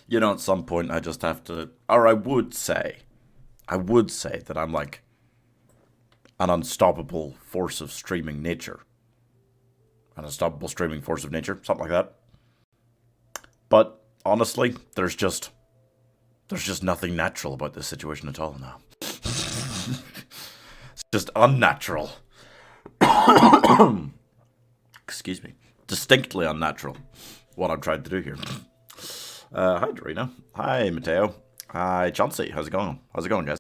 You know, at some point I just have to, or I would say that I'm like an unstoppable force of streaming nature. An unstoppable streaming force of nature, something like that. But honestly, there's just nothing natural about this situation at all now. It's just unnatural. Excuse me. Distinctly unnatural. What I'm trying to do here. Hi, Dorina. Hi, Mateo. Hi, Chauncey. How's it going? How's it going, guys?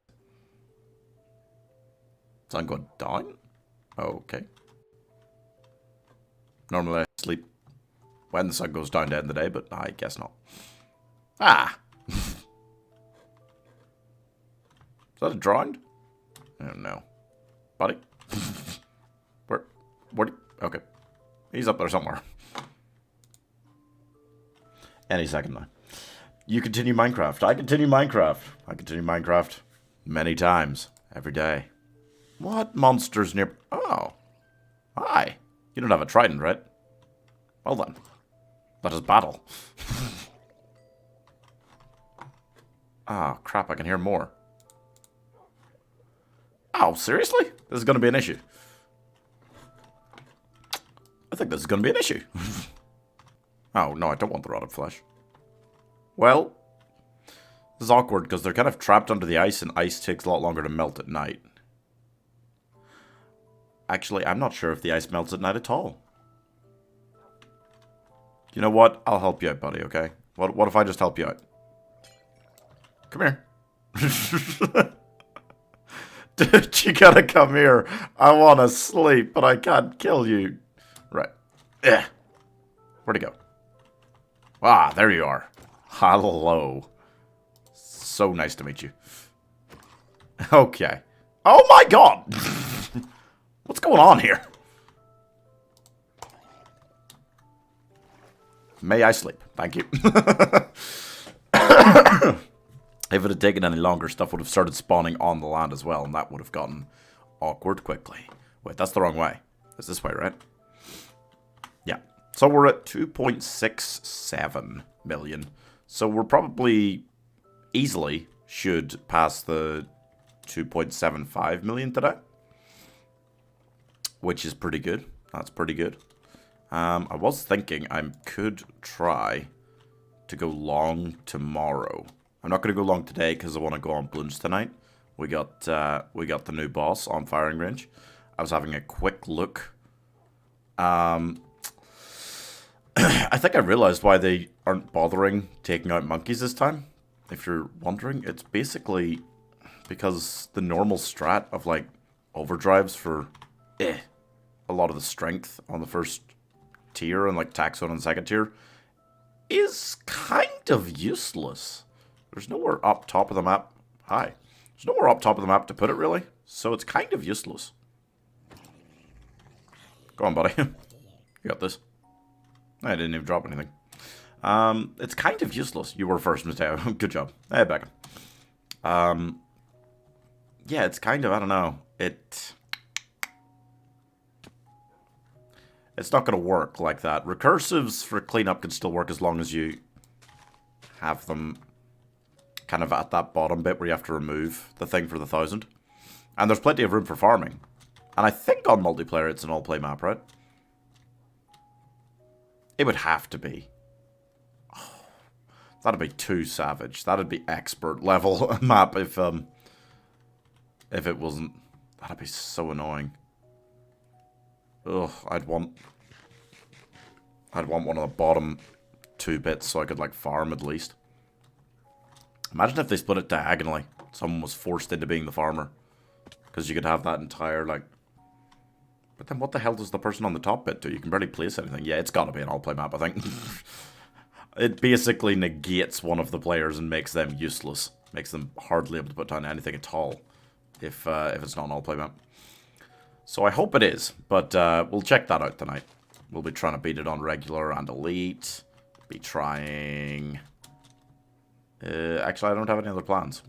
Sun going down? Okay. Normally I sleep when the sun goes down to end the day, but I guess not. Ah! Is that a drawing? Oh, no. Buddy? Where? Okay. He's up there somewhere. Any second now. You continue Minecraft. I continue Minecraft. I continue Minecraft many times. Every day. What monsters near... Oh. Hi. You don't have a trident, right? Well then. Let us battle. Ah, crap, I can hear more. Oh, seriously? This is going to be an issue. I think this is going to be an issue. Oh, no, I don't want the rotted flesh. Well, this is awkward because they're kind of trapped under the ice and ice takes a lot longer to melt at night. Actually, I'm not sure if the ice melts at night at all. You know what? I'll help you out, buddy, okay? What if I just help you out? Come here. Dude, you gotta come here. I wanna sleep, but I can't kill you. Right. Ugh. Where'd he go? Ah, there you are. Hello. So nice to meet you. Okay. Oh my god! What's going on here? May I sleep? Thank you. If it had taken any longer, stuff would have started spawning on the land as well, and that would have gotten awkward quickly. Wait, that's the wrong way. It's this way, right? Yeah. So we're at 2.67 million. So we're probably easily should pass the 2.75 million today. Which is pretty good. That's pretty good. I was thinking I could try to go long tomorrow. I'm not going to go long today because I want to go on Bloons tonight. We got the new boss on Firing Range. I was having a quick look. I think I realized why they aren't bothering taking out monkeys this time. If you're wondering, it's basically because the normal strat of like overdrives for a lot of the strength on the first tier and like Taxon on the second tier is kind of useless. There's nowhere up top of the map. Hi. There's nowhere up top of the map to put it, really. So it's kind of useless. Go on, buddy. You got this. I didn't even drop anything. It's kind of useless. You were first, Mateo. Good job. Hey, Beckham. Yeah, it's kind of, I don't know. It's not going to work like that. Recursives for cleanup can still work as long as you have them kind of at that bottom bit where you have to remove the thing for the 1,000. And there's plenty of room for farming. And I think on multiplayer it's an all-play map, right? It would have to be. Oh, that'd be too savage. That'd be expert level map if it wasn't. That'd be so annoying. Ugh, I'd want one of the bottom 2 bits so I could like farm at least. Imagine if they split it diagonally. Someone was forced into being the farmer. Because you could have that entire like... But then what the hell does the person on the top bit do? You can barely place anything. Yeah, it's gotta be an all-play map, I think. It basically negates one of the players and makes them useless. Makes them hardly able to put down anything at all. If it's not an all-play map. So I hope it is, but we'll check that out tonight. We'll be trying to beat it on regular and elite. Be trying... actually, I don't have any other plans.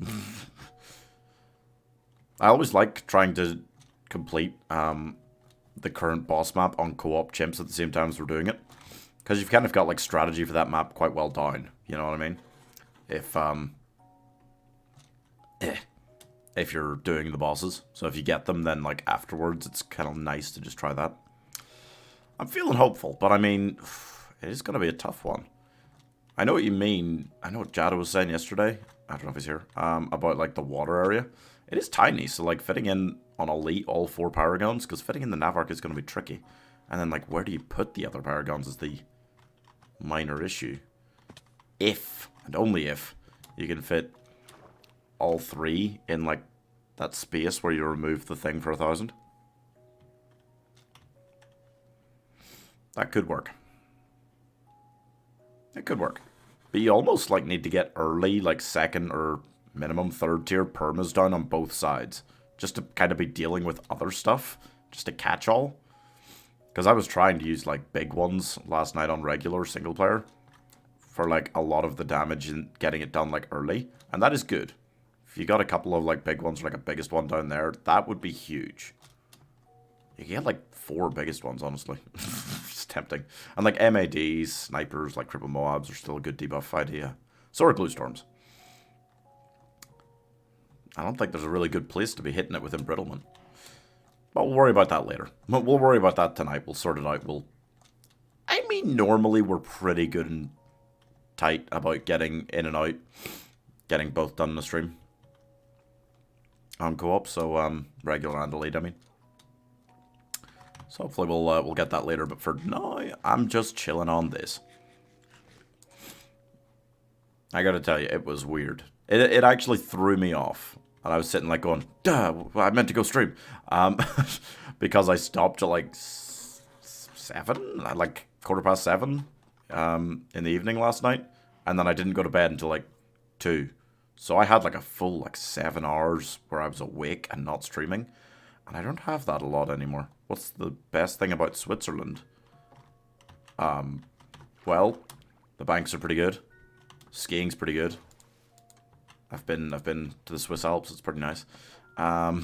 I always like trying to complete the current boss map on co-op chimps at the same time as we're doing it. Because you've kind of got like strategy for that map quite well down. You know what I mean? if if you're doing the bosses. So if you get them, then like afterwards, it's kind of nice to just try that. I'm feeling hopeful, but I mean, it is going to be a tough one. I know what you mean. I know what Jada was saying yesterday. I don't know if he's here. About like the water area. It is tiny, so like fitting in on Elite all 4 Paragons, because fitting in the Navark is going to be tricky. And then like where do you put the other Paragons is the minor issue. If, and only if, you can fit all 3 in like that space where you remove the thing for 1,000. That could work. It could work. But you almost like need to get early, like 2nd or minimum 3rd tier permas down on both sides. Just to kind of be dealing with other stuff. Just to catch all. Because I was trying to use like big ones last night on regular single player. For like a lot of the damage and getting it done like early. And that is good. If you got a couple of like big ones, like a biggest one down there, that would be huge. You can get like 4 biggest ones, honestly. It's tempting. And like MADs, snipers, like cripple Moabs are still a good debuff idea. So are glue storms. I don't think there's a really good place to be hitting it with embrittlement. But we'll worry about that later. We'll worry about that tonight. We'll sort it out. I mean, normally we're pretty good and tight about getting in and out. Getting both done in the stream. On co-op, so regular and elite, I mean. So hopefully we'll get that later, but for now, I'm just chilling on this. I gotta tell you, it was weird. It actually threw me off. And I was sitting like going, duh, I meant to go stream. Because I stopped at like 7, like 7:15 in the evening last night. And then I didn't go to bed until like 2. So I had like a full like 7 hours where I was awake and not streaming. And I don't have that a lot anymore. What's the best thing about Switzerland? Well, the banks are pretty good. Skiing's pretty good. I've been to the Swiss Alps. It's pretty nice. The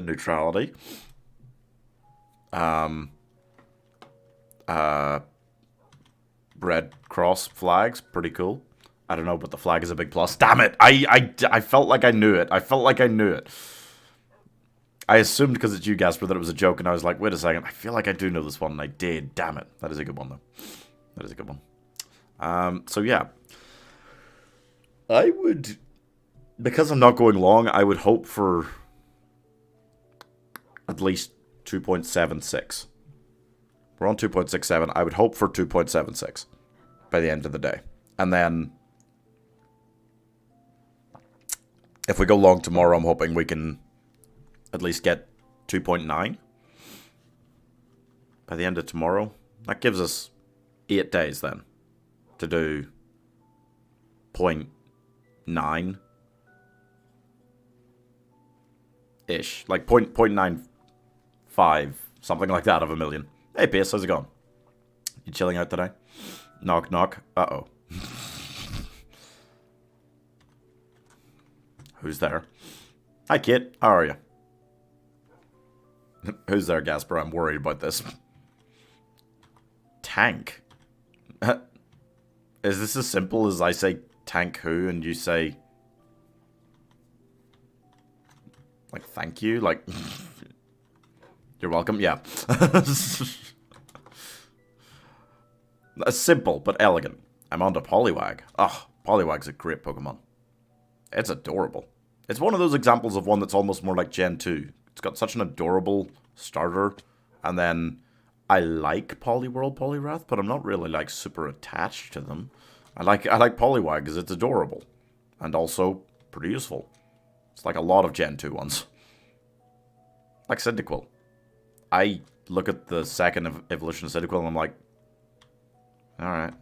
neutrality. Red Cross flags, pretty cool. I don't know, but the flag is a big plus. Damn it! I felt like I knew it. I felt like I knew it. I assumed because it's you, Gasper, that it was a joke, and I was like, wait a second, I feel like I do know this one, and I did. Damn it. That is a good one, though. That is a good one. So, yeah. I would, because I'm not going long, I would hope for at least 2.76. We're on 2.67. I would hope for 2.76 by the end of the day. And then, if we go long tomorrow, I'm hoping we can at least get 2.9 by the end of tomorrow. That gives us 8 days then to do 0.9-ish. Like 0.95, something like that of a million. Hey, Pierce, how's it going? You chilling out today? Knock, knock. Uh-oh. Who's there? Hi, kid. How are you? Who's there, Gasper? I'm worried about this. Tank. Is this as simple as I say tank who and you say like thank you? Like you're welcome? Yeah. Simple but elegant. I'm on to Poliwag. Oh, Poliwag's a great Pokemon. It's adorable. It's one of those examples of one that's almost more like Gen 2. It's got such an adorable starter, and then I like Poliwhirl, Poliwrath, but I'm not really like super attached to them. I like Poliwag because it's adorable, and also pretty useful. It's like a lot of Gen 2 ones. Like Cyndaquil. I look at the second evolution of Cyndaquil and I'm like, alright.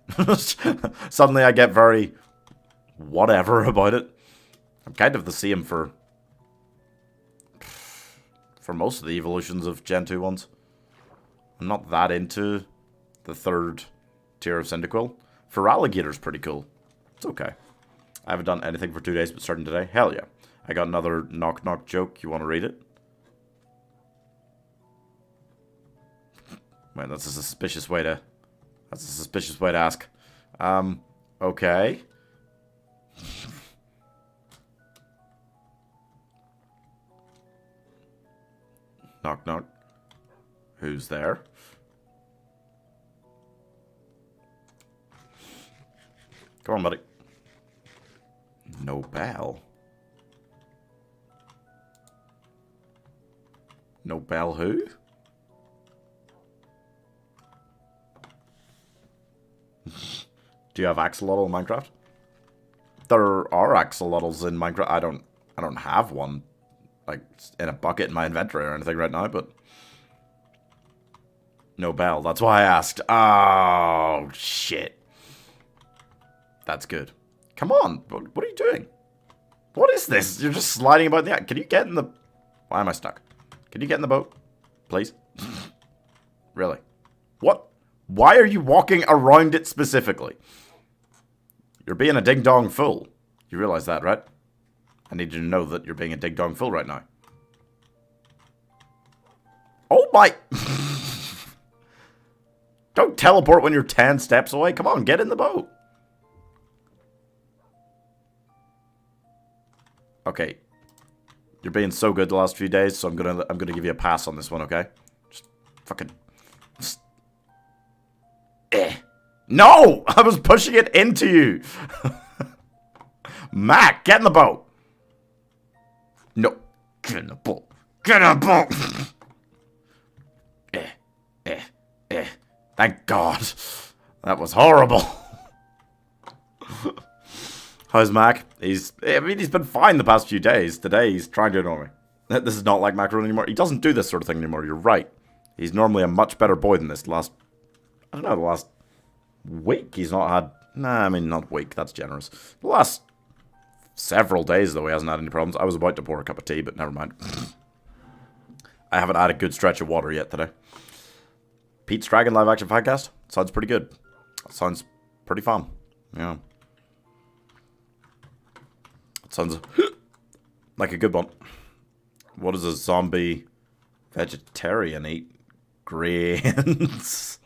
Suddenly I get very whatever about it. I'm kind of the same for most of the evolutions of Gen 2 ones. I'm not that into the 3rd tier of Cyndaquil. Feraligator's pretty cool. It's okay. I haven't done anything for 2 days but starting today. Hell yeah. I got another knock knock joke. You want to read it? Wait, that's a suspicious way to ask. Okay. Knock, knock. Who's there? Come on, buddy. No bell. No bell who? Do you have axolotl in Minecraft? There are axolotls in Minecraft. I don't have one, like, in a bucket in my inventory or anything right now, but... No bell. That's why I asked. Oh, shit. That's good. Come on. What are you doing? What is this? You're just sliding about the... Can you get in the... Why am I stuck? Can you get in the boat? Please? Really? What? Why are you walking around it specifically? You're being a ding-dong fool. You realize that, right? I need you to know that you're being a ding-dong fool right now. Oh my... Don't teleport when you're 10 steps away. Come on, get in the boat. Okay. You're being so good the last few days, so I'm gonna give you a pass on this one, okay? Just fucking... No! I was pushing it into you! Mac, get in the boat! No. Get in the boat. Get in the boat! Thank God. That was horrible. How's Mac? He's been fine the past few days. Today he's trying to annoy me. This is not like Mac Run anymore. He doesn't do this sort of thing anymore. You're right. He's normally a much better boy than this. The last week he's not had... Nah, I mean, not week. That's generous. The last several days, though, he hasn't had any problems. I was about to pour a cup of tea, but never mind. I haven't had a good stretch of water yet today. Pete's Dragon live action podcast? Sounds pretty good. Sounds pretty fun. Yeah. It sounds like a good one. What does a zombie vegetarian eat? Grains.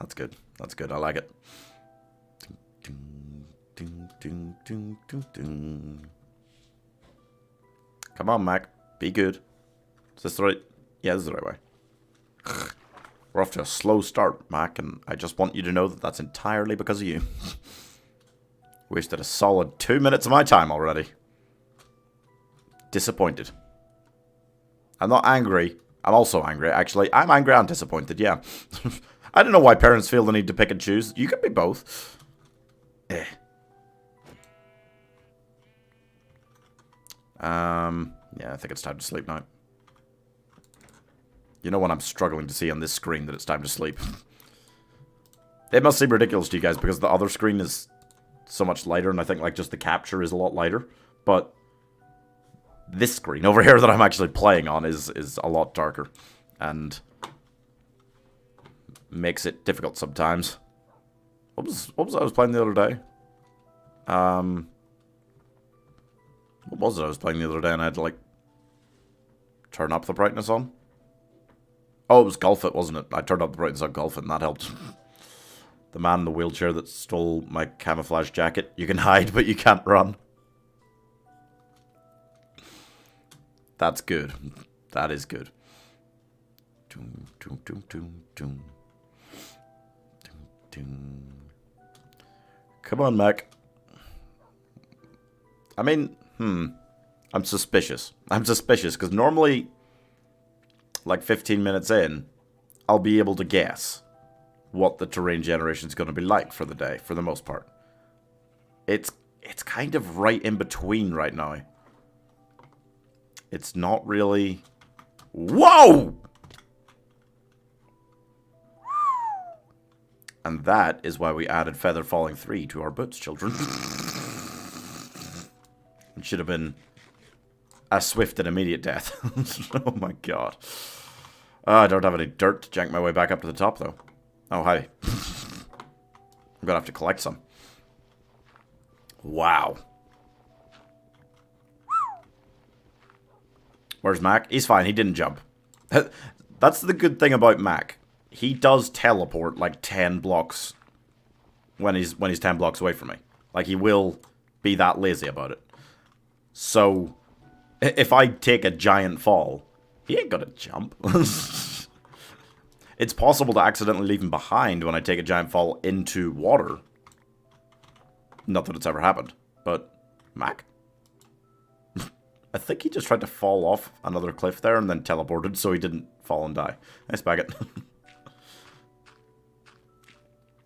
That's good. That's good. I like it. Come on, Mac. Be good. Is this the right... Yeah, this is the right way. We're off to a slow start, Mac, and I just want you to know that that's entirely because of you. Wasted a solid 2 minutes of my time already. Disappointed. I'm not angry. I'm also angry, actually. I'm angry and disappointed, yeah. I don't know why parents feel the need to pick and choose. You can be both. Yeah, I think it's time to sleep now. You know when I'm struggling to see on this screen that it's time to sleep. It must seem ridiculous to you guys because the other screen is so much lighter, and I think like just the capture is a lot lighter. But this screen over here that I'm actually playing on is a lot darker, and makes it difficult sometimes. What was I was playing the other day? What was it I was playing the other day and I had to like turn up the brightness on? Oh, it was Golf It, wasn't it? I turned up the brightness on Golf It and that helped. The man in the wheelchair that stole my camouflage jacket. You can hide, but you can't run. That's good. That is good. Come on, Mac. I mean, I'm suspicious. I'm suspicious, because normally, like 15 minutes in, I'll be able to guess what the terrain generation is going to be like for the day, for the most part. It's kind of right in between right now. It's not really... Whoa! And that is why we added Feather Falling 3 to our boots, children. It should have been a swift and immediate death. Oh my god. I don't have any dirt to jank my way back up to the top, though. Oh, hi. I'm gonna have to collect some. Wow. Where's Mac? He's fine. He didn't jump. That's the good thing about Mac. He does teleport like 10 blocks when he's 10 blocks away from me. Like, he will be that lazy about it. So, if I take a giant fall, he ain't gonna jump. It's possible to accidentally leave him behind when I take a giant fall into water. Not that it's ever happened, but Mac? I think he just tried to fall off another cliff there and then teleported so he didn't fall and die. Nice Baggett.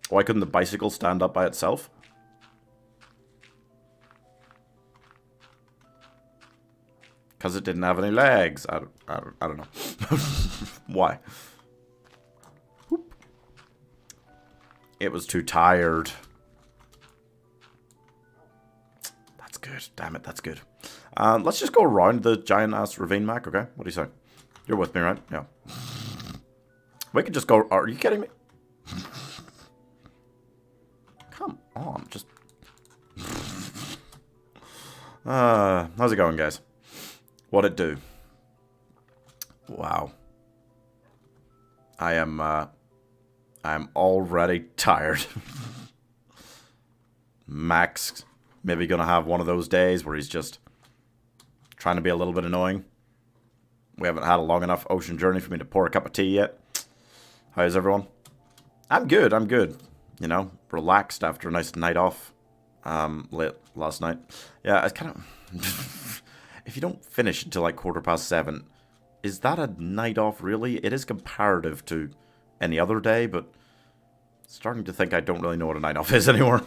Why couldn't the bicycle stand up by itself? Because it didn't have any legs. I don't know. Why? Whoop. It was too tired. That's good. Damn it, that's good. Let's just go around the giant-ass ravine, Mac, okay? What do you say? You're with me, right? Yeah. We could just go... Are you kidding me? Come on, just... how's it going, guys? What'd it do? Wow. I'm already tired. Max maybe gonna have one of those days where he's just trying to be a little bit annoying. We haven't had a long enough ocean journey for me to pour a cup of tea yet. How's everyone? I'm good, I'm good. You know, relaxed after a nice night off. Late last night. Yeah, it's kind of... If you don't finish until like 7:15, is that a night off really? It is comparative to any other day, but starting to think I don't really know what a night off is anymore.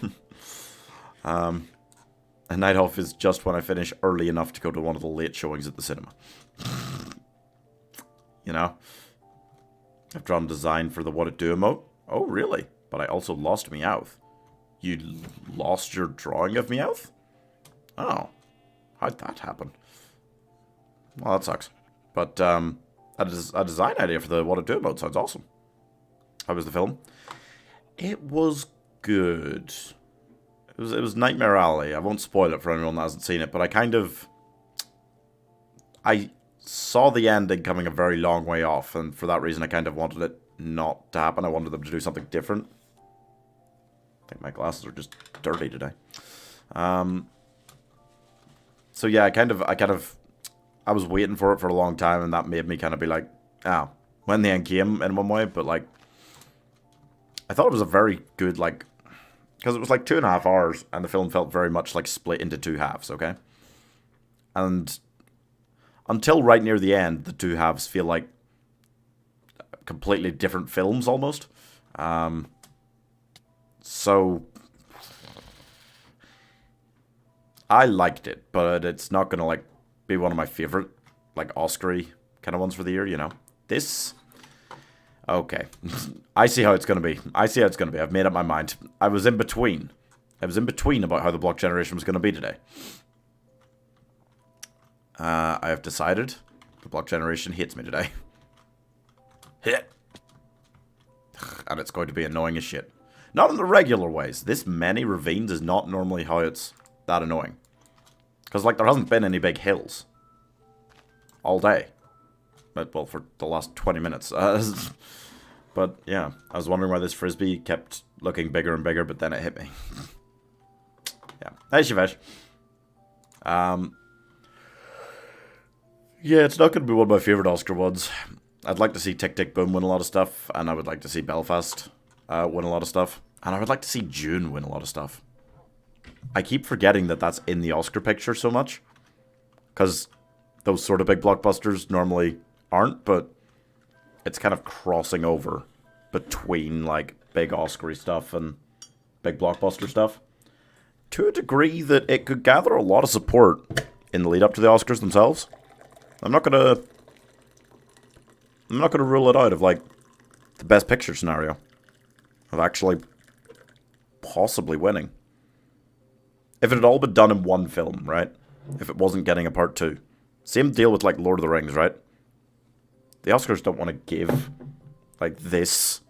A night off is just when I finish early enough to go to one of the late showings at the cinema. You know? I've drawn design for the What It Do emote. Oh, really? But I also lost Meowth. You lost your drawing of Meowth? Oh. How'd that happen? Well, that sucks. But, a design idea for the What It Do emote sounds awesome. How was the film? It was good. It was Nightmare Alley. I won't spoil it for anyone that hasn't seen it, but I saw the ending coming a very long way off, and for that reason I kind of wanted it not to happen. I wanted them to do something different. I think my glasses are just dirty today. So yeah, I was waiting for it for a long time, and that made me kind of be like, oh, when the end came in one way, but like, I thought it was a very good, like, because it was like 2.5 hours, and the film felt very much like split into two halves, okay? And until right near the end, the two halves feel like completely different films, almost. So, I liked it, but it's not going to, like, be one of my favorite, like, Oscar-y kind of ones for the year, you know? This... Okay. I see how it's going to be. I've made up my mind. I was in between about how the block generation was going to be today. I have decided the block generation hates me today. Hit. And it's going to be annoying as shit. Not in the regular ways. This many ravines is not normally how it's that annoying. Because, like, there hasn't been any big hills. All day. But, well, for the last 20 minutes. But, yeah. I was wondering why this frisbee kept looking bigger and bigger, but then it hit me. Yeah. Hey, Shivesh. Yeah, it's not going to be one of my favourite Oscar ones. I'd like to see Tick, Tick, Boom win a lot of stuff. And I would like to see Belfast win a lot of stuff. And I would like to see June win a lot of stuff. I keep forgetting that that's in the Oscar picture so much. Because those sort of big blockbusters normally aren't, but it's kind of crossing over between, like, big Oscar-y stuff and big blockbuster stuff. To a degree that it could gather a lot of support in the lead up to the Oscars themselves. I'm not gonna rule it out of, like, the best picture scenario. Of actually possibly winning. If it had all been done in one film, right? If it wasn't getting a part 2. Same deal with, like, Lord of the Rings, right? The Oscars don't want to give, like, this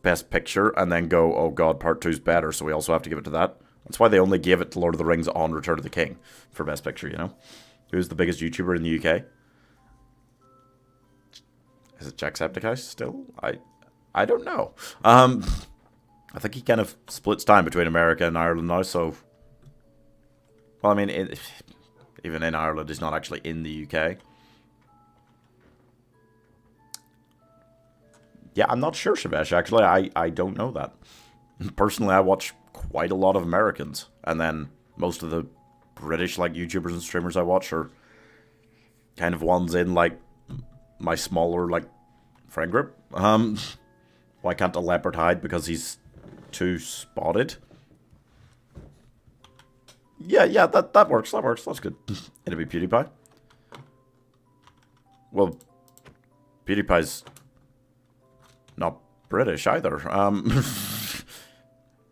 best picture and then go, oh god, part 2's better, so we also have to give it to that. That's why they only gave it to Lord of the Rings on Return of the King for best picture, you know? Who's the biggest YouTuber in the UK? Is it Jacksepticeye still? I don't know. I I think he kind of splits time between America and Ireland now, so... Well, I mean, even in Ireland, he's not actually in the UK. Yeah, I'm not sure, Shavesh, actually. I don't know that. Personally, I watch quite a lot of Americans. And then most of the British, like, YouTubers and streamers I watch are kind of ones in, like, my smaller, like, friend group. Why can't a leopard hide? Because he's too spotted. Yeah, that works, that's good. It'll be PewDiePie. Well, PewDiePie's not British either.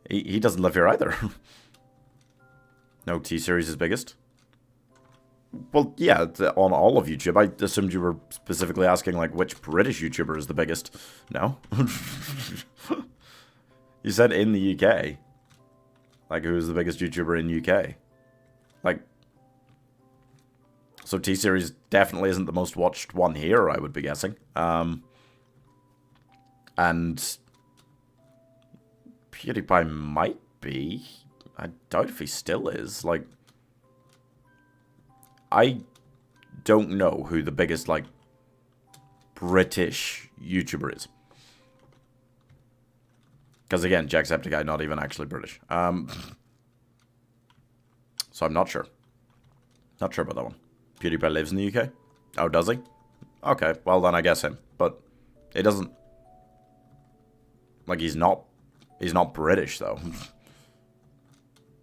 He doesn't live here either. No, T-Series is biggest. Well, yeah, on all of YouTube. I assumed you were specifically asking, like, which British YouTuber is the biggest. No? You said in the UK. Like, who's the biggest YouTuber in UK? Like, so T-Series definitely isn't the most watched one here, I would be guessing. And PewDiePie might be. I doubt if he still is. Like, I don't know who the biggest, like, British YouTuber is. Because, again, Jacksepticeye not even actually British. So I'm not sure. Not sure about that one. PewDiePie lives in the UK? Oh, does he? Okay, well then I guess him. But it doesn't... Like, he's not British, though.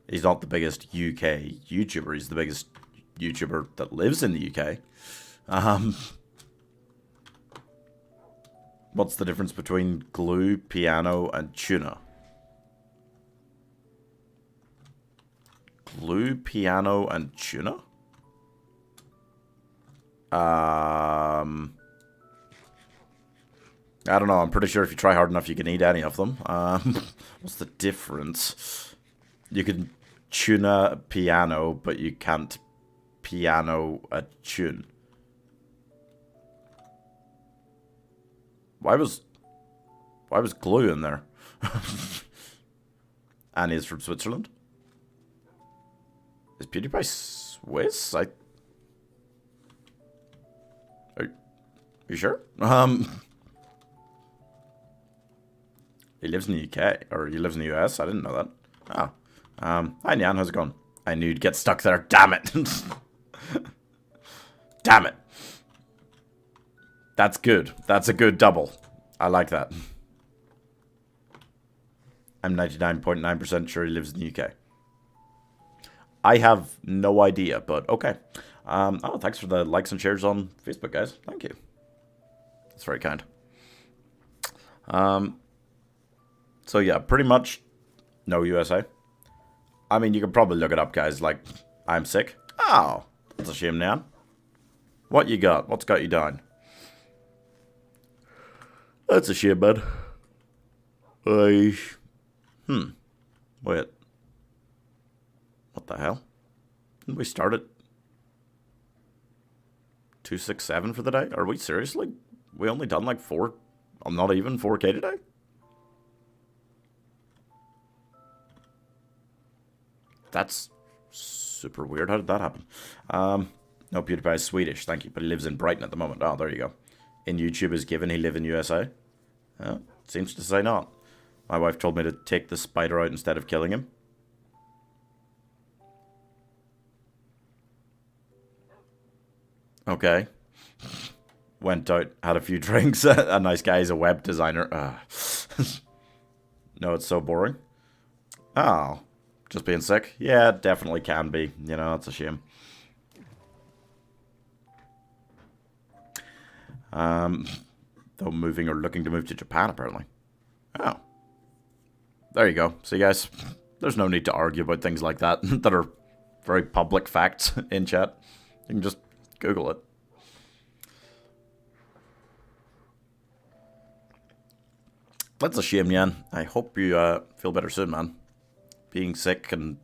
He's not the biggest UK YouTuber. He's the biggest YouTuber that lives in the UK. What's the difference between glue, piano, and tuna? Glue, piano, and tuna? I don't know. I'm pretty sure if you try hard enough, you can eat any of them. What's the difference? You can tuna a piano, but you can't piano a tune. Why was glue in there? And he's from Switzerland. Is PewDiePie Swiss? Are you sure? He lives in the UK, or he lives in the US. I didn't know that. Oh. Hi, Nyan. How's it going? I knew you'd get stuck there. Damn it. Damn it. That's good. That's a good double. I like that. I'm 99.9% sure he lives in the UK. I have no idea, but okay. Oh, thanks for the likes and shares on Facebook, guys. Thank you. That's very kind. So yeah, pretty much no USA. I mean, you can probably look it up, guys. Like, I'm sick. Oh, that's a shame, Nan. What you got? What's got you down? That's a shame, man. Wait. What the hell? Didn't we start at 267 for the day? Are we seriously? We only done like 4... I'm not even 4K today? That's super weird. How did that happen? No, PewDiePie is Swedish, thank you. But he lives in Brighton at the moment. Oh, there you go. In YouTube is given he live in USA? Seems to say not. My wife told me to take the spider out instead of killing him. Okay. Went out, had a few drinks. A nice guy is a web designer. No, it's so boring. Oh. Just being sick? Yeah, it definitely can be. You know, it's a shame. Though moving or looking to move to Japan, apparently. Oh. There you go. See, guys, there's no need to argue about things like that that are very public facts in chat. You can just Google it. That's a shame, Yan. I hope you feel better soon, man. Being sick in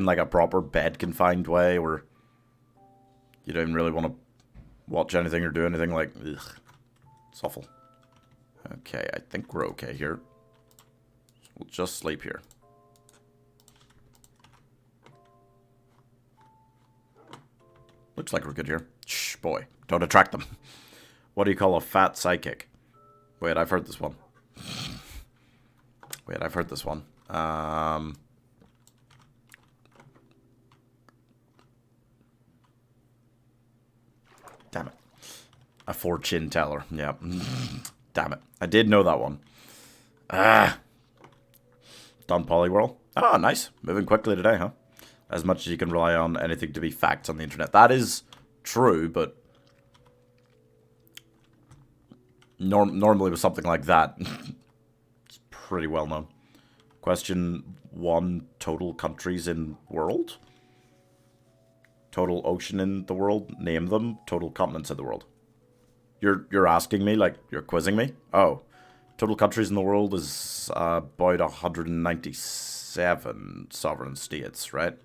like a proper bed confined way where you don't even really want to watch anything or do anything, like, ugh, it's awful. Okay, I think we're okay here. We'll just sleep here. Looks like we're good here. Shh, boy. Don't attract them. What do you call a fat psychic? Wait, I've heard this one. Wait, I've heard this one. Damn it. A fortune teller. Yeah. Damn it. I did know that one. Done Poliwhirl. Ah, nice. Moving quickly today, huh? As much as you can rely on anything to be facts on the internet. That is true, but normally with something like that, it's pretty well known. Question 1, total countries in world? Total ocean in the world? Name them. Total continents in the world. You're asking me, like, you're quizzing me? Oh. Total countries in the world is about 197 sovereign states, right?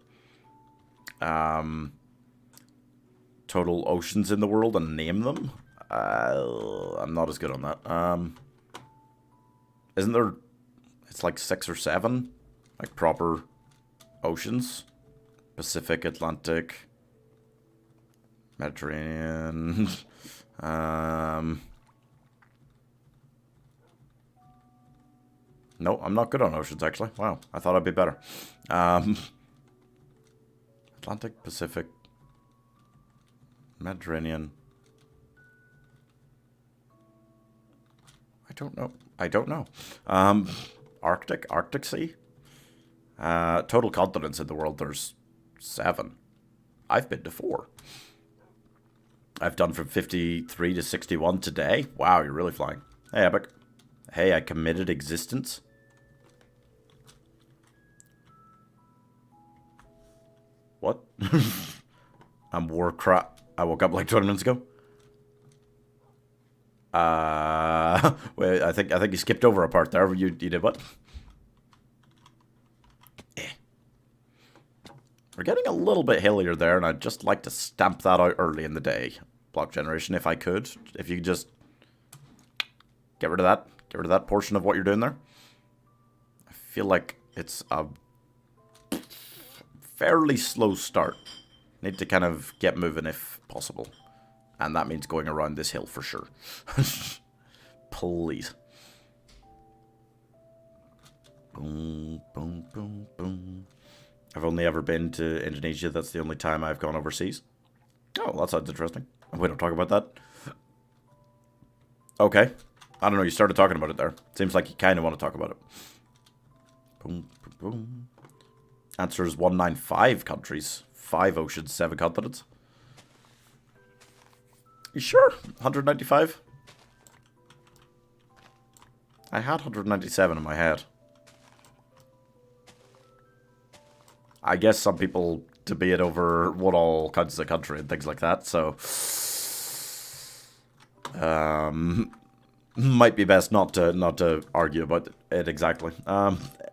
Total oceans in the world and name them? I'm not as good on that. Isn't there... It's like 6 or 7? Like proper oceans? Pacific, Atlantic, Mediterranean... No, I'm not good on oceans, actually. Wow, I thought I'd be better. Atlantic, Pacific, Mediterranean. I don't know. Arctic Sea? Total continents in the world, there's 7. I've been to 4. I've done from 53 to 61 today. Wow, you're really flying. Hey, Epic. Hey, I committed existence. What? I'm Warcraft. I woke up like 20 minutes ago. Wait, I think you skipped over a part there. You did what? We're getting a little bit hillier there, and I'd just like to stamp that out early in the day. Block generation, if I could. If you could just get rid of that. Get rid of that portion of what you're doing there. I feel like it's a fairly slow start. Need to kind of get moving if possible. And that means going around this hill for sure. Please. Boom, boom, boom, boom. I've only ever been to Indonesia. That's the only time I've gone overseas. Oh, that sounds interesting. We don't talk about that. Okay. I don't know, you started talking about it there. Seems like you kind of want to talk about it. Boom, boom, boom. Answer is 195 countries. 5 oceans, 7 continents. You sure? 195? I had 197 in my head. I guess some people debate over what all counts as a country and things like that, so... might be best not to argue about it exactly.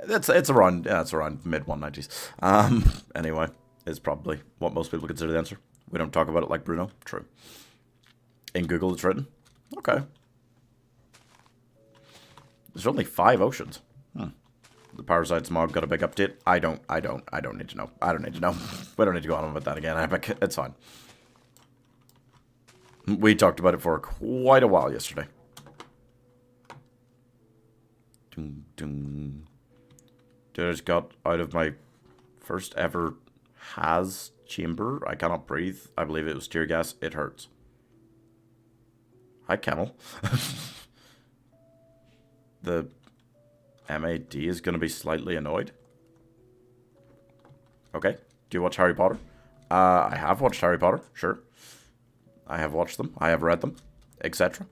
It's around mid 190s. Anyway, is probably what most people consider the answer. We don't talk about it like Bruno. True. In Google, it's written. Okay. There's only 5 oceans. The Parasite Smog got a big update. I don't need to know. I don't need to know. We don't need to go on about that again. It's fine. We talked about it for quite a while yesterday. Just got out of my first ever Has chamber. I cannot breathe. I believe it was tear gas. It hurts. Hi, Camel. The MAD is going to be slightly annoyed. Okay. Do you watch Harry Potter? I have watched Harry Potter, sure. I have watched them. I have read them, etc.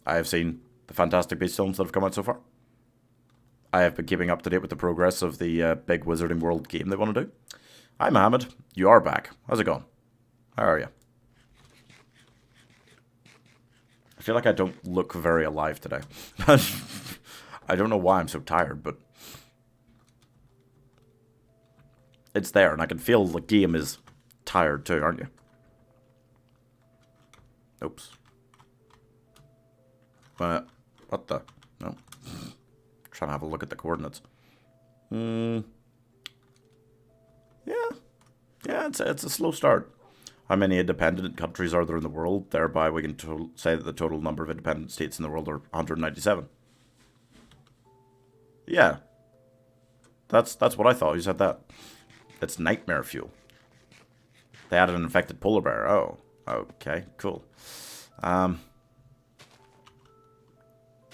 I have seen the Fantastic Beasts films that have come out so far. I have been keeping up to date with the progress of the big Wizarding World game they want to do. Hi, Mohammed. You are back. How's it going? How are you? I feel like I don't look very alive today. I don't know why I'm so tired, but... it's there, and I can feel the game is tired too, aren't you? Oops. What the? No. Trying to have a look at the coordinates. Yeah. Yeah, it's a slow start. How many independent countries are there in the world? Thereby, we can say that the total number of independent states in the world are 197. Yeah, that's what I thought. Who said that? It's nightmare fuel. They added an infected polar bear. Oh, okay, cool.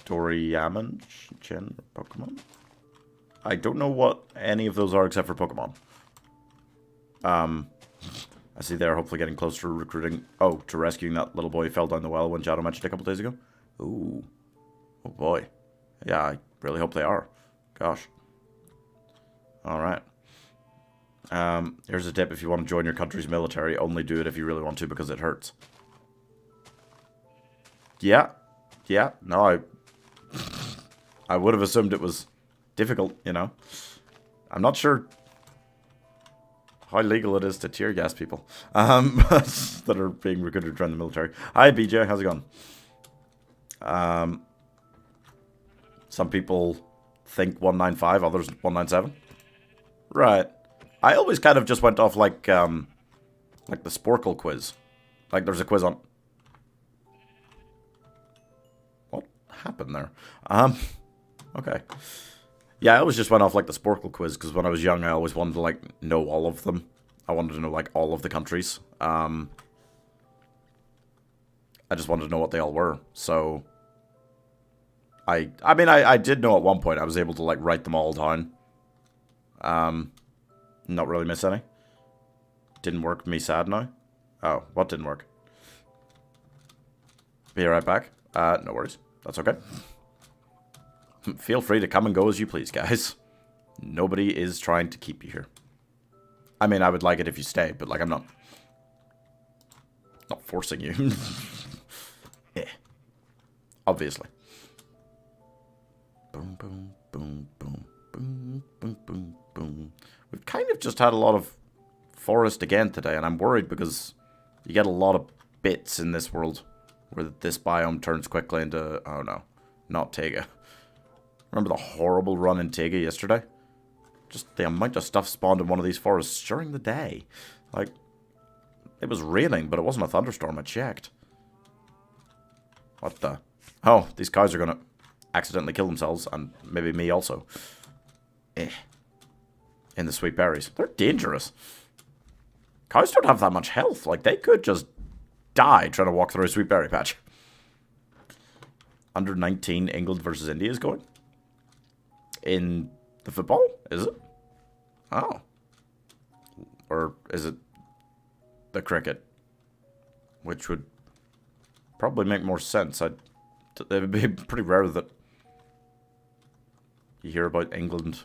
Doraemon, Chen, Pokemon. I don't know what any of those are except for Pokemon. I see they're hopefully getting closer to recruiting. Oh, to rescuing that little boy who fell down the well when Shadow mentioned a couple days ago. Ooh. Oh boy. Yeah, I really hope they are. Gosh. Alright. Here's a tip: if you want to join your country's military, only do it if you really want to because it hurts. Yeah. Yeah. No, I would have assumed it was difficult, you know. I'm not sure how legal it is to tear gas people that are being recruited to join the military. Hi, BJ. How's it going? Some people think 195, others 197. Right. I always kind of just went off like the Sporkle quiz. Like there's a quiz on. What happened there? Okay. Yeah, I always just went off like the Sporkle quiz because when I was young, I always wanted to like know all of them. I wanted to know like all of the countries. I just wanted to know what they all were. So I mean I did know at one point. I was able to like write them all down. Not really miss any. Didn't work. Me sad now. Oh, what didn't work? Be right back. No worries. That's okay. Feel free to come and go as you please, guys. Nobody is trying to keep you here. I mean, I would like it if you stay, but like I'm not forcing you. Yeah. Obviously. Boom, boom, boom, boom, boom, boom, boom, boom. We've kind of just had a lot of forest again today, and I'm worried because you get a lot of bits in this world where this biome turns quickly into, oh no, not Taiga. Remember the horrible run in Taiga yesterday? Just the amount of stuff spawned in one of these forests during the day. Like, it was raining, but it wasn't a thunderstorm. I checked. What the? Oh, these cows are gonna accidentally kill themselves, and maybe me also. In the sweet berries. They're dangerous. Cows don't have that much health. Like, they could just die trying to walk through a sweet berry patch. Under 19, England versus India is going. In the football? Is it? Oh. Or is it the cricket? Which would probably make more sense. It would be pretty rare that you hear about England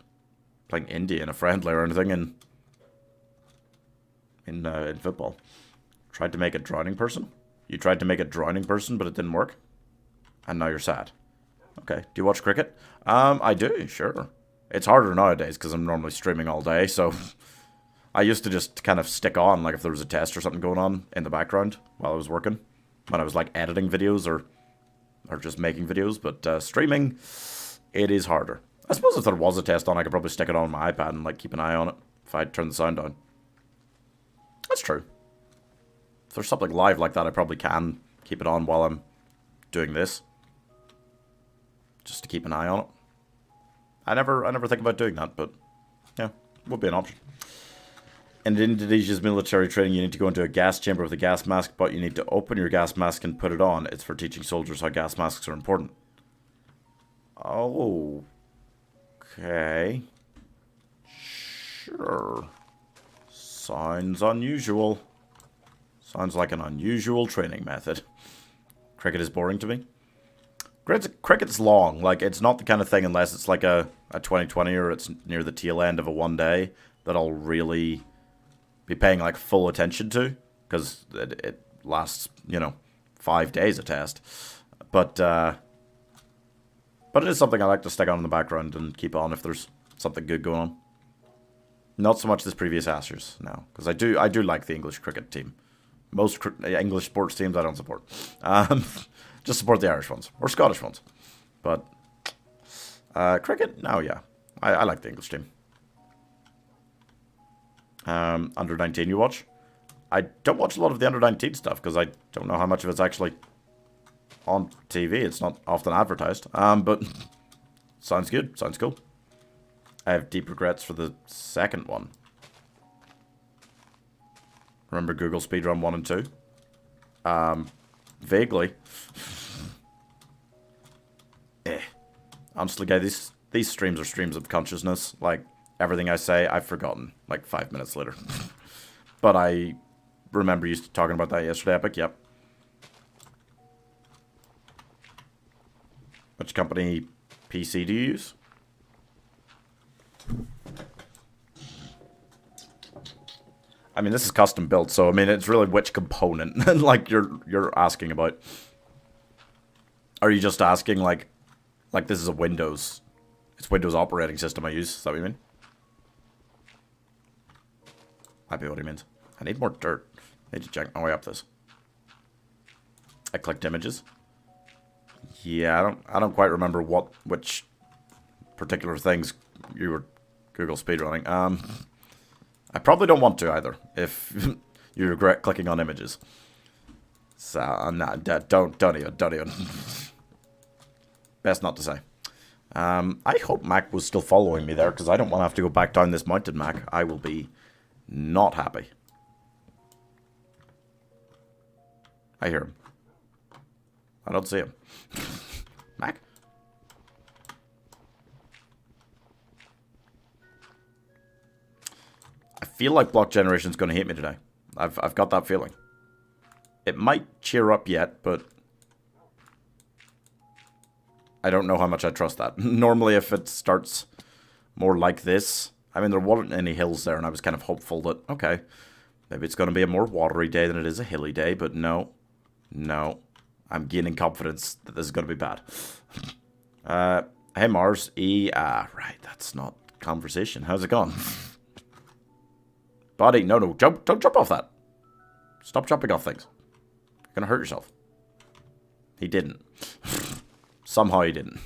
playing India in a friendly or anything in football. Tried to make a drowning person? You tried to make a drowning person, but it didn't work? And now you're sad. Okay. Do you watch cricket? I do, sure. It's harder nowadays because I'm normally streaming all day, so I used to just kind of stick on, like if there was a test or something going on in the background while I was working. When I was like editing videos or just making videos, but streaming, it is harder. I suppose if there was a test on, I could probably stick it on my iPad and like keep an eye on it if I turn the sound down. That's true. If there's something live like that, I probably can keep it on while I'm doing this. Just to keep an eye on it. I never think about doing that, but yeah, would be an option. In Indonesia's military training, you need to go into a gas chamber with a gas mask, but you need to open your gas mask and put it on. It's for teaching soldiers how gas masks are important. Oh. Okay. Sure. Sounds unusual. Sounds like an unusual training method. Cricket is boring to me. Cricket's long. Like, it's not the kind of thing, unless it's like a 2020 or it's near the tail end of a one day, that I'll really be paying like full attention to, because it lasts, 5 days a test. But it is something I like to stick on in the background and keep on if there's something good going on. Not so much this previous Ashes, no, because I do like the English cricket team. Most English sports teams I don't support. Just support the Irish ones or Scottish ones. But cricket, no, yeah, I like the English team. Under 19 you watch? I don't watch a lot of the under 19 stuff because I don't know how much of it's actually on TV. It's not often advertised. But sounds good. Sounds cool. I have deep regrets for the second one. Remember Google Speedrun 1 and 2? Vaguely. Honestly, guys, these streams are streams of consciousness. Like, everything I say, I've forgotten. Like, 5 minutes later. But I remember you talking about that yesterday, Epic. Yep. Which company PC do you use? I mean, this is custom built, so I mean, it's really which component like you're asking about. Are you just asking like this is a Windows? It's Windows operating system I use. Is that what you mean? Might be what he means. I need more dirt. I need to check my way up this. I clicked images. Yeah, I don't quite remember which particular things you were Google speedrunning. I probably don't want to either, if you regret clicking on images. So, nah, don't even. Best not to say. I hope Mac was still following me there, because I don't want to have to go back down this mountain, Mac. I will be not happy. I hear him. I don't see him. Mac? I feel like block generation is going to hate me today. I've got that feeling. It might cheer up yet, but I don't know how much I trust that. Normally, if it starts more like this, I mean, there weren't any hills there, and I was kind of hopeful that, okay, maybe it's going to be a more watery day than it is a hilly day, but no. I'm gaining confidence that this is going to be bad. Hey, Mars. Right, that's not conversation. How's it going? Buddy, no, don't jump off that. Stop jumping off things. You're gonna hurt yourself. He didn't. Somehow he didn't.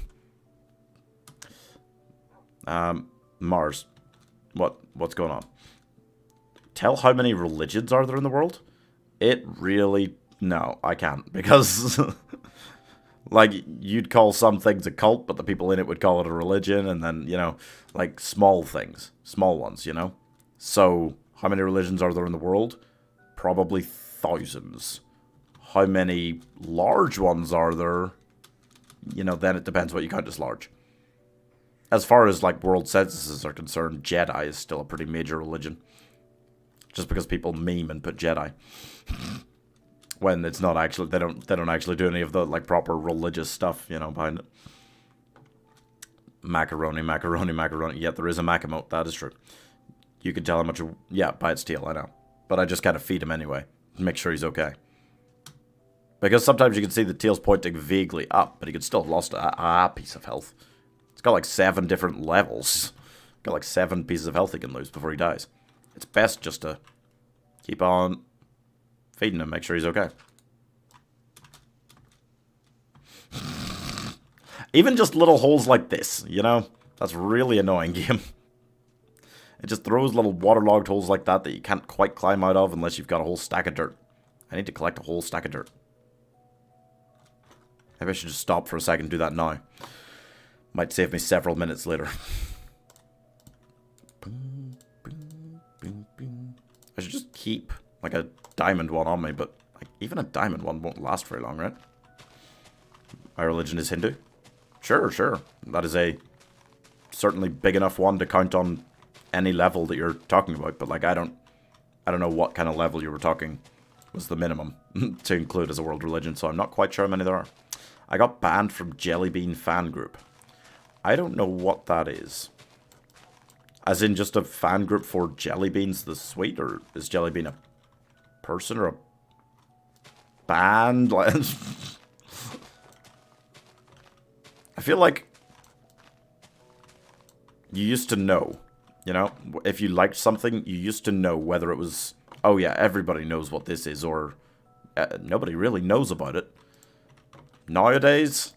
Mars. What's going on? Tell how many religions are there in the world? It really... No, I can't. Because... like, you'd call some things a cult, but the people in it would call it a religion. And then, you know, like, small things. Small ones, you know? So... how many religions are there in the world? Probably thousands. How many large ones are there? You know, then it depends what you count as large. As far as, like, world censuses are concerned, Jedi is still a pretty major religion. Just because people meme and put Jedi. When it's not actually, they don't actually do any of the, like, proper religious stuff, you know, behind it. Macaroni. Yet there is a Mac emote, that is true. You can tell how much... yeah, by its tail, I know. But I just kind of feed him anyway. Make sure he's okay. Because sometimes you can see the tail's pointing vaguely up, but he could still have lost a piece of health. It's got like 7 different levels. Got like 7 pieces of health he can lose before he dies. It's best just to keep on feeding him, make sure he's okay. Even just little holes like this, you know? That's really annoying, game. It just throws little waterlogged holes like that you can't quite climb out of unless you've got a whole stack of dirt. I need to collect a whole stack of dirt. Maybe I should just stop for a second and do that now. Might save me several minutes later. I should just keep like a diamond one on me, but like, even a diamond one won't last very long, right? My religion is Hindu. Sure. That is a certainly big enough one to count on any level that you're talking about, but like I don't know what kind of level you were talking was the minimum to include as a world religion, so I'm not quite sure how many there are. I got banned from Jellybean fan group. I don't know what that is. As in just a fan group for Jellybeans the Sweet, or is Jellybean a person or a band? I feel like you used to know. You know, if you liked something, you used to know whether it was, oh yeah, everybody knows what this is, or nobody really knows about it. Nowadays,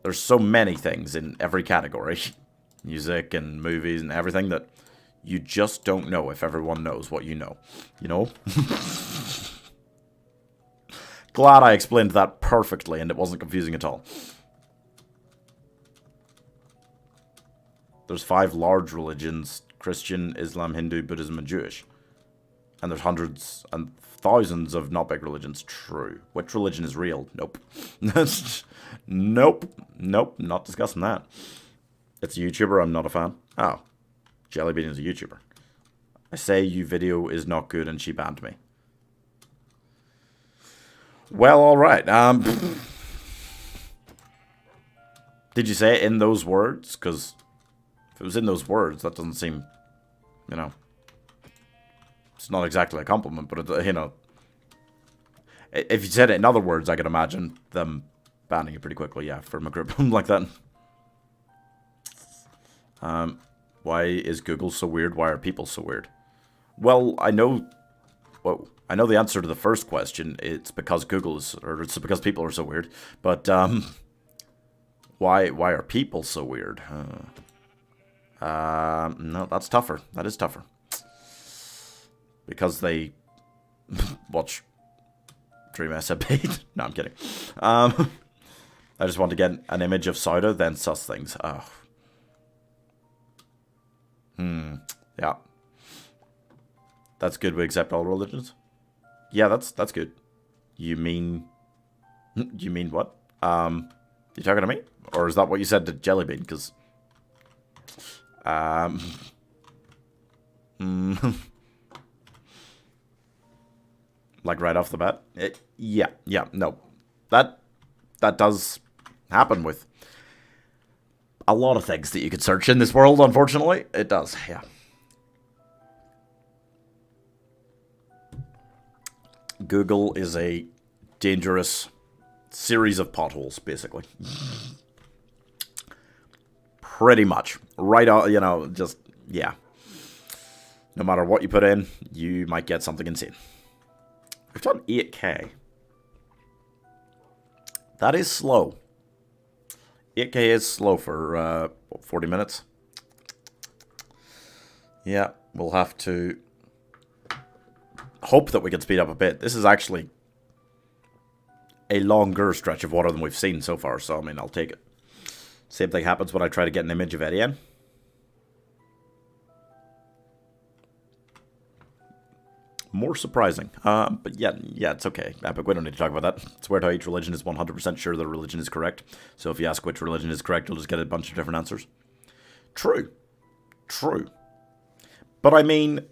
there's so many things in every category, music and movies and everything, that You just don't know if everyone knows what you know. You know? Glad I explained that perfectly and it wasn't confusing at all. There's 5 large religions: Christian, Islam, Hindu, Buddhism, and Jewish. And there's hundreds and thousands of not big religions. True. Which religion is real? Nope. Nope. Nope. Not discussing that. It's a YouTuber. I'm not a fan. Oh. Jellybean is a YouTuber. I say you video is not good and she banned me. Well, alright. Did you say it in those words? Because if it was in those words, that doesn't seem, you know, it's not exactly a compliment, but, you know, if you said it in other words, I could imagine them banning you pretty quickly, yeah, from a group like that. Why is Google so weird? Why are people so weird? Well, I know the answer to the first question. It's because it's because people are so weird. But, why are people so weird? No, that's tougher. That is tougher. Because they watch Dream SMP. No, I'm kidding. I just want to get an image of Sauda, then suss things. Oh. Yeah. That's good. We accept all religions. Yeah, that's good. You mean what? You talking to me, or is that what you said to Jellybean? Because like right off the bat, yeah, no, that does happen with a lot of things that you could search in this world. Unfortunately, it does. Yeah. Google is a dangerous series of potholes, basically. Pretty much. Right out, you know, just, yeah. No matter what you put in, you might get something insane. We've done 8K. That is slow. 8K is slow for 40 minutes. Yeah, we'll have to hope that we can speed up a bit. This is actually a longer stretch of water than we've seen so far, so I mean, I'll take it. Same thing happens when I try to get an image of Etienne. More surprising. But yeah, it's okay. Epic, we don't need to talk about that. It's weird how each religion is 100% sure their religion is correct. So if you ask which religion is correct, you'll just get a bunch of different answers. True. But I mean...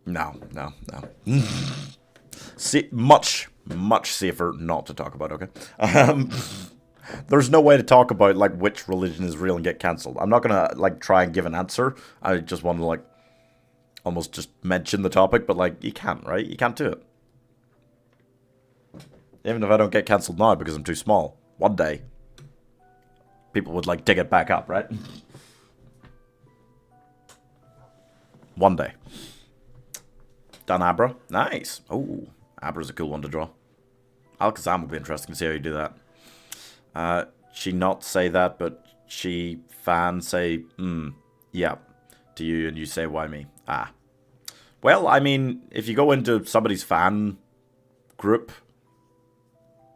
No. See, much safer not to talk about, okay? There's no way to talk about, like, which religion is real and get cancelled. I'm not gonna, like, try and give an answer. I just want to, like, almost just mention the topic, but, like, you can't, right? You can't do it. Even if I don't get cancelled now because I'm too small, one day, people would, like, dig it back up, right? One day. Done Abra. Nice. Oh, Abra's a cool one to draw. Alakazam will be interesting to see how you do that. She not say that, but she fan say, yeah, to you, and you say, why me? Ah. Well, I mean, if you go into somebody's fan group,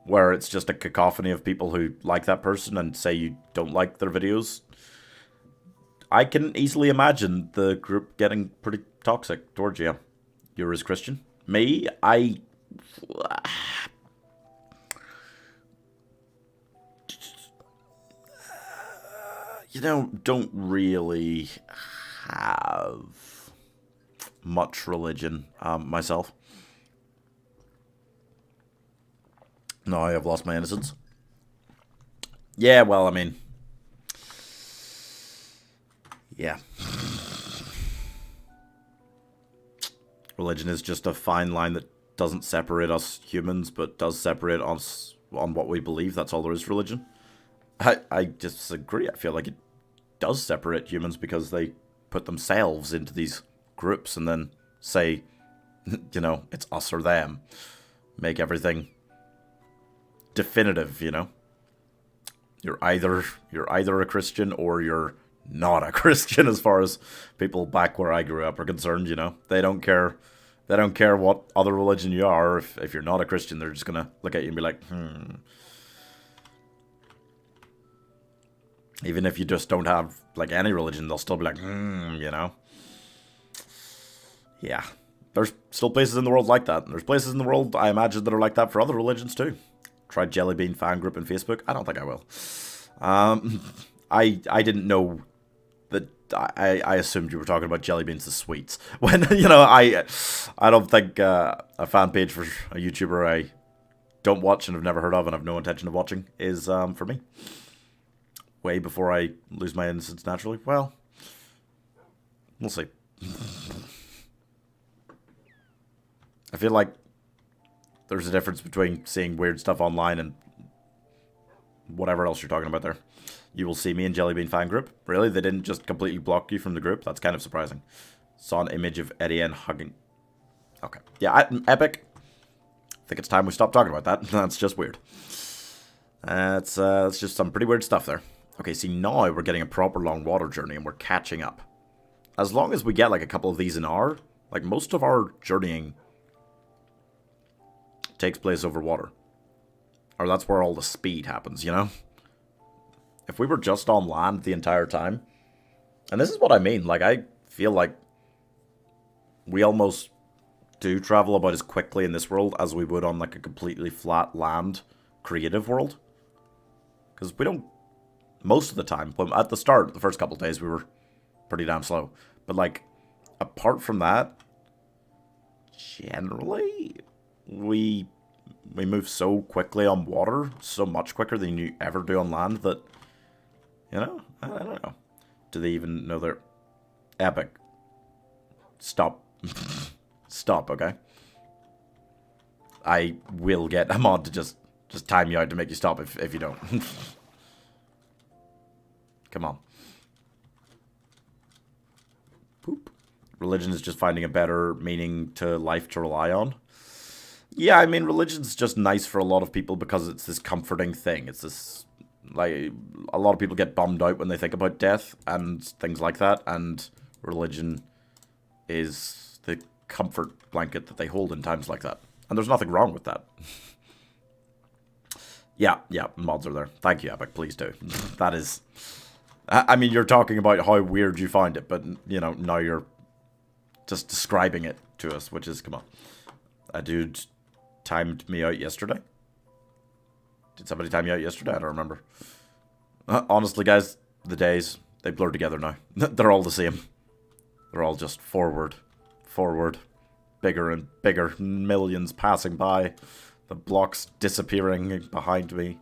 where it's just a cacophony of people who like that person and say you don't like their videos, I can easily imagine the group getting pretty toxic towards you. You're as Christian. Me, you know, don't really have much religion myself. No, I have lost my innocence. Yeah, well, I mean, yeah. Religion is just a fine line that doesn't separate us humans, but does separate us on what we believe. That's all there is to religion. I disagree. I feel like it does separate humans because they put themselves into these groups and then say, you know, it's us or them. Make everything definitive, you know? You're either a Christian or you're not a Christian, as far as people back where I grew up are concerned. You know, they don't care. They don't care what other religion you are. If you're not a Christian, they're just gonna look at you and be like, Even if you just don't have like any religion, they'll still be like, you know. Yeah, there's still places in the world like that. There's places in the world, I imagine, that are like that for other religions too. Try Jellybean fan group on Facebook. I don't think I will. I didn't know that. I assumed you were talking about Jellybeans the sweets. When you know, I don't think a fan page for a YouTuber I don't watch and have never heard of and have no intention of watching is for me. Way before I lose my innocence naturally. Well, we'll see. I feel like there's a difference between seeing weird stuff online and whatever else you're talking about there. You will see me in Jellybean fan group. Really? They didn't just completely block you from the group? That's kind of surprising. Saw an image of Etienne hugging. Okay. Yeah, Epic. I think it's time we stop talking about that. That's just weird. That's just some pretty weird stuff there. Okay, see, now we're getting a proper long water journey and we're catching up. As long as we get like a couple of these an hour, like most of our journeying takes place over water. Or that's where all the speed happens, you know? If we were just on land the entire time, and this is what I mean, like I feel like we almost do travel about as quickly in this world as we would on like a completely flat land creative world. Because we don't, most of the time, at the start, the first couple of days, we were pretty damn slow. But like, apart from that, generally, we move so quickly on water, so much quicker than you ever do on land that, you know, I don't know. Do they even know they're epic? Stop. Stop, okay? I will get a mod to just time you out to make you stop if you don't. Come on. Poop. Religion is just finding a better meaning to life to rely on. Yeah, I mean, religion's just nice for a lot of people because it's this comforting thing. It's this, like, a lot of people get bummed out when they think about death and things like that, and religion is the comfort blanket that they hold in times like that. And there's nothing wrong with that. Yeah, mods are there. Thank you, Epic, please do. That is... I mean, you're talking about how weird you find it, but, you know, now you're just describing it to us, which is, come on. A dude timed me out yesterday? Did somebody time me out yesterday? I don't remember. Honestly, guys, the days, they blur together now. They're all the same. They're all just forward, bigger and bigger, millions passing by, the blocks disappearing behind me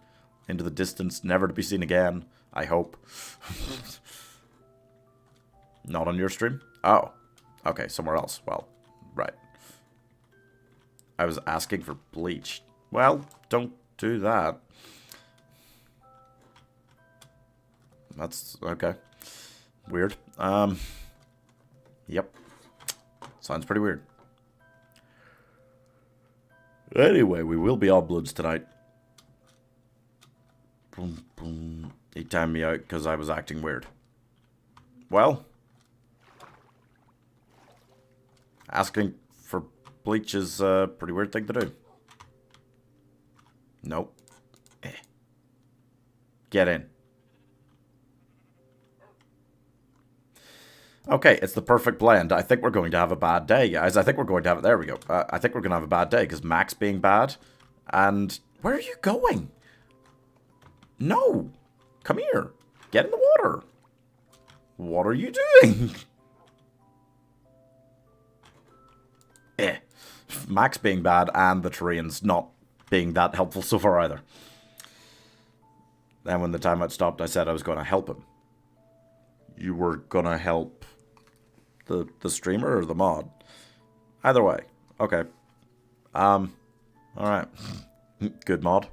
into the distance, never to be seen again, I hope. Not on your stream? Oh, okay, somewhere else. Well, right. I was asking for bleach. Well, don't do that. That's okay. Weird. Yep. Sounds pretty weird. Anyway, we will be all bloods tonight. Boom, boom. He timed me out because I was acting weird. Well, asking for bleach is a pretty weird thing to do. Nope. Get in. Okay, it's the perfect blend. I think we're going to have a bad day, guys. I think we're going to have it. There we go. I think we're going to have a bad day because Max being bad. And where are you going? No. Come here. Get in the water. What are you doing? Max being bad and the terrain's not being that helpful so far either. Then when the timeout stopped, I said I was going to help him. You were going to help the streamer or the mod? Either way. Okay. Alright. Good mod.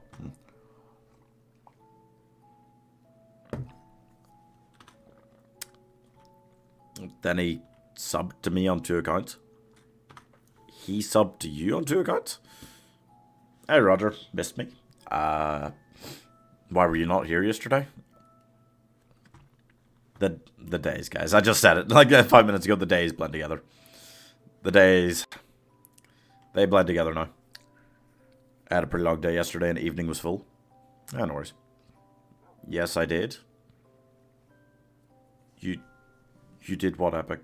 Then he subbed to me on 2 accounts. He subbed to you on 2 accounts? Hey, Roger. Missed me. Why were you not here yesterday? The days, guys. I just said it like 5 minutes ago. The days blend together. The days, they blend together now. I had a pretty long day yesterday and the evening was full. No worries. Yes, I did. You did what, Epic?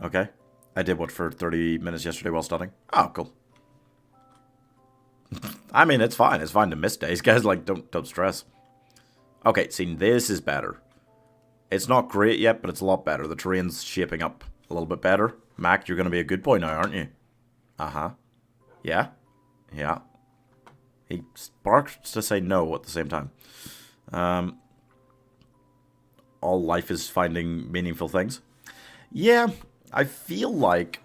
Okay. I did what for 30 minutes yesterday while studying? Oh, cool. I mean, it's fine. It's fine to miss days, guys. Like, don't stress. Okay, see, this is better. It's not great yet, but it's a lot better. The terrain's shaping up a little bit better. Mac, you're going to be a good boy now, aren't you? Uh-huh. Yeah? Yeah. He barks to say no at the same time. All life is finding meaningful things. Yeah, I feel like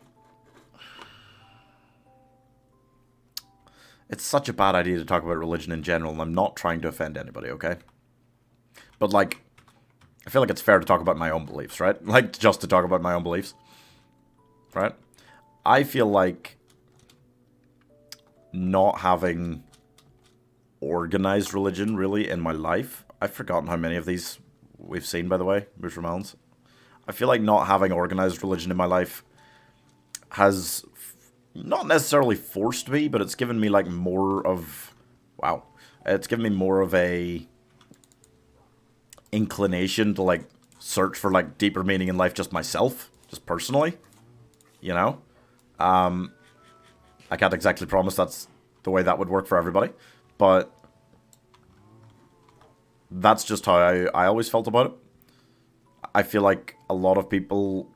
it's such a bad idea to talk about religion in general, and I'm not trying to offend anybody, okay? But, like, I feel like it's fair to talk about my own beliefs, right? Like, just to talk about my own beliefs. Right? I feel like not having organized religion, really, in my life. I've forgotten how many of these we've seen, by the way, Mushroom Islands. I feel like not having organized religion in my life has not necessarily forced me, but it's given me, like, more of... Wow. It's given me more of a inclination to, like, search for, like, deeper meaning in life just myself. Just personally. You know? I can't exactly promise that's the way that would work for everybody. But that's just how I always felt about it. I feel like a lot of people...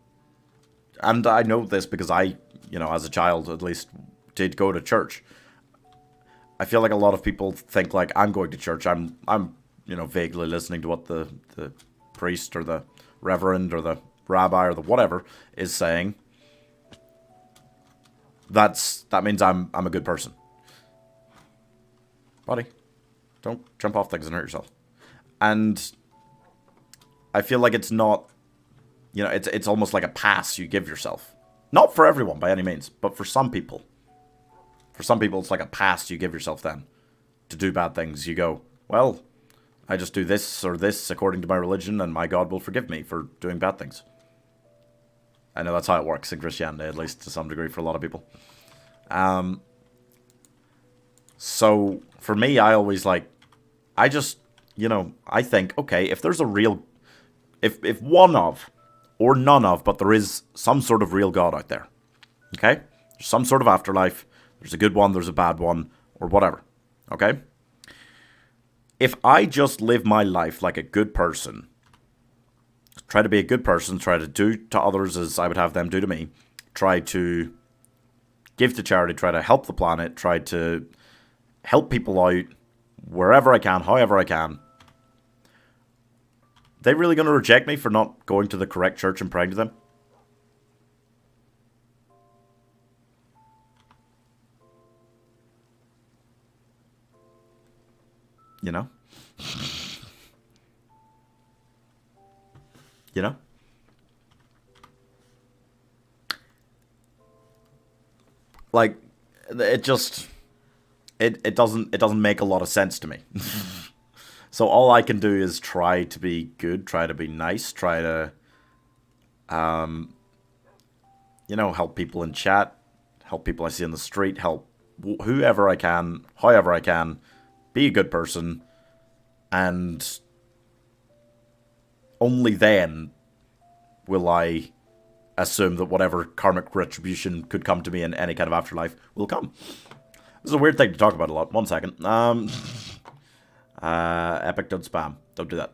And I know this because I, you know, as a child at least, did go to church. I feel like a lot of people think, like, I'm going to church. I'm you know, vaguely listening to what the priest or the reverend or the rabbi or the whatever is saying. That means I'm a good person. Buddy, don't jump off things and hurt yourself. And I feel like it's not, you know, it's almost like a pass you give yourself. Not for everyone by any means, but for some people. For some people, it's like a pass you give yourself then to do bad things. You go, well, I just do this or this according to my religion, and my God will forgive me for doing bad things. I know that's how it works in Christianity, at least to some degree for a lot of people. So, for me, I always, like, I just, you know, I think, okay, if there's a real, if one of, or none of, but there is some sort of real God out there, okay? There's some sort of afterlife, there's a good one, there's a bad one, or whatever, okay? If I just live my life like a good person, try to be a good person, try to do to others as I would have them do to me, try to give to charity, try to help the planet, try to help people out wherever I can, however I can. They really going to reject me for not going to the correct church and praying to them? You know? You know? Like, it just... It doesn't make a lot of sense to me. So all I can do is try to be good, try to be nice, try to, you know, help people in chat, help people I see in the street, help whoever I can, however I can, be a good person, and only then will I assume that whatever karmic retribution could come to me in any kind of afterlife will come. This is a weird thing to talk about a lot. 1 second. Epic, don't spam. Don't do that.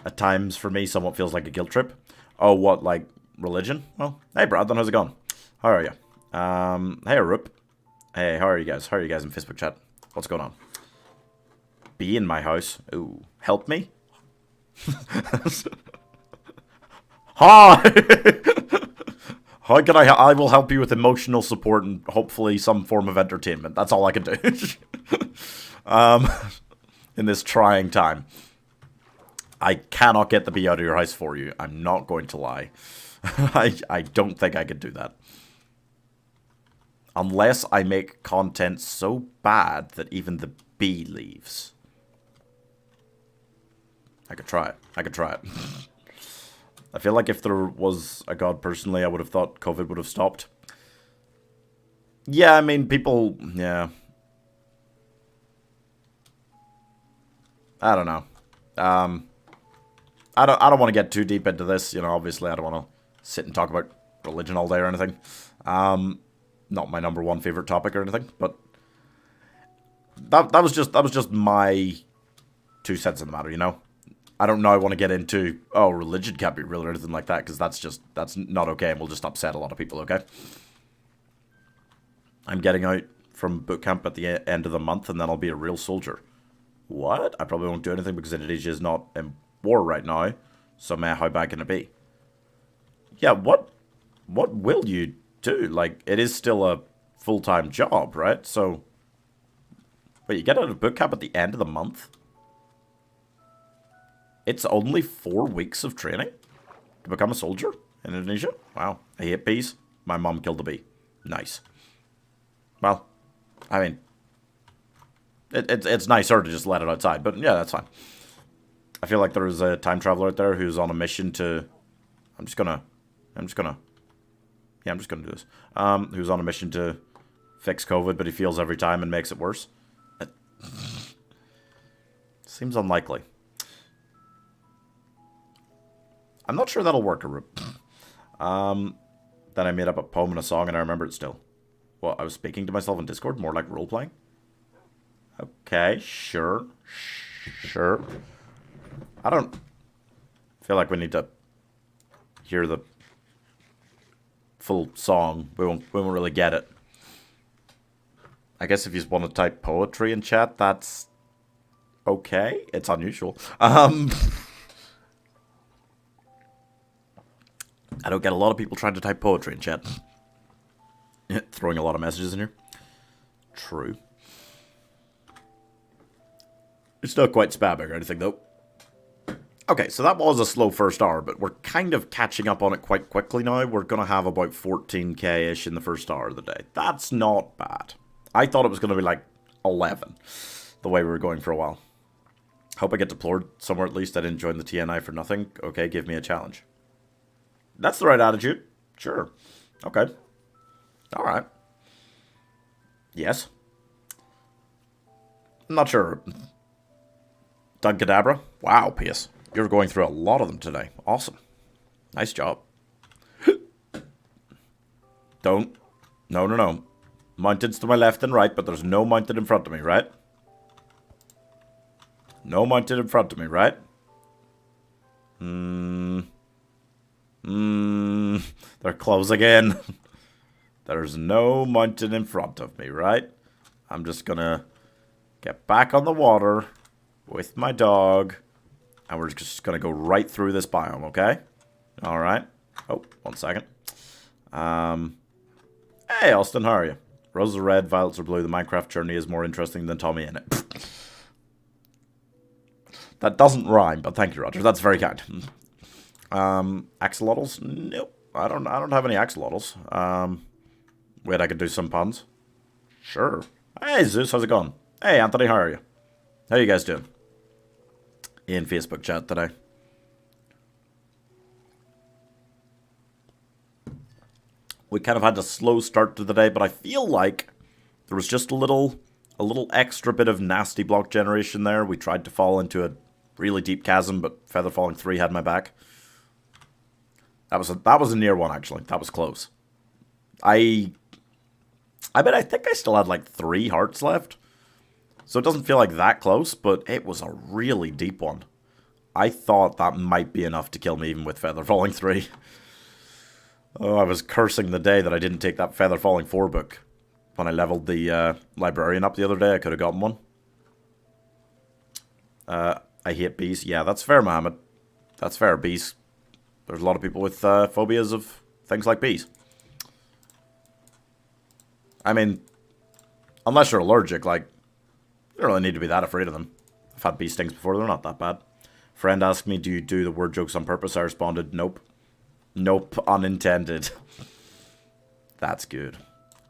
At times, for me, somewhat feels like a guilt trip. Oh, what, like religion? Well, hey, Brad, how's it going? How are you? Hey, Rup. Hey, how are you guys? How are you guys in Facebook chat? What's going on? Be in my house. Ooh, help me? Hi! How can I will help you with emotional support and hopefully some form of entertainment. That's all I can do. In this trying time. I cannot get the bee out of your house for you. I'm not going to lie. I don't think I could do that. Unless I make content so bad that even the bee leaves. I could try it. I could try it. I feel like if there was a god personally, I would have thought COVID would have stopped. Yeah, I mean, people... Yeah. I don't know. I don't want to get too deep into this. You know, obviously I don't want to sit and talk about religion all day or anything. Not my number one favorite topic or anything, but that was just my 2 cents in the matter, you know? I don't know I want to get into, oh, religion can't be real or anything like that, because that's not okay, and will just upset a lot of people, okay? I'm getting out from boot camp at the end of the month, and then I'll be a real soldier. What? I probably won't do anything because Indonesia is not in war right now, so man, how bad can it be? Yeah, what will you do? Like, it is still a full-time job, right? So, wait, you get out of boot camp at the end of the month? It's only 4 weeks of training to become a soldier in Indonesia? Wow, I hate bees. My mom killed a bee. Nice. Well, I mean, it's nicer to just let it outside, but yeah, that's fine. I feel like there is a time traveler out there who's on a mission to... I'm just gonna do this. Who's on a mission to fix COVID, but he feels every time and makes it worse. Seems unlikely. I'm not sure that'll work. Then I made up a poem and a song and I remember it still. Well, I was speaking to myself in Discord, more like role-playing. Okay, sure. Sure. I don't feel like we need to hear the full song. We won't really get it. I guess if you just want to type poetry in chat, that's okay. It's unusual. I don't get a lot of people trying to type poetry in chat. Throwing a lot of messages in here. True. It's not quite spamming or anything, though. Okay, so that was a slow first hour, but we're kind of catching up on it quite quickly now. We're going to have about 14k-ish in the first hour of the day. That's not bad. I thought it was going to be like 11, the way we were going for a while. Hope I get deplored somewhere at least. I didn't join the TNI for nothing. Okay, give me a challenge. That's the right attitude. Sure. Okay. Alright. Yes. I'm not sure. Dunkadabra? Wow, Pius. You're going through a lot of them today. Awesome. Nice job. Don't. No. Mountains to my left and right, but there's no mountain in front of me, right? No mountain in front of me, right? They're closing in. There's no mountain in front of me, right? I'm just gonna get back on the water with my dog, and we're just gonna go right through this biome, okay? Alright. Oh, 1 second. Hey, Austin, how are you? Roses are red, violets are blue. The Minecraft journey is more interesting than Tommy in it. That doesn't rhyme, but thank you, Roger. That's very kind. Axolotls? Nope. I don't have any axolotls. Wait, I could do some puns. Sure. Hey, Zeus, how's it going? Hey, Anthony, how are you? How you guys doing? In Facebook chat today. We kind of had a slow start to the day, but I feel like there was just a little extra bit of nasty block generation there. We tried to fall into a really deep chasm, but Feather Falling 3 had my back. That was a near one, actually. That was close. I think I still had like 3 hearts left. So it doesn't feel like that close, but it was a really deep one. I thought that might be enough to kill me even with Feather Falling 3. Oh, I was cursing the day that I didn't take that Feather Falling 4 book. When I leveled the librarian up the other day, I could have gotten one. I hate bees. Yeah, that's fair, Mohammed. That's fair, bees. There's a lot of people with phobias of things like bees. I mean, unless you're allergic, like, you don't really need to be that afraid of them. I've had bee stings before, they're not that bad. Friend asked me, do you do the word jokes on purpose? I responded, nope. Nope, unintended. That's good.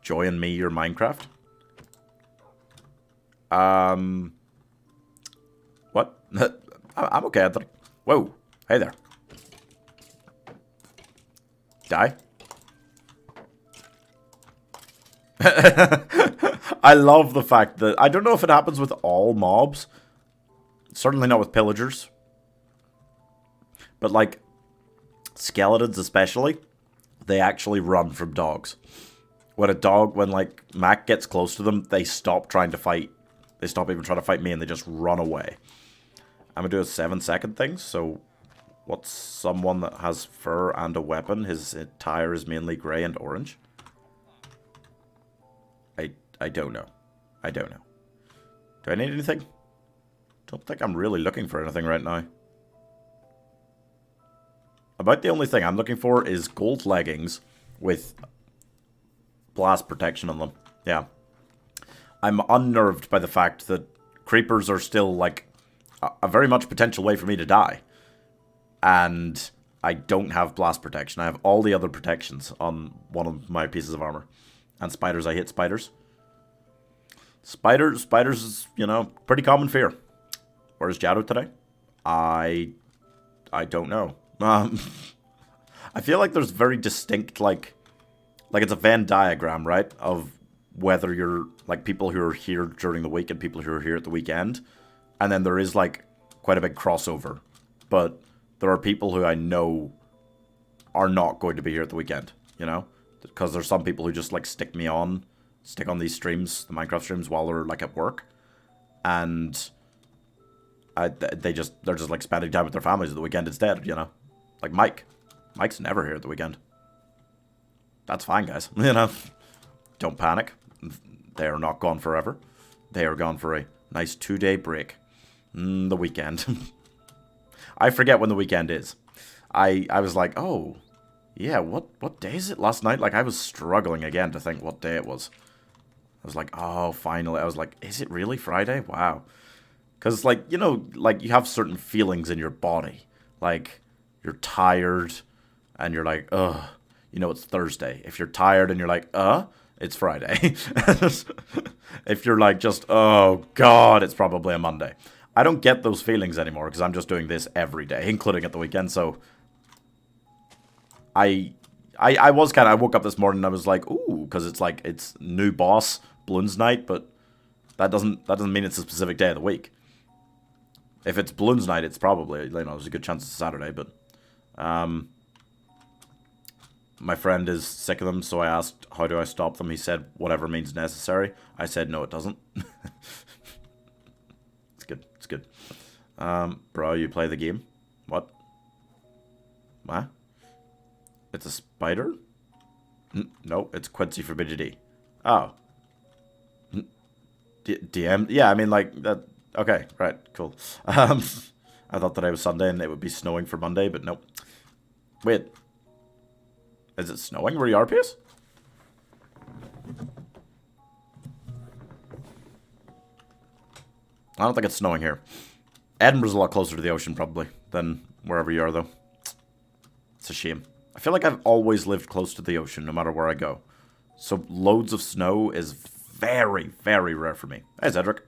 join me your Minecraft. What? I'm okay, Anthony. Whoa. Hey there. Die. I love the fact that... I don't know if it happens with all mobs. Certainly not with pillagers. But, like, skeletons especially, they actually run from dogs. When, like, Mac gets close to them, they stop trying to fight. They stop even trying to fight me, and they just run away. I'm gonna do a 7-second thing, so... What's someone that has fur and a weapon? His attire is mainly grey and orange. I don't know. I don't know. Do I need anything? Don't think I'm really looking for anything right now. About the only thing I'm looking for is gold leggings with blast protection on them. Yeah. I'm unnerved by the fact that creepers are still, like, a very much potential way for me to die. And I don't have blast protection. I have all the other protections on one of my pieces of armor. And spiders, I hate spiders. Spiders is, you know, pretty common fear. Where's Jado today? I don't know. I feel like there's very distinct, like it's a Venn diagram, right? Of whether you're, like, people who are here during the week and people who are here at the weekend. And then there is, like, quite a big crossover. But there are people who I know are not going to be here at the weekend, you know? Because there's some people who just, like, stick on these streams, the Minecraft streams, while they're, like, at work. And they're just, like, spending time with their families at the weekend instead, you know? Like Mike. Mike's never here at the weekend. That's fine, guys. You know? Don't panic. They are not gone forever. They are gone for a nice 2-day break. The weekend. I forget when the weekend is. I was like, oh, yeah, what day is it last night? Like, I was struggling again to think what day it was. I was like, oh, finally. I was like, is it really Friday? Wow. Because, like, you know, like, you have certain feelings in your body. Like, you're tired, and you're like, ugh, you know, it's Thursday. If you're tired and you're like, it's Friday. If you're like, just, oh, God, it's probably a Monday. I don't get those feelings anymore because I'm just doing this every day, including at the weekend. So I woke up this morning and I was like, ooh, because it's like, it's new boss, Bloons night, but that doesn't mean it's a specific day of the week. If it's Bloons night, it's probably, you know, there's a good chance it's Saturday, but my friend is sick of them, so I asked, how do I stop them? He said, whatever means necessary. I said, no, it doesn't. It's good. Bro, you play the game? What? What? It's a spider? No, it's Quincy Forbidity. Oh. DM? Yeah, I mean, like, that... Okay, right, cool. I thought today was Sunday and it would be snowing for Monday, but nope. Wait. Is it snowing where you are, Piers? I don't think it's snowing here. Edinburgh's a lot closer to the ocean, probably, than wherever you are, though. It's a shame. I feel like I've always lived close to the ocean, no matter where I go. So loads of snow is very, very rare for me. Hey, Cedric.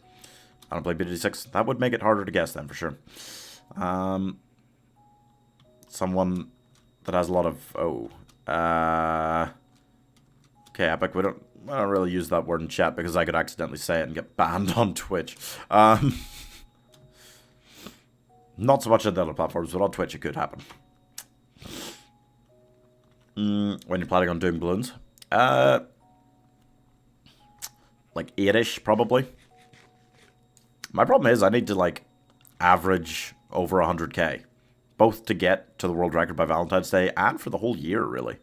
I don't play BD6. That would make it harder to guess, then, for sure. Someone that has a lot of... Oh. Okay, Epic, I don't really use that word in chat because I could accidentally say it and get banned on Twitch. Not so much on the other platforms, but on Twitch it could happen. When you're planning on doing balloons? Like 8-ish, probably. My problem is I need to, like, average over 100k. Both to get to the world record by Valentine's Day and for the whole year, really.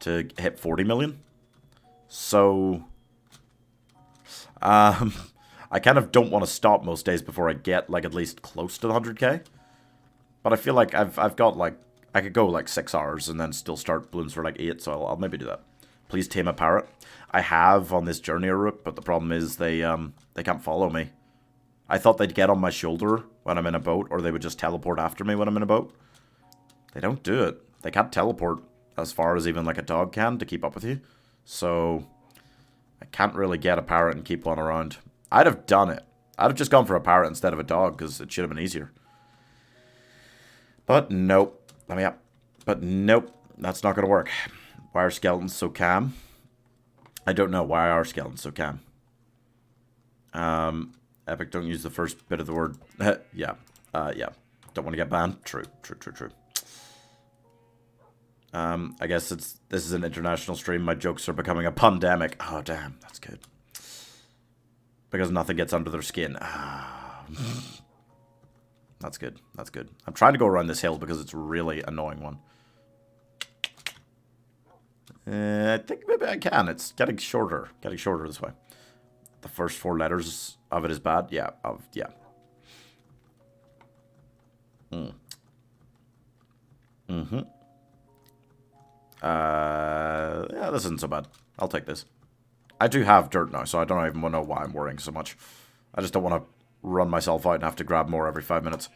To hit 40 million. So, I kind of don't want to stop most days before I get, like, at least close to the 100k. But I feel like I've got, like, I could go, like, 6 hours and then still start balloons for, like, 8, so I'll maybe do that. Please tame a parrot. I have on this journey route, but the problem is they can't follow me. I thought they'd get on my shoulder when I'm in a boat, or they would just teleport after me when I'm in a boat. They don't do it. They can't teleport as far as even, like, a dog can to keep up with you. So, I can't really get a parrot and keep one around. I'd have done it. I'd have just gone for a parrot instead of a dog, because it should have been easier. But nope. Let me up. But nope. That's not going to work. Why are skeletons so calm? I don't know. Why are skeletons so calm? Epic, don't use the first bit of the word. Yeah. Yeah. Don't want to get banned. True. I guess this is an international stream. My jokes are becoming a pandemic. Oh, damn. That's good. Because nothing gets under their skin. That's good. I'm trying to go around this hill because it's a really annoying one. I think maybe I can. It's getting shorter. This way. The first 4 letters of it is bad. Yeah. Yeah. Yeah, this isn't so bad. I'll take this. I do have dirt now, so I don't even know why I'm worrying so much. I just don't want to run myself out and have to grab more every 5 minutes.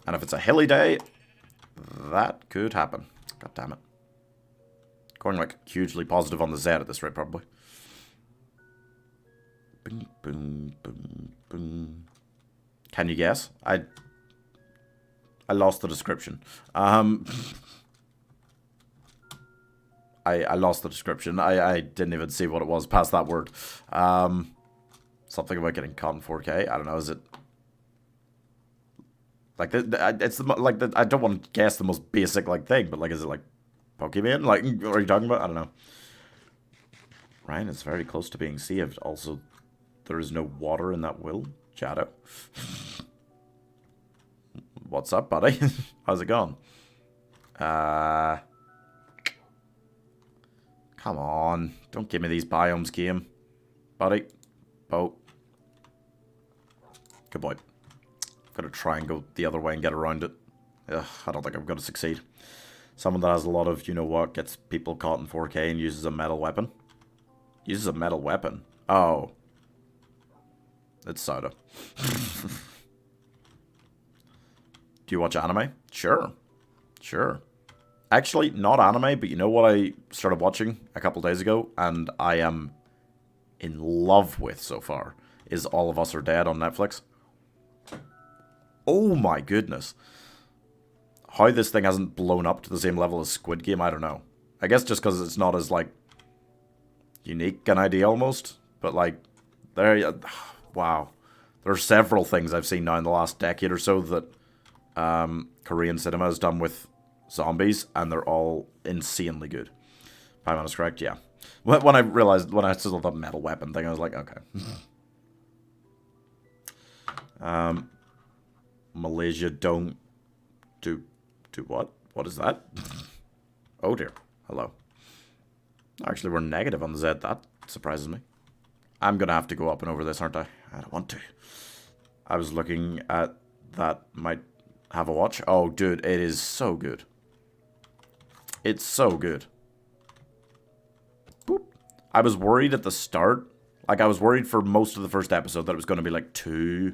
And if it's a hilly day, that could happen. God damn it. Going like hugely positive on the Z at this rate, probably. Boom, boom, boom, boom. Can you guess? I lost the description. I lost the description. I didn't even see what it was past that word. Something about getting caught in 4K. I don't know. Is it like it's the I don't want to guess the most basic like thing, but like, is it like Pokemon? Like, what are you talking about? I don't know. Ryan is very close to being saved. Also, there is no water in that will. Shadow. What's up, buddy? How's it going? Come on. Don't give me these biomes, game. Buddy. Boat. Good boy. I'm going to try and go the other way and get around it. Ugh, I don't think I'm going to succeed. Someone that has a lot of, you know what, gets people caught in 4K and uses a metal weapon. Uses a metal weapon? Oh. It's soda. Do you watch anime? Sure. Actually, not anime, but you know what I started watching a couple days ago, and I am in love with so far, is All of Us Are Dead on Netflix. Oh my goodness. How this thing hasn't blown up to the same level as Squid Game, I don't know. I guess just because it's not as, like, unique an idea almost, but, like, wow. There are several things I've seen now in the last decade or so that Korean cinema has done with zombies, and they're all insanely good. Paimon is correct, yeah. When I realized, when I saw the metal weapon thing, I was like, okay. Malaysia don't do what? What is that? Oh dear. Hello. Actually, we're negative on the Z. That surprises me. I'm gonna have to go up and over this, aren't I? I don't want to. I was looking at that. Might have a watch. Oh, dude, it is so good. It's so good. Boop. I was worried at the start. Like, I was worried for most of the first episode that it was going to be, like, too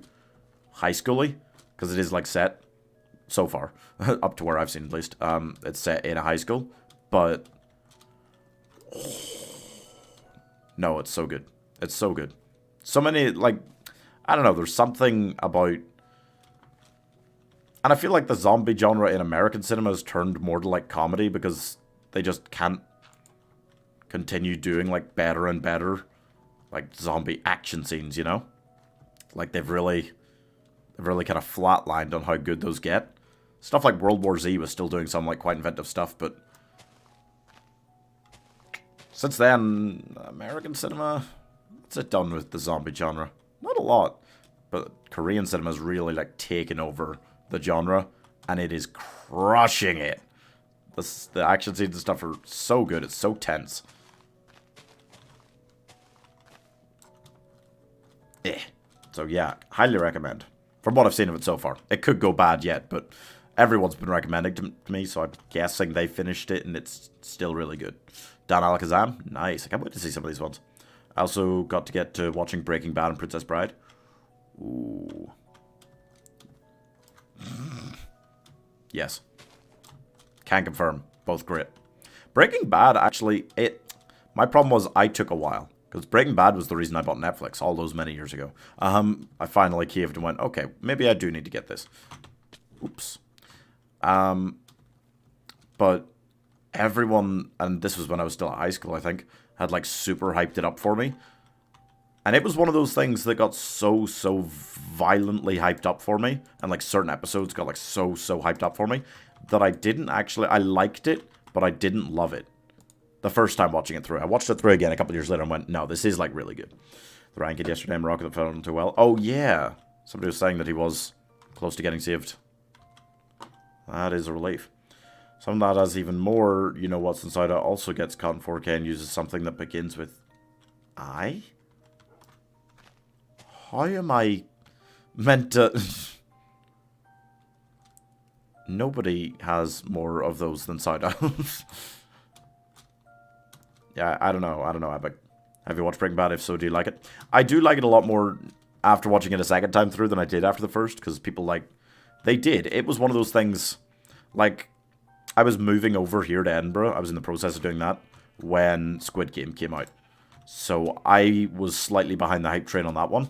high schooly. Because it is, like, set, so far, up to where I've seen at least, it's set in a high school. But, no, it's so good. It's so good. So many, like, I don't know, there's something about... And I feel like the zombie genre in American cinema has turned more to, like, comedy because they just can't continue doing, like, better and better, like, zombie action scenes, you know? Like, they've really kind of flatlined on how good those get. Stuff like World War Z was still doing some, like, quite inventive stuff, but... Since then, American cinema, what's it done with the zombie genre? Not a lot. But Korean cinema's really, like, taken over the genre, and it is crushing it. The action scenes and stuff are so good. It's so tense. So yeah, highly recommend. From what I've seen of it so far. It could go bad yet, but everyone's been recommending to me, so I'm guessing they finished it and it's still really good. Dan Alakazam, nice. I can't wait to see some of these ones. I also got to get to watching Breaking Bad and Princess Bride. Ooh. Yes. Can confirm. Both great. Breaking Bad, actually, my problem was I took a while. Because Breaking Bad was the reason I bought Netflix all those many years ago. I finally caved and went, okay, maybe I do need to get this. Oops. But everyone, and this was when I was still at high school, I think, had like super hyped it up for me. And it was one of those things that got so violently hyped up for me, and like certain episodes got like so hyped up for me, that I didn't actually, I liked it, but I didn't love it. The first time watching it through. I watched it through again a couple of years later and went, no, this is like really good. The rank kid yesterday in Morocco that fell too well. Oh yeah, somebody was saying that he was close to getting saved. That is a relief. Someone that has even more, you know what's inside it, also gets caught in 4K and uses something that begins with I? How am I meant to... Nobody has more of those than side owls. Yeah, I don't know, Epic. Have you watched Breaking Bad? If so, do you like it? I do like it a lot more after watching it a second time through than I did after the first, because people like... They did. It was one of those things, like, I was moving over here to Edinburgh. I was in the process of doing that when Squid Game came out. So I was slightly behind the hype train on that one.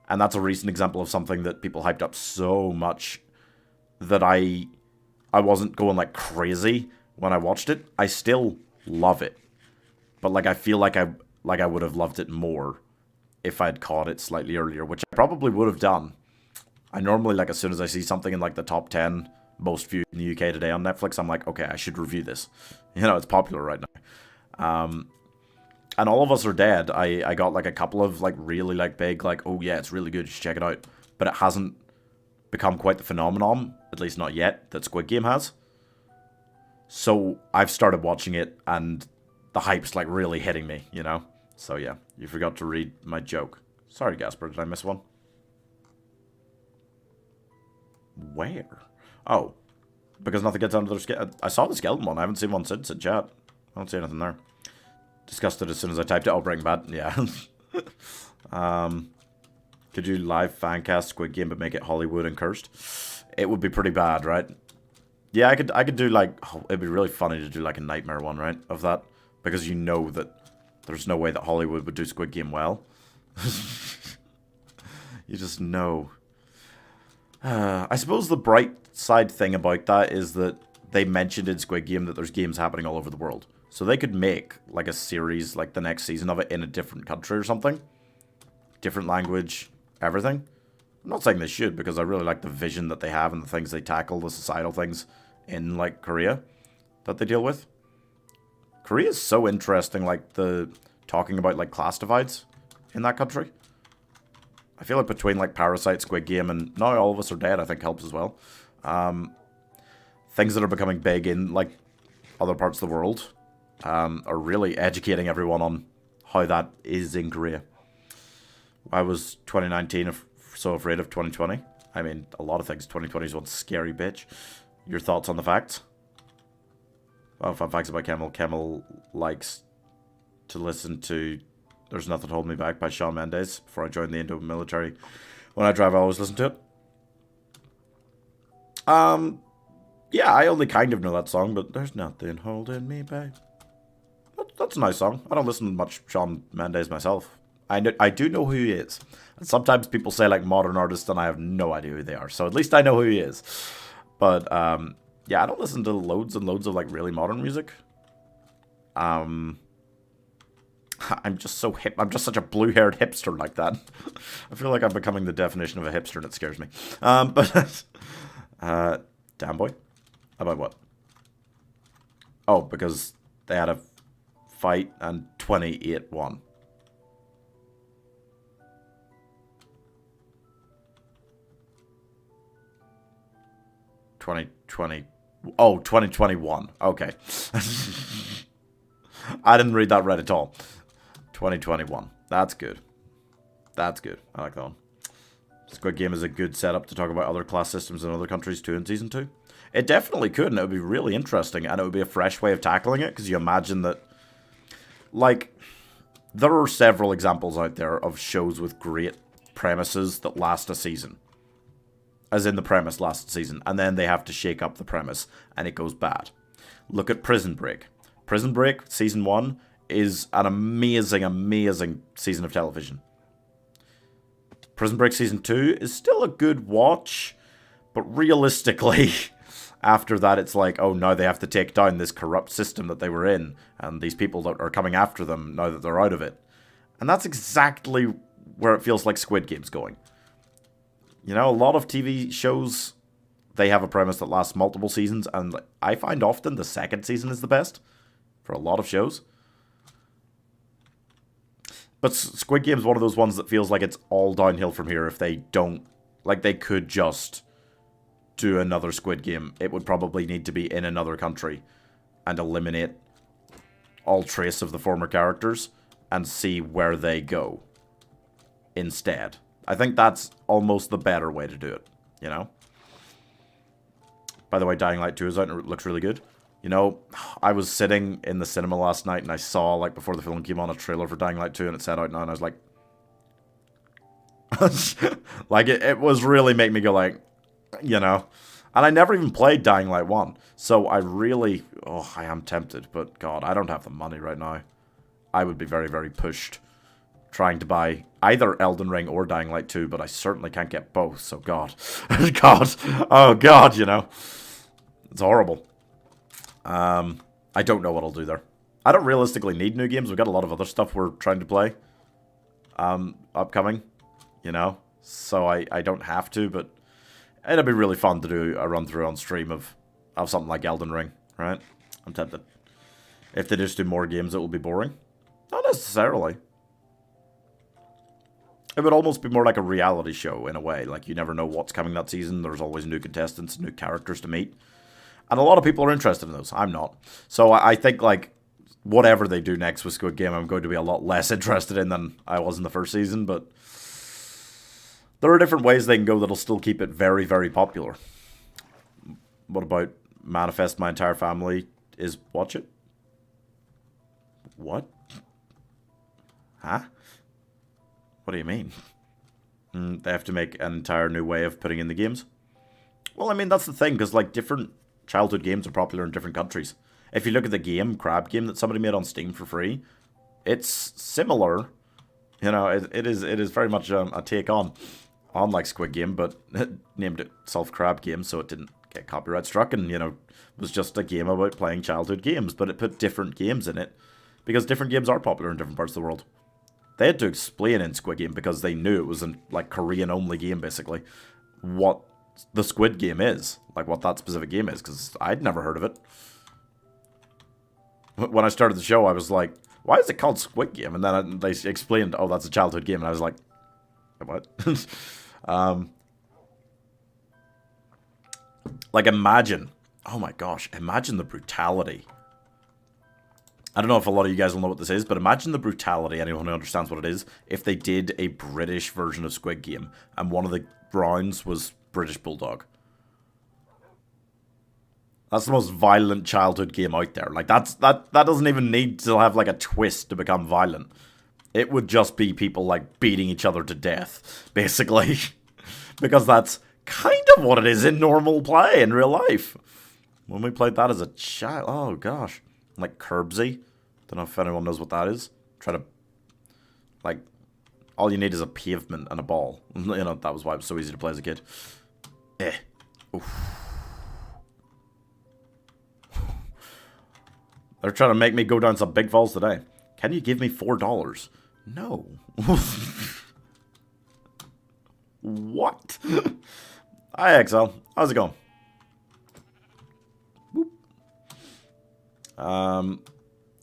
And that's a recent example of something that people hyped up so much that I wasn't going like crazy when I watched it. I still love it. But like I feel like I would have loved it more if I'd caught it slightly earlier, which I probably would have done. I normally, like, as soon as I see something in like the top 10 most viewed in the UK today on Netflix, I'm like, okay, I should review this. You know, it's popular right now. And All of Us Are Dead, I got like a couple of like really like big, like, oh yeah, it's really good, you should check it out. But it hasn't become quite the phenomenon, at least not yet, that Squid Game has. So I've started watching it and the hype's like really hitting me, you know? So yeah, you forgot to read my joke. Sorry, Gasper, did I miss one? Where? Oh, because nothing gets under their skin. I saw the skeleton one. I haven't seen one since in chat. I don't see anything there. Discussed it as soon as I typed it. Oh, Breaking Bad. Yeah. Could you live fancast Squid Game but make it Hollywood and cursed? It would be pretty bad, right? Yeah, I could do like... Oh, it'd be really funny to do like a nightmare one, right? Of that. Because you know that there's no way that Hollywood would do Squid Game well. You just know. I suppose the bright side thing about that is that they mentioned in Squid Game that there's games happening all over the world. So they could make like a series, like the next season of it in a different country or something. Different language, everything. I'm not saying they should, because I really like the vision that they have and the things they tackle, the societal things in like Korea that they deal with. Korea is so interesting, like the talking about like class divides in that country. I feel like between like Parasite, Squid Game, and now All of Us Are Dead, I think helps as well. Things that are becoming big in like other parts of the world are really educating everyone on how that is in Korea. Why was 2019 so afraid of 2020? I mean, a lot of things. 2020 is one scary bitch. Your thoughts on the facts? Oh, fun facts about Camel. Camel likes to listen to There's Nothing Holding Me Back by Shawn Mendes. Before I joined the Indo military, when I drive, I always listen to it. Yeah, I only kind of know that song, but there's nothing holding me back. That's a nice song. I don't listen to much Shawn Mendes myself. I do know who he is. And sometimes people say like modern artists and I have no idea who they are. So at least I know who he is. But yeah, I don't listen to loads and loads of like really modern music. I'm just so hip. I'm just such a blue-haired hipster like that. I feel like I'm becoming the definition of a hipster and it scares me. But damn boy. About what? Oh, because they had a fight and 28 won. 2020. Oh, 2021. Okay. I didn't read that right at all. 2021. That's good. That's good. I like that one. Squid Game is a good setup to talk about other class systems in other countries too in Season 2. It definitely could, and it would be really interesting, and it would be a fresh way of tackling it, because you imagine that, like, there are several examples out there of shows with great premises that last a season. As in the premise lasts a season, and then they have to shake up the premise, and it goes bad. Look at Prison Break. Prison Break, Season 1, is an amazing, amazing season of television. Prison Break Season 2 is still a good watch, but realistically, after that it's like, oh, now they have to take down this corrupt system that they were in, and these people that are coming after them now that they're out of it. And that's exactly where it feels like Squid Game's going. You know, a lot of TV shows, they have a premise that lasts multiple seasons, and I find often the second season is the best for a lot of shows. But Squid Game's one of those ones that feels like it's all downhill from here if they don't... Like, they could just do another Squid Game. It would probably need to be in another country and eliminate all trace of the former characters and see where they go instead. I think that's almost the better way to do it, you know? By the way, Dying Light 2 is out and it looks really good. You know, I was sitting in the cinema last night and I saw, like, before the film came on, a trailer for Dying Light 2 and it said out now and I was like... like, it was really making me go, like, you know... And I never even played Dying Light 1, so I really... Oh, I am tempted, but God, I don't have the money right now. I would be very, very pushed trying to buy either Elden Ring or Dying Light 2, but I certainly can't get both, so God. God. Oh, God, you know. It's horrible. I don't know what I'll do there. I don't realistically need new games. We've got a lot of other stuff we're trying to play. Upcoming, you know. So I don't have to, but it'd be really fun to do a run through on stream of something like Elden Ring, right? I'm tempted. If they just do more games, it will be boring. Not necessarily. It would almost be more like a reality show in a way. Like, you never know what's coming that season. There's always new contestants, new characters to meet. And a lot of people are interested in those. I'm not. So I think, like, whatever they do next with Squid Game, I'm going to be a lot less interested in than I was in the first season. But there are different ways they can go that'll still keep it very, very popular. What about Manifest My Entire Family is watch it? What? Huh? What do you mean? They have to make an entire new way of putting in the games? Well, I mean, that's the thing, because, like, different childhood games are popular in different countries. If you look at the game, Crab Game, that somebody made on Steam for free, it's similar. You know, it is very much a take on like Squid Game, but it named itself Crab Game, so it didn't get copyright struck, and, you know, was just a game about playing childhood games, but it put different games in it, because different games are popular in different parts of the world. They had to explain in Squid Game, because they knew it was a, like, Korean-only game, basically, what the Squid Game is. Like, what that specific game is, because I'd never heard of it. When I started the show, I was like, why is it called Squid Game? And then they explained, oh, that's a childhood game, and I was like, what? Like, imagine, oh my gosh, imagine the brutality. I don't know if a lot of you guys will know what this is, but imagine the brutality, anyone who understands what it is, if they did a British version of Squid Game, and one of the rounds was British Bulldog. That's the most violent childhood game out there. Like, that doesn't even need to have, like, a twist to become violent. It would just be people, like, beating each other to death, basically. Because that's kind of what it is in normal play, in real life. When we played that as a child, oh gosh. Like Curbsy. Don't know if anyone knows what that is. Try to, like, all you need is a pavement and a ball. You know, that was why it was so easy to play as a kid. Oof. They're trying to make me go down some big falls today. Can you give me $4? No. What? Hi, XL. How's it going? I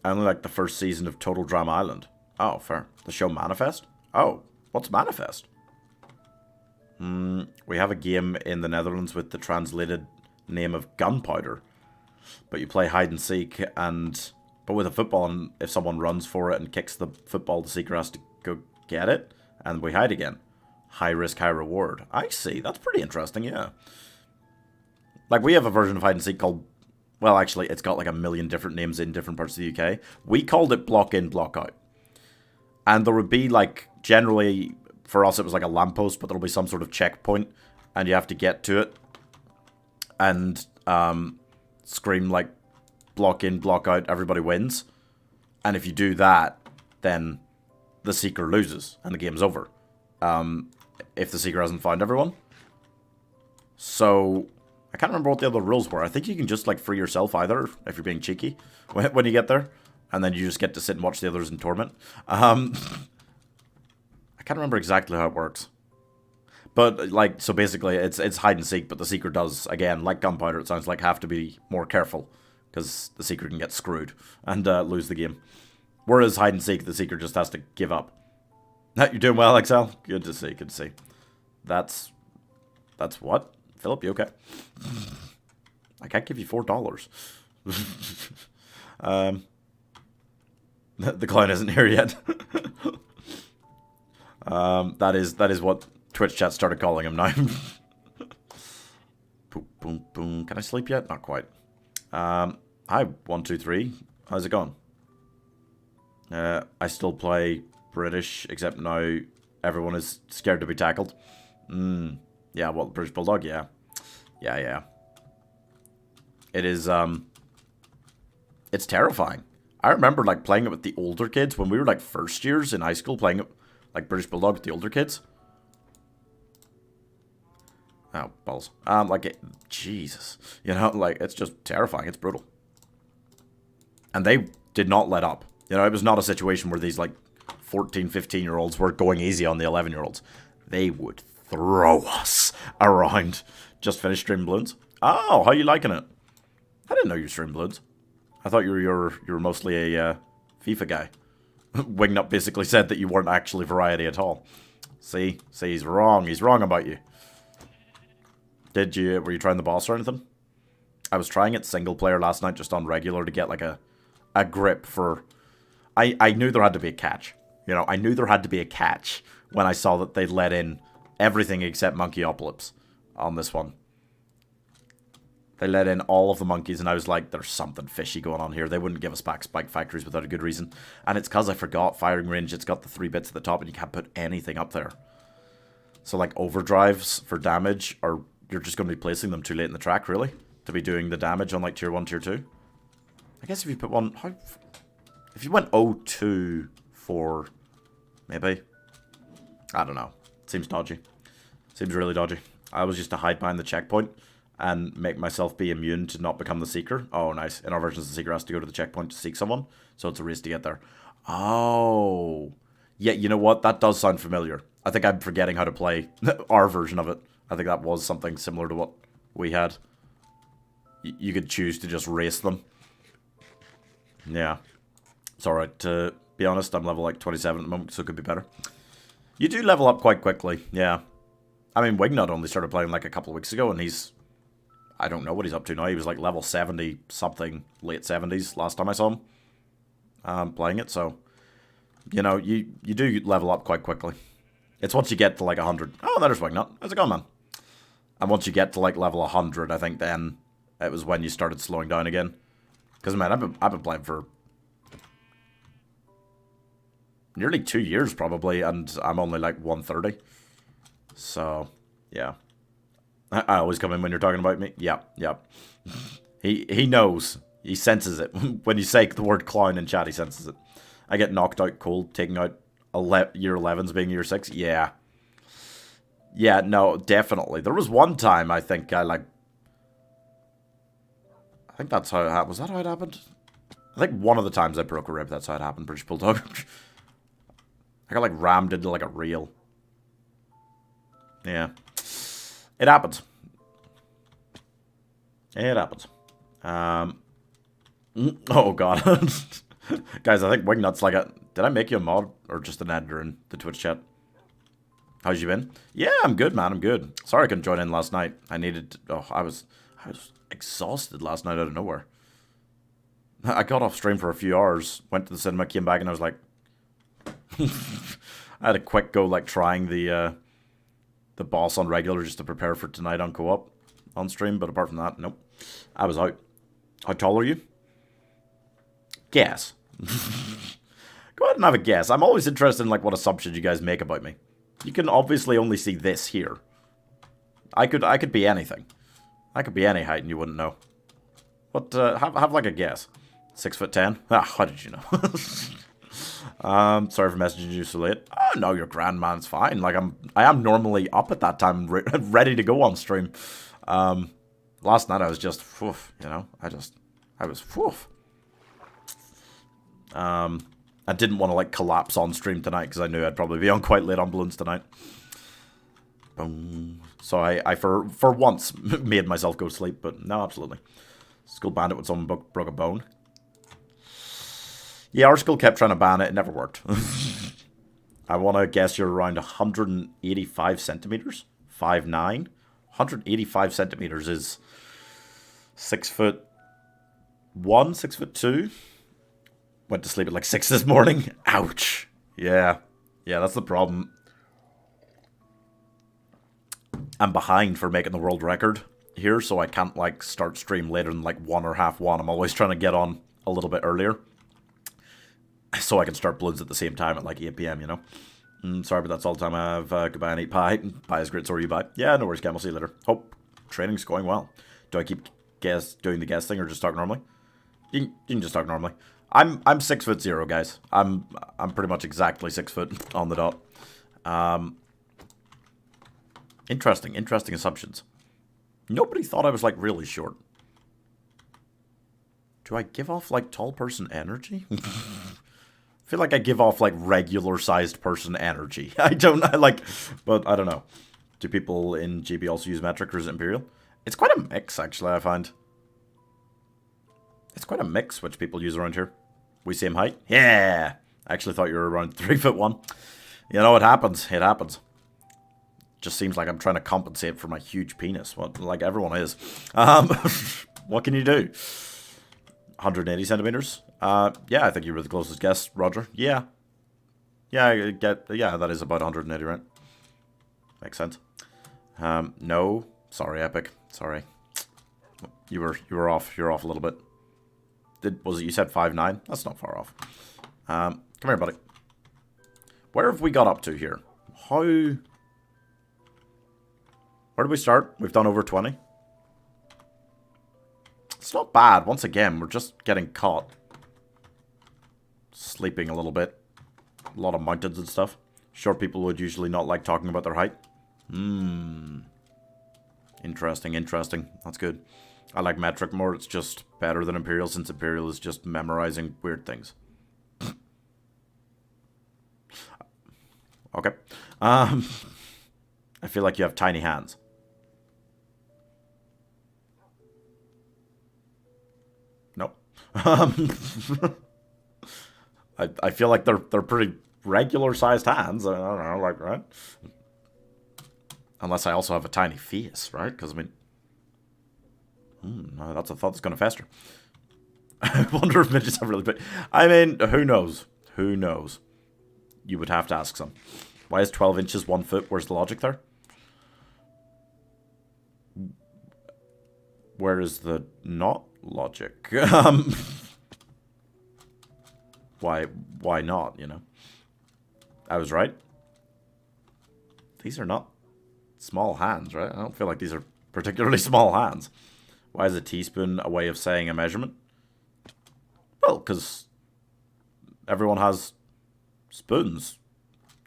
only like the first season of Total Drama Island. Oh, fair. The show Manifest? Oh, what's Manifest? We have a game in the Netherlands with the translated name of Gunpowder. But you play hide and seek, but with a football, and if someone runs for it and kicks the football, the seeker has to go get it, and we hide again. High risk, high reward. I see. That's pretty interesting, yeah. Like, we have a version of hide and seek called... Well, actually, it's got like a million different names in different parts of the UK. We called it Block In, Block Out. And there would be, like, generally, for us it was like a lamppost, but there'll be some sort of checkpoint, and you have to get to it. And, scream, like, Block In, Block Out, everybody wins. And if you do that, then the Seeker loses, and the game's over. If the Seeker hasn't found everyone. So, I can't remember what the other rules were. I think you can just, like, free yourself either, if you're being cheeky, when you get there. And then you just get to sit and watch the others in torment. I can't remember exactly how it works. But, like, so basically, it's hide and seek, but the Seeker does, again, like Gunpowder, it sounds like, have to be more careful. Because the Seeker can get screwed and lose the game. Whereas hide and seek, the Seeker just has to give up. You're doing well, Excel? Good to see, good to see. That's what? Philip, you okay? I can't give you $4. The clown isn't here yet. That is what Twitch chat started calling him now. Boom, boom, boom. Can I sleep yet? Not quite. Hi, 123. How's it going? I still play British, except now everyone is scared to be tackled. Yeah, well, British Bulldog, yeah. Yeah. It is, it's terrifying. I remember, like, playing it with the older kids when we were, like, first years in high school, playing it, like, British Bulldog with the older kids. Oh, balls. Jesus. You know, like, it's just terrifying. It's brutal. And they did not let up. You know, it was not a situation where these, like, 14, 15-year-olds were going easy on the 11-year-olds. They would throw us around. Just finished streaming Bloons. Oh, how you liking it? I didn't know you streamed Bloons. I thought you were mostly a FIFA guy. Wingnut basically said that you weren't actually variety at all. See, he's wrong. He's wrong about you. Were you trying the boss or anything? I was trying it single player last night just on regular to get like a grip for... I knew there had to be a catch. You know, I knew there had to be a catch when I saw that they let in everything except Monkeyopolis on this one. They let in all of the monkeys, and I was like, there's something fishy going on here. They wouldn't give us back Spike Factories without a good reason. And it's because I forgot firing range. It's got the 3 bits at the top, and you can't put anything up there. So, like, overdrives for damage, or you're just going to be placing them too late in the track, really, to be doing the damage on, like, Tier 1, Tier 2. I guess if you put one... If you went 0-2 for... Maybe. I don't know. Seems dodgy. Seems really dodgy. I was just to hide behind the checkpoint and make myself be immune to not become the Seeker. Oh, nice. In our versions, the Seeker has to go to the checkpoint to seek someone, so it's a race to get there. Oh. Yeah, you know what? That does sound familiar. I think I'm forgetting how to play our version of it. I think that was something similar to what we had. You could choose to just race them. Yeah. It's alright. To be honest, I'm level like 27 at the moment, so it could be better. You do level up quite quickly, yeah. I mean, Wingnut only started playing like a couple of weeks ago, and he's... I don't know what he's up to now. He was like level 70-something, late 70s last time I saw him playing it, so... You know, you do level up quite quickly. It's once you get to like 100. Oh, there's Wingnut. How's it going, man? And once you get to like level 100, I think then it was when you started slowing down again. Because, man, I've been playing for... nearly 2 years, probably, and I'm only like 130. So, yeah. I always come in when you're talking about me. Yep. He knows. He senses it. When you say the word clown in chat, he senses it. I get knocked out cold, taking out year 11s being year 6. Yeah. Yeah, no, definitely. There was one time, I think that's how it happened. Was that how it happened? I think one of the times I broke a rib, that's how it happened, British Bulldog. I got like rammed into like a reel. Yeah. It happens. It happens. Oh god. Guys, I think Wingnut's like a... Did I make you a mod or just an editor in the Twitch chat? How's you been? Yeah, I'm good, man. I'm good. Sorry I couldn't join in last night. I needed... Oh, I was exhausted last night out of nowhere. I got off stream for a few hours, went to the cinema, came back, and I was like... I had a quick go, like, trying the boss on regular just to prepare for tonight on co-op on stream, but apart from that, nope. I was out. How tall are you? Guess. Go ahead and have a guess. I'm always interested in, like, what assumptions you guys make about me. You can obviously only see this here. I could be anything. I could be any height and you wouldn't know. But, have like a guess. 6'10". Ah, how did you know? Sorry for messaging you so late. Oh, no, your grand man. It's fine. Like I am normally up at that time, ready to go on stream. Last night I was just, woof, you know, I was, woof. I didn't want to like collapse on stream tonight because I knew I'd probably be on quite late on balloons tonight. Boom. So I for once made myself go to sleep, but no, absolutely. School banned it when someone broke a bone. Yeah, our school kept trying to ban it. It never worked. I want to guess you're around 185 centimeters. 5'9". 185 centimeters is 6'1", 6'2". Went to sleep at like 6 this morning. Ouch. Yeah. Yeah, that's the problem. I'm behind for making the world record here, so I can't like start stream later than like 1 or half 1. I'm always trying to get on a little bit earlier, so I can start balloons at the same time at like 8 PM, you know? Sorry, but that's all the time I have. Goodbye and eat pie. Pie is great, so are you bye. Yeah, no worries, Cam. I'll see you later. Hope training's going well. Do I keep doing the guest thing or just talk normally? You can just talk normally. I'm 6'0", guys. I'm pretty much exactly 6 foot on the dot. Interesting assumptions. Nobody thought I was like really short. Do I give off like tall person energy? I feel like I give off like regular sized person energy. I like, but I don't know. Do people in GB also use metric or is it imperial? It's quite a mix actually, I find. It's quite a mix which people use around here. We same height? Yeah! I actually thought you were around 3'1". You know, it happens. It happens. Just seems like I'm trying to compensate for my huge penis. Well, like everyone is. What can you do? 180 centimeters? Yeah, I think you were the closest guess, Roger. Yeah. Yeah, that is about 180, right? Makes sense. No. Sorry, Epic. Sorry. You were off. You're off a little bit. Was it you said 5'9"? That's not far off. Come here, buddy. Where have we got up to here? Where did we start? We've done over 20. It's not bad. Once again, we're just getting caught. Sleeping a little bit. A lot of mountains and stuff. Short people would usually not like talking about their height. Interesting. That's good. I like metric more. It's just better than imperial since imperial is just memorizing weird things. Okay. I feel like you have tiny hands. Nope. I feel like they're pretty regular sized hands. I don't know, like, right? Unless I also have a tiny face, right? Because I mean, no, that's a thought that's going to fester. I wonder if midgets have really big. I mean, who knows? Who knows? You would have to ask some. Why is 12 inches 1 foot? Where's the logic there? Where is the not logic? Why not, you know? I was right. These are not small hands, right? I don't feel like these are particularly small hands. Why is a teaspoon a way of saying a measurement? Well, because everyone has spoons.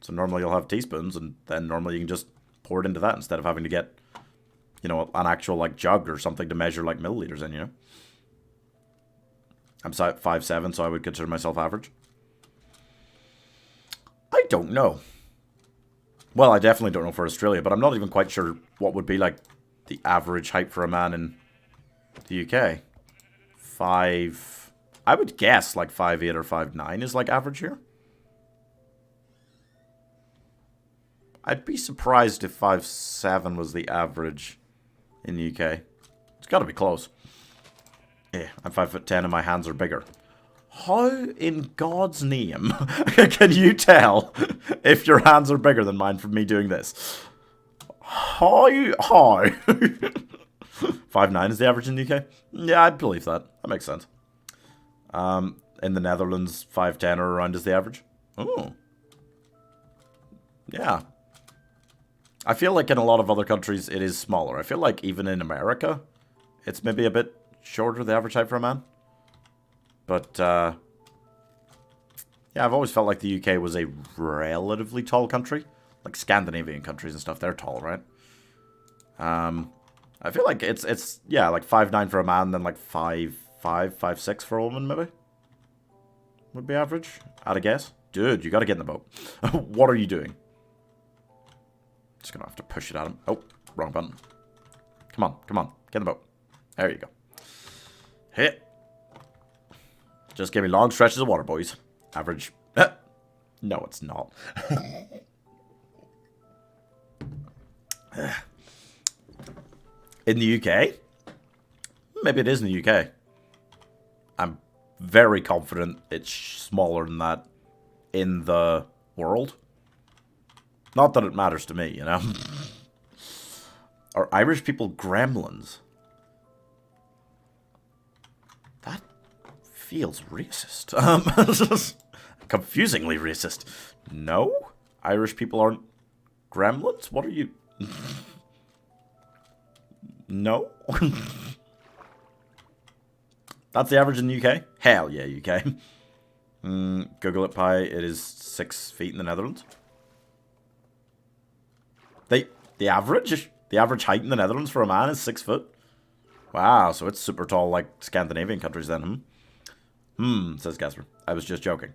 So normally you'll have teaspoons, and then normally you can just pour it into that instead of having to get, you know, an actual, like, jug or something to measure, like, milliliters in, you know? I'm 5'7", so I would consider myself average. I don't know. Well, I definitely don't know for Australia, but I'm not even quite sure what would be, like, the average height for a man in the UK. I would guess, like, 5'8" or 5'9" is, like, average here. I'd be surprised if 5'7" was the average in the UK. It's got to be close. Yeah, I'm 5'10" and my hands are bigger. How in God's name can you tell if your hands are bigger than mine from me doing this? How? 5'9" is the average in the UK? Yeah, I'd believe that. That makes sense. In the Netherlands, 5'10" or around is the average. Oh. Yeah. I feel like in a lot of other countries it is smaller. I feel like even in America, it's maybe a bit shorter, the average height for a man. But, yeah, I've always felt like the UK was a relatively tall country. Like Scandinavian countries and stuff, they're tall, right? I feel like it's yeah, like 5'9" for a man, then like 5'5", 5'6" for a woman, maybe? Would be average, I'd guess. Dude, you gotta get in the boat. What are you doing? Just gonna have to push it at him. Oh, wrong button. Come on, come on, get in the boat. There you go. Hit. Just give me long stretches of water, boys. Average. No, it's not. In the UK? Maybe it is in the UK. I'm very confident it's smaller than that in the world. Not that it matters to me, you know? Are Irish people gremlins? That feels racist. Confusingly racist. No? Irish people aren't gremlins? What are you... No? That's the average in the UK? Hell yeah, UK. Google it, Pi. It is 6 feet in the Netherlands. The average height in the Netherlands for a man is 6 foot. Wow, so it's super tall like Scandinavian countries then, says Casper. I was just joking.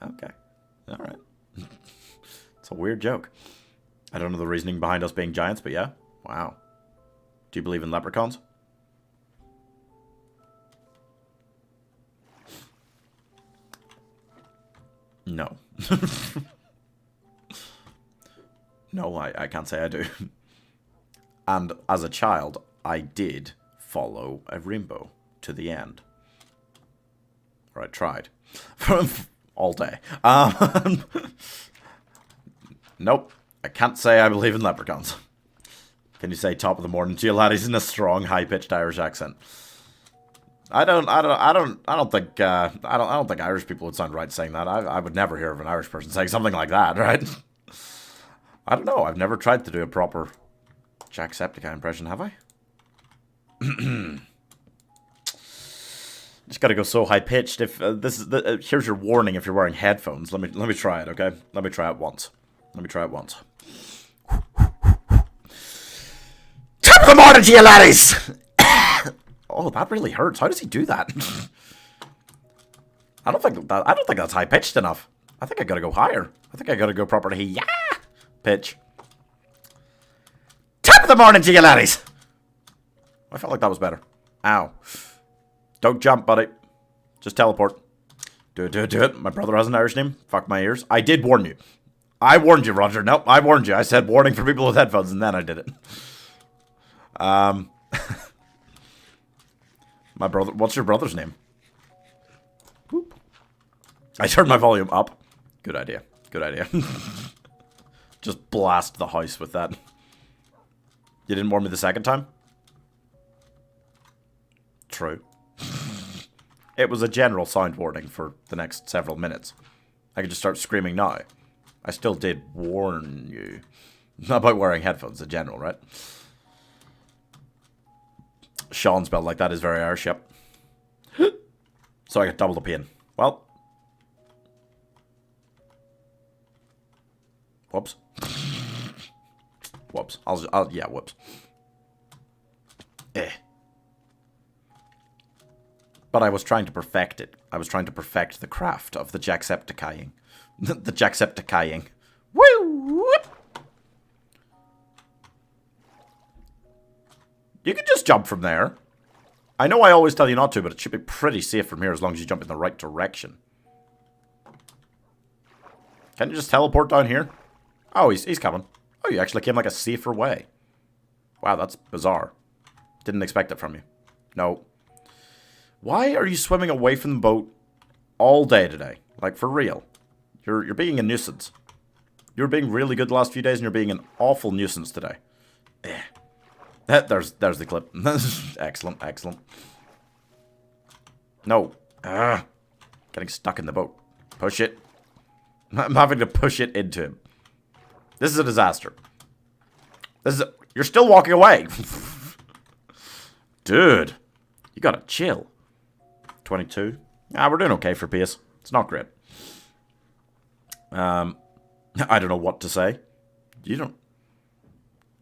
Okay. Alright. It's a weird joke. I don't know the reasoning behind us being giants, but yeah. Wow. Do you believe in leprechauns? No. No, I can't say I do. And as a child, I did follow a rainbow to the end. Or I tried. All day. Nope. I can't say I believe in leprechauns. Can you say top of the morning to you laddies in a strong, high-pitched Irish accent? I don't think Irish people would sound right saying that. I would never hear of an Irish person saying something like that, right? I don't know. I've never tried to do a proper Jacksepticeye impression, have I? Just gotta go so high-pitched. If this is here's your warning if you're wearing headphones. Let me try it, okay? Let me try it once. Top of the morning to you, laddies! Oh, that really hurts. How does he do that? I don't think that's high pitched enough. I think I gotta go higher. I think I gotta go properly. Yeah, pitch. Top of the morning to you, laddies. I felt like that was better. Ow! Don't jump, buddy. Just teleport. Do it. My brother has an Irish name. Fuck my ears. I did warn you. I warned you, Roger. Nope, I warned you. I said warning for people with headphones, and then I did it. My brother. What's your brother's name? Boop. I turned my volume up. Good idea. Just blast the house with that. You didn't warn me the second time? True. It was a general sound warning for the next several minutes. I could just start screaming now. I still did warn you. Not about wearing headphones in general, right? Sean spelled like that is very Irish, yep. So I got double the pain. Well. Whoops. Whoops. Yeah, whoops. But I was trying to perfect it. I was trying to perfect the craft of the Jacksepticeying. The Jacksepticeying. Woo! You can just jump from there. I know I always tell you not to, but it should be pretty safe from here as long as you jump in the right direction. Can you just teleport down here? Oh, he's coming. Oh, you actually came like a safer way. Wow, that's bizarre. Didn't expect it from you. No. Why are you swimming away from the boat all day today? Like, for real. You're being a nuisance. You were being really good the last few days, and you're being an awful nuisance today. There's the clip. Excellent. No. Getting stuck in the boat. Push it. I'm having to push it into him. This is a disaster. You're still walking away. Dude. You gotta chill. 22. We're doing okay for pace. It's not great. I don't know what to say. You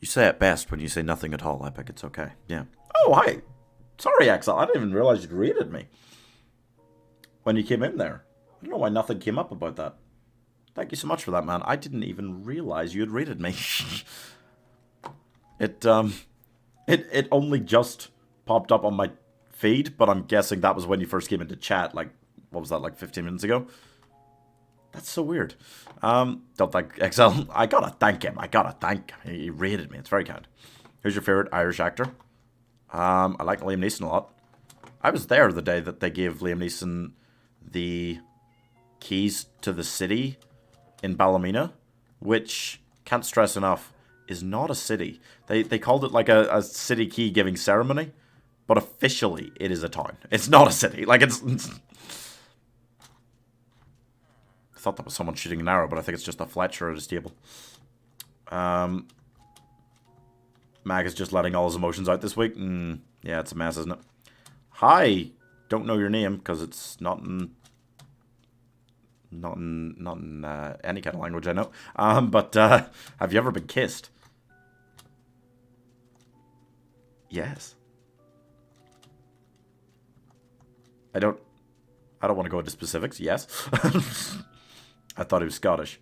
say it best when you say nothing at all, Epic. It's okay. Yeah. Oh, hi. Sorry, Axel. I didn't even realize you'd raided me when you came in there. I don't know why nothing came up about that. Thank you so much for that, man. I didn't even realize you had raided me. It only just popped up on my feed, but I'm guessing that was when you first came into chat, like, what was that, like 15 minutes ago? That's so weird. Don't thank Excel. I gotta thank him. He raided me. It's very kind. Who's your favorite Irish actor? I like Liam Neeson a lot. I was there the day that they gave Liam Neeson the keys to the city in Ballymena, which, can't stress enough, is not a city. They called it like a city key giving ceremony, but officially it is a town. It's not a city. Like, it's I thought that was someone shooting an arrow, but I think it's just a Fletcher at his table. Mag is just letting all his emotions out this week. Yeah, it's a mess, isn't it? Hi. Don't know your name, because it's not in any kind of language I know. But have you ever been kissed? Yes. I don't want to go into specifics. Yes. I thought he was Scottish.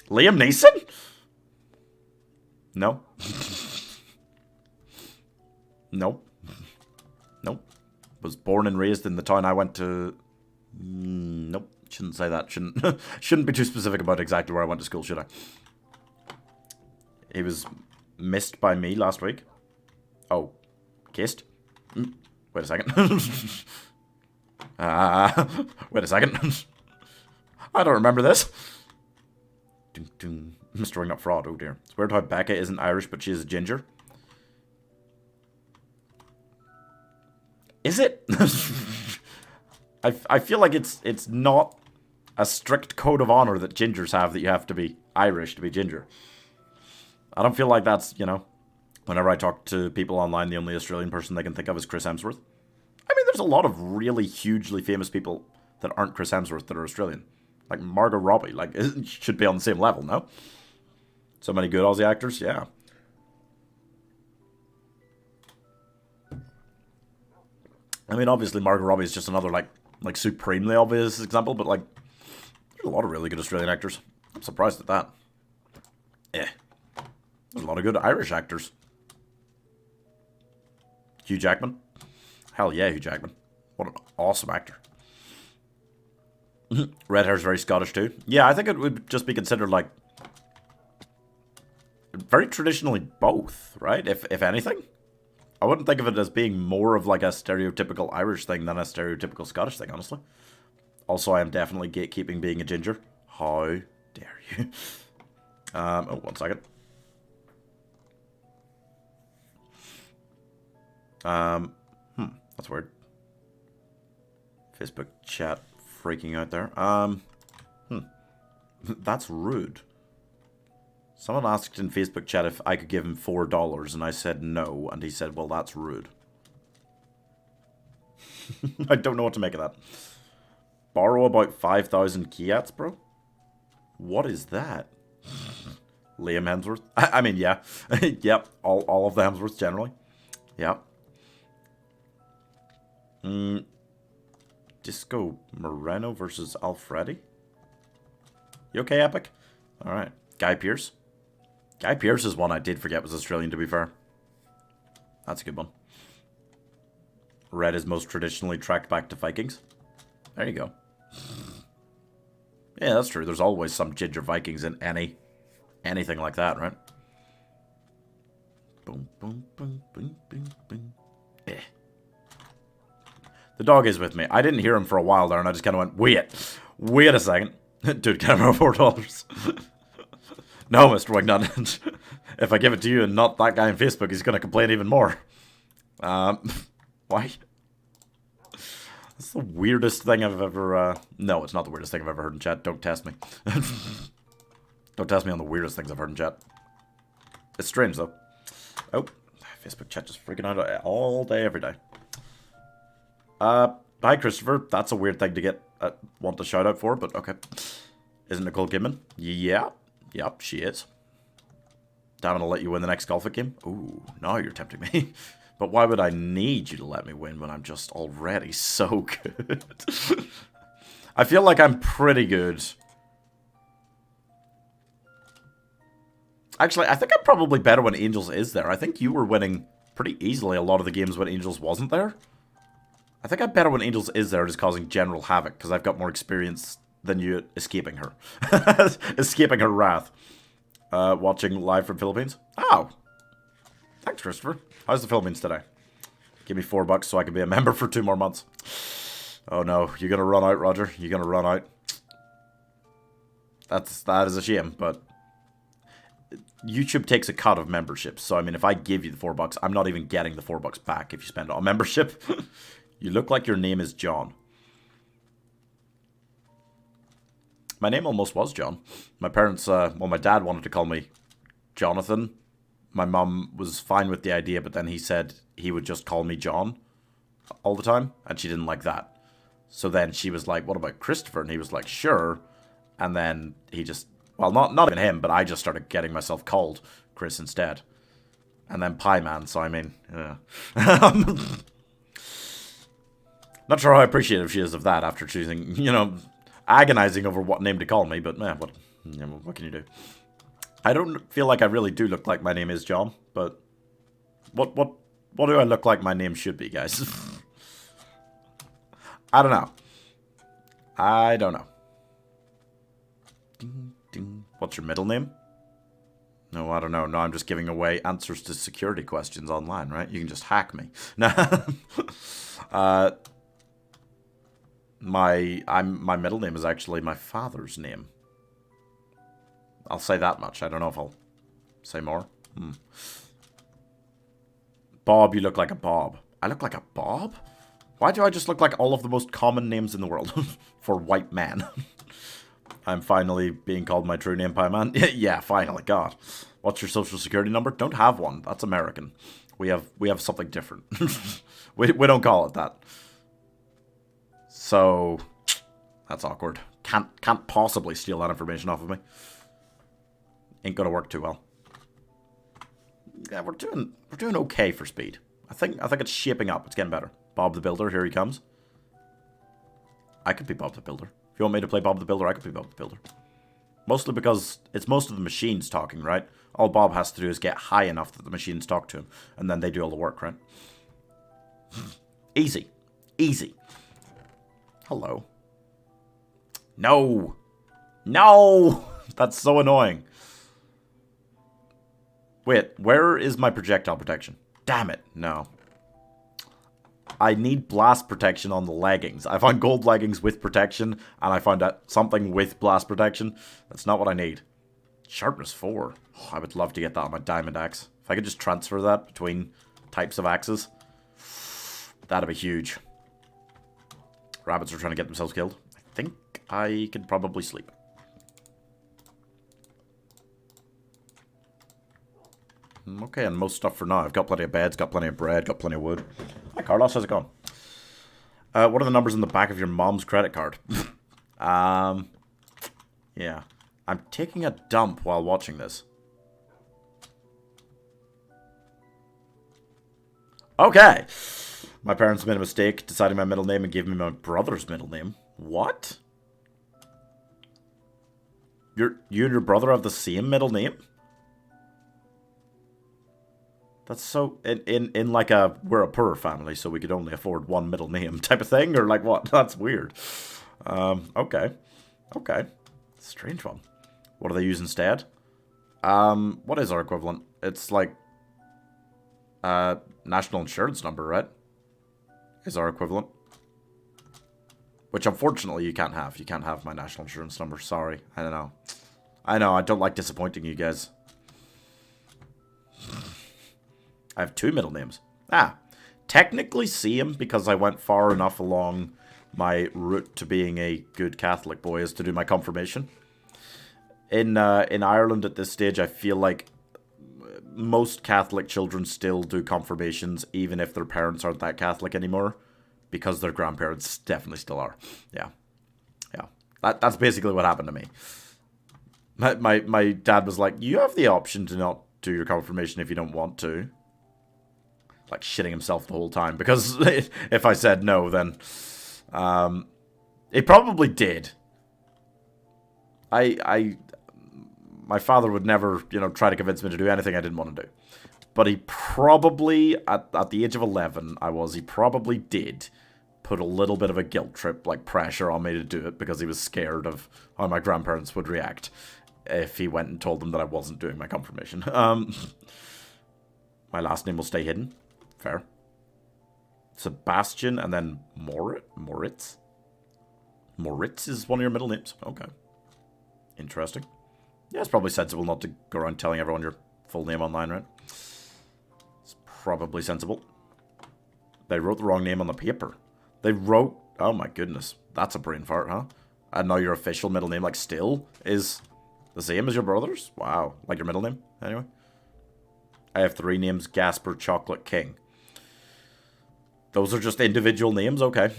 Liam Neeson? No. Nope. Nope. Was born and raised in the town I went to. Nope. Shouldn't say that. Shouldn't be too specific about exactly where I went to school, should I? He was missed by me last week. Oh. Kissed? Wait a second. Wait a second. I don't remember this. Mr. Ring Up Fraud. Oh dear. It's weird how Becca isn't Irish, but she is a ginger. Is it? I feel like it's not a strict code of honor that gingers have that you have to be Irish to be ginger. I don't feel like that's, you know, whenever I talk to people online, the only Australian person they can think of is Chris Hemsworth. I mean, there's a lot of really hugely famous people that aren't Chris Hemsworth that are Australian. Like Margot Robbie, like, it should be on the same level, no? So many good Aussie actors, yeah. I mean, obviously, Margot Robbie is just another, like supremely obvious example, but, like, there's a lot of really good Australian actors. I'm surprised at that. There's a lot of good Irish actors. Hugh Jackman. Hell yeah, Hugh Jackman. What an awesome actor. Red hair's very Scottish too. Yeah, I think it would just be considered, like, very traditionally both, right? If anything. I wouldn't think of it as being more of like a stereotypical Irish thing than a stereotypical Scottish thing, honestly. Also, I am definitely gatekeeping being a ginger. How dare you? Oh, 1 second. That's weird. Facebook chat freaking out there. That's rude. Someone asked in Facebook chat if I could give him $4, and I said no, and he said, well, that's rude. I don't know what to make of that. Borrow about 5,000 Kiats, bro? What is that? Liam Hemsworth? I mean, yeah. Yep, all of the Hemsworths generally. Yep. Disco Moreno versus Alfredi? You okay, Epic? Alright. Guy Pearce? Guy Pearce is one I did forget was Australian, to be fair. That's a good one. Red is most traditionally tracked back to Vikings. There you go. Yeah, that's true. There's always some ginger Vikings in anything like that, right? Boom, boom, boom, boom, boom, boom. Eh. The dog is with me. I didn't hear him for a while there, and I just kind of went, wait a second. Dude, can I have $4? No, Mr. Wignut. If I give it to you and not that guy on Facebook, he's going to complain even more. Why? That's the weirdest thing I've ever... No, it's not the weirdest thing I've ever heard in chat. Don't test me. Don't test me on the weirdest things I've heard in chat. It's strange, though. Oh, Facebook chat just freaking out all day, every day. Hi, Christopher. That's a weird thing to get want a shout out for, but okay. Isn't Nicole Kidman? Yeah. Yep, she is. Damn it, I'll let you win the next golf game. Ooh, now you're tempting me. But why would I need you to let me win when I'm just already so good? I feel like I'm pretty good. Actually, I think I'm probably better when Angels is there. I think you were winning pretty easily a lot of the games when Angels wasn't there. I think I'm better when Angels is there, just causing general havoc, because I've got more experience than you escaping her. Escaping her wrath. Watching live from Philippines. Oh. Thanks, Christopher. How's the Philippines today? Give me $4 so I can be a member for 2 more months. Oh no, you're gonna run out, Roger. You're gonna run out. That is a shame, but YouTube takes a cut of memberships. So I mean, if I give you the $4, I'm not even getting the $4 back if you spend it on membership. You look like your name is John. My name almost was John. My parents, well, my dad wanted to call me Jonathan. My mum was fine with the idea, but then he said he would just call me John all the time, and she didn't like that. So then she was like, what about Christopher? And he was like, sure. And then he just, well, not even him, but I just started getting myself called Chris instead. And then Pie Man, so I mean, yeah. Not sure how appreciative she is of that after choosing, you know, agonizing over what name to call me, but man, what can you do? I don't feel like I really do look like my name is John, but what do I look like my name should be, guys? I don't know. I don't know. Ding, ding. What's your middle name? No, I don't know. No, I'm just giving away answers to security questions online, right? You can just hack me. No. My middle name is actually my father's name. I'll say that much. I don't know if I'll say more. Bob, you look like a Bob. I look like a Bob? Why do I just look like all of the most common names in the world for white man? I'm finally being called my true name, Pie Man. Yeah, finally. God. What's your social security number? Don't have one. That's American. We have something different. we don't call it that. So that's awkward. Can't possibly steal that information off of me. Ain't gonna work too well. Yeah, we're doing okay for speed. I think it's shaping up. It's getting better. Bob the Builder, here he comes. I could be Bob the Builder. If you want me to play Bob the Builder, I could be Bob the Builder. Mostly because it's most of the machines talking, right? All Bob has to do is get high enough that the machines talk to him, and then they do all the work, right? Easy. Easy. Hello. No! No! That's so annoying. Wait, where is my projectile protection? Damn it, no. I need blast protection on the leggings. I found gold leggings with protection, and I found out something with blast protection. That's not what I need. Sharpness 4. Oh, I would love to get that on my diamond axe. If I could just transfer that between types of axes, that'd be huge. Rabbits are trying to get themselves killed. I think I can probably sleep. Okay, and most stuff for now. I've got plenty of beds, got plenty of bread, got plenty of wood. Hi, Carlos. How's it going? What are the numbers on the back of your mom's credit card? Yeah. I'm taking a dump while watching this. Okay. My parents made a mistake deciding my middle name and gave me my brother's middle name. What? You and your brother have the same middle name? That's so in like a we're a poor family, so we could only afford one middle name type of thing, or like what? That's weird. Okay. Strange one. What do they use instead? What is our equivalent? It's like national insurance number, right? Is our equivalent. Which unfortunately you can't have. You can't have my national insurance number. Sorry. I don't know. I know, I don't like disappointing you guys. I have 2 middle names. Technically same, because I went far enough along my route to being a good Catholic boy as to do my confirmation. In Ireland at this stage, I feel like most Catholic children still do confirmations, even if their parents aren't that Catholic anymore. because their grandparents definitely still are. Yeah. Yeah. That's basically what happened to me. My dad was like, you have the option to not do your confirmation if you don't want to. Like, shitting himself the whole time. Because if I said no, then... he probably did. My father would never, you know, try to convince me to do anything I didn't want to do. But he probably, at the age of 11, he probably did put a little bit of a guilt trip, like pressure on me to do it because he was scared of how my grandparents would react if he went and told them that I wasn't doing my confirmation. My last name will stay hidden. Fair. Sebastian and then Moritz? Moritz is one of your middle names? Okay. Interesting. Yeah, it's probably sensible not to go around telling everyone your full name online, right? It's probably sensible. They wrote the wrong name on the paper. They wrote... Oh my goodness. That's a brain fart, huh? And now your official middle name, like, still is the same as your brother's? Wow. Like your middle name, anyway. I have 3 names. Gasper, Chocolate, King. Those are just individual names? Okay.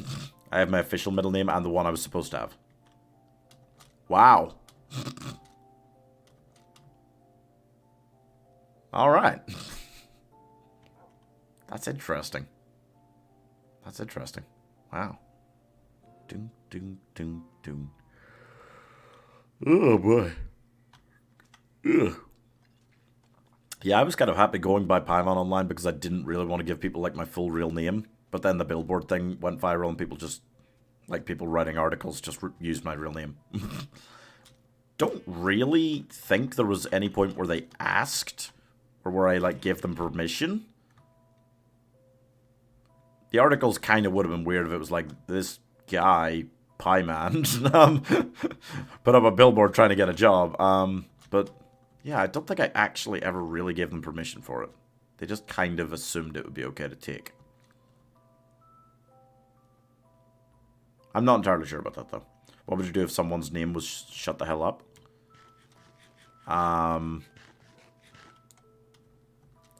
I have my official middle name and the one I was supposed to have. Wow. Alright. That's interesting. That's interesting. Wow. Doom, doom, doom, doom. Oh, boy. Ugh. Yeah, I was kind of happy going by Paimon online because I didn't really want to give people, like, my full real name. But then the billboard thing went viral and people just, like, people writing articles just used my real name. Don't really think there was any point where they asked or where I, like, gave them permission. The articles kind of would have been weird if it was like, this guy, Pieman, put up a billboard trying to get a job. But, yeah, I don't think I actually ever really gave them permission for it. They just kind of assumed it would be okay to take. I'm not entirely sure about that, though. What would you do if someone's name was shut the hell up? I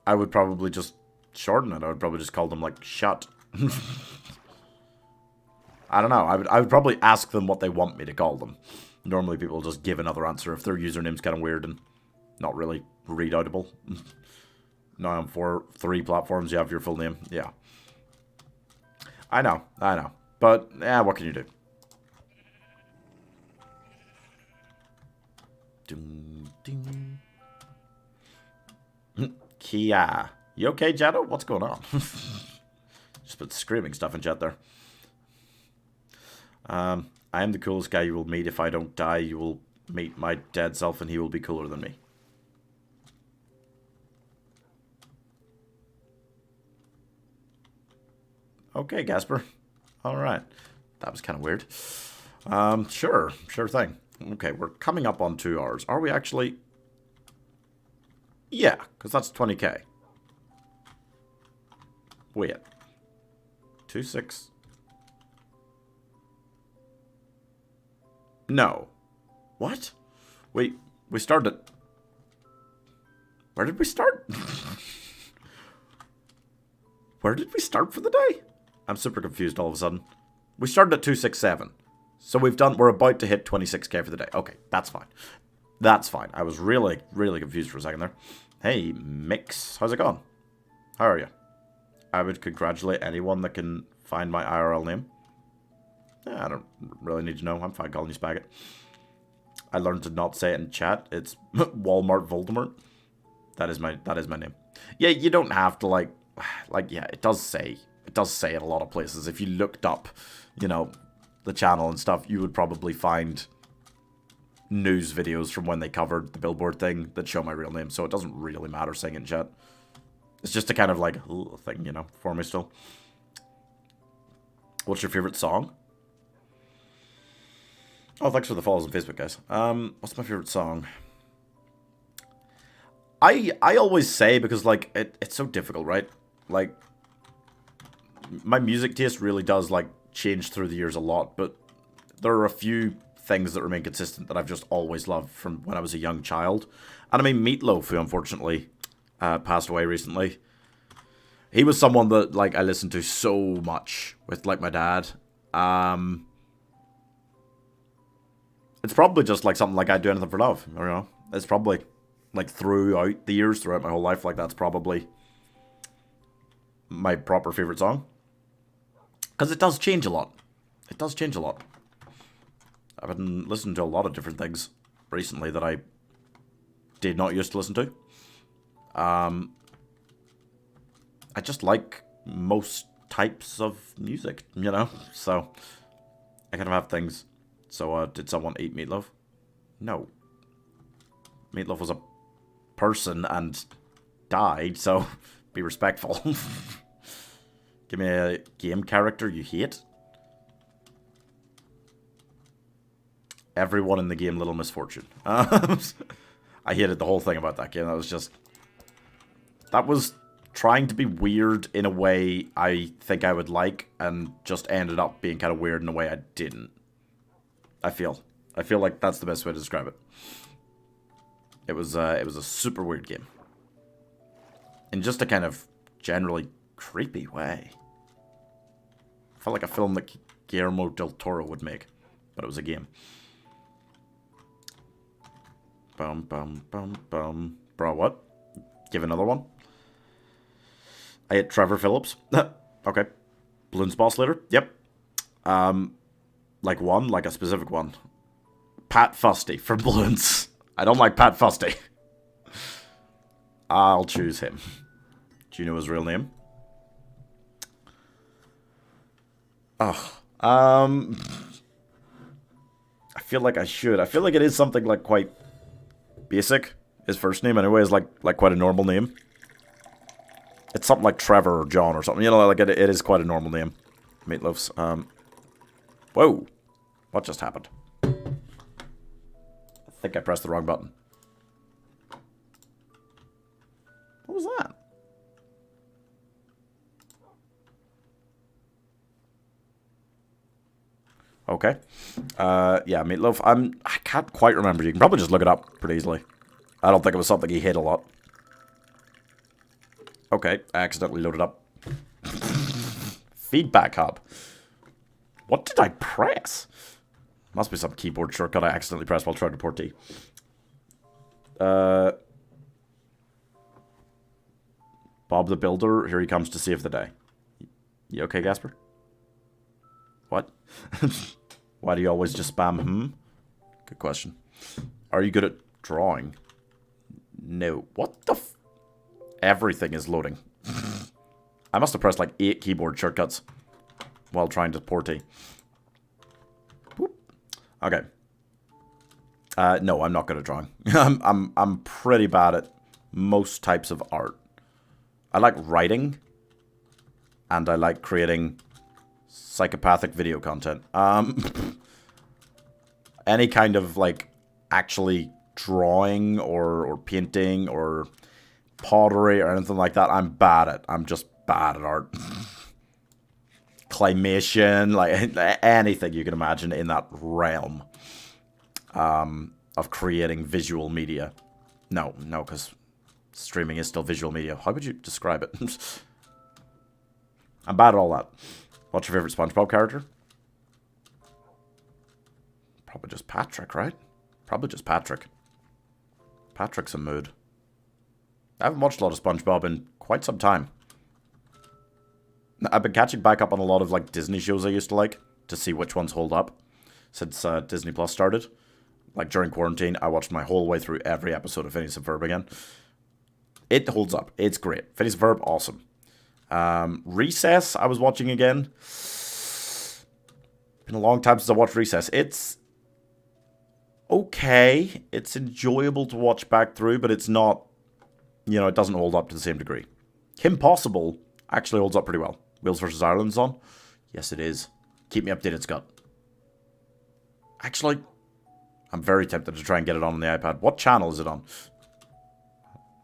would probably just shorten it. I would probably just call them, like, shut. I don't know. I would probably ask them what they want me to call them. Normally people just give another answer if their username's kind of weird and not really read-outable. Now on 3 platforms you have your full name. Yeah. I know. But, yeah, what can you do? Ding, ding. Kia. You okay, Jado? What's going on? Just put screaming stuff in chat there. I am the coolest guy you will meet. If I don't die, you will meet my dead self and he will be cooler than me. Okay, Gasper. Alright. That was kind of weird. Sure thing. Okay, we're coming up on 2 hours. Are we actually? Yeah, because that's 20k. Wait. 2.6. No. What? Wait, we started. Where did we start? Where did we start for the day? I'm super confused all of a sudden. We started at 267. So we're about to hit 26k for the day. Okay, that's fine. That's fine. I was really confused for a second there. Hey, Mix. How's it going? How are you? I would congratulate anyone that can find my IRL name. Yeah, I don't really need to know. I'm fine calling you Spaggot. I learned to not say it in chat. It's Walmart Voldemort. That is my name. Yeah, you don't have to like yeah, it does say in a lot of places. If you looked up, you know, the channel and stuff, you would probably find news videos from when they covered the billboard thing that show my real name. So it doesn't really matter saying it in chat. It's just a kind of like thing, you know, for me still. What's your favorite song? Oh, thanks for the follows on Facebook, guys. What's my favorite song? I always say, because like it's so difficult, right? Like my music taste really does like change through the years a lot, but there are a few things that remain consistent that I've just always loved from when I was a young child. And I mean, Meatloaf, who unfortunately passed away recently. He was someone that, like, I listened to so much with, like, my dad. It's probably just, like, something like I'd Do Anything for Love, you know? It's probably, like, throughout the years, throughout my whole life, like, that's probably my proper favorite song. Because it does change a lot. It does change a lot. I've been listening to a lot of different things recently that I did not used to listen to. I just like most types of music, you know? So, I kind of have things. So, did someone eat Meatloaf? No. Meatloaf was a person and died, so be respectful. Give me a game character you hate. Everyone in the game Little Misfortune. I hated the whole thing about that game. That was trying to be weird in a way I think I would like, and just ended up being kind of weird in a way I didn't. I feel like that's the best way to describe it. It was a super weird game. In just a kind of generally creepy way. Felt like a film that Guillermo del Toro would make, but it was a game. Bum, bum, bum, bum. Bro, what? Give another one? I hit Trevor Phillips. Okay. Bloons Boss Leader? Yep. Like one? Like a specific one. Pat Fusty from Bloons. I don't like Pat Fusty. I'll choose him. Do you know his real name? Oh. I feel like I should. I feel like it is something like quite basic. His first name anyway is like quite a normal name. It's something like Trevor or John or something. You know, like it is quite a normal name. Meatloaf's. Whoa. What just happened? I think I pressed the wrong button. What was that? Okay. Yeah, Meatloaf. I can't quite remember. You can probably just look it up pretty easily. I don't think it was something he hit a lot. Okay, I accidentally loaded up. Feedback hub. What did I press? Must be some keyboard shortcut I accidentally pressed while trying to port T. Bob the Builder, here he comes to save the day. You okay, Gasper? What? Why do you always just spam Good question. Are you good at drawing? No. What the f... Everything is loading. I must have pressed like 8 keyboard shortcuts while trying to port T. Boop. Okay. No, I'm not good at drawing. I'm pretty bad at most types of art. I like writing, and I like creating psychopathic video content. Any kind of like actually drawing or painting or pottery or anything like that, I'm bad at. I'm just bad at art. Claymation, like anything you can imagine in that realm of creating visual media. No, because streaming is still visual media. How would you describe it? I'm bad at all that. What's your favorite SpongeBob character? Probably just Patrick, right? Probably just Patrick. Patrick's a mood. I haven't watched a lot of SpongeBob in quite some time. I've been catching back up on a lot of like Disney shows I used to like to see which ones hold up since Disney Plus started. Like during quarantine, I watched my whole way through every episode of Phineas and Ferb again. It holds up. It's great. Phineas and Ferb, awesome. Recess, I was watching again. Been a long time since I watched Recess. It's okay. It's enjoyable to watch back through, but it's not, you know, it doesn't hold up to the same degree. Kim Possible actually holds up pretty well. Wales vs. Ireland's on. Yes, it is. Keep me updated, Scott. Actually, I'm very tempted to try and get it on the iPad. What channel is it on?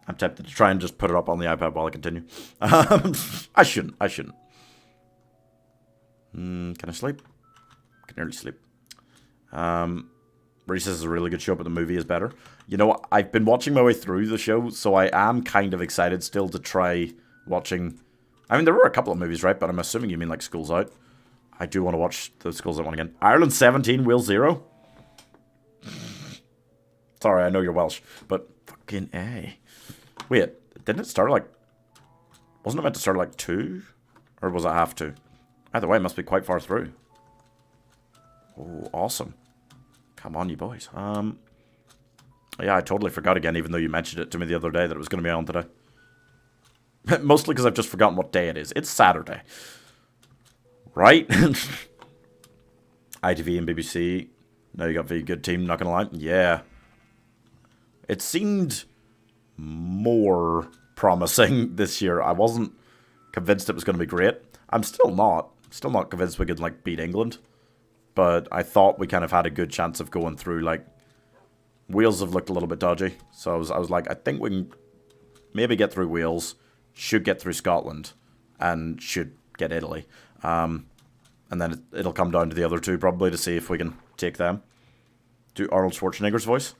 I'm tempted to try and just put it up on the iPad while I continue. I shouldn't. Can I sleep? I can nearly sleep. Recess is a really good show, but the movie is better. You know, I've been watching my way through the show, so I am kind of excited still to try watching I mean, there were a couple of movies, right? But I'm assuming you mean like School's Out. I do want to watch the School's Out one again. Ireland 17, Wales 0. Sorry, I know you're Welsh, but fucking A. Wait, didn't it start like... Wasn't it meant to start like 2? Or was it half 2? Either way, it must be quite far through. Oh, awesome. Come on, you boys. Yeah, I totally forgot again, even though you mentioned it to me the other day that it was going to be on today. Mostly because I've just forgotten what day it is. It's Saturday. Right? ITV and BBC. No, you got a very good team, not going to lie. Yeah. It seemed more promising this year. I wasn't convinced it was going to be great. I'm still not. Still not convinced we could, like, beat England. But I thought we kind of had a good chance of going through, like... Wales have looked a little bit dodgy. So I was like, I think we can maybe get through Wales. Should get through Scotland. And should get Italy. And then it'll come down to the other two, probably, to see if we can take them. Do Arnold Schwarzenegger's voice?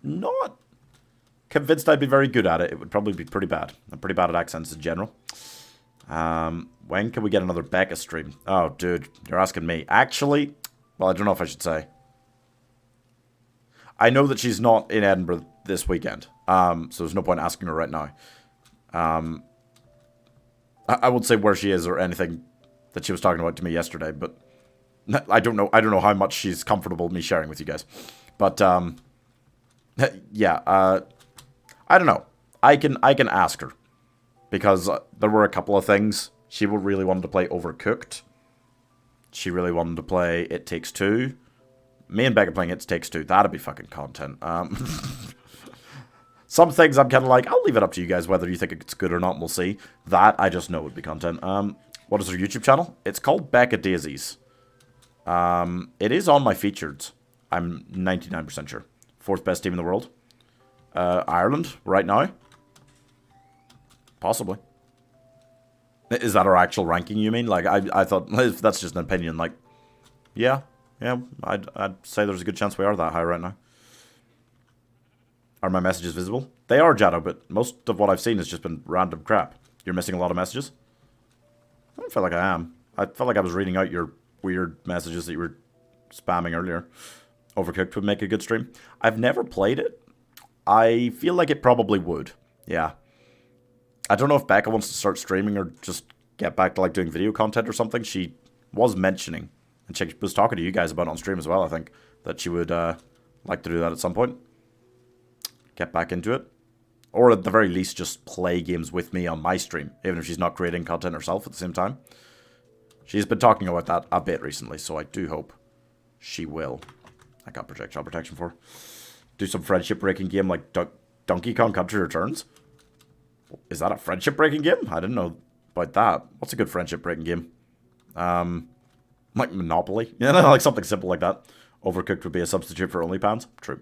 Not convinced I'd be very good at it. It would probably be pretty bad. I'm pretty bad at accents in general. When can we get another Becca stream? Oh, dude, you're asking me. Actually, well, I don't know if I should say. I know that she's not in Edinburgh this weekend. So there's no point asking her right now. I won't say where she is or anything that she was talking about to me yesterday, but I don't know how much she's comfortable with me sharing with you guys. But yeah, I don't know. I can ask her because there were a couple of things she really wanted to play. Overcooked. She really wanted to play It Takes Two. Me and Becca playing It Takes Two. That'd be fucking content. Some things I'm kind of like, I'll leave it up to you guys whether you think it's good or not, and we'll see. That, I just know would be content. What is her YouTube channel? It's called Becca Daisies. It is on my featured. I'm 99% sure. 4th best team in the world. Ireland, right now. Possibly. Is that our actual ranking, you mean? Like, I thought, if that's just an opinion, like, yeah, I'd say there's a good chance we are that high right now. Are my messages visible? They are, Jado, but most of what I've seen has just been random crap. You're missing a lot of messages? I don't feel like I am. I felt like I was reading out your weird messages that you were spamming earlier. Overcooked would make a good stream. I've never played it. I feel like it probably would. Yeah. I don't know if Becca wants to start streaming or just get back to like doing video content or something. She was mentioning, and she was talking to you guys about it on stream as well, I think, that she would like to do that at some point. Get back into it. Or at the very least, just play games with me on my stream, even if she's not creating content herself at the same time. She's been talking about that a bit recently, so I do hope she will. I got projectile protection for. Do some friendship breaking game like Donkey Kong Country Returns. Is that a friendship breaking game? I didn't know about that. What's a good friendship breaking game? Like Monopoly? Yeah, like something simple like that. Overcooked would be a substitute for OnlyPans. True.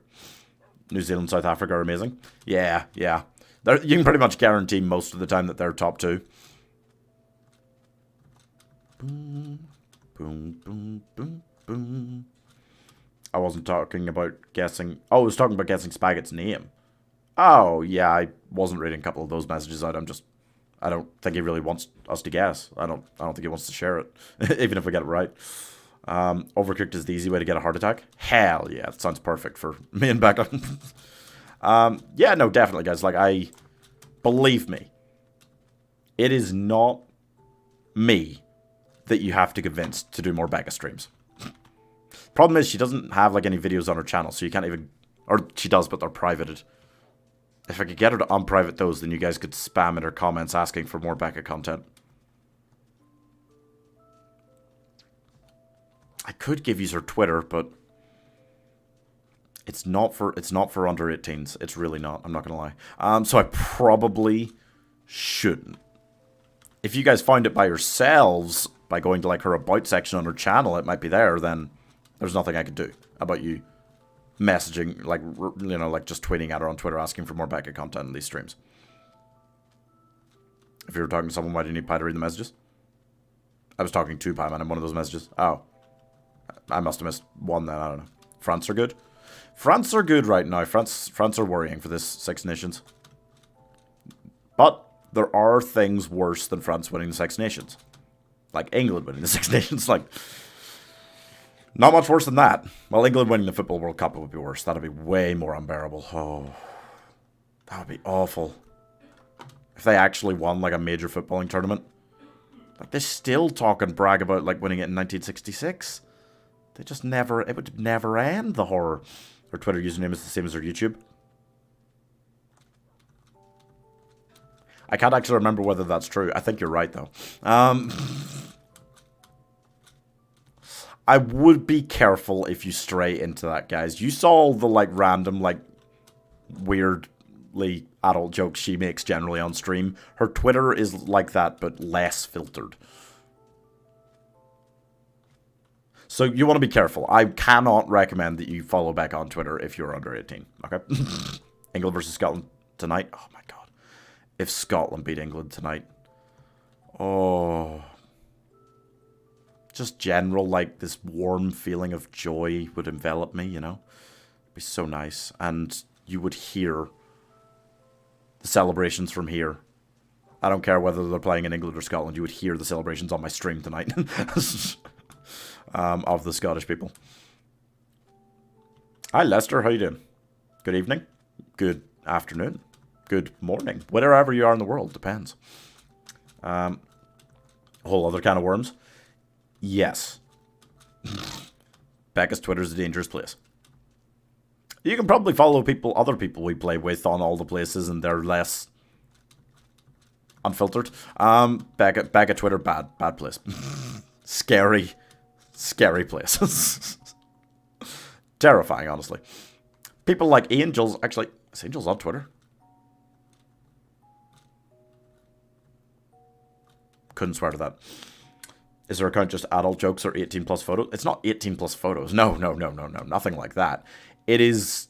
New Zealand, South Africa are amazing. Yeah. You can pretty much guarantee most of the time that they're top 2. Boom, boom, boom, boom, boom. I wasn't talking about guessing... Oh, I was talking about guessing Spaghett's name. Oh, yeah, I wasn't reading a couple of those messages out. I don't think he really wants us to guess. I don't think he wants to share it, even if we get it right. Overcooked is the easy way to get a heart attack. Hell yeah, that sounds perfect for me and Becca. Yeah, no, definitely, guys. Like, believe me, it is not me that you have to convince to do more Becca streams. Problem is, she doesn't have like any videos on her channel, so you can't even, or she does, but they're privated. If I could get her to unprivate those, then you guys could spam in her comments asking for more Becca content. I could give you her Twitter, but it's not for under 18s. It's really not. I'm not gonna lie. So I probably shouldn't. If you guys find it by yourselves by going to like her about section on her channel, it might be there. Then there's nothing I can do about you messaging, like, you know, like just tweeting at her on Twitter asking for more Becca content in these streams. If you were talking to someone, why do you need Pi to read the messages? I was talking to Pi Man in one of those messages. Oh. I must have missed one then, I don't know. France are good? France are good right now. France are worrying for this Six Nations. But there are things worse than France winning the Six Nations. Like England winning the Six Nations. Like, not much worse than that. Well, England winning the Football World Cup would be worse. That'd be way more unbearable. Oh, that would be awful. If they actually won, like, a major footballing tournament. Like, they're still talking brag about, like, winning it in 1966. They just never... It would never end, the horror. Their Twitter username is the same as their YouTube. I can't actually remember whether that's true. I think you're right, though. I would be careful if you stray into that, guys. You saw all the, like, random, like, weirdly adult jokes she makes generally on stream. Her Twitter is like that, but less filtered. So you want to be careful. I cannot recommend that you follow back on Twitter if you're under 18. Okay? England versus Scotland tonight. Oh, my God. If Scotland beat England tonight. Oh... Just general, like, this warm feeling of joy would envelop me, you know? It'd be so nice. And you would hear the celebrations from here. I don't care whether they're playing in England or Scotland. You would hear the celebrations on my stream tonight. Of the Scottish people. Hi, Lester. How you doing? Good evening. Good afternoon. Good morning. Wherever you are in the world. Depends. A whole other kind of worms. Yes. Becca's Twitter is a dangerous place. You can probably follow other people we play with on all the places, and they're less unfiltered. Becca Twitter, bad place. Scary place. Terrifying, honestly. People like Angels, actually, is Angels on Twitter? Couldn't swear to that. Is her account just adult jokes or 18 plus photos? It's not 18 plus photos. No. Nothing like that. It is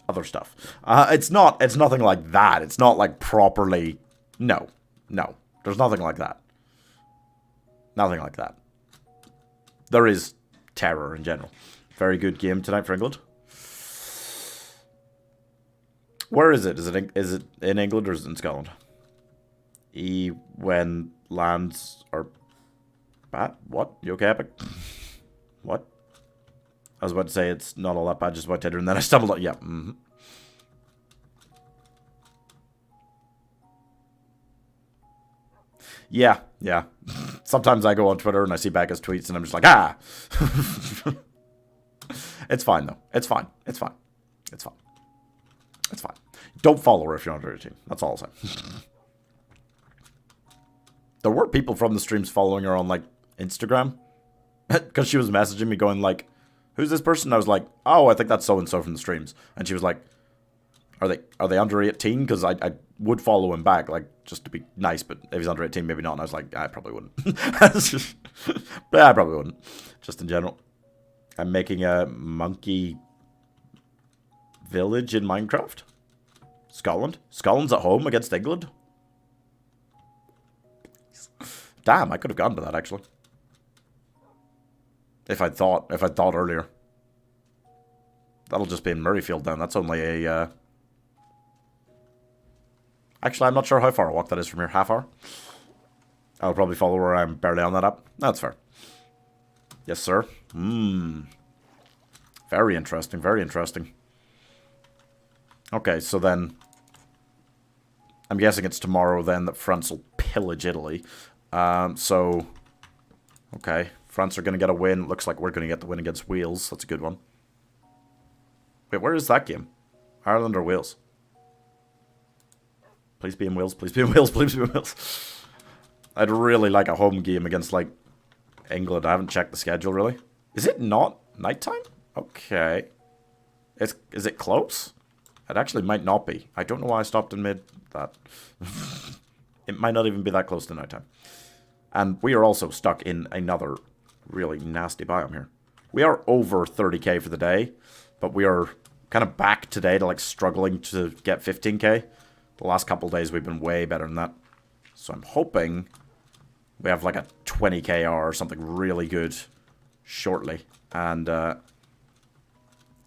other stuff. It's nothing like that. It's not like properly. No. There's nothing like that. Nothing like that. There is terror in general. Very good game tonight for England. Where is it? Is it in England or is it in Scotland? When lands are bad? What? You okay, Epic? What? I was about to say it's not all that bad, just about Tinder, and then I stumbled on... Yeah. Mm-hmm. Yeah. Sometimes I go on Twitter and I see Becca's tweets and I'm just like, ah! It's fine, though. It's fine. Don't follow her if you're under 18. That's all I'll say. There were people from the streams following her on, like, Instagram. Because she was messaging me going, like, who's this person? I was like, oh, I think that's so-and-so from the streams. And she was like, are they under 18? Because I would follow him back, like, just to be nice. But if he's under 18, maybe not. And I was like, I probably wouldn't. But I probably wouldn't. Just in general. I'm making a monkey village in Minecraft. Scotland. Scotland's at home against England. Damn, I could have gone to that, actually. If I'd thought earlier. That'll just be in Murrayfield then. That's only a, Actually, I'm not sure how far a walk that is from here. Half hour? I'll probably follow where I'm barely on that app. That's fair. Yes, sir. Very interesting, very interesting. Okay, so then... I'm guessing it's tomorrow then that France will pillage Italy. So... Okay, France are going to get a win. Looks like we're going to get the win against Wales. That's a good one. Wait, where is that game? Ireland or Wales? Please be in Wales, please be in Wales, please be in Wales. I'd really like a home game against, like, England. I haven't checked the schedule, really. Is it not nighttime? Okay. Is it close? It actually might not be. I don't know why I stopped in mid that. It might not even be that close to nighttime. And we are also stuck in another really nasty biome here. We are over 30k for the day, but we are kind of back today to, like, struggling to get 15k. The last couple of days we've been way better than that. So I'm hoping we have, like, a 20k hour or something really good shortly. And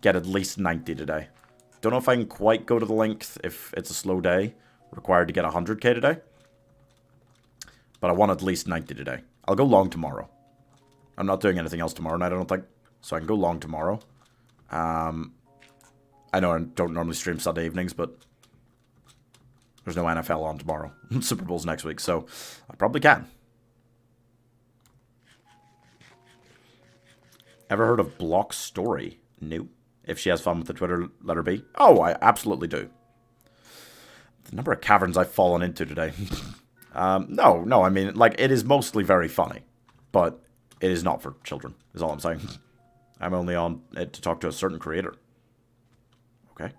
get at least 90 today. Don't know if I can quite go to the length if it's a slow day. Required to get 100k today. But I want at least 90 today. I'll go long tomorrow. I'm not doing anything else tomorrow night, I don't think. So I can go long tomorrow. I know I don't normally stream Sunday evenings, but there's no NFL on tomorrow. Super Bowl's next week, so I probably can. Ever heard of Block Story? No. If she has fun with the Twitter, let her be. Oh, I absolutely do. The number of caverns I've fallen into today. No, I mean, like, it is mostly very funny. But it is not for children, is all I'm saying. I'm only on it to talk to a certain creator. Okay.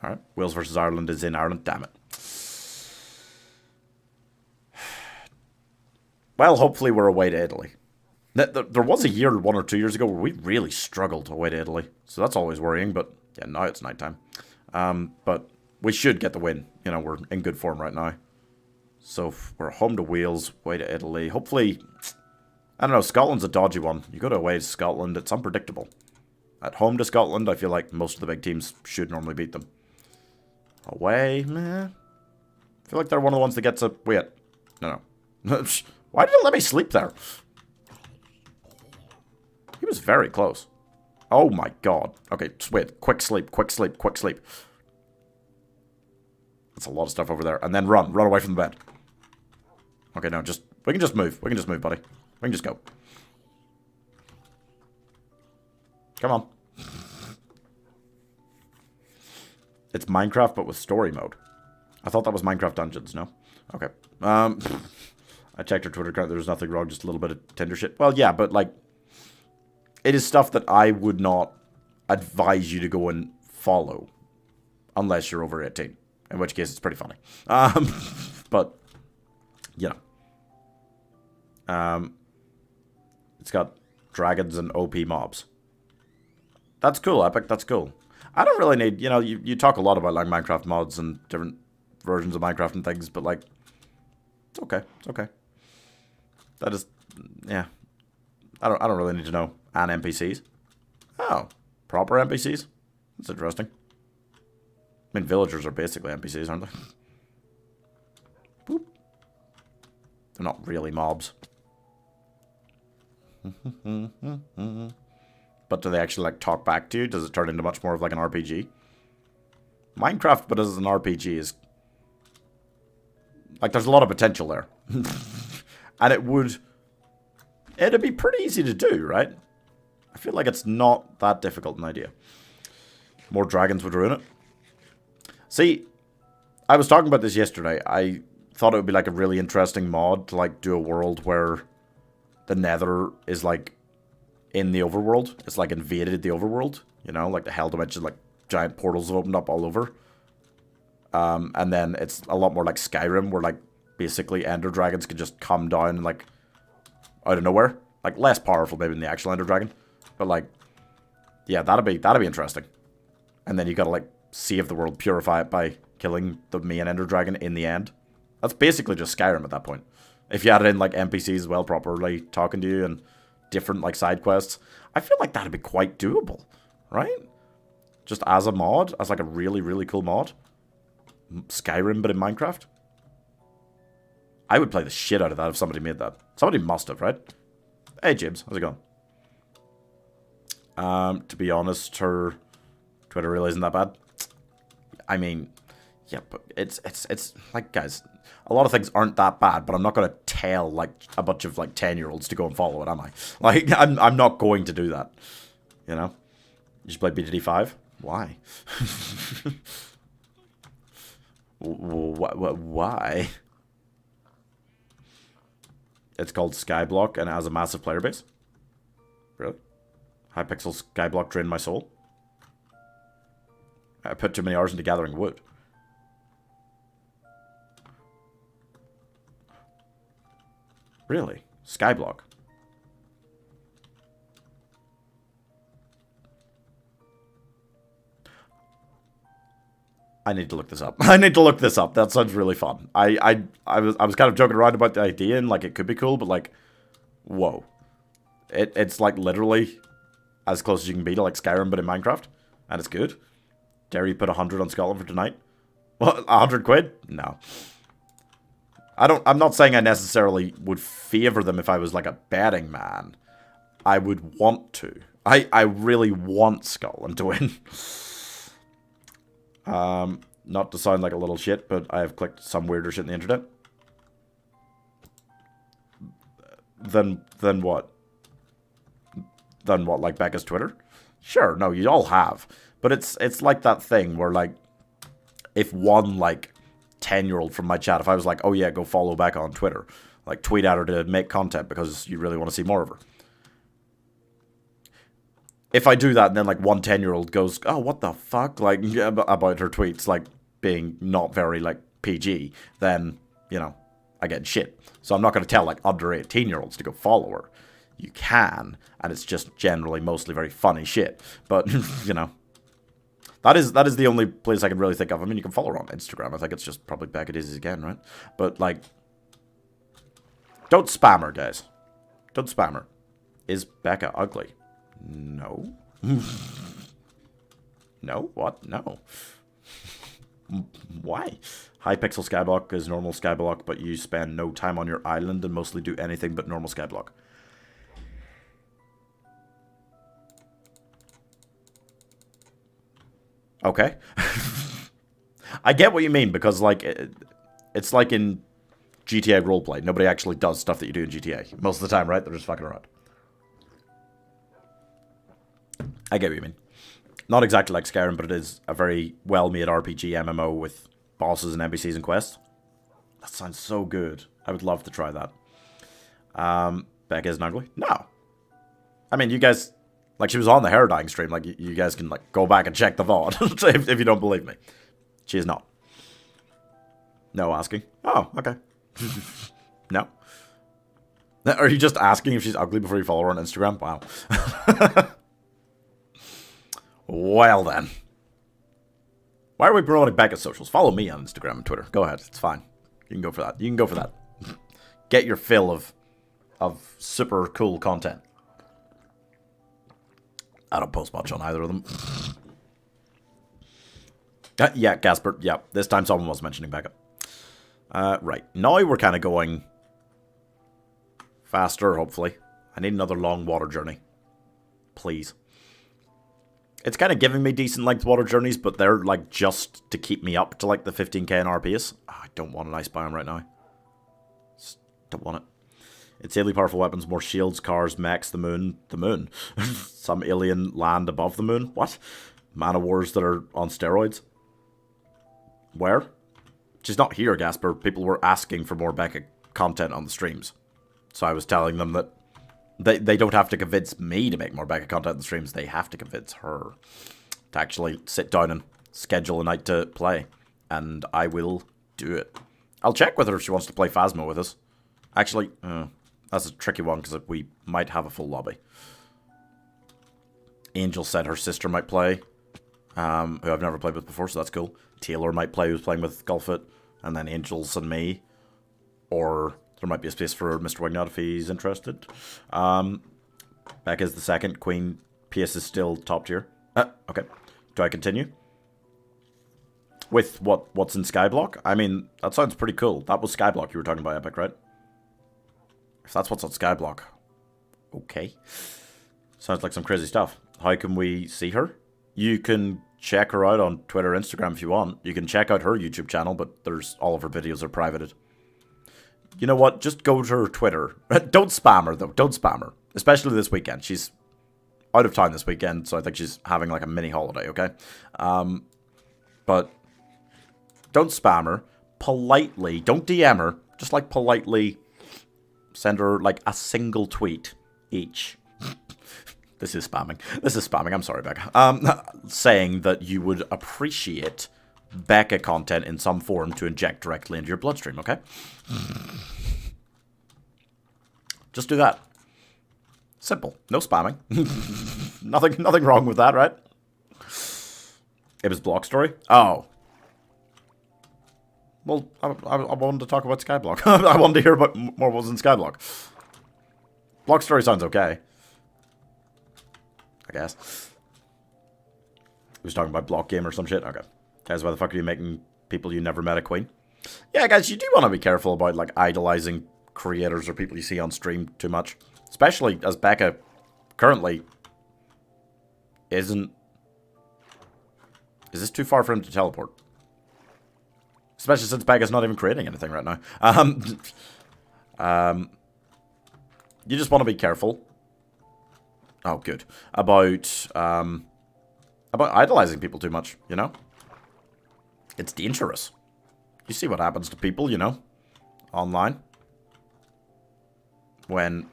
Alright. Wales versus Ireland is in Ireland. Damn it. Well, hopefully we're away to Italy. There was a year, 1 or 2 years ago, where we really struggled away to Italy. So that's always worrying, but yeah, now it's nighttime. But we should get the win. You know, we're in good form right now. So we're home to Wales, away to Italy. Hopefully, I don't know, Scotland's a dodgy one. You go to away to Scotland, it's unpredictable. At home to Scotland, I feel like most of the big teams should normally beat them. Away, meh. I feel like they're one of the ones that gets a... Wait, no. Why did it let me sleep there? He was very close. Oh my god. Okay, just wait. Quick sleep, quick sleep, quick sleep. That's a lot of stuff over there. And then run. Run away from the bed. Okay, no, just... We can just move. We can just move, buddy. We can just go. Come on. It's Minecraft, but with story mode. I thought that was Minecraft Dungeons, no? Okay. I checked her Twitter account. There was nothing wrong. Just a little bit of Tinder shit. Well, yeah, but, like... It is stuff that I would not advise you to go and follow. Unless you're over 18. In which case, it's pretty funny. But, you know. It's got dragons and OP mobs. That's cool, Epic. That's cool. I don't really need... You know, you talk a lot about, like, Minecraft mods and different versions of Minecraft and things. But, like, it's okay. It's okay. That is... Yeah. I don't really need to know. And NPCs. Oh. Proper NPCs? That's interesting. I mean, villagers are basically NPCs, aren't they? Boop. They're not really mobs. But do they actually, like, talk back to you? Does it turn into much more of, like, an RPG? Minecraft, but as an RPG, is... Like, there's a lot of potential there. And it would... It'd be pretty easy to do, right? I feel like it's not that difficult an idea. More dragons would ruin it. See, I was talking about this yesterday. I thought it would be like a really interesting mod to like do a world where the Nether is like in the overworld. It's like invaded the overworld. You know, like the Hell Dimension, like giant portals have opened up all over. And then it's a lot more like Skyrim, where like basically Ender Dragons can just come down and like out of nowhere. Like less powerful maybe than the actual Ender Dragon. But like, yeah, that'd be interesting. And then you gotta like save the world, purify it by killing the main Ender Dragon in the end. That's basically just Skyrim at that point. If you added in like NPCs as well, properly talking to you and different like side quests, I feel like that'd be quite doable, right? Just as a mod, as like a really, really cool mod. Skyrim, but in Minecraft. I would play the shit out of that if somebody made that. Somebody must have, right? Hey, James, how's it going? To be honest, her Twitter really isn't that bad. I mean, yeah, but it's like, guys, a lot of things aren't that bad, but I'm not going to tell, like, a bunch of, like, 10-year-olds to go and follow it, am I? Like, I'm not going to do that, you know? You should play BDD 5? Why? Why? It's called Skyblock, and it has a massive player base. Really? Hypixel Skyblock drained my soul. I put too many hours into gathering wood. Really? Skyblock? I need to look this up. I need to look this up. That sounds really fun. I was kind of joking around about the idea and like it could be cool, but like, whoa. It's like literally as close as you can be to like Skyrim, but in Minecraft, and it's good. Dare you put 100 on Scotland for tonight? What, 100 quid? No. I'm not saying I necessarily would favor them if I was like a betting man. I would want to. I really want Scotland to win. Not to sound like a little shit, but I have clicked some weirder shit on the internet. Then what? Then what, like Becca's Twitter? Sure, no, you all have. But it's like that thing where, like, if one, like, 10-year-old from my chat, if I was like, oh yeah, go follow Becca on Twitter, like, tweet at her to make content because you really want to see more of her. If I do that and then, like, one 10-year-old goes, oh, what the fuck, like, about her tweets, like, being not very, like, PG, then, you know, I get shit. So I'm not going to tell, like, under 18-year-olds to go follow her. You can, and it's just generally mostly very funny shit. But, you know, that is the only place I can really think of. I mean, you can follow her on Instagram. I think it's just probably Becca Dizzy again, right? But, like, don't spam her, guys. Don't spam her. Is Becca ugly? No. No? What? No. Why? Hypixel Skyblock is normal Skyblock, but you spend no time on your island and mostly do anything but normal Skyblock. Okay. I get what you mean, because, like, it's like in GTA roleplay. Nobody actually does stuff that you do in GTA. Most of the time, right? They're just fucking around. I get what you mean. Not exactly like Skyrim, but it is a very well-made RPG MMO with bosses and NPCs and quests. That sounds so good. I would love to try that. Becca isn't ugly? No. I mean, you guys... Like, she was on the hair dyeing stream. Like, you guys can, like, go back and check the VOD if you don't believe me. She is not. No asking. Oh, okay. No? Are you just asking if she's ugly before you follow her on Instagram? Wow. Well, then. Why are we promoting Becca's socials? Follow me on Instagram and Twitter. Go ahead. It's fine. You can go for that. You can go for that. Get your fill of super cool content. I don't post much on either of them. Yeah, Gasper. Yeah, this time someone was mentioning Becca. Right. Now we're kind of going faster, hopefully. I need another long water journey. Please. It's kind of giving me decent length water journeys, but they're, like, just to keep me up to, like, the 15k in RPS. Oh, I don't want an ice biome right now. Just don't want it. Insanely powerful weapons, more shields, cars, mechs, the moon. The moon. Some alien land above the moon. What? Man of wars that are on steroids. Where? She's not here, Gasper. People were asking for more Becca content on the streams. So I was telling them that they don't have to convince me to make more Becca content on the streams. They have to convince her to actually sit down and schedule a night to play. And I will do it. I'll check with her if she wants to play Phasmo with us. Actually, that's a tricky one because we might have a full lobby. Angel said her sister might play, who I've never played with before, so that's cool. Taylor might play, who's playing with Golfit, and then Angels and me. Or there might be a space for Mr. Wignot if he's interested. Becca's the second. Queen PS is still top tier. Okay. Do I continue? With what's in Skyblock? I mean, that sounds pretty cool. That was Skyblock you were talking about, Epic, right? If that's what's on Skyblock. Okay. Sounds like some crazy stuff. How can we see her? You can check her out on Twitter, Instagram if you want. You can check out her YouTube channel, but all of her videos are privated. You know what? Just go to her Twitter. Don't spam her, though. Don't spam her. Especially this weekend. She's out of town this weekend, so I think she's having like a mini holiday, okay? But don't spam her. Politely. Don't DM her. Just like politely send her like a single tweet each. This is spamming. This is spamming. I'm sorry, Becca. Saying that you would appreciate Becca content in some form to inject directly into your bloodstream, okay? Just do that. Simple. No spamming. Nothing wrong with that, right? It was Block Story? Oh. Well, I wanted to talk about Skyblock. I wanted to hear about more what was in Skyblock. Block Story sounds okay. guess. He was talking about Block Game or some shit. Okay. Guys, why the fuck are you making people you never met a queen? Yeah, guys, you do want to be careful about, like, idolizing creators or people you see on stream too much. Especially as Becca currently isn't... Is this too far for him to teleport? Especially since Becca's not even creating anything right now. You just want to be careful. Oh, good. About idolizing people too much, you know? It's dangerous. You see what happens to people, you know? Online. When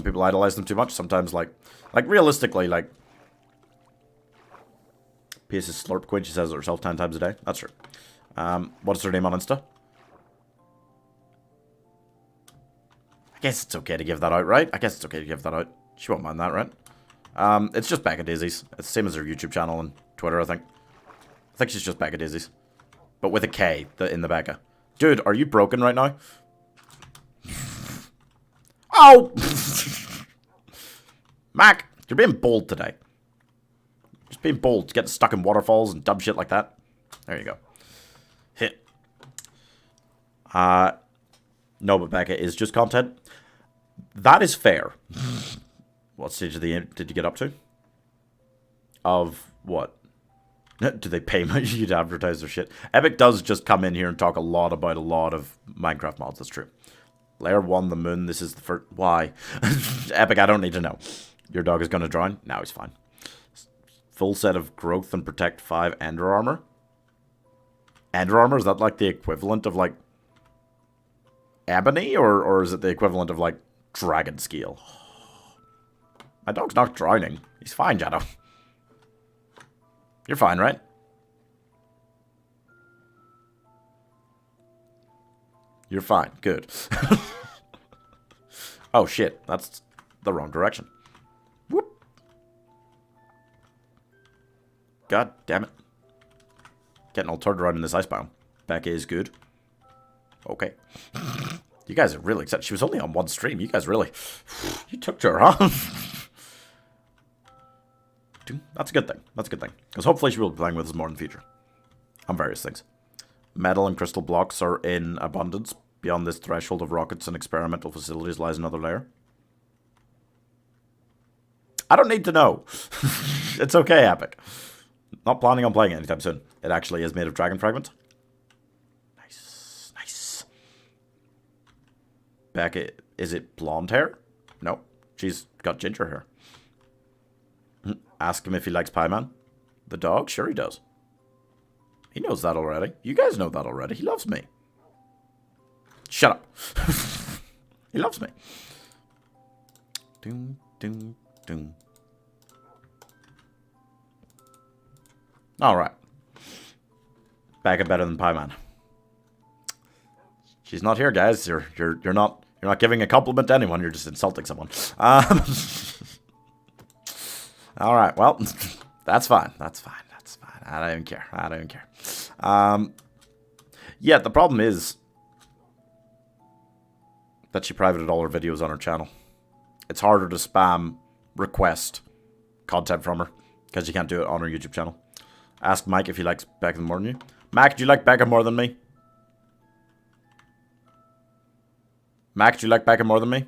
people idolize them too much, sometimes, like realistically, like... P.S. Slurp Queen, she says it herself 10 times a day. That's true. What's her name on Insta? I guess it's okay to give that out, right? I guess it's okay to give that out. She won't mind that, right? It's just Becca Daisies. It's the same as her YouTube channel and Twitter, I think. I think she's just Becca Daisies. But with a K in the Becca. Dude, are you broken right now? Oh! Mac, you're being bold today. Just being bold, getting stuck in waterfalls and dumb shit like that. There you go. Hit. No, but Becca is just content. That is fair. What stage of the end did you get up to? Of what? Do they pay you to advertise their shit? Epic does just come in here and talk a lot about a lot of Minecraft mods. That's true. Layer 1, the moon. This is the first... Why? Epic, I don't need to know. Your dog is going to drown? Now he's fine. Full set of growth and protect 5 Ender armor. Ender armor? Is that like the equivalent of like... Ebony? Or is it the equivalent of like dragon scale? My dog's not drowning. He's fine, Jado. You're fine, right? You're fine. Good. Oh, shit. That's the wrong direction. Whoop. God damn it. Getting all turned around in this ice biome. Becca is good. Okay. You guys are really excited. She was only on one stream. You guys really... You took to her, huh? That's a good thing. That's a good thing. Because hopefully she will be playing with us more in the future. On various things. Metal and crystal blocks are in abundance. Beyond this threshold of rockets and experimental facilities lies another layer. I don't need to know. It's okay, Epic. Not planning on playing it anytime soon. It actually is made of dragon fragments. Nice. Nice. Becca, is it blonde hair? No. She's got ginger hair. Ask him if he likes Pieman. The dog? Sure he does. He knows that already. You guys know that already. He loves me. Shut up. He loves me. Doom, doom, doom. Alright. Becca better than Pieman. She's not here, guys. You're not giving a compliment to anyone. You're just insulting someone. Alright, well, that's fine. That's fine. That's fine. I don't even care. I don't even care. Yeah, the problem is that she privated all her videos on her channel. It's harder to spam request content from her because you can't do it on her YouTube channel. Ask Mike if he likes Becca more than you. Mac, do you like Becca more than me? Mac, do you like Becca more than me?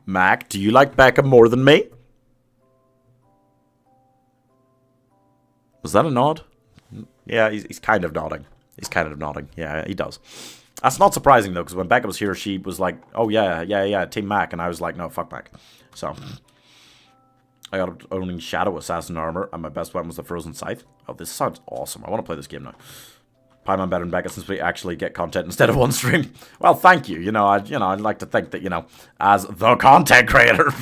Mac, do you like Becca more than me? Was that a nod? Yeah, he's kind of nodding. He's kind of nodding. Yeah, he does. That's not surprising, though, because when Becca was here, she was like, oh, yeah, Team Mac. And I was like, no, fuck Mac. So, I got owning Shadow Assassin armor, and my best weapon was the Frozen Scythe. Oh, this sounds awesome. I want to play this game now. Pieman better than Becca since we actually get content instead of one stream. Well, thank you. I'd like to think that, as the content creator,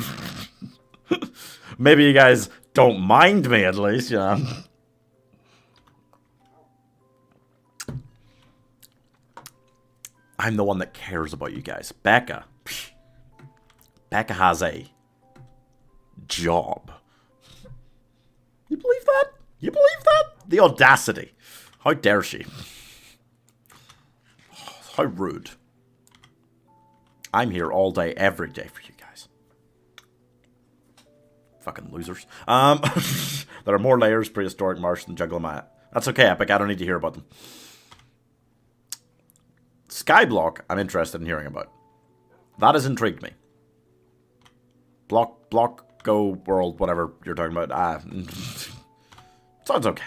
maybe you guys don't mind me at least, I'm the one that cares about you guys. Becca has a job. You believe that? You believe that? The audacity. How dare she? How rude. I'm here all day, every day for you guys. Fucking losers. There are more layers, prehistoric marsh than Jungle Maya. That's okay, Epic. I don't need to hear about them. Skyblock, I'm interested in hearing about. That has intrigued me. Block, Go, World, whatever you're talking about. Sounds okay.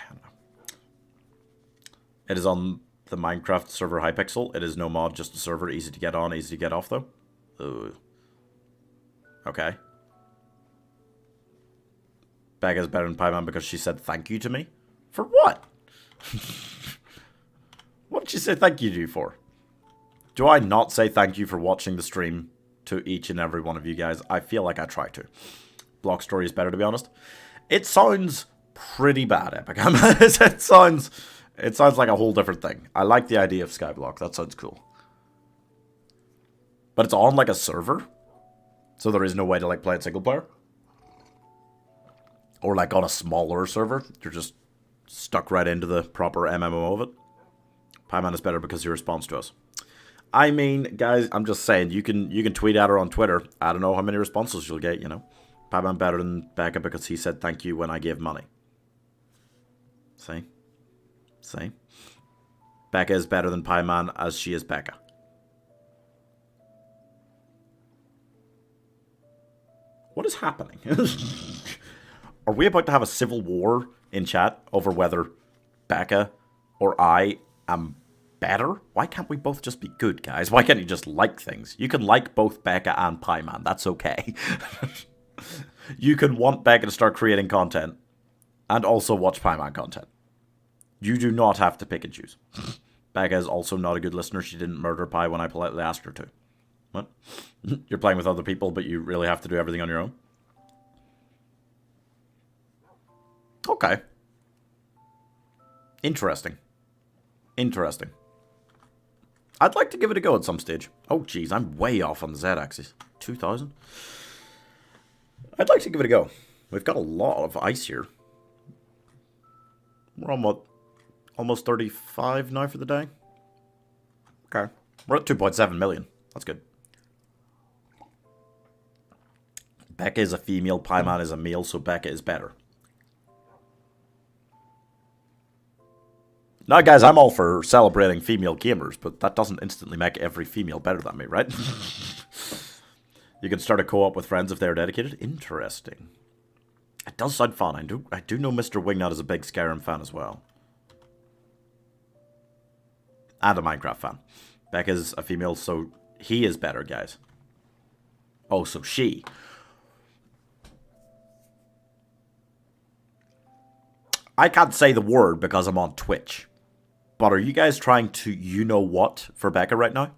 It is on the Minecraft server Hypixel. It is no mod, just a server. Easy to get on, easy to get off, though. Okay. Becca's better than Pieman because she said thank you to me? For what? What did she say thank you to you for? Do I not say thank you for watching the stream to each and every one of you guys? I feel like I try to. Block Story is better, to be honest. It sounds pretty bad, Epic. It sounds like a whole different thing. I like the idea of Skyblock. That sounds cool. But it's on like a server? So there is no way to like play it single player? Or like on a smaller server? You're just stuck right into the proper MMO of it? Pieman is better because he responds to us. I mean, guys, I'm just saying, you can tweet at her on Twitter. I don't know how many responses you'll get, you know. Pieman better than Becca because he said thank you when I gave money. See? See? Becca is better than Pieman as she is Becca. What is happening? Are we about to have a civil war in chat over whether Becca or I am better? Why can't we both just be good, guys? Why can't you just like things? You can like both Becca and Pieman. That's okay. You can want Becca to start creating content and also watch Pieman content. You do not have to pick and choose. Becca is also not a good listener. She didn't murder Pie when I politely asked her to. What? You're playing with other people, but you really have to do everything on your own? Okay. Interesting. Interesting. I'd like to give it a go at some stage. Oh, jeez, I'm way off on the Z-axis. 2,000? I'd like to give it a go. We've got a lot of ice here. We're on what? Almost 35 now for the day? Okay. We're at 2.7 million. That's good. Becca is a female, Pieman is a male, so Becca is better. Now, guys, I'm all for celebrating female gamers, but that doesn't instantly make every female better than me, right? You can start a co-op with friends if they're dedicated. Interesting. It does sound fun. I do know Mr. Wingnut is a big Skyrim fan as well. And a Minecraft fan. Becca's a female, so he is better, guys. Oh, so she. I can't say the word because I'm on Twitch. But are you guys trying to you-know-what for Becca right now?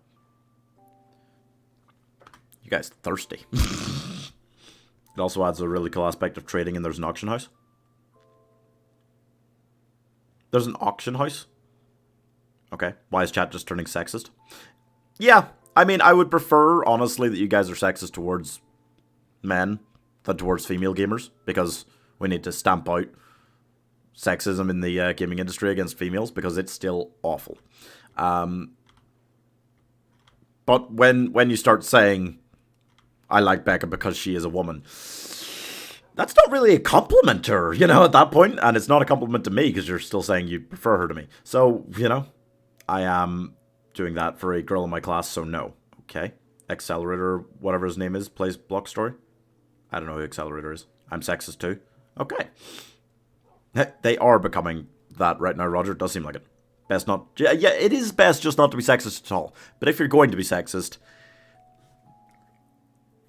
You guys thirsty. It also adds a really cool aspect of trading, and there's an auction house. There's an auction house? Okay. Why is chat just turning sexist? Yeah. I mean, I would prefer, honestly, that you guys are sexist towards men than towards female gamers. Because we need to stamp out sexism in the gaming industry against females, because it's still awful. But when you start saying, I like Becca because she is a woman, that's not really a compliment to her, you know, at that point. And it's not a compliment to me, because you're still saying you prefer her to me. So, you know, I am doing that for a girl in my class, so no. Okay. Accelerator, whatever his name is, plays Block Story. I don't know who Accelerator is. I'm sexist too. Okay. They are becoming that right now, Roger. It does seem like it. Best not... Yeah, it is best just not to be sexist at all. But if you're going to be sexist,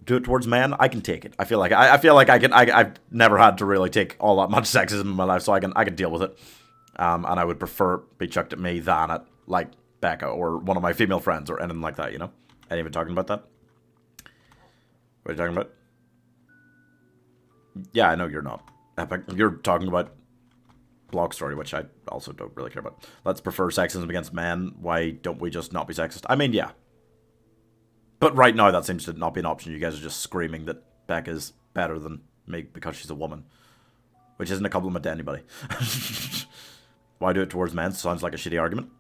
do it towards men. I can take it. I feel like I've never had to really take all that much sexism in my life, so I can deal with it. And I would prefer it be chucked at me than at, like, Becca or one of my female friends or anything like that, you know? Ain't even talking about that. What are you talking about? Yeah, I know you're not. Epic. You're talking about Block Story, which I also don't really care about. Let's prefer sexism against men. Why don't we just not be sexist? I mean, yeah. But right now, that seems to not be an option. You guys are just screaming that Becca's better than me because she's a woman. Which isn't a compliment to anybody. Why do it towards men? Sounds like a shitty argument.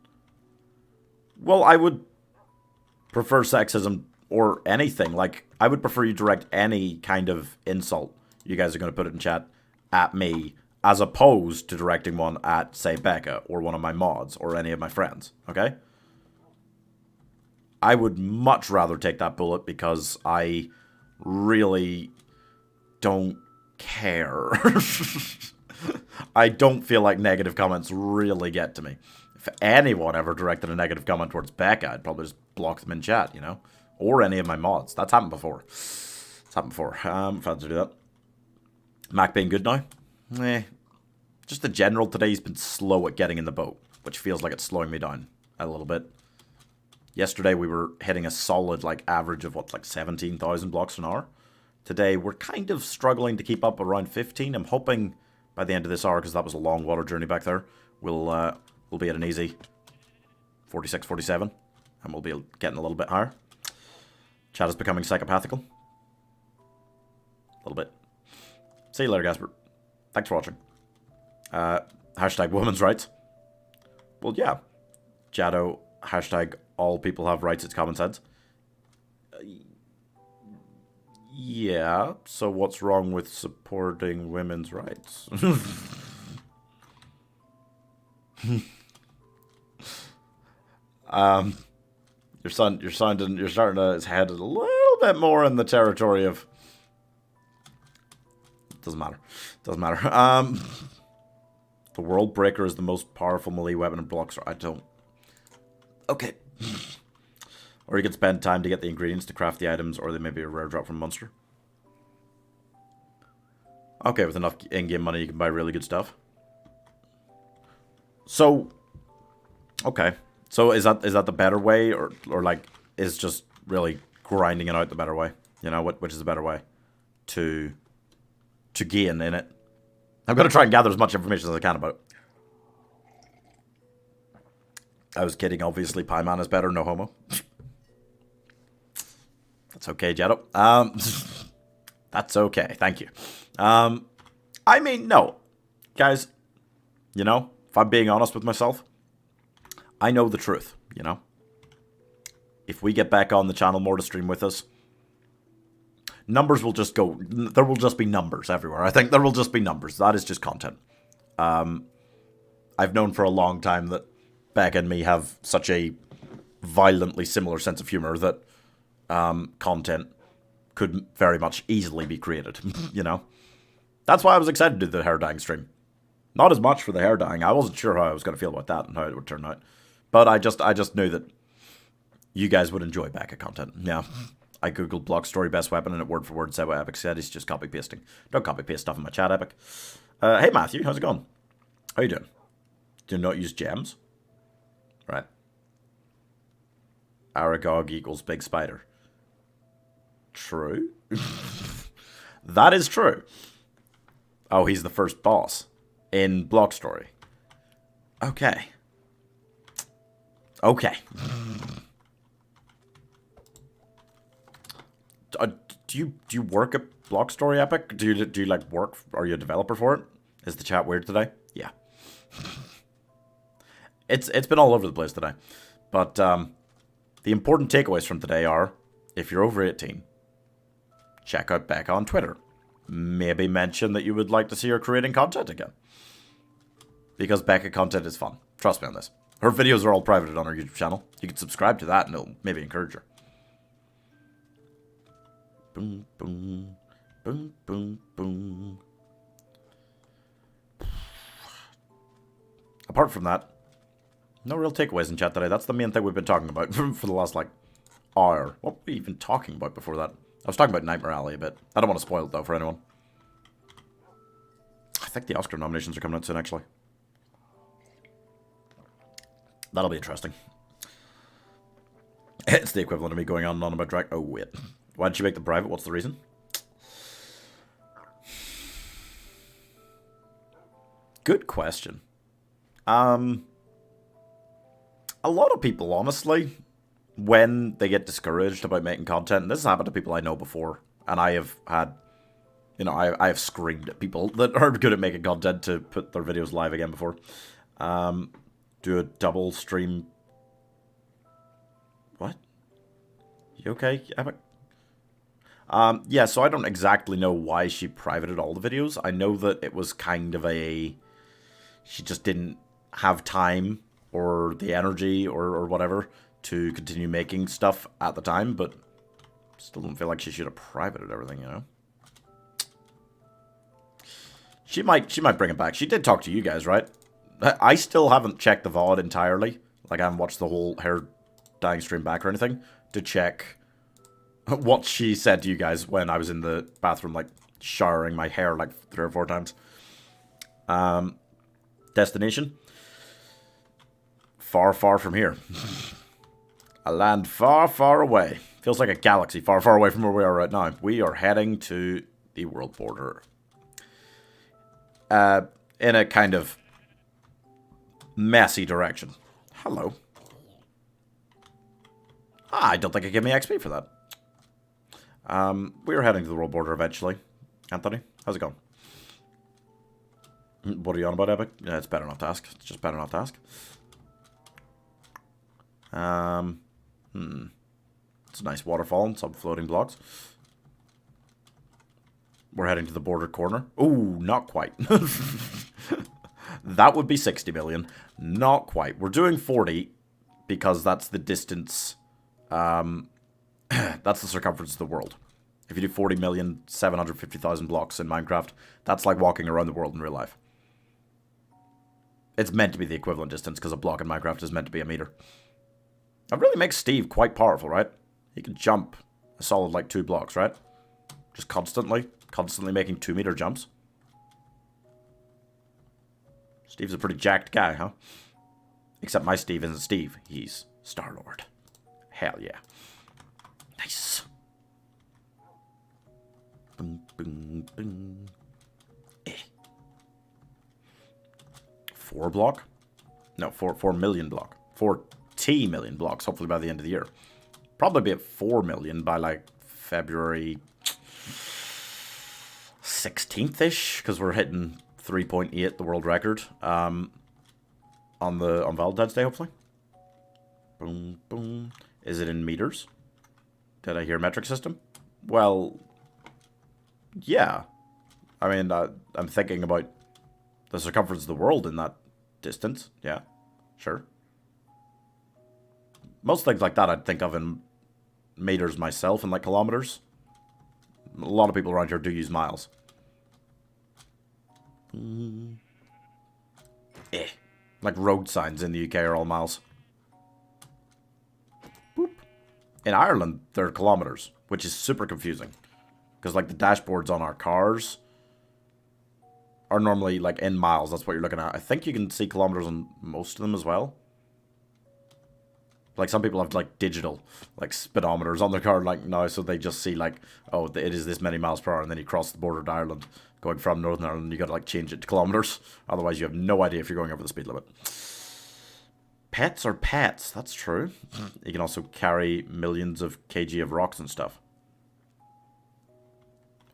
Well, I would prefer sexism or anything. Like, I would prefer you direct any kind of insult you guys are going to put it in chat at me, as opposed to directing one at, say, Becca, or one of my mods, or any of my friends, okay? I would much rather take that bullet because I really don't care. I don't feel like negative comments really get to me. If anyone ever directed a negative comment towards Becca, I'd probably just block them in chat, you know? Or any of my mods. That's happened before. It's happened before. Fans do that. Mac being good now? Just the general today's been slow at getting in the boat, which feels like it's slowing me down a little bit. Yesterday we were hitting a solid like average of what, like 17,000 blocks an hour. Today we're kind of struggling to keep up around 15. I'm hoping by the end of this hour, because that was a long water journey back there, we'll be at an easy 46, 47, and we'll be getting a little bit higher. Chat is becoming psychopathical. A little bit. See you later, Gasper. Thanks for watching. Hashtag women's rights. Well, yeah. Jado, hashtag all people have rights, it's common sense. Yeah, so what's wrong with supporting women's rights? You're starting to head a little bit more in the territory of... Doesn't matter. Doesn't matter. The World Breaker is the most powerful melee weapon in blocks. I don't... Okay. Or you can spend time to get the ingredients to craft the items, or they may be a rare drop from a monster. Okay, with enough in-game money, you can buy really good stuff. So, okay. So is that the better way, or like is just really grinding it out the better way? You know, which is the better way to gain in it? I'm gonna try and gather as much information as I can about it. I was kidding. Obviously, Pieman is better. No homo. That's okay, Jetto. That's okay. Thank you. I mean, no. Guys, you know, if I'm being honest with myself, I know the truth, you know? If we get back on the channel more to stream with us, numbers will just go... There will just be numbers everywhere. I think there will just be numbers. That is just content. I've known for a long time that Becca and me have such a violently similar sense of humor that content could very much easily be created, you know? That's why I was excited to do the hair dyeing stream. Not as much for the hair dyeing. I wasn't sure how I was going to feel about that and how it would turn out. But I just knew that you guys would enjoy Becca content. Yeah. I googled block story best weapon and it word for word said what Epic said. He's just copy pasting. Don't copy paste stuff in my chat, Epic. Hey Matthew, how's it going? How you doing? Do not use gems? Right. Aragog equals big spider. True. That is true. Oh, he's the first boss in Block Story. Okay. Okay. Do you work at Block Story, Epic? Do you like work? Are you a developer for it? Is the chat weird today? Yeah. It's been all over the place today. But the important takeaways from today are, if you're over 18, check out Becca on Twitter. Maybe mention that you would like to see her creating content again. Because Becca content is fun. Trust me on this. Her videos are all private on her YouTube channel. You can subscribe to that and it'll maybe encourage her. Boom, boom, boom, boom, boom. Apart from that, no real takeaways in chat today. That's the main thing we've been talking about for the last, like, hour. What were we even talking about before that? I was talking about Nightmare Alley a bit. I don't want to spoil it, though, for anyone. I think the Oscar nominations are coming out soon, actually. That'll be interesting. It's the equivalent of me going on and on about drag... Oh, wait. Why did you make them private? What's the reason? Good question. A lot of people, honestly, when they get discouraged about making content, and this has happened to people I know before, and I have had, you know, I have screamed at people that are good at making content to put their videos live again before. Do a double stream... What? You okay, Epic? Yeah, so I don't exactly know why she privated all the videos. I know that it was kind of a... She just didn't have time or the energy or whatever to continue making stuff at the time, but still don't feel like she should have privated everything, you know? She might bring it back. She did talk to you guys, right? I still haven't checked the VOD entirely. Like, I haven't watched the whole hair dyeing stream back or anything to check what she said to you guys when I was in the bathroom, like, showering my hair, like, 3 or 4 times. Destination? Far, far from here. A land far, far away. Feels like a galaxy far, far away from where we are right now. We are heading to the world border. In a kind of messy direction. Hello. I don't think it gave me XP for that. We are heading to the world border eventually. Anthony, how's it going? What are you on about, Epic? Yeah, it's better not to ask. It's just better not to ask. It's a nice waterfall and some floating blocks. We're heading to the border corner. Ooh, not quite. That would be 60 million. Not quite. We're doing 40 because that's the distance. That's the circumference of the world. If you do 40,750,000 blocks in Minecraft, that's like walking around the world in real life. It's meant to be the equivalent distance because a block in Minecraft is meant to be a meter. That really makes Steve quite powerful, right? He can jump a solid like 2 blocks, right? Just constantly making 2-meter jumps. Steve's a pretty jacked guy, huh? Except my Steve isn't Steve. He's Star-Lord. Hell yeah. Nice. Boom, boom, boom. 4 block? No, 4 million block. 40 million blocks, hopefully by the end of the year. Probably be at 4 million by like February 16th-ish, because we're hitting 3.8, the world record, on Valentine's Day, hopefully. Boom, boom. Is it in meters? Did I hear metric system? Well, yeah. I mean, I'm thinking about the circumference of the world in that distance. Yeah, sure. Most things like that I'd think of in meters myself and like kilometers. A lot of people around here do use miles. Like road signs in the UK are all miles. Boop. In Ireland, they're kilometers, which is super confusing. Because like the dashboards on our cars are normally like in miles. That's what you're looking at. I think you can see kilometers on most of them as well. Like some people have like digital like speedometers on their car like now, so they just see like, oh, it is this many miles per hour, and then you cross the border to Ireland going from Northern Ireland. You got to like change it to kilometers, otherwise you have no idea if you're going over the speed limit. Pets are pets. That's true. You can also carry millions of kg of rocks and stuff.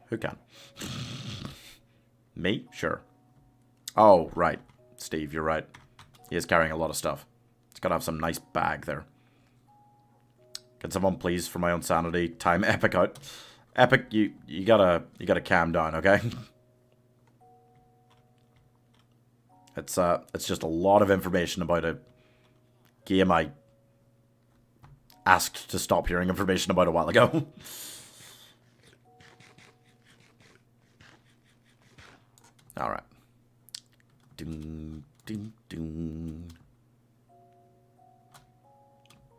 Who can? Me? Sure. Oh, right. Steve, you're right. He is carrying a lot of stuff. He's got to have some nice bag there. Can someone please, for my own sanity, time Epic out? Epic, you gotta calm down, okay? It's just a lot of information about a game I asked to stop hearing information about a while ago. Alright. Ding, ding, ding.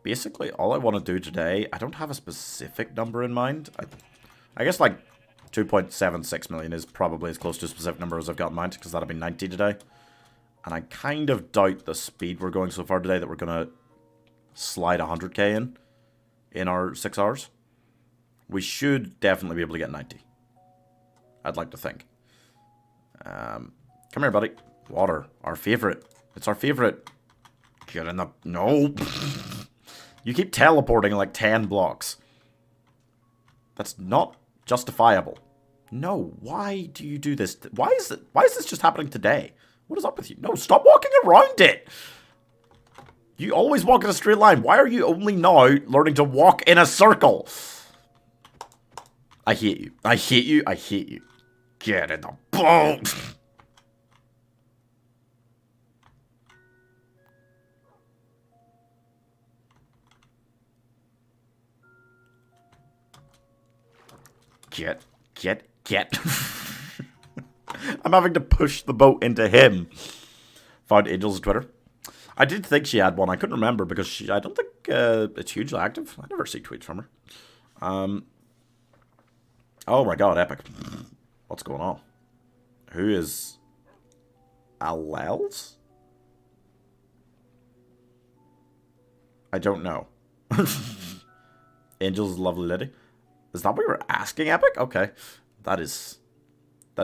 Basically, all I want to do today, I don't have a specific number in mind. I guess like 2.76 million is probably as close to a specific number as I've got in mind, because that'll be 90 today. And I kind of doubt the speed we're going so far today that we're going to slide 100k in our 6 hours. We should definitely be able to get 90. I'd like to think. Come here, buddy. Water. Our favorite. It's our favorite. Get in the... No. You keep teleporting like 10 blocks. That's not justifiable. No. Why do you do this? Why is this just happening today? What is up with you? No, stop walking around it. You always walk in a straight line. Why are you only now learning to walk in a circle? I hate you. I hate you. I hate you. Get in the boat. Get. I'm having to push the boat into him. Found Angel's Twitter. I did think she had one. I couldn't remember because I don't think it's hugely active. I never see tweets from her. Oh my god, epic. What's going on? Who is Allels? I don't know. Angel's lovely lady. Is that what you were asking, Epic? Okay. That is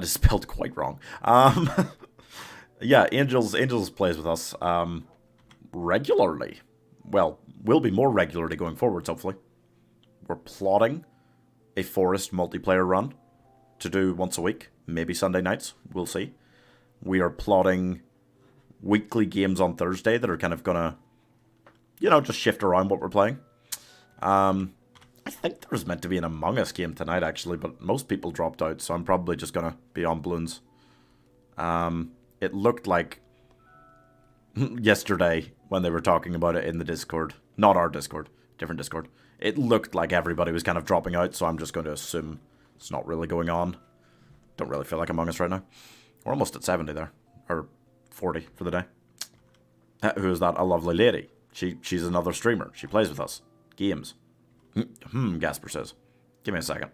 spelled quite wrong. Yeah, Angels plays with us regularly. Well, will be more regularly going forwards, hopefully. We're plotting a Forest multiplayer run to do once a week, maybe Sunday nights, we'll see. We are plotting weekly games on Thursday that are kind of gonna, just shift around what we're playing. I think there was meant to be an Among Us game tonight, actually, but most people dropped out, so I'm probably just gonna be on Bloons. It looked like yesterday when they were talking about it in the Discord, not our Discord, different Discord, it looked like everybody was kind of dropping out, so I'm just going to assume it's not really going on. Don't really feel like Among Us right now. We're almost at 70 there, or 40 for the day. Who is that? A lovely lady. She's another streamer. She plays with us. Games. Gasper says. Give me a second.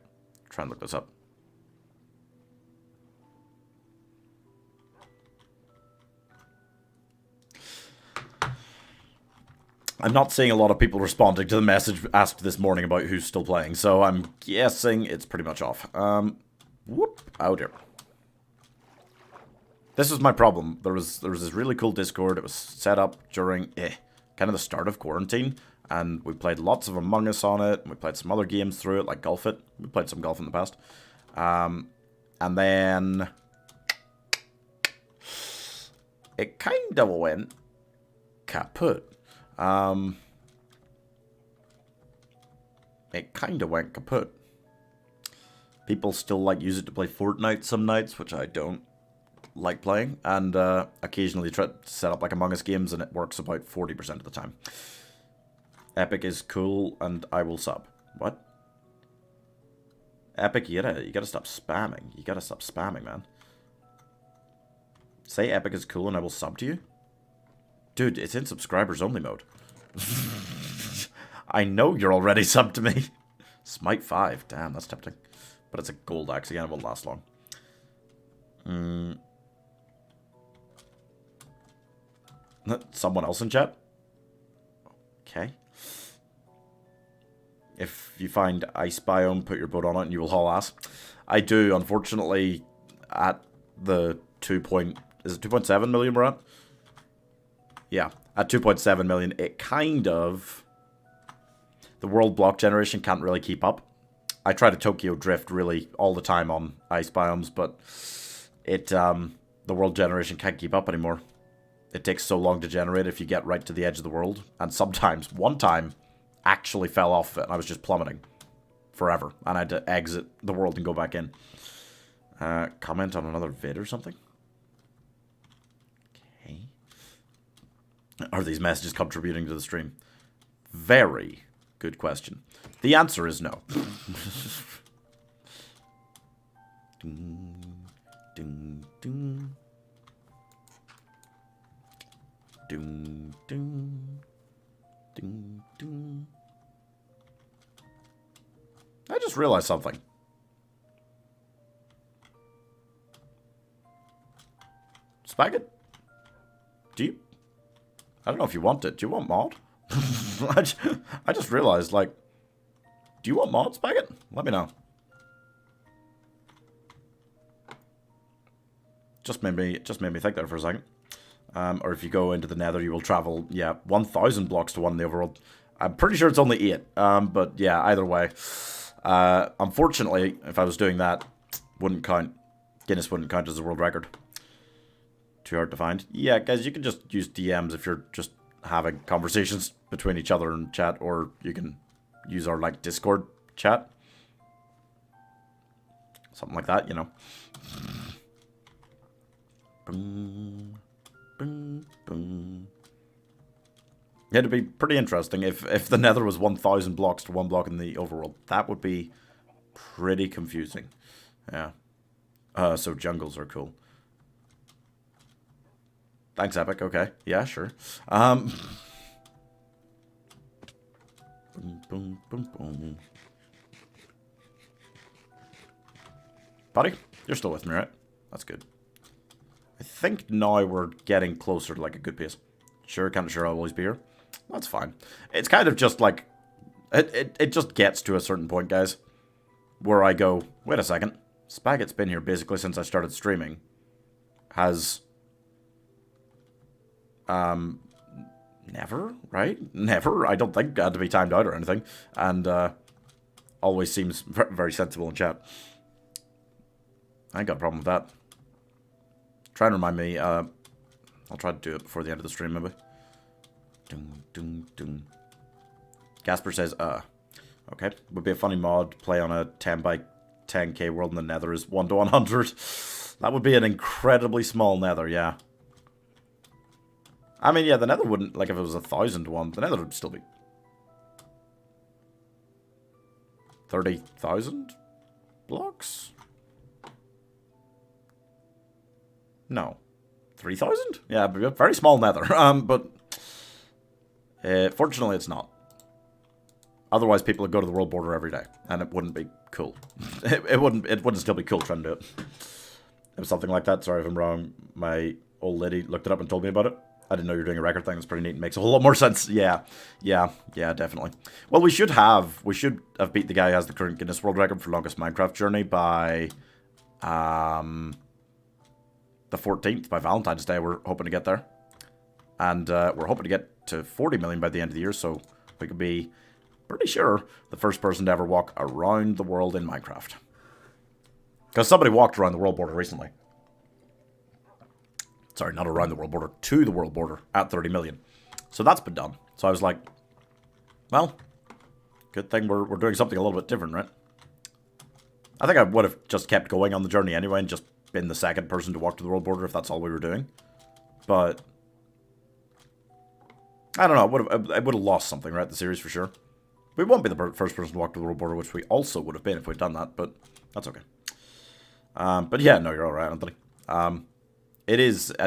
Try and look this up. I'm not seeing a lot of people responding to the message asked this morning about who's still playing, so I'm guessing it's pretty much off. Out here. This was my problem. There was this really cool Discord. It was set up during kind of the start of quarantine, and we played lots of Among Us on it, and we played some other games through it, like Golf It. We played some golf in the past. And then it kind of went kaput. It kind of went kaput. People still use it to play Fortnite some nights, which I don't like playing, and occasionally try to set up Among Us games, and it works about 40% of the time. Epic is cool, and I will sub. What? Epic, you gotta stop spamming. You gotta stop spamming, man. Say Epic is cool, and I will sub to you? Dude, it's in subscribers only mode. I know you're already subbed to me. Smite 5. Damn, that's tempting. But it's a gold axe again. It won't last long. Someone else in chat? Okay. If you find ice biome, put your boat on it and you will haul ass. I do, unfortunately, at the 2.7 million we're at? Yeah, at 2.7 million, it kind of... The world block generation can't really keep up. I try to Tokyo Drift really all the time on ice biomes, but the world generation can't keep up anymore. It takes so long to generate if you get right to the edge of the world. And sometimes, one time, actually fell off of it and I was just plummeting forever. And I had to exit the world and go back in. Comment on another vid or something? Okay. Are these messages contributing to the stream? Very good question. The answer is no. Ding, ding, ding. Ding, ding. Ding, ding. I just realized something. Spaggett? Do you... I don't know if you want it. Do you want mod? I just realized, do you want mod, Spaggett? Let me know. Just made me think there for a second. Or if you go into the nether, you will travel, 1,000 blocks to one in the overworld. I'm pretty sure it's only 8. But yeah, either way. Unfortunately, if I was doing that, wouldn't count. Guinness wouldn't count as a world record. Too hard to find. Yeah, guys, you can just use DMs if you're just having conversations between each other in chat, or you can use our, like, Discord chat. Something like that, you know. Boom, boom, boom. Yeah, it'd be pretty interesting if the Nether was 1,000 blocks to 1 block in the overworld. That would be pretty confusing. Yeah. So jungles are cool. Thanks, Epic. Okay. Yeah, sure. Boom, boom, boom, boom. Buddy, you're still with me, right? That's good. I think now we're getting closer to, like, a good pace. Sure, can't sure I'll always be here. That's fine. It's kind of just, like... It just gets to a certain point, guys, where I go, wait a second. Spaghett's been here basically since I started streaming. Has... Never, right? Never. I don't think I had to be timed out or anything. And, always seems very sensible in chat. I ain't got a problem with that. Try and remind me, I'll try to do it before the end of the stream, maybe. Dun, dun, dun. Gasper says, okay. Would be a funny mod, play on a 10 by 10k world and the Nether is 1 to 100. That would be an incredibly small Nether, yeah. I mean, yeah, the Nether wouldn't, like, if it was 1,000 to 1, the Nether would still be 30,000 blocks? No. 3,000? Yeah, a very small Nether. But fortunately it's not. Otherwise people would go to the world border every day, and it wouldn't be cool. it wouldn't still be cool trying to do it. It was something like that. Sorry if I'm wrong. My old lady looked it up and told me about it. I didn't know you were doing a record thing. That's pretty neat. It makes a whole lot more sense. Yeah, definitely. Well, we should have beat the guy who has the current Guinness World Record for longest Minecraft journey by the 14th, by Valentine's Day. We're hoping to get there. And we're hoping to get to 40 million by the end of the year, so we could be pretty sure the first person to ever walk around the world in Minecraft. Because somebody walked around the world border recently. Sorry, not around the world border, to the world border at 30 million. So that's been done. So I was like, well, good thing we're doing something a little bit different, right? I think I would have just kept going on the journey anyway and just been the second person to walk to the world border if that's all we were doing. But I don't know, I would have lost something, right, the series for sure. We won't be the first person to walk to the world border, which we also would have been if we'd done that, but that's okay. But yeah, no, you're alright, Anthony. I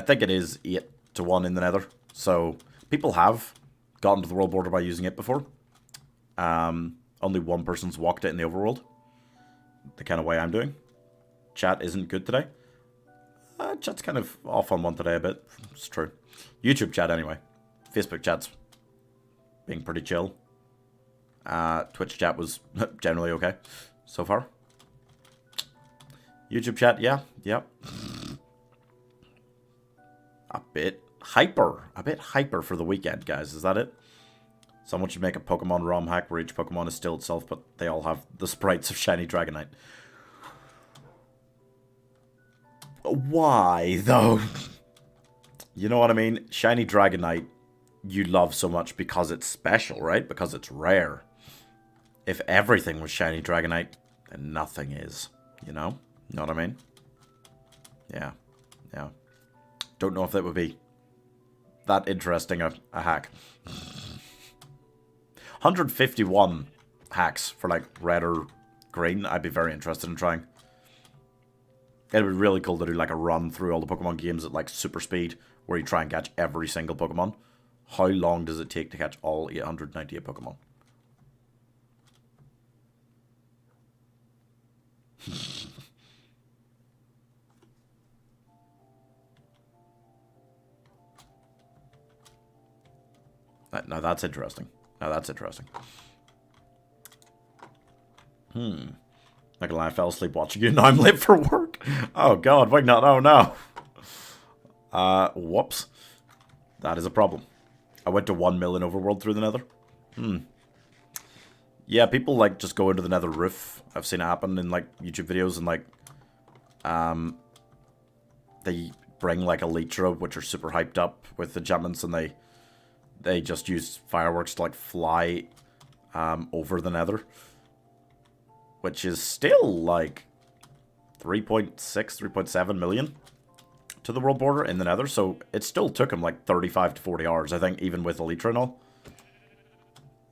think it is 8 to 1 in the Nether. So people have gotten to the world border by using it before. Only one person's walked it in the overworld. The kind of way I'm doing. Chat isn't good today. Chat's kind of off on one today a bit. It's true. YouTube chat anyway. Facebook chat's being pretty chill. Twitch chat was generally okay so far. YouTube chat, yeah. A bit hyper for the weekend, guys. Is that it? Someone should make a Pokemon ROM hack where each Pokemon is still itself, but they all have the sprites of Shiny Dragonite. Why, though? You know what I mean? Shiny Dragonite you love so much because it's special, right? Because it's rare. If everything was Shiny Dragonite, then nothing is. You know? You know what I mean? Yeah. Don't know if that would be that interesting a hack. 151 hacks for, like, red or green. I'd be very interested in trying. It'd be really cool to do, like, a run through all the Pokemon games at, like, super speed, where you try and catch every single Pokemon. How long does it take to catch all 898 Pokemon? Now that's interesting. Not gonna lie, I fell asleep watching you. Now I'm late for work. Oh god, why not? Oh no. Whoops. That is a problem. I went to 1 million overworld through the Nether. Yeah, people, like, just go into the Nether roof. I've seen it happen in, like, YouTube videos, and, like, they bring, like, Elytra, which are super hyped up with enchantments, and they they just use fireworks to like fly over the nether. Which is still like 3.6, 3.7 million to the world border in the nether. So it still took him like 35 to 40 hours, I think, even with Elytra and all.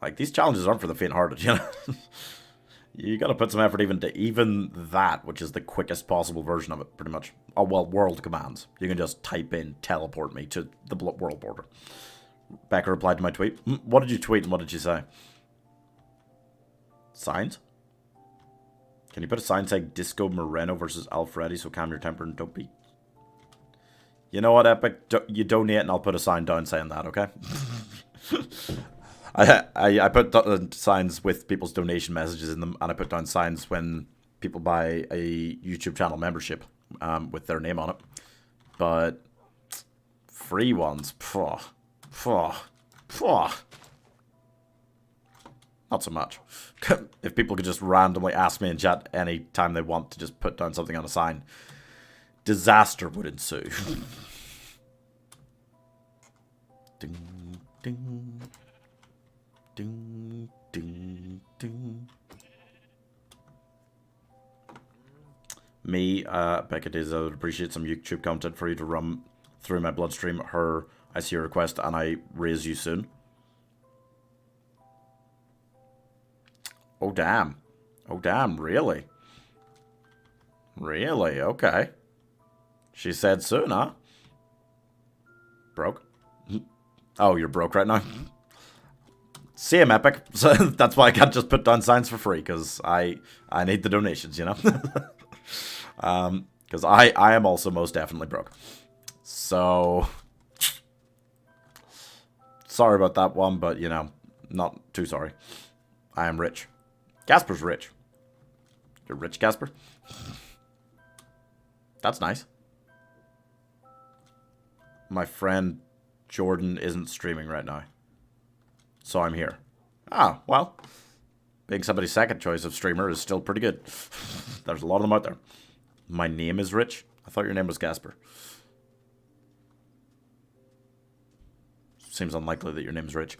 Like, these challenges aren't for the faint-hearted, you know? You gotta put some effort even to even that, which is the quickest possible version of it, pretty much. Oh, well, world commands. You can just type in, teleport me to the world border. Becca replied to my tweet. What did you tweet and what did you say? Signs? Can you put a sign saying Disco Moreno versus Alfredi, so calm your temper and don't be... You know what, Epic? You donate and I'll put a sign down saying that, okay? I put signs with people's donation messages in them, and I put down signs when people buy a YouTube channel membership with their name on it. But free ones, not so much. If people could just randomly ask me in chat any time they want to just put down something on a sign, disaster would ensue. Ding, ding. Ding, ding, ding. Me, Becca Days, I would appreciate some YouTube content for you to run through my bloodstream. I see your request and I raise you soon. Oh, damn. Oh, damn, really? Really? Okay. She said soon, huh? Broke? Oh, you're broke right now? Same, Epic. So that's why I can't just put down signs for free, because I need the donations, you know? Because I am also most definitely broke. So, sorry about that one, but, you know, not too sorry. I am rich. Gasper's rich. You're rich, Gasper? That's nice. My friend Jordan isn't streaming right now. So I'm here. Ah, well. Being somebody's second choice of streamer is still pretty good. There's a lot of them out there. My name is Rich? I thought your name was Gasper. Seems unlikely that your name's Rich.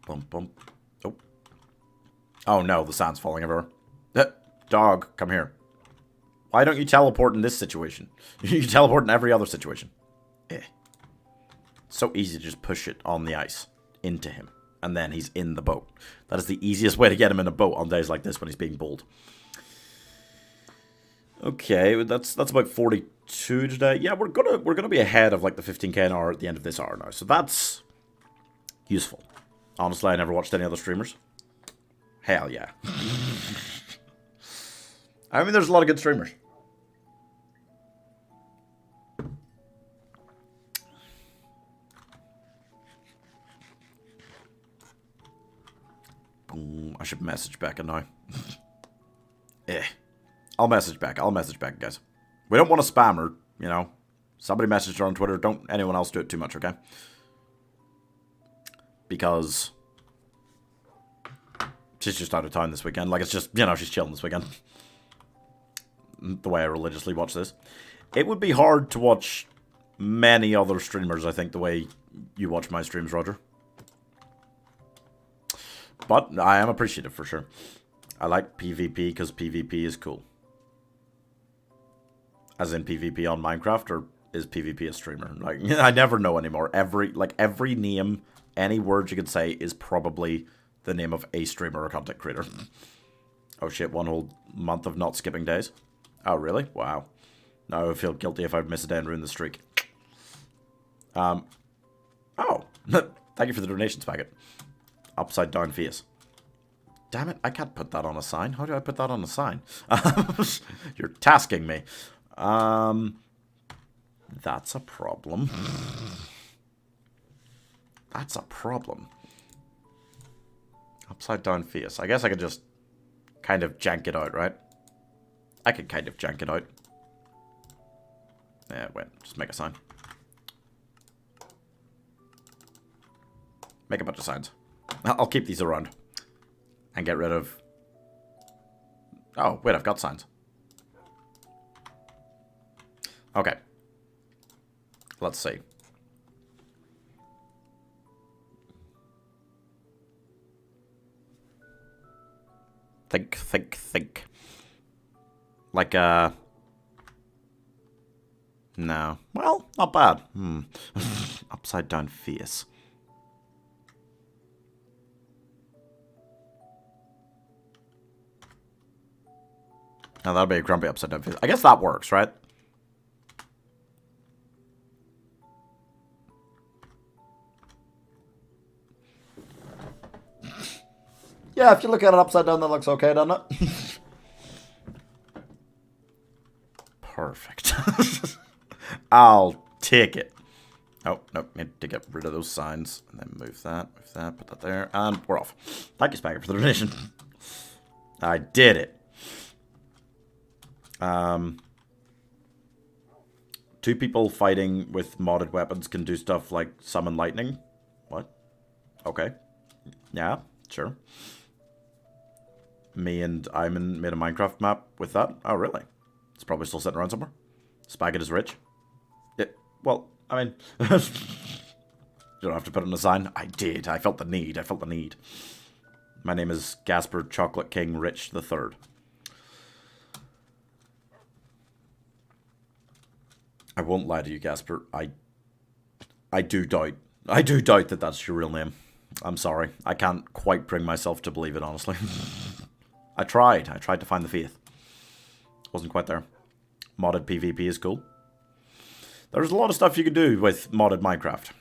Bump, bump. Oh. Oh no, the sand's falling everywhere. Dog, come here. Why don't you teleport in this situation? You teleport in every other situation. It's so easy to just push it on the ice into him. And then he's in the boat. That is the easiest way to get him in a boat on days like this when he's being bold. Okay, that's about 42 today. Yeah, we're gonna be ahead of like the 15k an hour at the end of this hour now. So that's useful. Honestly, I never watched any other streamers. Hell yeah. I mean, there's a lot of good streamers. I should message Becca now. I'll message back, guys. We don't want to spam her, you know. Somebody messaged her on Twitter. Don't anyone else do it too much, okay? Because she's just out of town this weekend. Like, it's just, you know, she's chilling this weekend. The way I religiously watch this. It would be hard to watch many other streamers, I think, the way you watch my streams, Roger. But I am appreciative for sure. I like PvP because PvP is cool. As in PvP on Minecraft, or is PvP a streamer? Like, I never know anymore. Every name, any word you could say is probably the name of a streamer or content creator. Oh shit, one whole month of not skipping days. Oh really? Wow. Now I feel guilty if I miss a day and ruin the streak. Oh. Thank you for the donations packet. Upside down face. Damn it, I can't put that on a sign. How do I put that on a sign? You're tasking me. That's a problem. That's a problem. Upside down face. I guess I could just kind of jank it out, right? I could kind of jank it out. Yeah, wait. Just make a sign. Make a bunch of signs. I'll keep these around. And get rid of... Oh, wait, I've got signs. Okay. Let's see. Think. Like, no. Well, not bad. Upside down face. Now that'll be a grumpy upside down face. I guess that works, right? Yeah, if you look at it upside down, that looks okay, doesn't it? Perfect. I'll take it. Oh, nope, need to get rid of those signs. And then move that, put that there, and we're off. Thank you, Spagger, for the donation. I did it. 2 people fighting with modded weapons can do stuff like summon lightning. What? Okay. Yeah, sure. Me and Iman made a Minecraft map with that. Oh, really? It's probably still sitting around somewhere. Spaggett is rich. Well, I mean... you don't have to put it in a sign. I did. I felt the need. My name is Gasper Chocolate King Rich the Third. I won't lie to you, Gasper. I do doubt that that's your real name. I'm sorry. I can't quite bring myself to believe it, honestly. I tried to find the faith. Wasn't quite there. Modded PvP is cool. There's a lot of stuff you can do with modded Minecraft.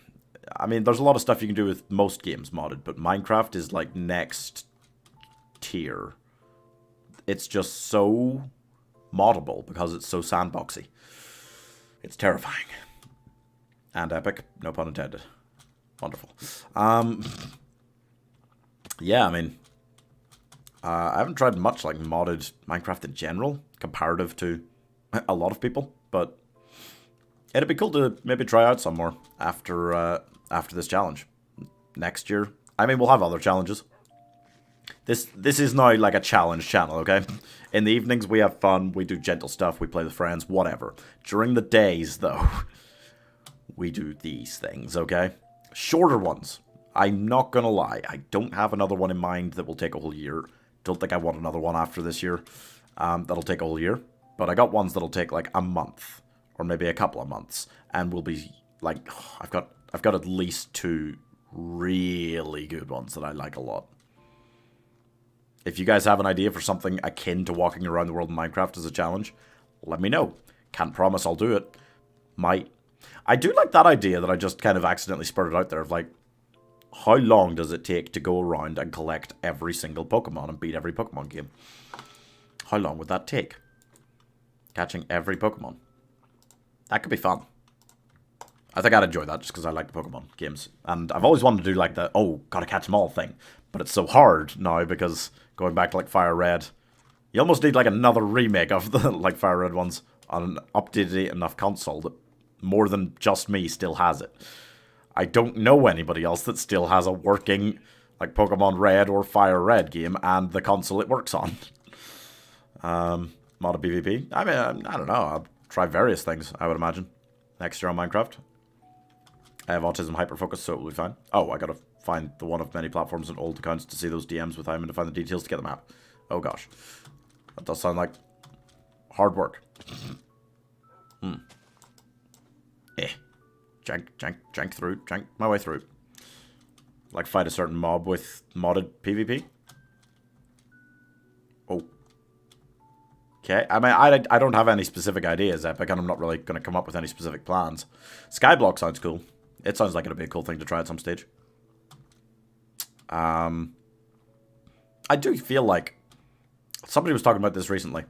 I mean, there's a lot of stuff you can do with most games modded, but Minecraft is like next tier. It's just so moddable because it's so sandboxy. It's terrifying. And epic, no pun intended. Wonderful. Yeah, I mean, I haven't tried much like modded Minecraft in general, comparative to a lot of people, but it'd be cool to maybe try out some more after this challenge. Next year, I mean, we'll have other challenges. This is now like a challenge channel, okay? In the evenings, we have fun, we do gentle stuff, we play with friends, whatever. During the days, though, we do these things, okay? Shorter ones. I'm not gonna lie, I don't have another one in mind that will take a whole year. Don't think I want another one after this year that'll take a whole year. But I got ones that'll take like a month, or maybe a couple of months, and will be like, I've got at least 2 really good ones that I like a lot. If you guys have an idea for something akin to walking around the world in Minecraft as a challenge, let me know. Can't promise I'll do it. Might. I do like that idea that I just kind of accidentally spurted out there of like, how long does it take to go around and collect every single Pokemon and beat every Pokemon game? How long would that take? Catching every Pokemon. That could be fun. I think I'd enjoy that just because I like the Pokemon games. And I've always wanted to do like the, oh, gotta catch them all thing. But it's so hard now because going back to like Fire Red, you almost need like another remake of the like Fire Red ones on an updated enough console that more than just me still has it. I don't know anybody else that still has a working like Pokemon Red or Fire Red game and the console it works on. Modded PvP. I mean, I don't know. I'll try various things, I would imagine. Next year on Minecraft. I have autism hyperfocus, so it will be fine. Oh, I gotta find the one of many platforms and old accounts to see those DMs with him and to find the details to get the map. Oh gosh. That does sound like hard work. Jank through. Jank my way through. Like fight a certain mob with modded PvP. Oh. Okay, I mean, I don't have any specific ideas, Epic, and I'm not really going to come up with any specific plans. Skyblock sounds cool. It sounds like it'd be a cool thing to try at some stage. I do feel like somebody was talking about this recently.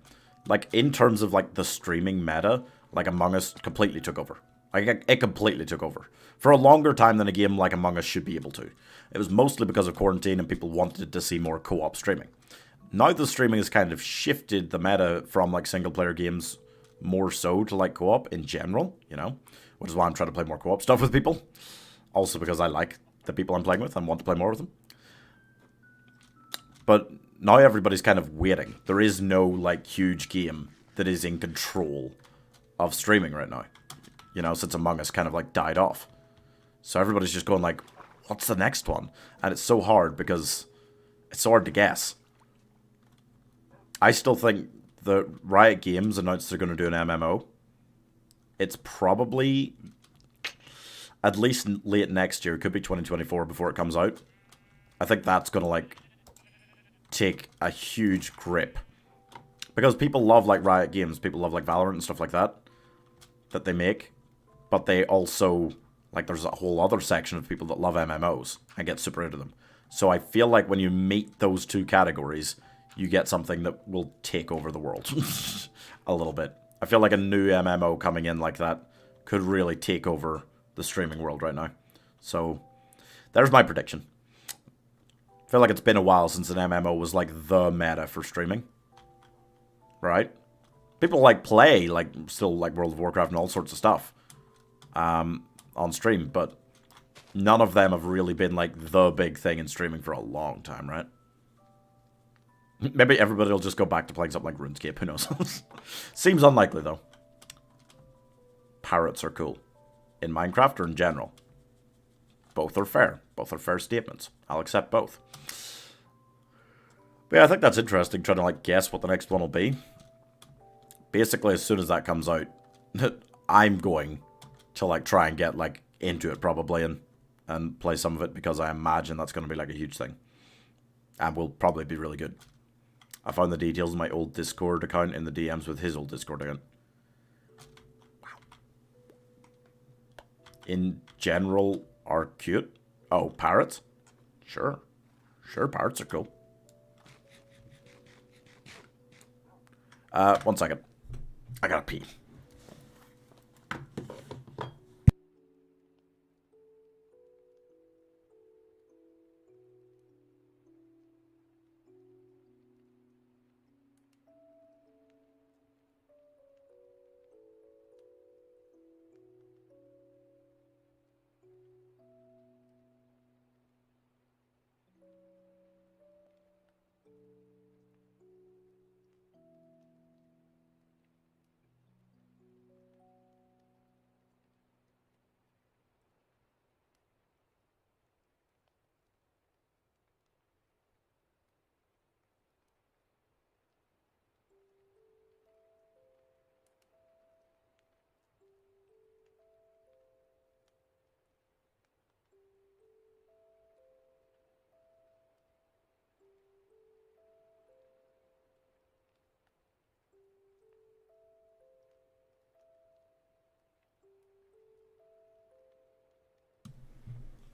Like, in terms of, like, the streaming meta, like, Among Us completely took over. Like, it completely took over. For a longer time than a game like Among Us should be able to. It was mostly because of quarantine and people wanted to see more co-op streaming. Now the streaming has kind of shifted the meta from, like, single-player games more so to, like, co-op in general, you know? Which is why I'm trying to play more co-op stuff with people. Also because I like the people I'm playing with and want to play more with them. But now everybody's kind of waiting. There is no, like, huge game that is in control of streaming right now. You know, since Among Us kind of like died off. So everybody's just going like, what's the next one? And it's so hard because it's so hard to guess. I still think the Riot Games announced they're going to do an MMO. It's probably at least late next year. It could be 2024 before it comes out. I think that's going to like take a huge grip. Because people love like Riot Games. People love like Valorant and stuff like that they make. But they also, like, there's a whole other section of people that love MMOs and get super into them. So I feel like when you meet those two categories, you get something that will take over the world a little bit. I feel like a new MMO coming in like that could really take over the streaming world right now. So there's my prediction. I feel like it's been a while since an MMO was like the meta for streaming. Right? People like play, like, still like World of Warcraft and all sorts of stuff. On stream, but none of them have really been like the big thing in streaming for a long time, right? Maybe everybody will just go back to playing something like RuneScape, who knows? Seems unlikely though. Parrots are cool. In Minecraft or in general? Both are fair. Both are fair statements. I'll accept both. But yeah, I think that's interesting, trying to like guess what the next one will be. Basically, as soon as that comes out, I'm going to like try and get like into it probably and play some of it because I imagine that's going to be like a huge thing and will probably be really good. I found the details of my old Discord account in the DMs with his old Discord account. Wow. In general are cute. Oh, parrots? Sure. Sure, parrots are cool. 1 second. I gotta pee.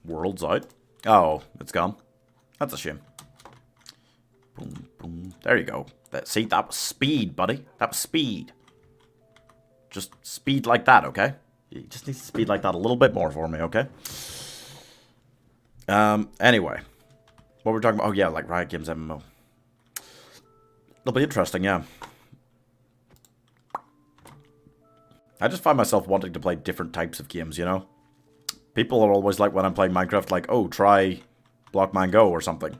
World's out. Oh, it's gone. That's a shame. Boom, boom. There you go. See, that was speed, buddy. That was speed. Just speed like that, okay? You just need to speed like that a little bit more for me, okay? Anyway. What we're talking about? Oh, yeah, like Riot Games MMO. It'll be interesting, yeah. I just find myself wanting to play different types of games, you know? People are always like, when I'm playing Minecraft, like, oh, try Blockman Go or something.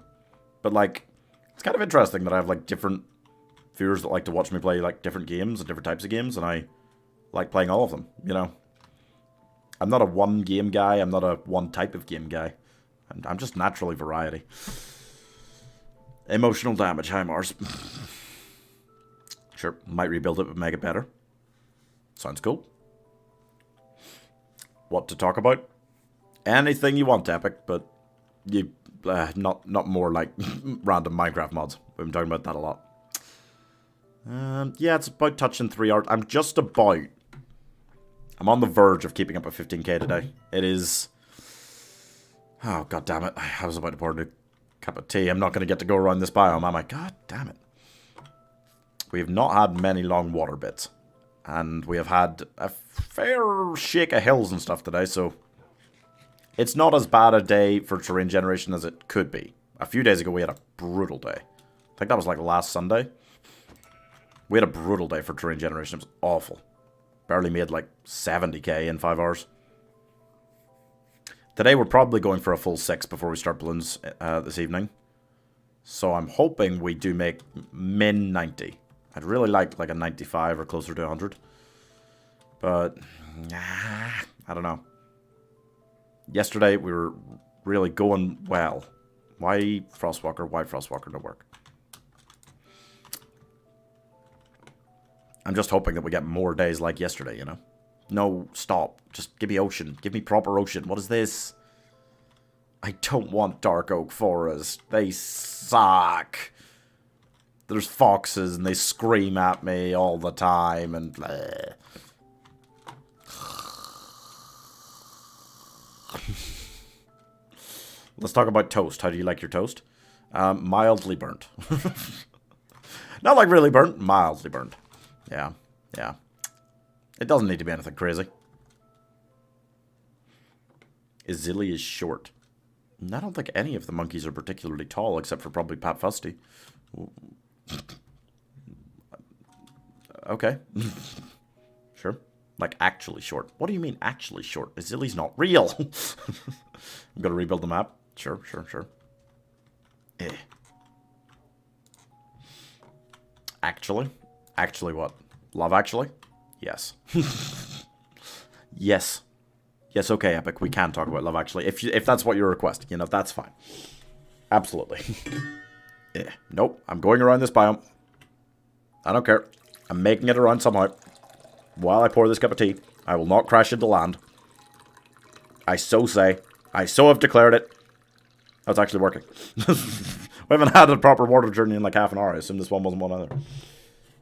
But, like, it's kind of interesting that I have, like, different viewers that like to watch me play, like, different games and different types of games, and I like playing all of them, you know? I'm not a one-game guy. I'm not a one type of game guy. I'm just naturally variety. Emotional damage. Hi, Mars. Sure, might rebuild it but make it better. Sounds cool. What to talk about? Anything you want, Epic, but you not more like random Minecraft mods. We've been talking about that a lot. Yeah, it's about touching 3 hours. I'm on the verge of keeping up a 15k today. It is... Oh, god damn it. I was about to pour a cup of tea. I'm not going to get to go around this biome, am I? God damn it. We have not had many long water bits. And we have had a fair shake of hills and stuff today, so... It's not as bad a day for terrain generation as it could be. A few days ago, we had a brutal day. I think that was like last Sunday. We had a brutal day for terrain generation. It was awful. Barely made like 70k in 5 hours. Today, we're probably going for a full 6 before we start balloons this evening. So I'm hoping we do make min 90. I'd really like a 95 or closer to 100. But, I don't know. Yesterday, we were really going well. Why Frostwalker? Why Frostwalker don't work? I'm just hoping that we get more days like yesterday, you know? No, stop. Just give me ocean. Give me proper ocean. What is this? I don't want Dark Oak Forest. They suck. There's foxes and they scream at me all the time and bleh. Let's talk about toast. How do you like your toast? Mildly burnt. Not like really burnt, mildly burnt. Yeah, yeah. It doesn't need to be anything crazy. Izili is short. I don't think any of the monkeys are particularly tall, except for probably Pat Fusty. Okay. Sure. Like, actually short. What do you mean, actually short? Izili's not real. I'm gonna rebuild the map. Sure, sure, sure. Eh. Actually? Actually what? Love Actually? Yes. Yes. Yes, okay, Epic. We can talk about Love Actually. If that's what you're requesting, you know, that's fine. Absolutely. Yeah. Nope. I'm going around this biome. I don't care. I'm making it around somehow. While I pour this cup of tea, I will not crash into land. I so say. I so have declared it. That's actually working. We haven't had a proper water journey in like half an hour. I assume this one wasn't one either.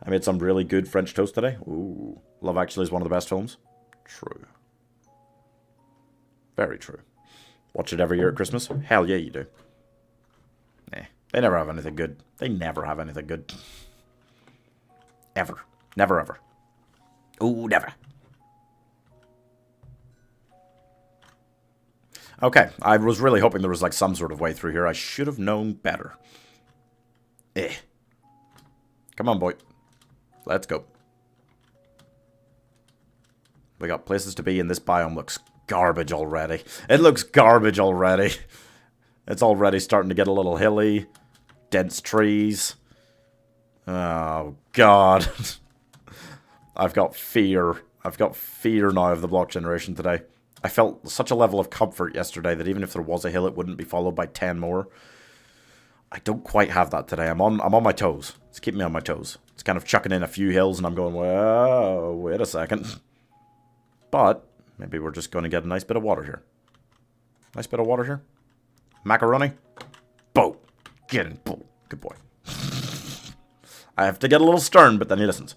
I made some really good French toast today. Ooh. Love Actually is one of the best films. True. Very true. Watch it every year at Christmas? Hell yeah, you do. They never have anything good. They never have anything good. Ever. Never ever. Ooh, never. Okay, I was really hoping there was like some sort of way through here. I should have known better. Come on, boy. Let's go. We got places to be, and this biome looks garbage already. It looks garbage already. It's already starting to get a little hilly. Dense trees. Oh, God. I've got fear. I've got fear now of the block generation today. I felt such a level of comfort yesterday that even if there was a hill, it wouldn't be followed by 10 more. I don't quite have that today. I'm on my toes. It's keeping me on my toes. It's kind of chucking in a few hills, and I'm going, whoa, wait a second. But maybe we're just going to get a nice bit of water here. Nice bit of water here. Macaroni. Bo. Get in. Bo. Good boy. I have to get a little stern, but then he listens.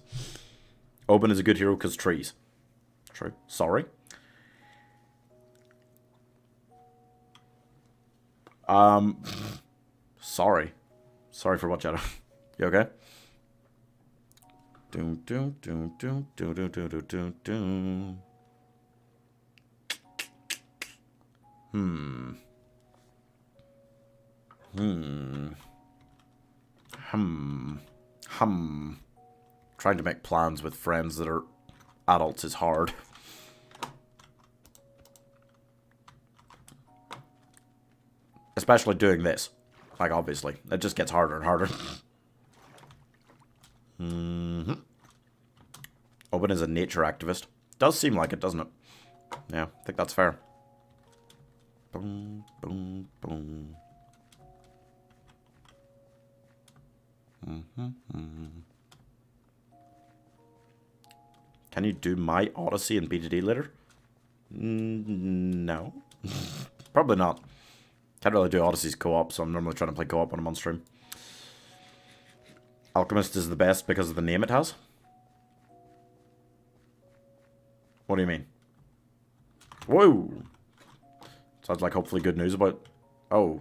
Oben is a good hero because trees. True. Sorry. Sorry. Sorry for what, Shadow. You okay? Doom, doom, doom, doom, doom, doom, doom, doom, doom, doom. Trying to make plans with friends that are adults is hard. Especially doing this. Like, obviously. It just gets harder and harder. Oben is a nature activist. Does seem like it, doesn't it? Yeah, I think that's fair. Boom, boom, boom. Can you do my Odyssey and BGD later? No. Probably not. Can't really do Odyssey's co-op, so I'm normally trying to play co-op when I'm on stream. Alchemist is the best because of the name it has? What do you mean? Whoa! Sounds like hopefully good news about... Oh.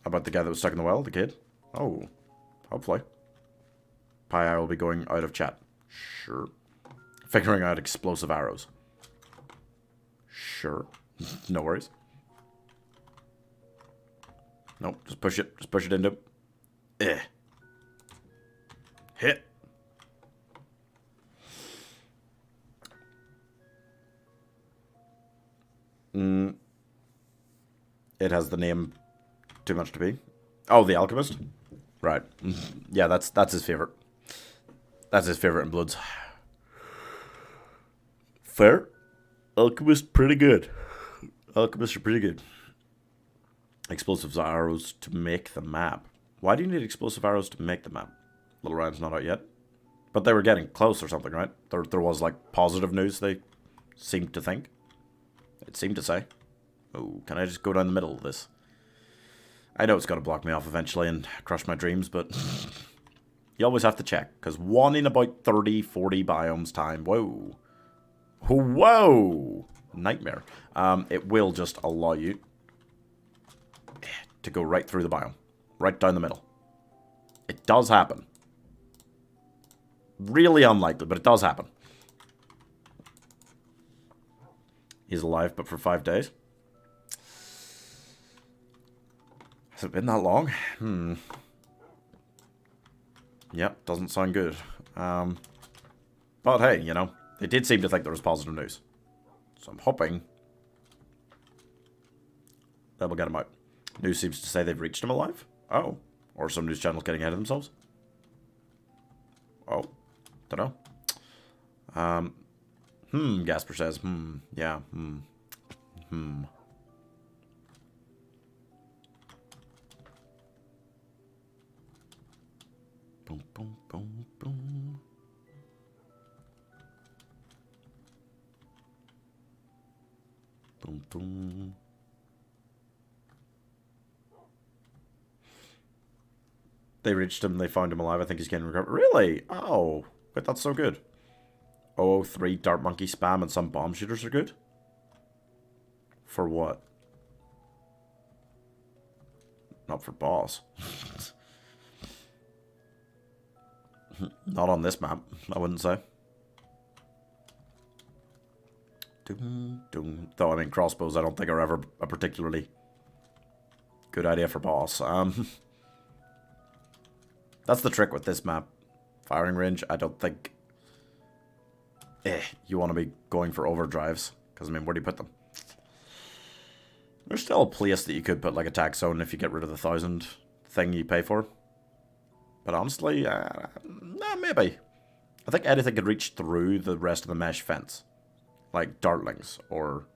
About the guy that was stuck in the well, the kid? Oh. Hopefully. Pi will be going out of chat. Sure. Figuring out explosive arrows. Sure. No worries. Nope, just push it. Just push it into... Hit. It has the name Too Much to Be. Oh, the Alchemist? Right. Yeah, that's his favorite. That's his favorite in Bloods. Fair. Alchemist, pretty good. Alchemists are pretty good. Explosive arrows to make the map. Why do you need explosive arrows to make the map? Little Ryan's not out yet. But they were getting close or something, right? There was, like, positive news, they seemed to think. It seemed to say. Oh, can I just go down the middle of this? I know it's going to block me off eventually and crush my dreams, but you always have to check. Because one in about 30, 40 biomes time. Whoa. Whoa. Nightmare. It will just allow you to go right through the biome. Right down the middle. It does happen. Really unlikely, but it does happen. He's alive, but for 5 days. Has it been that long? Yep, doesn't sound good. But hey, you know, they did seem to think there was positive news. So I'm hoping that will get him out. News seems to say they've reached him alive. Oh. Or some news channel getting ahead of themselves. Oh. Don't know. Gasper says, yeah, Boom, boom, boom, boom. Boom, boom. They reached him, they found him alive. I think he's getting recovered. Really? Oh. Wait, that's so good. 003 Dart Monkey spam and some bomb shooters are good? For what? Not for boss. Not on this map, I wouldn't say. Though, I mean, crossbows I don't think are ever a particularly good idea for boss. That's the trick with this map. Firing range, I don't think you want to be going for overdrives. Because, I mean, where do you put them? There's still a place that you could put, like, a tax zone if you get rid of the 1,000 thing you pay for. But honestly, nah, maybe. I think anything could reach through the rest of the mesh fence. Like dartlings or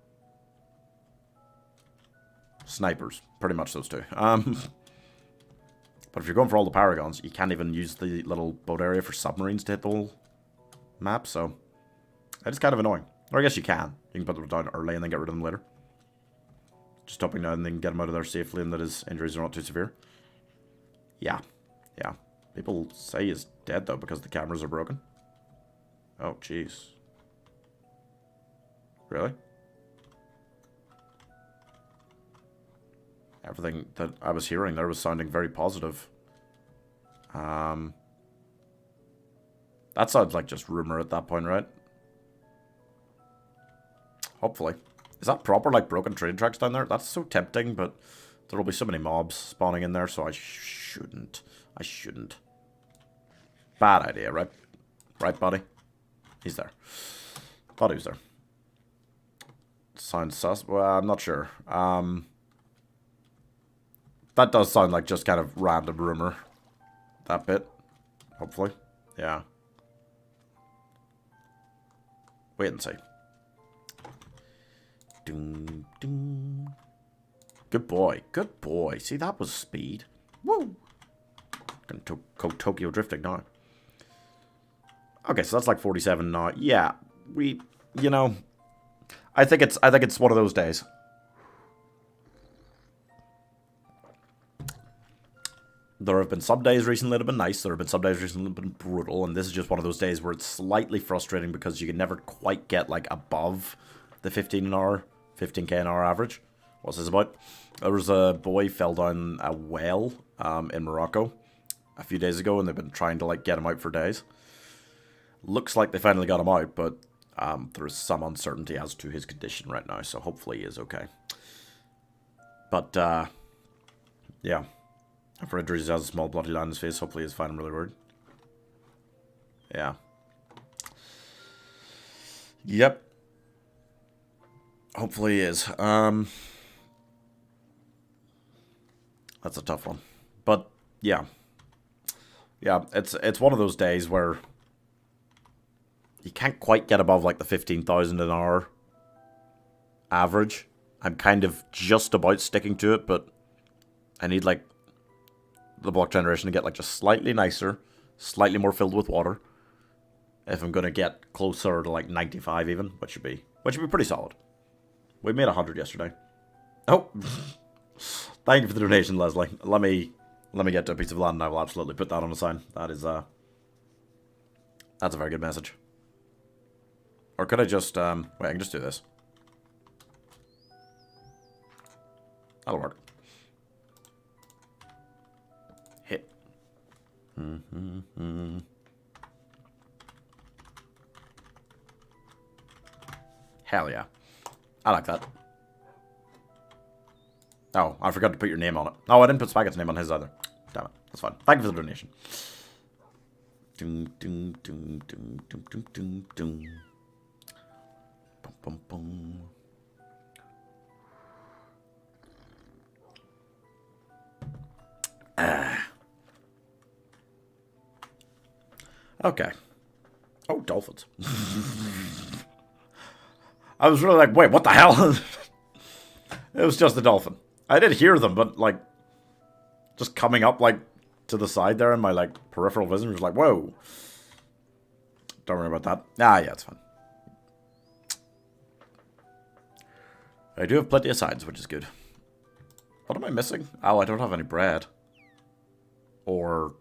snipers. Pretty much those two. But if you're going for all the paragons, you can't even use the little boat area for submarines to hit the whole map, so it's kind of annoying. Or I guess you can. You can put them down early and then get rid of them later. Just hoping now and then get him out of there safely and that his injuries are not too severe. Yeah. Yeah. People say he's dead, though, because the cameras are broken. Oh, jeez. Really? Everything that I was hearing there was sounding very positive. That sounds like just rumor at that point, right? Hopefully. Is that proper, like, broken train tracks down there? That's so tempting, but there will be so many mobs spawning in there, so I shouldn't. I shouldn't. Bad idea, right? Right, buddy? He's there. Thought he was there. Sounds sus. Well, I'm not sure. That does sound like just kind of random rumor. That bit. Hopefully. Yeah. Wait and see. Doom, doom. Good boy. Good boy. See, that was speed. Woo! Gonna go Tokyo drifting now. Okay, so that's like 47 now. Yeah. You know, I think it's one of those days. There have been some days recently that have been nice. There have been some days recently that have been brutal. And this is just one of those days where it's slightly frustrating because you can never quite get, like, above the 15 an hour, 15k an hour average. What's this about? There was a boy fell down a well in Morocco a few days ago. And they've been trying to, like, get him out for days. Looks like they finally got him out. But there's some uncertainty as to his condition right now. So hopefully he is okay. But, yeah. For injuries, he has a small bloody line in his face. Hopefully he's fine. I'm really worried. Yeah. Yep. Hopefully he is. That's a tough one. But, yeah. Yeah, it's one of those days where you can't quite get above like the 15,000 an hour average. I'm kind of just about sticking to it, but I need like the block generation to get like just slightly nicer, slightly more filled with water. If I'm gonna get closer to like 95 even, which would be pretty solid. We made 100 yesterday. Oh, thank you for the donation, Leslie. Let me get to a piece of land and I will absolutely put that on a sign. That is that's a very good message. Or could I just wait, I can just do this. That'll work. Hit. Hell yeah. I like that. Oh, I forgot to put your name on it. Oh, I didn't put Spaghett's name on his either. Damn it. That's fine. Thank you for the donation. Doom, doom, doom, doom, doom, doom, doom, doom. Boom, boom, boom. Okay. Oh, dolphins. I was really like, wait, what the hell? It was just a dolphin. I did hear them, but like, just coming up like to the side there in my like peripheral vision was like, whoa. Don't worry about that. Ah, yeah, it's fine. I do have plenty of sides, which is good. What am I missing? Oh, I don't have any bread. Or...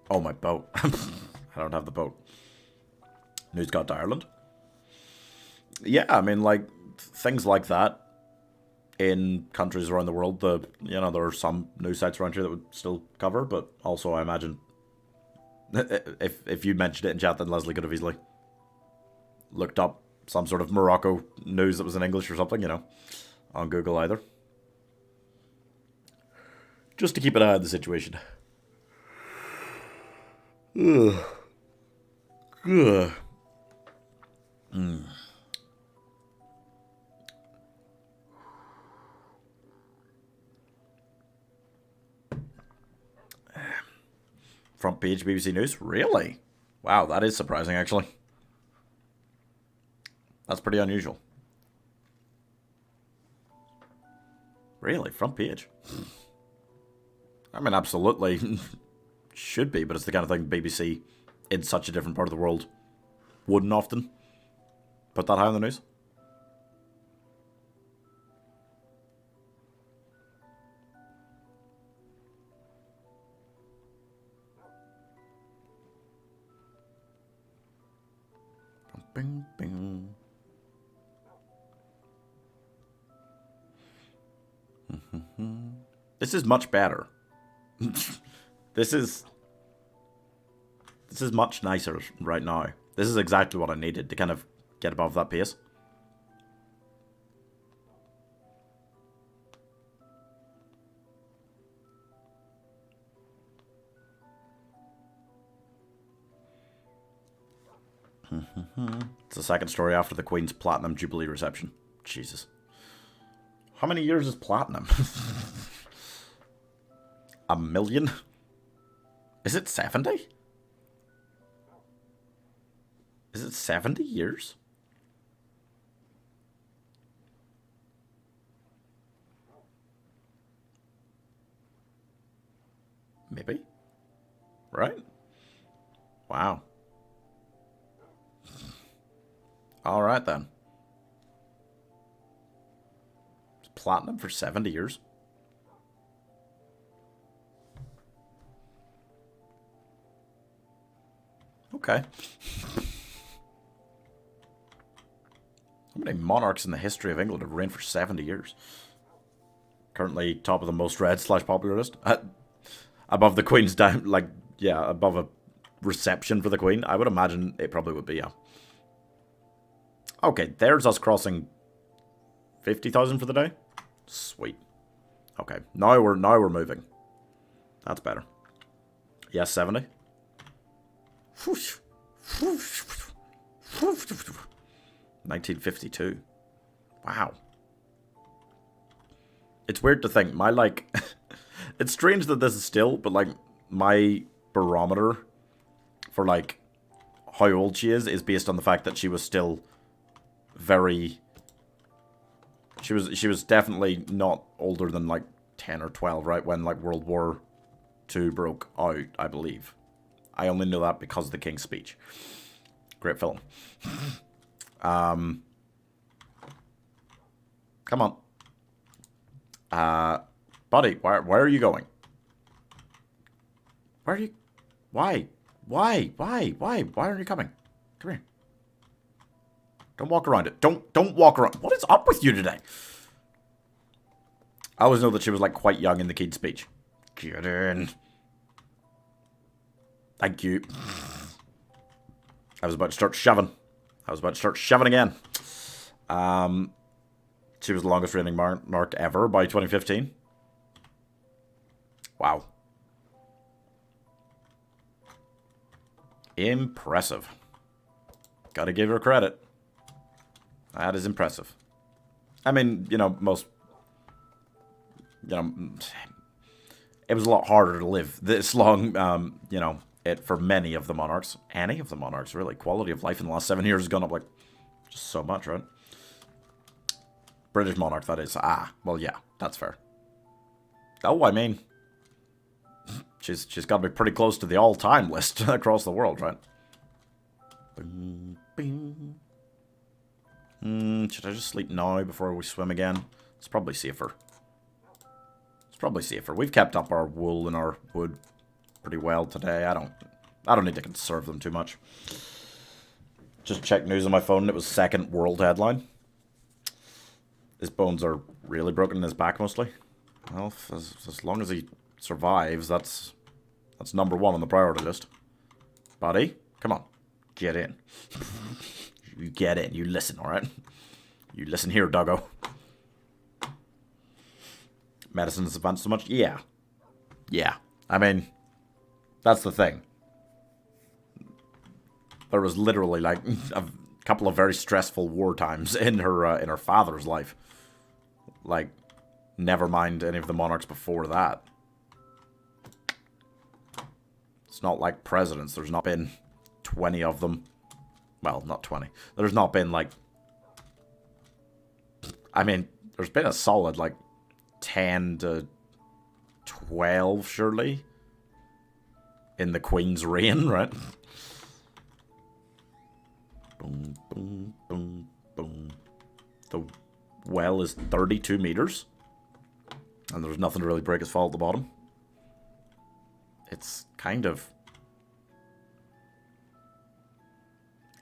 oh, my boat. I don't have the boat. News got to Ireland. Yeah, I mean, like, things like that in countries around the world, there are some news sites around here that would still cover, but also I imagine if you mentioned it in chat, then Leslie could have easily looked up some sort of Morocco news that was in English or something, on Google either. Just to keep an eye on the situation. Ugh. Ugh. Front page BBC News? Really? Wow, that is surprising, actually. That's pretty unusual. Really? Front page? I mean, absolutely. Should be, but it's the kind of thing BBC in such a different part of the world wouldn't often put that high on the news. Bing, bing. This is much better. This is much nicer right now. This is exactly what I needed to kind of get above that pace. It's the second story after the Queen's Platinum Jubilee reception. Jesus. How many years is Platinum? 1 million? Is it 70? Is it 70 years? Maybe. Right? Wow. Alright then. It's platinum for 70 years. Okay. How many monarchs in the history of England have reigned for 70 years? Currently top of the most read / popular list. Above the Queen's down, like, yeah, above a reception for the Queen. I would imagine it probably would be, yeah. Okay, there's us crossing 50,000 for the day. Sweet. Okay, now we're moving. That's better. Yes, 70. 1952. Wow. It's weird to think, it's strange that this is still, but like, my barometer for, like, how old she is based on the fact that she was still very... She was definitely not older than, like, 10 or 12, right? When, like, World War II broke out, I believe. I only know that because of the King's Speech. Great film. Come on. Buddy, where are you going? Where are you... Why? Why aren't you coming? Come here. Don't walk around it. Don't walk around. What is up with you today? I always know that she was, like, quite young in the King's Speech. Get in. Thank you. I was about to start shoving. Again. She was the longest reigning monarch ever by 2015. Wow. Impressive. Gotta give her credit. That is impressive. I mean, you know, most... You know... It was a lot harder to live this long, you know, for many of the monarchs. Any of the monarchs, really. Quality of life in the last 7 years has gone up, like, just so much, right? British monarch, that is. Ah, well, yeah, that's fair. Oh, I mean... She's got to be pretty close to the all-time list across the world, right? Bing, bing. Should I just sleep now before we swim again? It's probably safer. We've kept up our wool and our wood pretty well today. I don't need to conserve them too much. Just checked news on my phone. It was second world headline. His bones are really broken in his back mostly. Well, as long as he survives, that's number one on the priority list. Buddy, come on. Get in. You get in. You listen, alright? You listen here, doggo. Medicine has advanced so much? Yeah. Yeah. I mean, that's the thing. There was literally, like, a couple of very stressful war times in her father's life. Like, never mind any of the monarchs before that. It's not like presidents. There's not been 20 of them. Well, not 20. There's not been, like... I mean, there's been a solid, like, 10 to 12, surely, in the Queen's reign, right? Boom, boom, boom, boom. The well is 32 meters. And there's nothing to really break its fall at the bottom. It's kind of...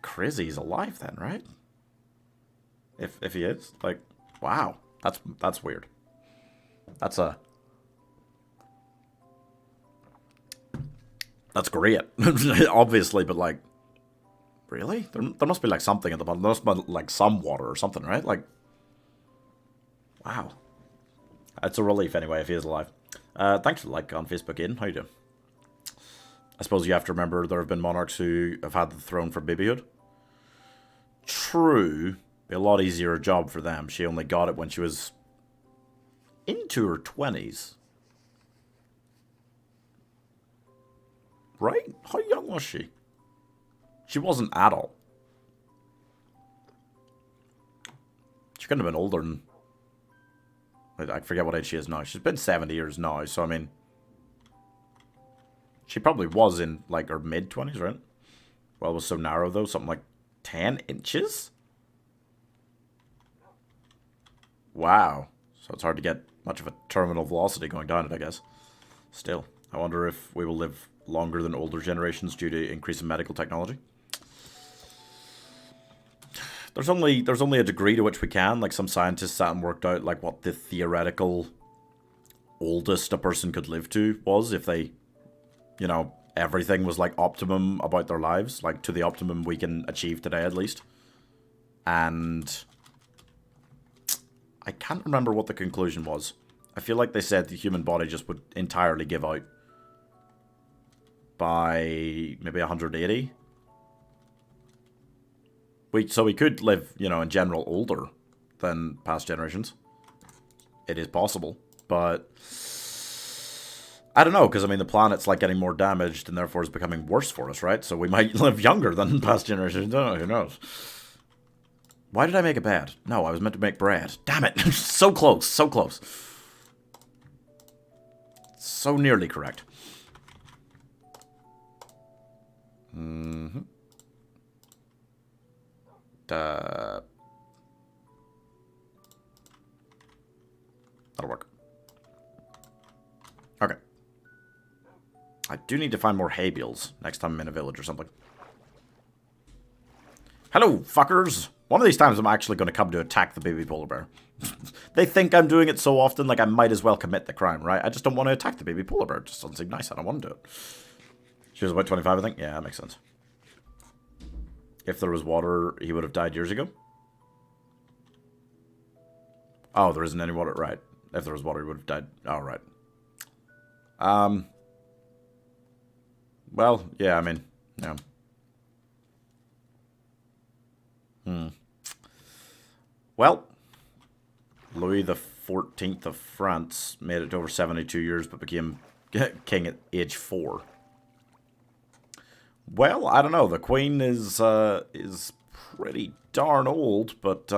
crazy he's alive then, right? If he is. Like, wow. That's weird. That's great. Obviously, but like... Really? There must be like something at the bottom. There must be like some water or something, right? Like... Wow. It's a relief anyway if he is alive. Thanks for the like on Facebook, Aiden. How you doing? I suppose you have to remember there have been monarchs who have had the throne for babyhood. True. Be a lot easier job for them. She only got it when she was into her 20s. Right? How young was she? She wasn't adult. She couldn't have been older than... I forget what age she is now. She's been 70 years now, so I mean... She probably was in, like, her mid-20s, right? Well, it was so narrow, though. Something like 10 inches? Wow. So it's hard to get much of a terminal velocity going down it, I guess. Still, I wonder if we will live longer than older generations due to increase in medical technology. There's only a degree to which we can. Like, some scientists sat and worked out, like, what the theoretical oldest a person could live to was if they... You know, everything was, like, optimum about their lives. Like, to the optimum we can achieve today, at least. And... I can't remember what the conclusion was. I feel like they said the human body just would entirely give out. By maybe 180. So we could live, you know, in general older than past generations. It is possible. But... I don't know, because I mean the planet's like getting more damaged and therefore is becoming worse for us, right? So we might live younger than past generations. I don't know, who knows? Why did I make a bed? No, I was meant to make bread. Damn it! So close, so close. So nearly correct. Mm-hmm. That'll work. Okay. I do need to find more hay bales next time I'm in a village or something. Hello, fuckers! One of these times I'm actually going to come to attack the baby polar bear. They think I'm doing it so often, like I might as well commit the crime, right? I just don't want to attack the baby polar bear. It just doesn't seem nice. I don't want to do it. She was about 25, I think. Yeah, that makes sense. If there was water, he would have died years ago. Oh, there isn't any water. Right. If there was water, he would have died. Oh, right. Well, yeah, I mean, yeah. Well, Louis the 14th of France made it to over 72 years, but became king at age 4. Well, I don't know. The Queen is pretty darn old, but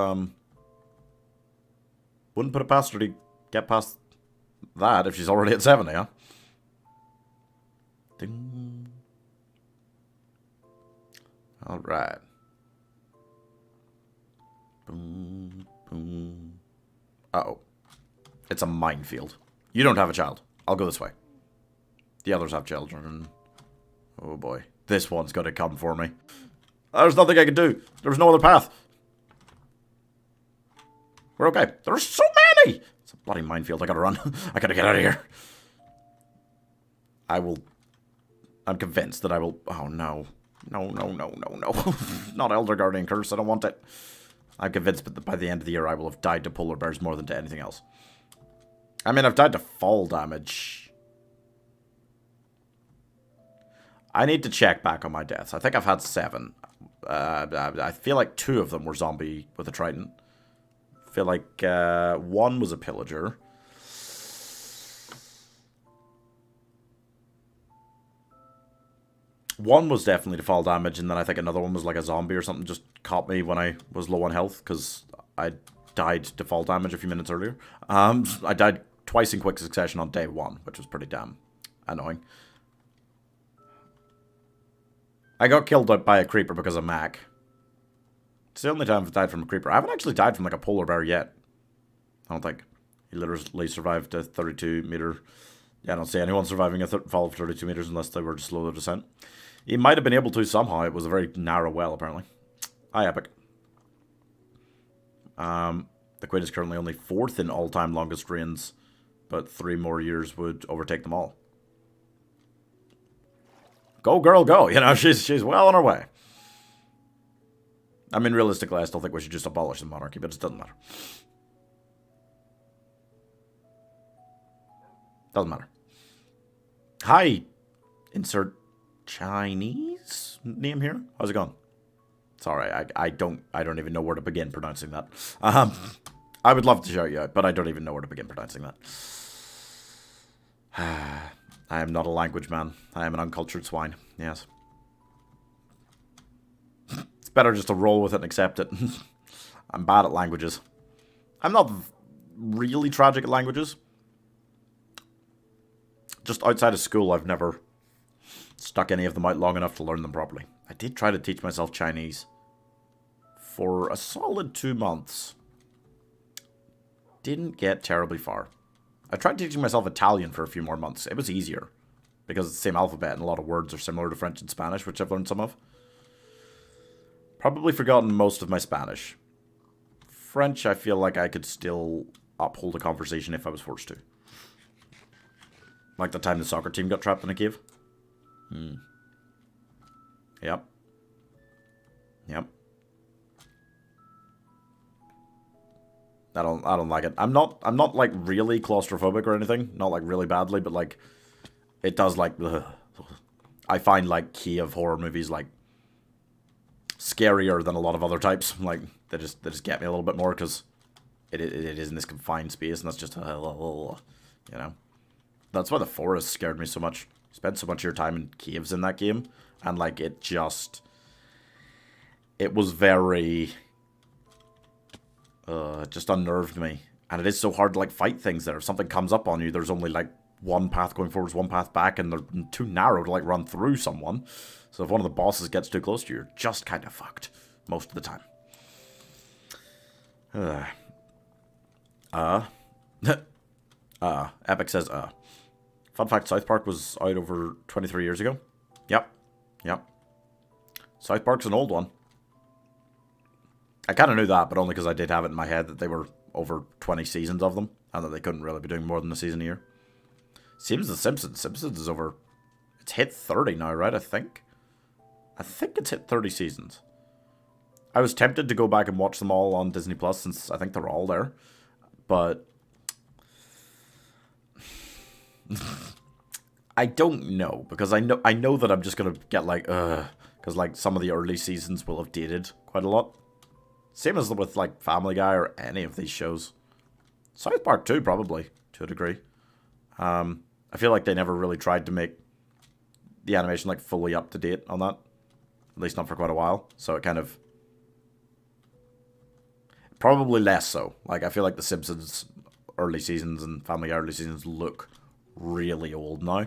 wouldn't put it past her to get past that if she's already at 70, huh? Ding. All right. Boom, boom. Uh-oh. It's a minefield. You don't have a child. I'll go this way. The others have children. Oh boy. This one's gonna come for me. There's nothing I can do. There's no other path. We're okay. There's so many! It's a bloody minefield. I gotta run. I gotta get out of here. I'm convinced that I will... Oh no. No, no, no, no, no. Not Elder Guardian Curse. I don't want it. I'm convinced that by the end of the year I will have died to polar bears more than to anything else. I mean, I've died to fall damage. I need to check back on my deaths. I think I've had 7. I feel like 2 of them were zombie with a trident. I feel like 1 was a pillager. One was definitely to fall damage, and then I think another one was like a zombie or something just caught me when I was low on health, because I died to fall damage a few minutes earlier. I died twice in quick succession on day 1, which was pretty damn annoying. I got killed by a creeper because of Mac. It's the only time I've died from a creeper. I haven't actually died from like a polar bear yet. I don't think. He literally survived a 32 meter... Yeah, I don't see anyone surviving a fall of 32 meters unless they were just slow descent. He might have been able to somehow. It was a very narrow well, apparently. Hi, Epic. The Queen is currently only 4th in all-time longest reigns, but 3 more years would overtake them all. Go, girl, go. You know, she's well on her way. I mean, realistically, I still think we should just abolish the monarchy, but it doesn't matter. Doesn't matter. Hi. Insert Chinese name here. How's it going? Sorry, I don't even know where to begin pronouncing that. I would love to shout you out, but I don't even know where to begin pronouncing that. I am not a language man. I am an uncultured swine. Yes. It's better just to roll with it and accept it. I'm bad at languages. I'm not really tragic at languages. Just outside of school, I've never stuck any of them out long enough to learn them properly. I did try to teach myself Chinese for a solid 2 months. Didn't get terribly far. I tried teaching myself Italian for a few more months. It was easier, because it's the same alphabet and a lot of words are similar to French and Spanish, which I've learned some of. Probably forgotten most of my Spanish. French, I feel like I could still uphold a conversation if I was forced to. Like the time the soccer team got trapped in a cave. Yep. Yep. I don't like it. I'm not like really claustrophobic or anything. Not like really badly, but like it does like I find like Kiev horror movies like scarier than a lot of other types. Like they just get me a little bit more because it is in this confined space, and that's just you know. That's why the forest scared me so much. You spend so much of your time in caves in that game, and like it was very, it just unnerved me. And it is so hard to like fight things there. If something comes up on you, there's only like one path going forwards, one path back, and they're too narrow to like run through someone. So if one of the bosses gets too close to you, you're just kind of fucked most of the time. Epic says, Fun fact, South Park was out over 23 years ago. Yep. South Park's an old one. I kind of knew that, but only because I did have it in my head that they were over 20 seasons of them, and that they couldn't really be doing more than a season a year. Seems The Simpsons. Simpsons is over... It's hit 30 now, right? I think it's hit 30 seasons. I was tempted to go back and watch them all on Disney Plus since I think they're all there. But... I don't know, because I know that I'm just going to get like, because like some of the early seasons will have dated quite a lot. Same as with like Family Guy or any of these shows. South Park too, probably, to a degree. I feel like they never really tried to make the animation like fully up to date on that. At least not for quite a while. So it kind of... Probably less so. Like, I feel like The Simpsons early seasons and Family Guy early seasons look really old now.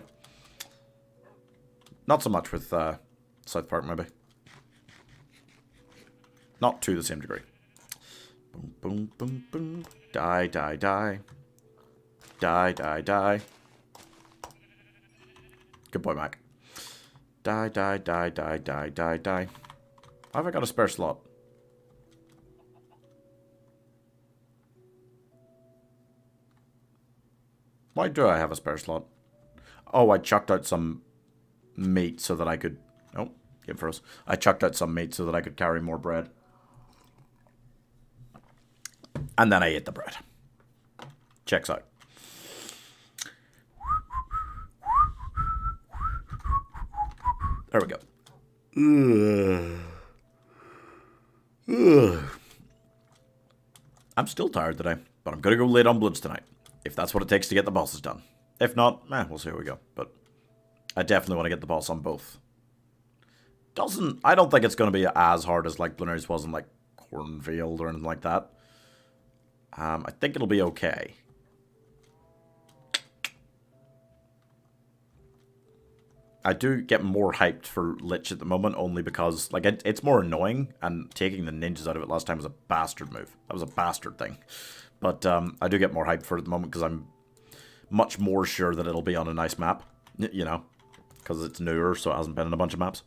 Not so much with South Park, maybe. Not to the same degree. Boom, boom, boom, boom. Die, die, die. Die, die, die. Good boy, Mac. Die, die, die, die, die, die, die. Have I got a spare slot? Why do I have a spare slot? Oh, I chucked out some meat so that I could... Oh, game froze. I chucked out some meat so that I could carry more bread. And then I ate the bread. Checks out. There we go. I'm still tired today, but I'm going to go late on Bloods tonight. If that's what it takes to get the bosses done. If not, we'll see how we go. But I definitely want to get the boss on both. I don't think it's going to be as hard as like Blooneri's was in like Cornfield or anything like that. I think it'll be okay. I do get more hyped for Lich at the moment, only because like it's more annoying, and taking the ninjas out of it last time was a bastard move. That was a bastard thing. But I do get more hyped for it at the moment because I'm much more sure that it'll be on a nice map, you know, because it's newer, so it hasn't been in a bunch of maps.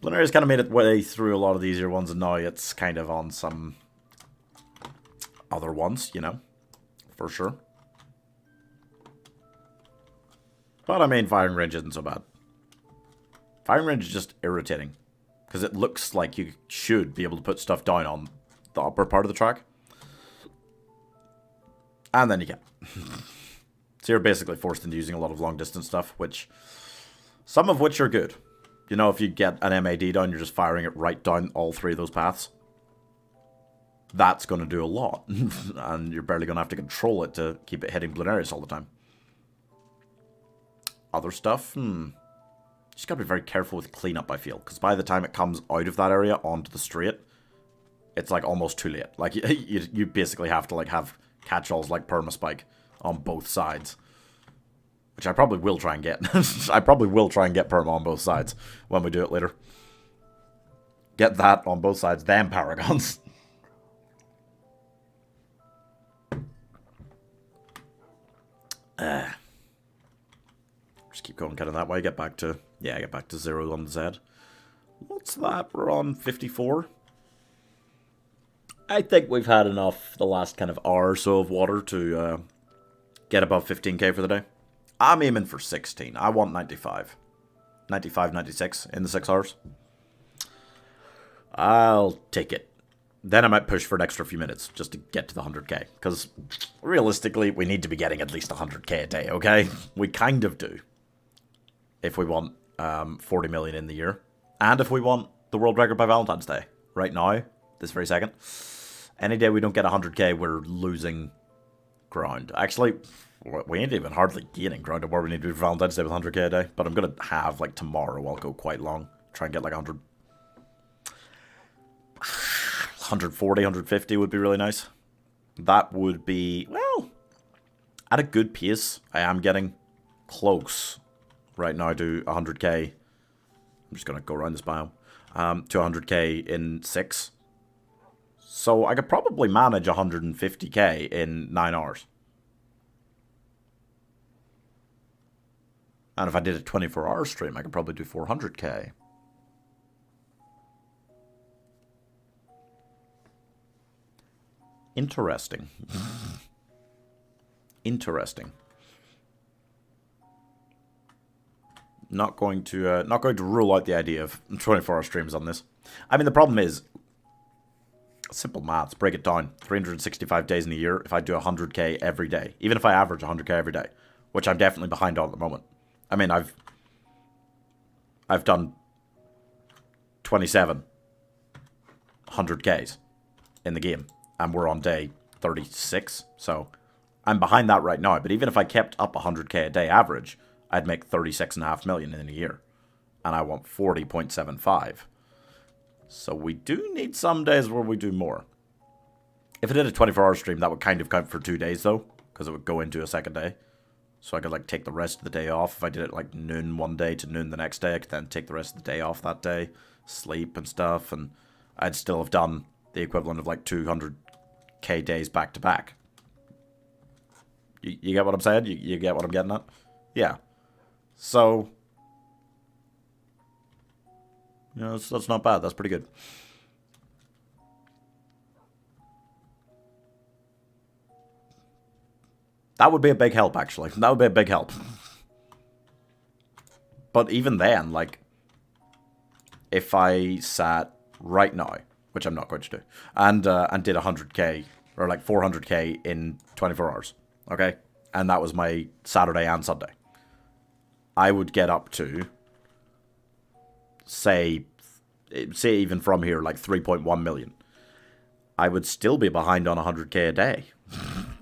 Blooneri's kind of made its way through a lot of the easier ones, and now it's kind of on some other ones, you know, for sure. But I mean, firing range isn't so bad. Firing range is just irritating, because it looks like you should be able to put stuff down on the upper part of the track. And then you can't. So you're basically forced into using a lot of long distance stuff, some of which are good. You know, if you get an MAD down, you're just firing it right down all three of those paths. That's going to do a lot. And you're barely going to have to control it to keep it hitting Bloonerius all the time. Other stuff? Just got to be very careful with cleanup, I feel. Because by the time it comes out of that area onto the straight, it's like almost too late. Like, you basically have to like have catch-alls like Permaspike on both sides. Which I probably will try and get. I probably will try and get Perma on both sides when we do it later. Get that on both sides, then Paragons. Just keep going kind of that way. Get back to 0 on the Z. What's that? We're on 54. I think we've had enough the last kind of hour or so of water to get above 15k for the day. I'm aiming for 16. I want 95. 95, 96 in the 6 hours. I'll take it. Then I might push for an extra few minutes just to get to the 100k. Because realistically, we need to be getting at least 100k a day, okay? We kind of do. If we want 40 million in the year. And if we want the world record by Valentine's Day. Right now, this very second. Any day we don't get 100k, we're losing ground. Actually, we ain't even hardly gaining ground to where we need to be for Valentine's Day with 100k a day. But I'm going to have, like, tomorrow, I'll go quite long. Try and get, like, 140, 150 would be really nice. That would be, well, at a good pace. I am getting close right now to 100k. I'm just going to go around this biome. To 100k in 6. So I could probably manage 150k in 9 hours. And if I did a 24-hour stream, I could probably do 400k. Interesting. Interesting. Not going to rule out the idea of 24-hour streams on this. I mean, the problem is simple maths. Break it down. 365 days in a year. If I do 100k every day, even if I average 100k every day, which I'm definitely behind on at the moment. I mean, I've done 27 100ks in the game, and we're on day 36. So I'm behind that right now. But even if I kept up 100k a day average, I'd make 36.5 million in a year. And I want 40.75. So we do need some days where we do more. If I did a 24-hour stream, that would kind of count for 2 days, though. Because it would go into a second day. So I could, like, take the rest of the day off. If I did it, like, noon one day to noon the next day, I could then take the rest of the day off that day. Sleep and stuff. And I'd still have done the equivalent of, like, 200k days back to back. You get what I'm saying? You get what I'm getting at? Yeah. So, you know, that's not bad. That's pretty good. That would be a big help, actually. That would be a big help. But even then, like, if I sat right now, which I'm not going to do, and did 100k, or like 400k in 24 hours, okay? And that was my Saturday and Sunday. I would get up to, say even from here, like 3.1 million. I would still be behind on 100k a day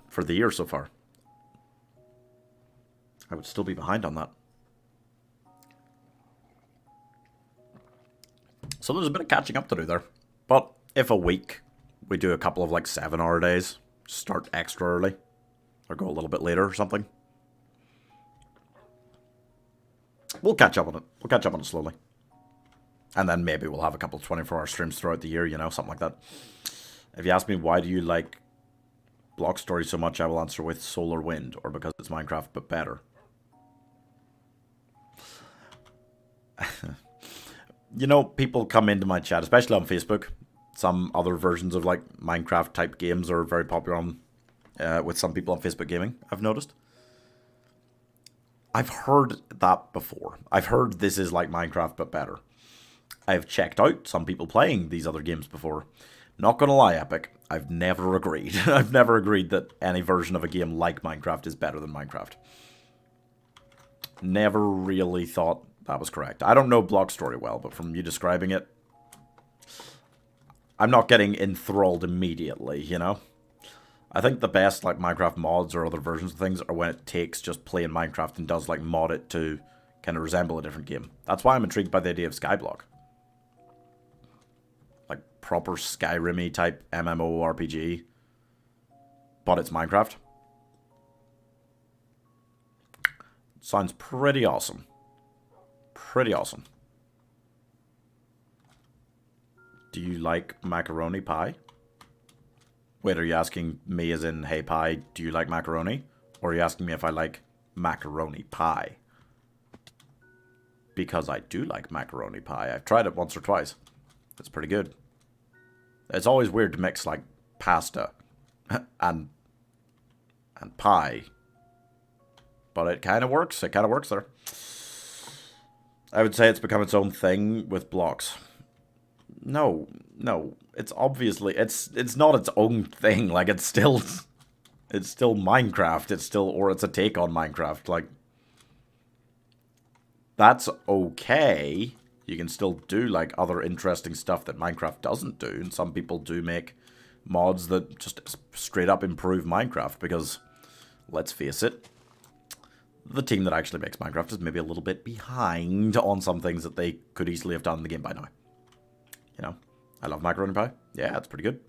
for the year so far. I would still be behind on that. So there's a bit of catching up to do there. But if a week we do a couple of like 7-hour days, start extra early, or go a little bit later or something, we'll catch up on it. We'll catch up on it slowly. And then maybe we'll have a couple of 24-hour streams throughout the year, you know, something like that. If you ask me why do you like Block Story so much, I will answer with Solar Wind, or because it's Minecraft but better. You know, people come into my chat, especially on Facebook. Some other versions of like Minecraft type games are very popular on, with some people on Facebook Gaming, I've noticed. I've heard that before. I've heard this is like Minecraft but better. I've checked out some people playing these other games before. Not gonna lie, Epic, I've never agreed. I've never agreed that any version of a game like Minecraft is better than Minecraft. Never really thought that was correct. I don't know Block Story well, but from you describing it, I'm not getting enthralled immediately, you know? I think the best like Minecraft mods or other versions of things are when it takes just playing Minecraft and does like mod it to kind of resemble a different game. That's why I'm intrigued by the idea of Skyblock. Like proper Skyrim-y type MMORPG, but it's Minecraft. Sounds pretty awesome. Pretty awesome. Do you like macaroni pie? Wait, are you asking me as in, hey pie, do you like macaroni? Or are you asking me if I like macaroni pie? Because I do like macaroni pie. I've tried it once or twice. It's pretty good. It's always weird to mix like pasta and pie. But it kind of works. It kind of works there. I would say it's become its own thing with blocks. No. It's obviously it's not its own thing. Like it's still Minecraft. It's a take on Minecraft. Like that's okay. You can still do like other interesting stuff that Minecraft doesn't do, and some people do make mods that just straight up improve Minecraft because let's face it, the team that actually makes Minecraft is maybe a little bit behind on some things that they could easily have done in the game by now. You know, I love macaroni pie. Yeah, it's pretty good.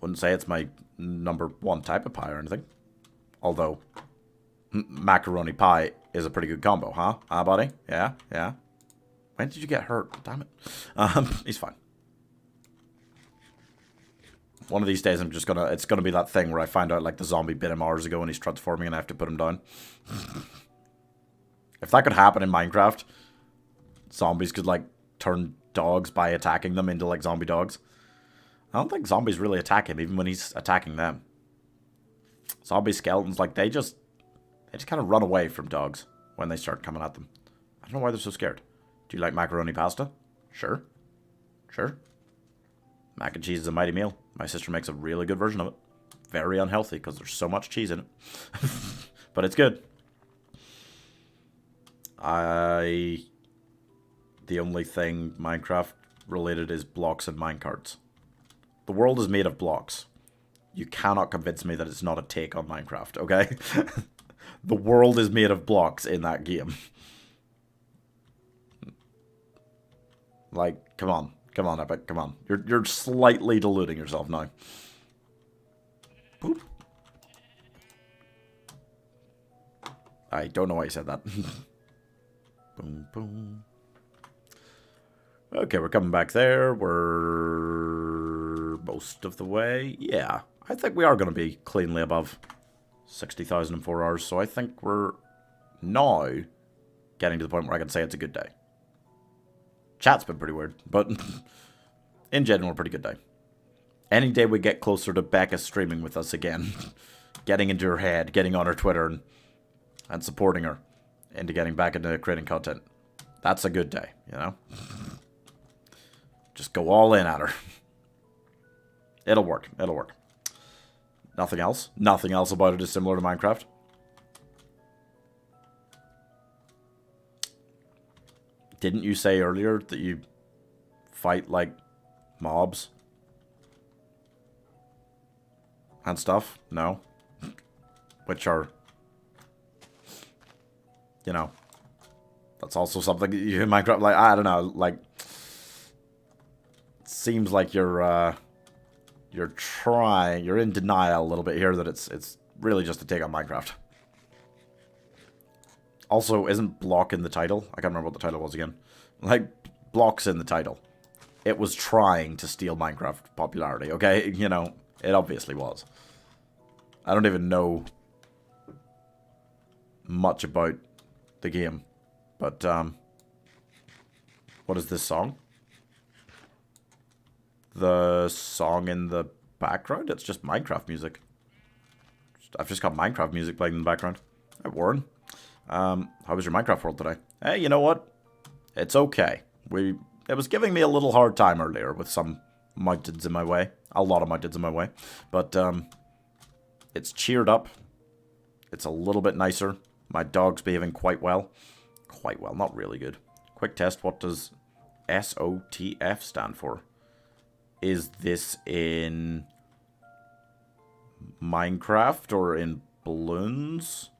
Wouldn't say it's my #1 type of pie or anything. Although, macaroni pie is a pretty good combo, huh? Huh, buddy? Yeah, yeah. When did you get hurt? Damn it. He's fine. One of these days I'm just gonna, it's gonna be that thing where I find out like the zombie bit him hours ago and he's transforming and I have to put him down. If that could happen in Minecraft, zombies could like turn dogs by attacking them into like zombie dogs. I don't think zombies really attack him even when he's attacking them. Zombie skeletons, like they just kind of run away from dogs when they start coming at them. I don't know why they're so scared. Do you like macaroni pasta? Sure. Sure. Mac and cheese is a mighty meal. My sister makes a really good version of it. Very unhealthy because there's so much cheese in it. But it's good. The only thing Minecraft related is blocks and minecarts. The world is made of blocks. You cannot convince me that it's not a take on Minecraft, okay? The world is made of blocks in that game. Like, come on. Come on, Epic, come on. You're slightly deluding yourself now. Boop. I don't know why you said that. Boom, boom. Okay, we're coming back there. We're most of the way. Yeah, I think we are going to be cleanly above 60,000 in 4 hours. So I think we're now getting to the point where I can say it's a good day. Chat's been pretty weird, but in general, a pretty good day. Any day we get closer to Becca streaming with us again, getting into her head, getting on her Twitter, and supporting her into getting back into creating content, that's a good day, you know? Just go all in at her. It'll work. It'll work. Nothing else? Nothing else about it is similar to Minecraft? Didn't you say earlier that you fight, like, mobs? And stuff? No? Which are, you know, that's also something you in Minecraft, like, I don't know, like, it seems like you're in denial a little bit here that it's really just a take on Minecraft. Also, isn't block in the title? I can't remember what the title was again. Like, block's in the title. It was trying to steal Minecraft popularity, okay? You know, it obviously was. I don't even know much about the game. But, what is this song? The song in the background? It's just Minecraft music. I've just got Minecraft music playing in the background. Hi, Warren. How was your Minecraft world today? Hey, you know what? It's okay. It was giving me a little hard time earlier with some mountains in my way. A lot of mountains in my way. But, it's cheered up. It's a little bit nicer. My dog's behaving quite well. Quite well, not really good. Quick test, what does SOTF stand for? Is this in Minecraft or in Balloons?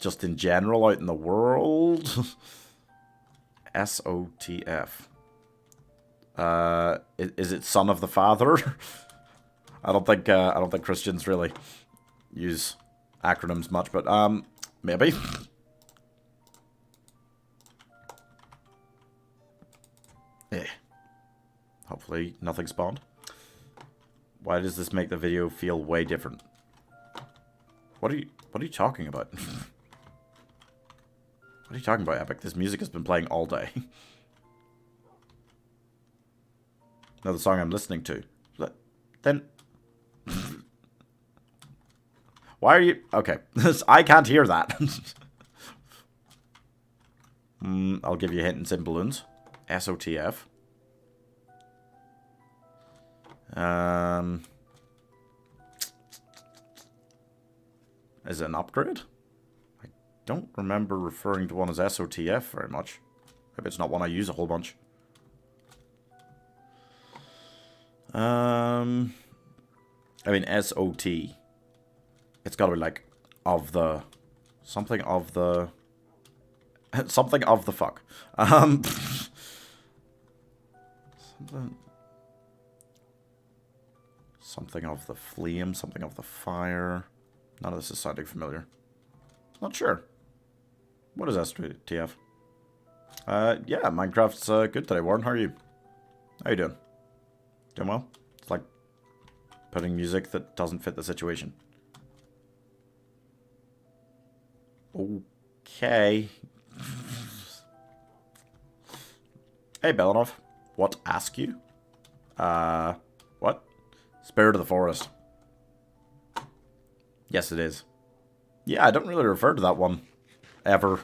Just in general out in the world? SOTF. Is it son of the father? I don't think Christians really use acronyms much, but maybe. Yeah. Hopefully nothing spawned. Why does this make the video feel way different? What are you talking about? What are you talking about, Epic? This music has been playing all day. No, the song I'm listening to. Then why are you... Okay. I can't hear that. I'll give you a hint. It's in Balloons. SOTF. Is it an upgrade? I don't remember referring to one as SOTF very much. Maybe it's not one I use a whole bunch. I mean, SOT. It's gotta be like, of the... Something of the... Something of the fuck. Something of the flame, something of the fire. None of this is sounding familiar. Not sure. What is STF? Yeah, Minecraft's good today, Warren. How are you? How you doing? Doing well? It's like putting music that doesn't fit the situation. Okay. Hey, Belanov. What ask you? What? Spirit of the Forest. Yes, it is. Yeah, I don't really refer to that one ever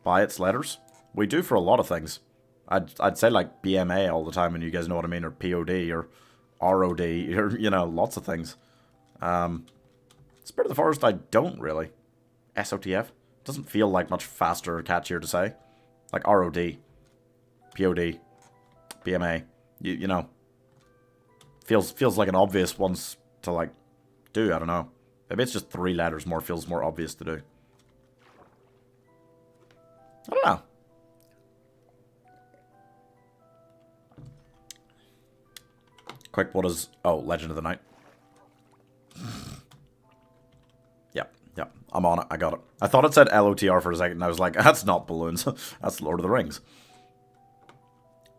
by its letters. We do for a lot of things. I'd say like BMA all the time, and you guys know what I mean, or POD, or ROD, or, you know, lots of things. Spirit of the Forest, I don't really. SOTF? Doesn't feel like much faster or catchier to say. Like ROD, POD, BMA, you know. Feels like an obvious one to, like, do, I don't know. Maybe it's just 3 letters more, feels more obvious to do. I don't know. Quick, what is... Oh, Legend of the Night. Yep. I'm on it. I got it. I thought it said LOTR for a second, and I was like, that's not balloons. That's Lord of the Rings.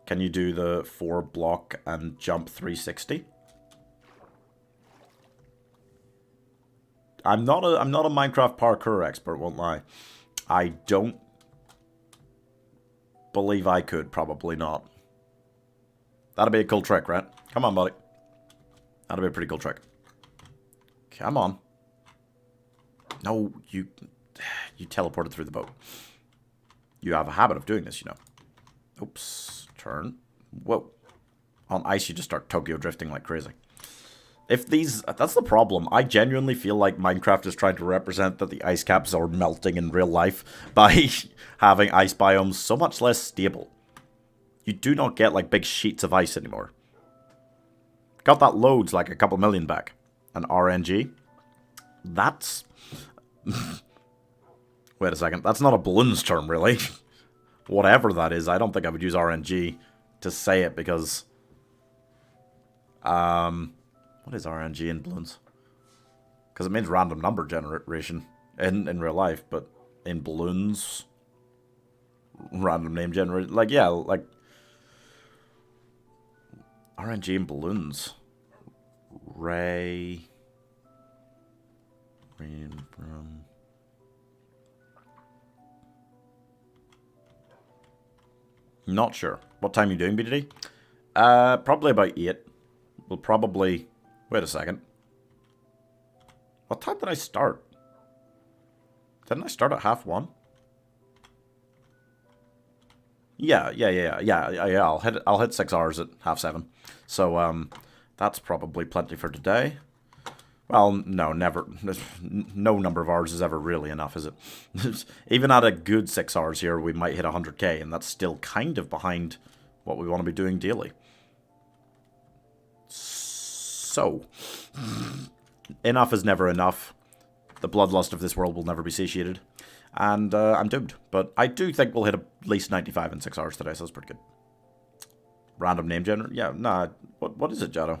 Can you do the 4 block and jump 360? I'm not a Minecraft parkour expert, won't lie. I don't believe I could. Probably not. That'd be a cool trick, right? Come on, buddy. That'd be a pretty cool trick. Come on. No, you teleported through the boat. You have a habit of doing this, you know. Oops. Turn. Whoa. On ice, you just start Tokyo drifting like crazy. If these... That's the problem. I genuinely feel like Minecraft is trying to represent that the ice caps are melting in real life by having ice biomes so much less stable. You do not get, like, big sheets of ice anymore. Got that loads like a couple million back. And RNG. That's... Wait a second. That's not a balloons term, really. Whatever that is, I don't think I would use RNG to say it because... What is RNG in balloons? Because it means random number generation in real life, but in balloons... Random name generated. Like, yeah, like... RNG in balloons. Ray... Not sure. What time are you doing, BDD? Probably about 8. We'll probably... Wait a second. What time did I start? Didn't I start at 1:30? Yeah. I'll hit 6 hours at 7:30. So, that's probably plenty for today. Well, no, never. No number of hours is ever really enough, is it? Even at a good 6 hours here, we might hit 100k, and that's still kind of behind what we want to be doing daily. So, enough is never enough. The bloodlust of this world will never be satiated. And I'm doomed. But I do think we'll hit at least 95 in 6 hours today, so that's pretty good. Random name generator? Yeah, nah. What is it, Jado?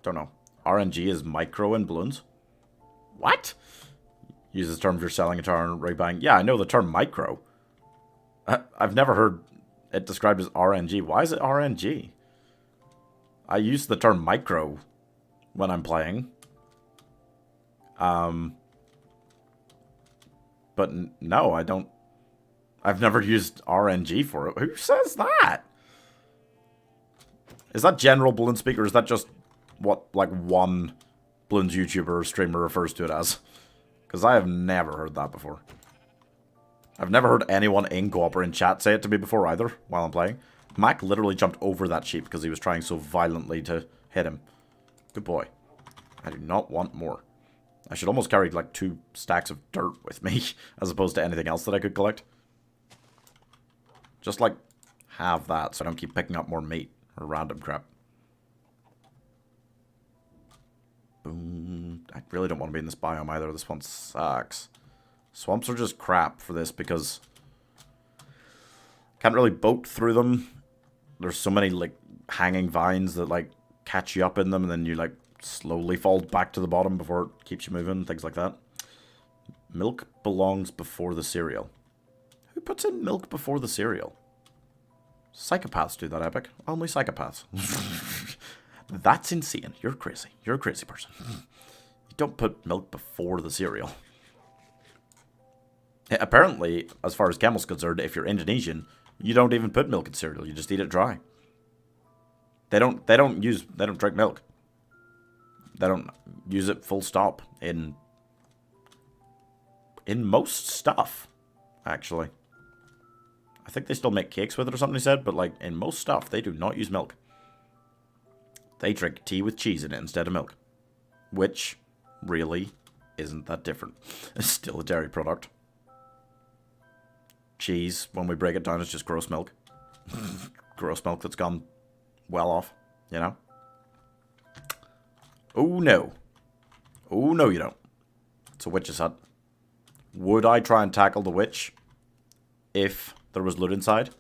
Don't know. RNG is micro in balloons? What? Uses terms you're selling a turn and rebuying. Yeah, I know the term micro. I've never heard it described as RNG. Why is it RNG? I use the term micro when I'm playing. But no, I don't. I've never used RNG for it. Who says that? Is that general balloon speak, or is that just what, like, one balloons YouTuber or streamer refers to it as? Because I have never heard that before. I've never heard anyone in co-op or in chat say it to me before either, while I'm playing. Mac literally jumped over that sheep because he was trying so violently to hit him. Good boy. I do not want more. I should almost carry like 2 stacks of dirt with me, as opposed to anything else that I could collect. Just like, have that so I don't keep picking up more meat or random crap. Boom. I really don't want to be in this biome either. This one sucks. Swamps are just crap for this because can't really boat through them. There's so many like hanging vines that like catch you up in them and then you like slowly fall back to the bottom before it keeps you moving, things like that. Milk belongs before the cereal. Who puts in milk before the cereal? Psychopaths do that, Epic. Only psychopaths. That's insane. You're crazy. You're a crazy person. You don't put milk before the cereal. Apparently, as far as Camel's concerned, if you're Indonesian, you don't even put milk in cereal. You just eat it dry. They don't drink milk. They don't use it full stop in most stuff, actually. I think they still make cakes with it or something he said, but like in most stuff, they do not use milk. They drink tea with cheese in it instead of milk. Which really isn't that different. It's still a dairy product. Cheese, when we break it down, is just gross milk. Gross milk that's gone well off, you know? Oh no. Oh no you don't. It's a witch's hut. Would I try and tackle the witch if there was loot inside?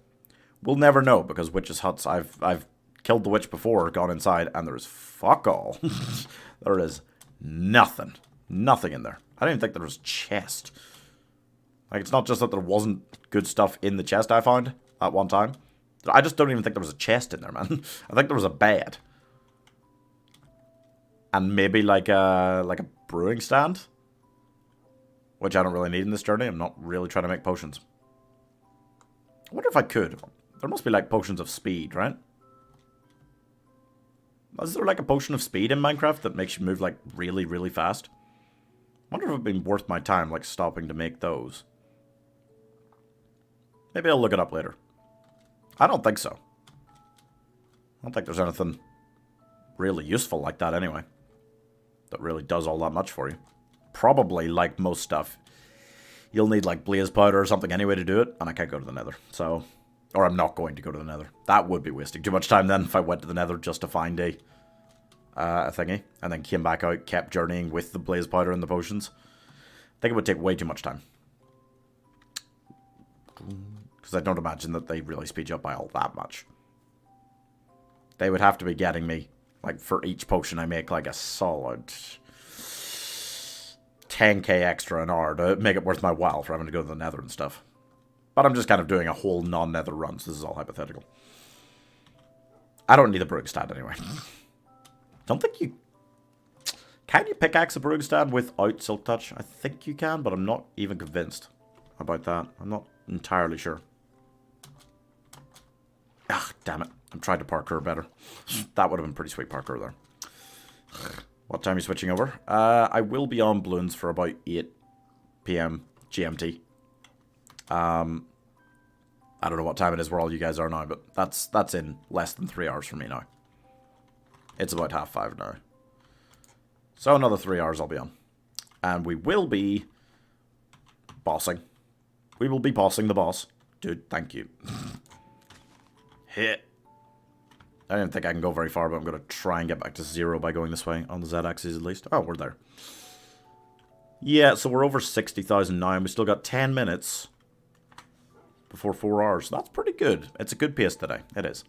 We'll never know because witches' huts, I've killed the witch before, gone inside, and there's fuck all. There is nothing. Nothing in there. I don't even think there was a chest. Like, it's not just that there wasn't good stuff in the chest I found at one time. I just don't even think there was a chest in there, man. I think there was a bed. And maybe like a brewing stand. Which I don't really need in this journey. I'm not really trying to make potions. I wonder if I could. There must be like potions of speed, right? Is there like a potion of speed in Minecraft that makes you move like really, really fast? I wonder if it would be worth my time like stopping to make those. Maybe I'll look it up later. I don't think so. I don't think there's anything really useful like that anyway. That really does all that much for you. Probably, like most stuff, you'll need like blaze powder or something anyway to do it, and I can't go to the nether, so... Or I'm not going to go to the nether. That would be wasting too much time then if I went to the nether just to find a thingy, and then came back out, kept journeying with the blaze powder and the potions. I think it would take way too much time. Because I don't imagine that they really speed you up by all that much. They would have to be getting me, like, for each potion I make, like, a solid 10k extra an hour to make it worth my while for having to go to the nether and stuff. But I'm just kind of doing a whole non-nether run, so this is all hypothetical. I don't need a brewing stand anyway. Don't think you... Can you pickaxe a brewing stand without Silk Touch? I think you can, but I'm not even convinced about that. I'm not entirely sure. Ah, damn it. I'm trying to parkour better. That would have been pretty sweet parkour there. What time are you switching over? I will be on Bloons for about 8 PM GMT. I don't know what time it is where all you guys are now, but that's in less than 3 hours for me now. It's about 5:30 now. So another 3 hours I'll be on. And we will be bossing. We will be bossing the boss. Dude, thank you. Hit. I don't think I can go very far, but I'm going to try and get back to 0 by going this way, on the Z-axis at least. Oh, we're there. Yeah, so we're over 60,000 now, and we still got 10 minutes before 4 hours. That's pretty good. It's a good pace today. It is.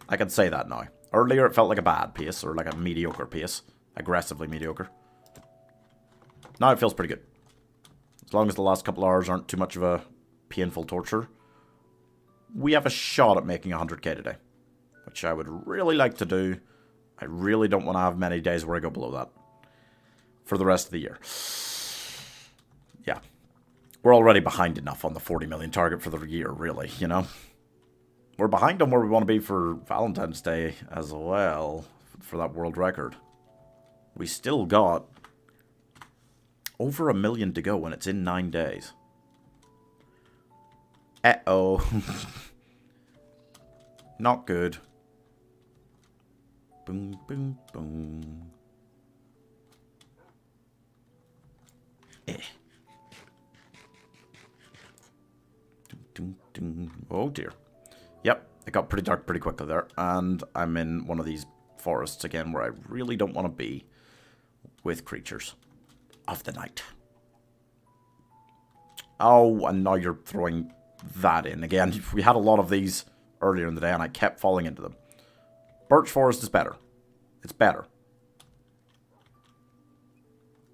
I can say that now. Earlier it felt like a bad pace, or like a mediocre pace. Aggressively mediocre. Now it feels pretty good. As long as the last couple hours aren't too much of a painful torture, we have a shot at making 100k today. Which I would really like to do. I really don't want to have many days where I go below that. For the rest of the year. Yeah. We're already behind enough on the 40 million target for the year, really, you know? We're behind on where we want to be for Valentine's Day as well, for that world record. We still got over 1 million to go, and it's in 9 days. Uh-oh. Not good. Boom, boom, boom. Oh dear. Yep, it got pretty dark pretty quickly there. And I'm in one of these forests again where I really don't want to be with creatures of the night. Oh, and now you're throwing that in again. We had a lot of these earlier in the day and I kept falling into them. Birch forest is better. It's better.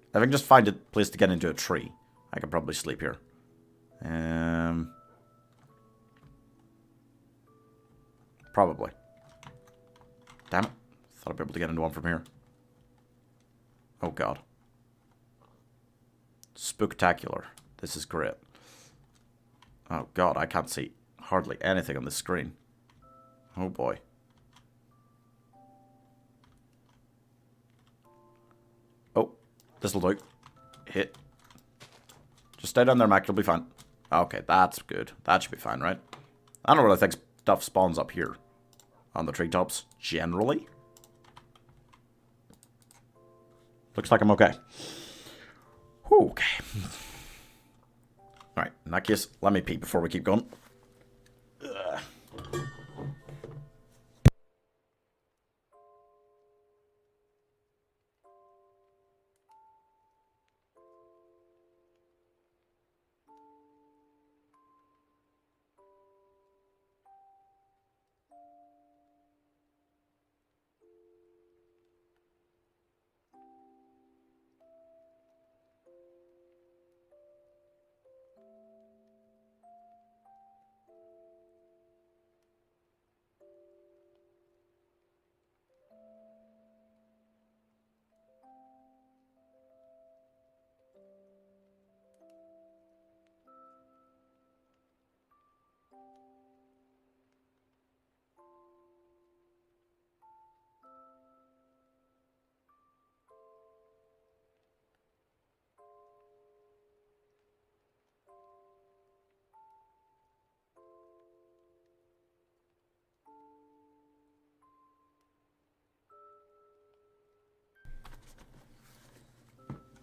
If I can just find a place to get into a tree, I can probably sleep here. Probably. Damn it. Thought I'd be able to get into one from here. Oh god. Spooktacular. This is great. Oh god, I can't see hardly anything on this screen. Oh boy. Oh, this'll do. Hit. Just stay down there, Mac, you'll be fine. Okay, that's good. That should be fine, right? I don't really think stuff spawns up here. On the treetops, generally. Looks like I'm okay. Whew, okay. Alright, in that case, let me pee before we keep going. Ugh.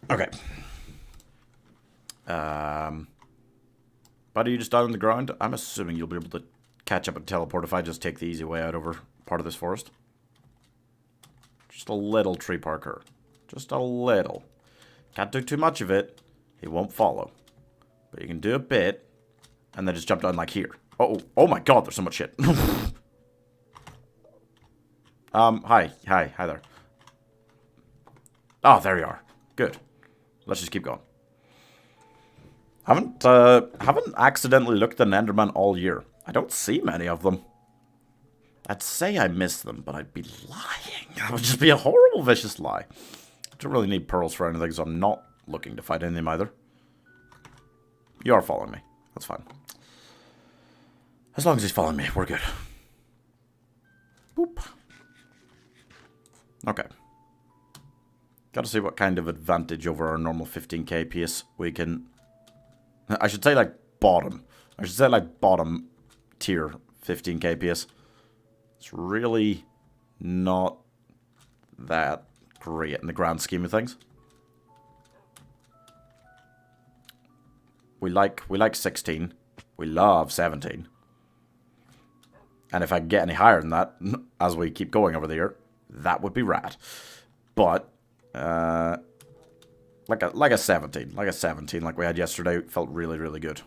Okay. Buddy, you just died on the ground? I'm assuming you'll be able to catch up and teleport if I just take the easy way out over part of this forest. Just a little tree parker. Just a little. Can't do too much of it. He won't follow. But you can do a bit. And then just jump down like here. Oh my god, there's so much shit. Hi there. Oh, there you are. Good. Let's just keep going. Haven't accidentally looked at an Enderman all year. I don't see many of them. I'd say I miss them, but I'd be lying. That would just be a horrible, vicious lie. I don't really need pearls for anything, so I'm not looking to fight anything either. You are following me. That's fine. As long as he's following me, we're good. Boop. Okay. Gotta see what kind of advantage over our normal 15k pace we can... I should say like bottom. I should say like bottom tier 15k pace. It's really not that great in the grand scheme of things. We like 16. We love 17. And if I can get any higher than that, as we keep going over the year, that would be rad. But like a 17, like we had yesterday, felt really, really good.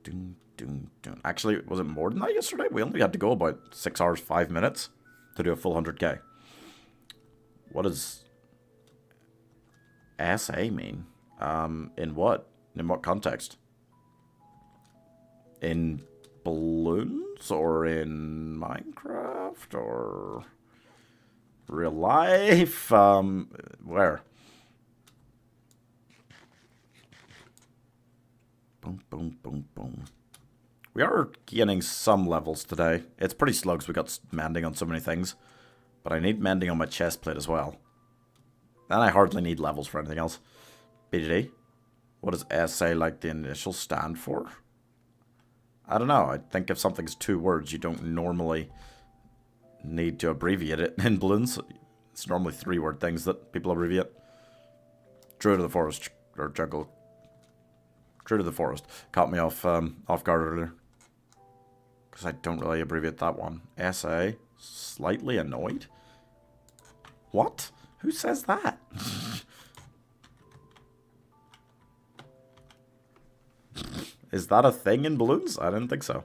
Dun, dun, dun. Actually, was it more than that yesterday? We only had to go about 6 hours, 5 minutes to do a full 100k. What does SA mean? In what? In what context? In balloons? Or in Minecraft? Or real life? Where? Boom, boom, boom, boom. We are gaining some levels today. It's pretty slow because we got mending on so many things. But I need mending on my chest plate as well. And I hardly need levels for anything else. BGD? What does SA like the initial stand for? I don't know. I think if something's 2 words, you don't normally need to abbreviate it in balloons. It's normally 3-word things that people abbreviate. Druid of the Forest, or Jungle True to the forest. Caught me off guard earlier. Because I don't really abbreviate that one. SA. Slightly annoyed? What? Who says that? Is that a thing in balloons? I didn't think so.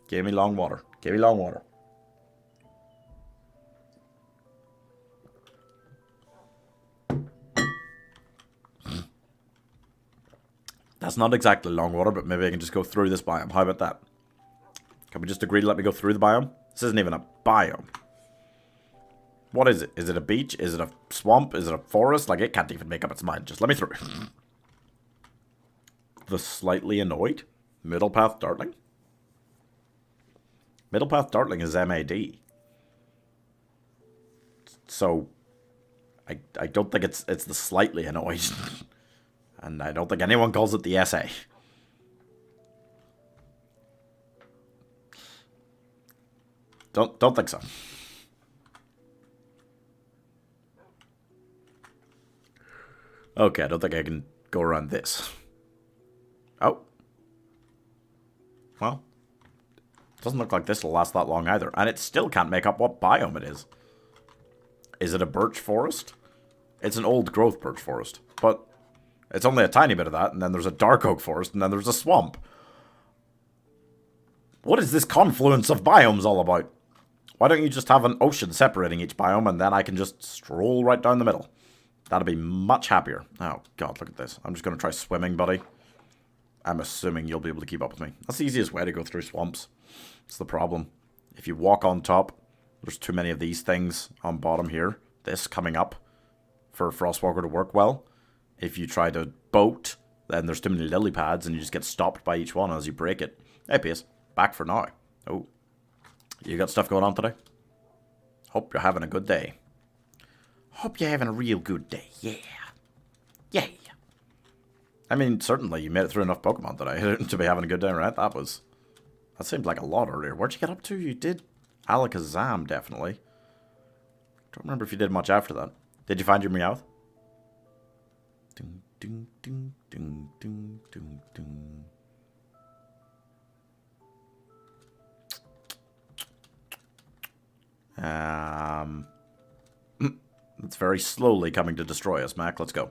Give me long water. Give me long water. That's not exactly long water, but maybe I can just go through this biome. How about that? Can we just agree to let me go through the biome? This isn't even a biome. What is it? Is it a beach? Is it a swamp? Is it a forest? Like, it can't even make up its mind. Just let me through. The slightly annoyed? Middle Path Dartling? Middle Path Dartling is MAD. So, I don't think it's the slightly annoyed. And I don't think anyone calls it the SA. Don't think so. Okay, I don't think I can go around this. Oh. Well. Doesn't look like this will last that long either. And it still can't make up what biome it is. Is it a birch forest? It's an old growth birch forest. But it's only a tiny bit of that. And then there's a dark oak forest. And then there's a swamp. What is this confluence of biomes all about? Why don't you just have an ocean separating each biome and then I can just stroll right down the middle? That'd be much happier. Oh, God, look at this. I'm just going to try swimming, buddy. I'm assuming you'll be able to keep up with me. That's the easiest way to go through swamps. It's the problem. If you walk on top, there's too many of these things on bottom here. This coming up for Frostwalker to work well. If you try to boat, then there's too many lily pads and you just get stopped by each one as you break it. Hey, Piers. Back for now. Oh. You got stuff going on today? Hope you're having a good day. Hope you're having a real good day. Yeah. Yeah. I mean, certainly you made it through enough Pokemon today to be having a good day, right? That seemed like a lot earlier. Where'd you get up to? You did Alakazam, definitely. Don't remember if you did much after that. Did you find your Meowth? Ding, ding, ding, ding, ding, ding, ding. It's very slowly coming to destroy us, Mac. Let's go.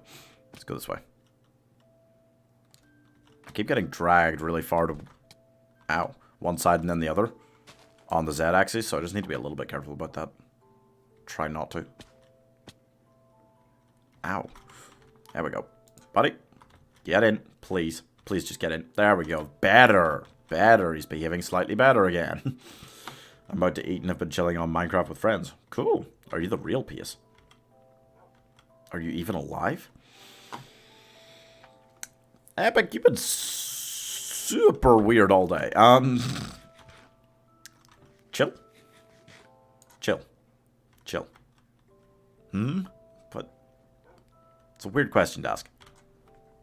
Let's go this way. I keep getting dragged really far to... Ow. One side and then the other. On the Z-axis, so I just need to be a little bit careful about that. Try not to. Ow. There we go. Buddy. Get in. Please. Please just get in. There we go. Better. Better. He's behaving slightly better again. I'm about to eat and have been chilling on Minecraft with friends. Cool. Are you the real Piers? Are you even alive? Epic, you've been super weird all day. Chill. Chill. Chill. But it's a weird question to ask.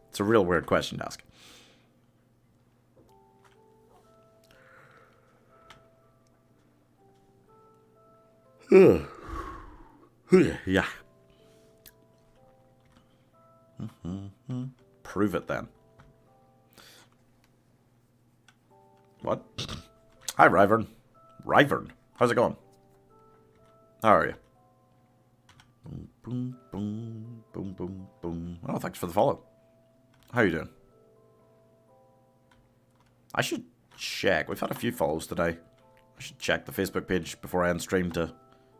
It's a real weird question to ask. Yeah. Prove it then. What? Hi, Ryvern. Ryvern, how's it going? How are you? Boom, boom, boom, boom, boom, boom. Oh, thanks for the follow. How you doing? I should check. We've had a few follows today. I should check the Facebook page before I end stream to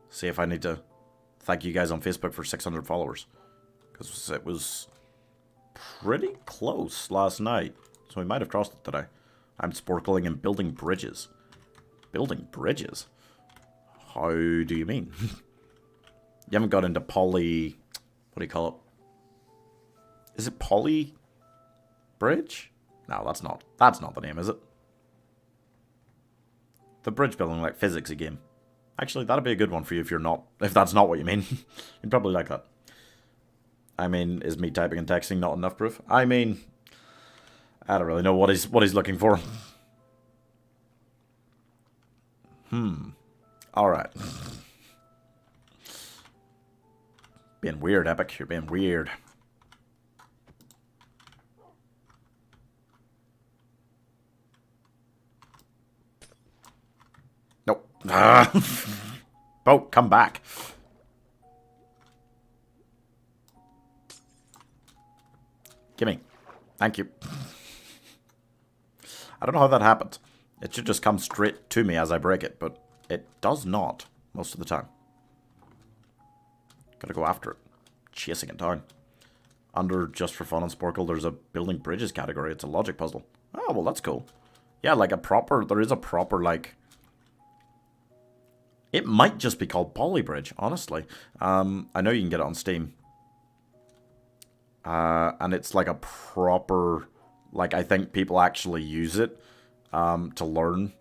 see if I need to thank you guys on Facebook for 600 followers. Because it was pretty close last night. So we might have crossed it today. I'm sporkling and building bridges. Building bridges? How do you mean? You haven't got into poly... What do you call it? Is it poly... bridge? No, that's not. That's not the name, is it? The bridge building, like physics game. Actually, that'd be a good one for you if you're not... If that's not what you mean. You'd probably like that. I mean, is me typing and texting not enough proof? I mean... I don't really know what he's looking for. Alright. Being weird, Epic. You're being weird. Boat, come back. Gimme. Thank you. I don't know how that happened. It should just come straight to me as I break it, but it does not most of the time. Gotta go after it. Chasing it down. Under Just for Fun and Sporkle, there's a building bridges category. It's a logic puzzle. Oh, well, that's cool. Yeah, like there is a proper, like... It might just be called Polybridge, honestly. I know you can get it on Steam. And it's like a proper... Like, I think people actually use it to learn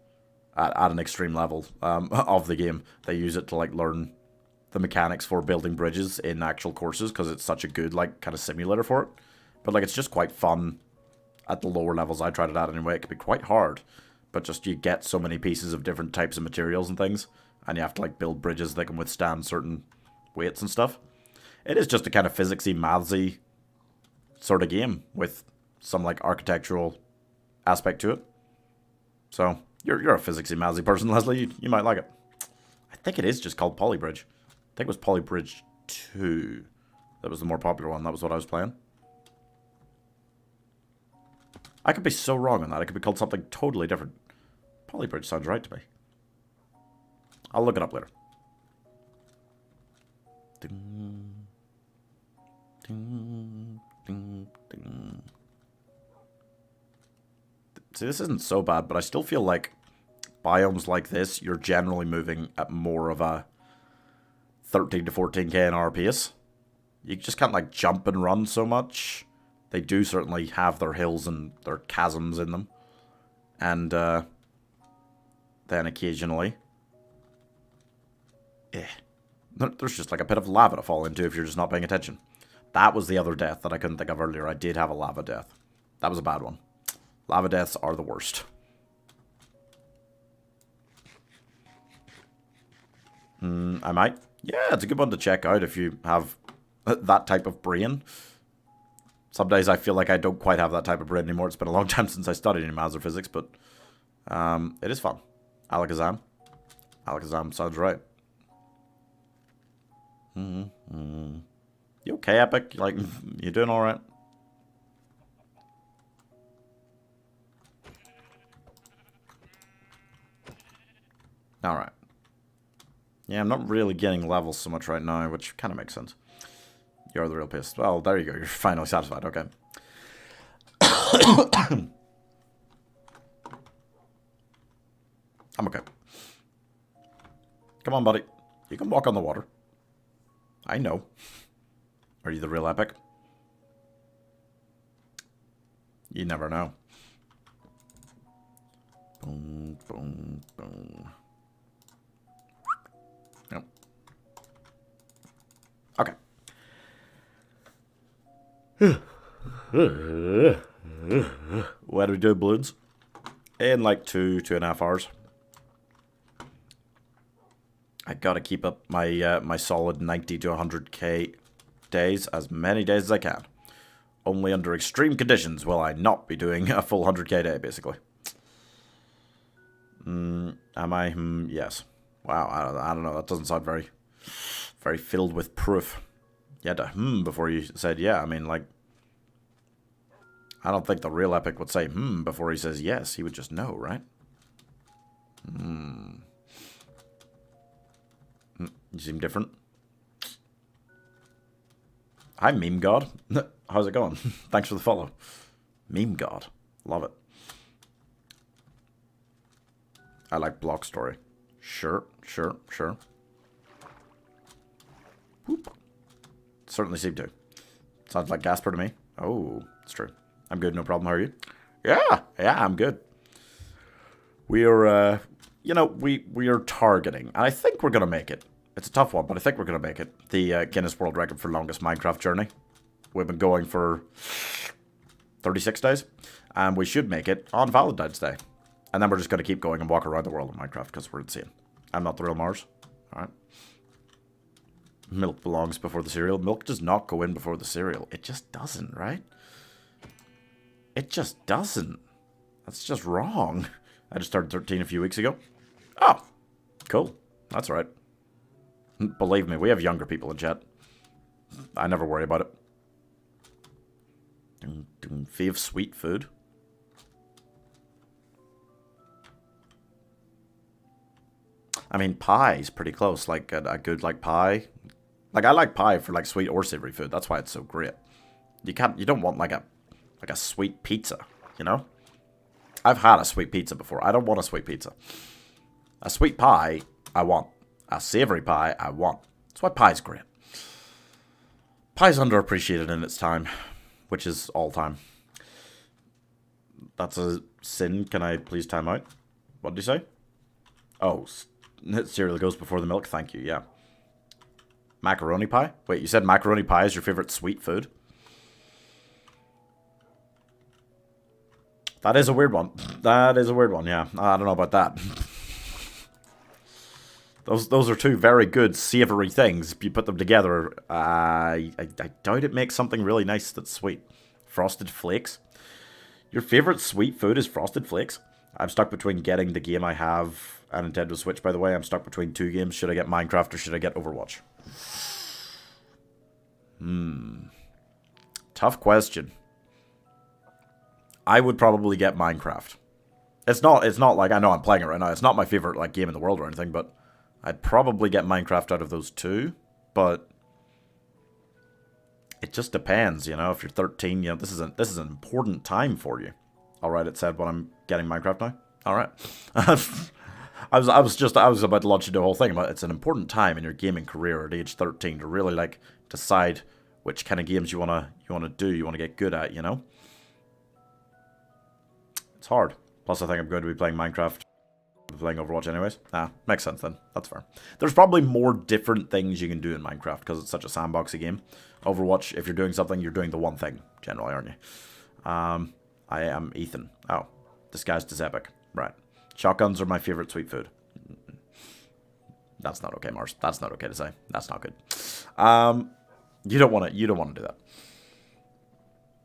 at an extreme level of the game. They use it to, like, learn the mechanics for building bridges in actual courses because it's such a good, like, kind of simulator for it. But, like, it's just quite fun at the lower levels. I tried it out anyway. It can be quite hard, but just you get so many pieces of different types of materials and things, and you have to, like, build bridges that can withstand certain weights and stuff. It is just a kind of physicsy, mathsy sort of game with some, like, architectural aspect to it. So, you're a physicsy, mathsy person, Leslie. You might like it. I think it is just called Polybridge. I think it was Polybridge 2. That was the more popular one. That was what I was playing. I could be so wrong on that. It could be called something totally different. Polybridge sounds right to me. I'll look it up later. Ding, ding, ding, ding. See, this isn't so bad, but I still feel like biomes like this, you're generally moving at more of a 13 to 14k an hour pace. You just can't, like, jump and run so much. They do certainly have their hills and their chasms in them. And then occasionally... there's just like a pit of lava to fall into if you're just not paying attention. That was the other death that I couldn't think of earlier. I did have a lava death. That was a bad one. Lava deaths are the worst. I might. Yeah, it's a good one to check out if you have that type of brain. Some days I feel like I don't quite have that type of brain anymore. It's been a long time since I studied any maths or physics, but it is fun. Alakazam. Alakazam sounds right. You okay, Epic? Like, you doing alright? Alright. Yeah, I'm not really getting levels so much right now, which kind of makes sense. You're the real pissed. Well, there you go. You're finally satisfied. Okay. I'm okay. Come on, buddy. You can walk on the water. I know. Are you the real Epic? You never know. Boom, boom, boom. Nope. Okay. When do we do balloons? In like 2.5 hours. I gotta keep up my my solid 90 to 100k days, as many days as I can. Only under extreme conditions will I not be doing a full 100k day, basically. Am I? Yes. Wow, I don't know. That doesn't sound very filled with proof. You had to before you said yeah. I mean, like, I don't think the real Epic would say before he says yes. He would just know, right? You seem different. Hi, Meme God. How's it going? Thanks for the follow. Meme God. Love it. I like Block Story. Sure. Whoop. Certainly seem to. Sounds like Gasper to me. Oh, it's true. I'm good, no problem. How are you? Yeah, I'm good. We are, you know, we are targeting, and I think we're going to make it. It's a tough one, but I think we're going to make it. The Guinness World Record for longest Minecraft journey. We've been going for 36 days, and we should make it on Valentine's Day. And then we're just going to keep going and walk around the world in Minecraft because we're insane. I'm not the real Mars. Alright. Milk belongs before the cereal. Milk does not go in before the cereal. It just doesn't, right? It just doesn't. That's just wrong. I just started 13 a few weeks ago. Oh. Cool. That's right. Believe me, we have younger people in chat. I never worry about it. Fave sweet food. I mean, pie's pretty close. Like a good like pie. Like I like pie for like sweet or savory food. That's why it's so great. You don't want like a sweet pizza, you know? I've had a sweet pizza before. I don't want a sweet pizza. A sweet pie, I want. A savory pie, I want. That's why pie's great. Pie's underappreciated in its time, which is all time. That's a sin. Can I please time out? What did you say? Oh, cereal goes before the milk. Thank you, yeah. Macaroni pie? Wait, you said macaroni pie is your favorite sweet food? That is a weird one. That is a weird one, yeah. I don't know about that. Those are two very good savory things. If you put them together, I doubt it makes something really nice that's sweet. Frosted Flakes? Your favorite sweet food is Frosted Flakes? I'm stuck between getting the game I have, a Nintendo Switch, by the way. I'm stuck between two games. Should I get Minecraft or should I get Overwatch? Tough question. I would probably get Minecraft. It's not like, I know I'm playing it right now. It's not my favorite like game in the world or anything, but I'd probably get Minecraft out of those two. But it just depends, you know. If you're 13, you know, this is an important time for you. All right, it said when I'm getting Minecraft now. All right. I was about to launch into the whole thing about it's an important time in your gaming career at age 13 to really like decide which kind of games you wanna do, you wanna get good at, you know. It's hard. Plus, I think I'm going to be playing Minecraft. Playing Overwatch anyways. Makes sense then. That's fair. There's probably more different things you can do in Minecraft because it's such a sandboxy game. Overwatch, if you're doing something, you're doing the one thing, generally, aren't you? I am Ethan. Oh, disguised as Epic. Right. Shotguns are my favorite sweet food. That's not okay, Mars. That's not okay to say. That's not good. You don't want to do that.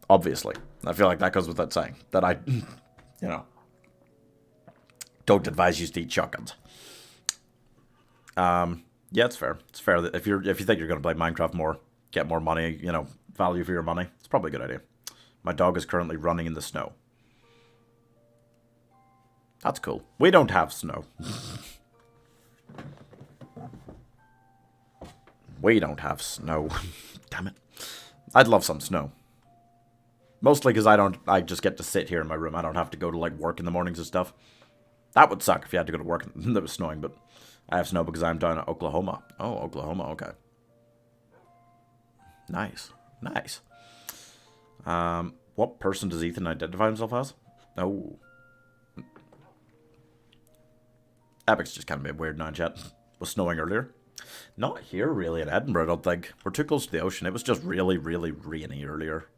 Obviously. I feel like that goes without saying. That I... You know, don't advise you to eat shotguns. Yeah, it's fair. It's fair that if you think you're going to play Minecraft more, get more money, you know, value for your money, it's probably a good idea. My dog is currently running in the snow. That's cool. We don't have snow. We don't have snow. Damn it. I'd love some snow. Mostly because I just get to sit here in my room. I don't have to go to, like, work in the mornings and stuff. That would suck if you had to go to work and it was snowing, but I have snow because I'm down in Oklahoma. Oh, Oklahoma, okay. Nice. Nice. What person does Ethan identify himself as? Oh. Epic's just kind of made weird now in chat. Was snowing earlier. Not here, really, in Edinburgh, I don't think. We're too close to the ocean. It was just really, really rainy earlier.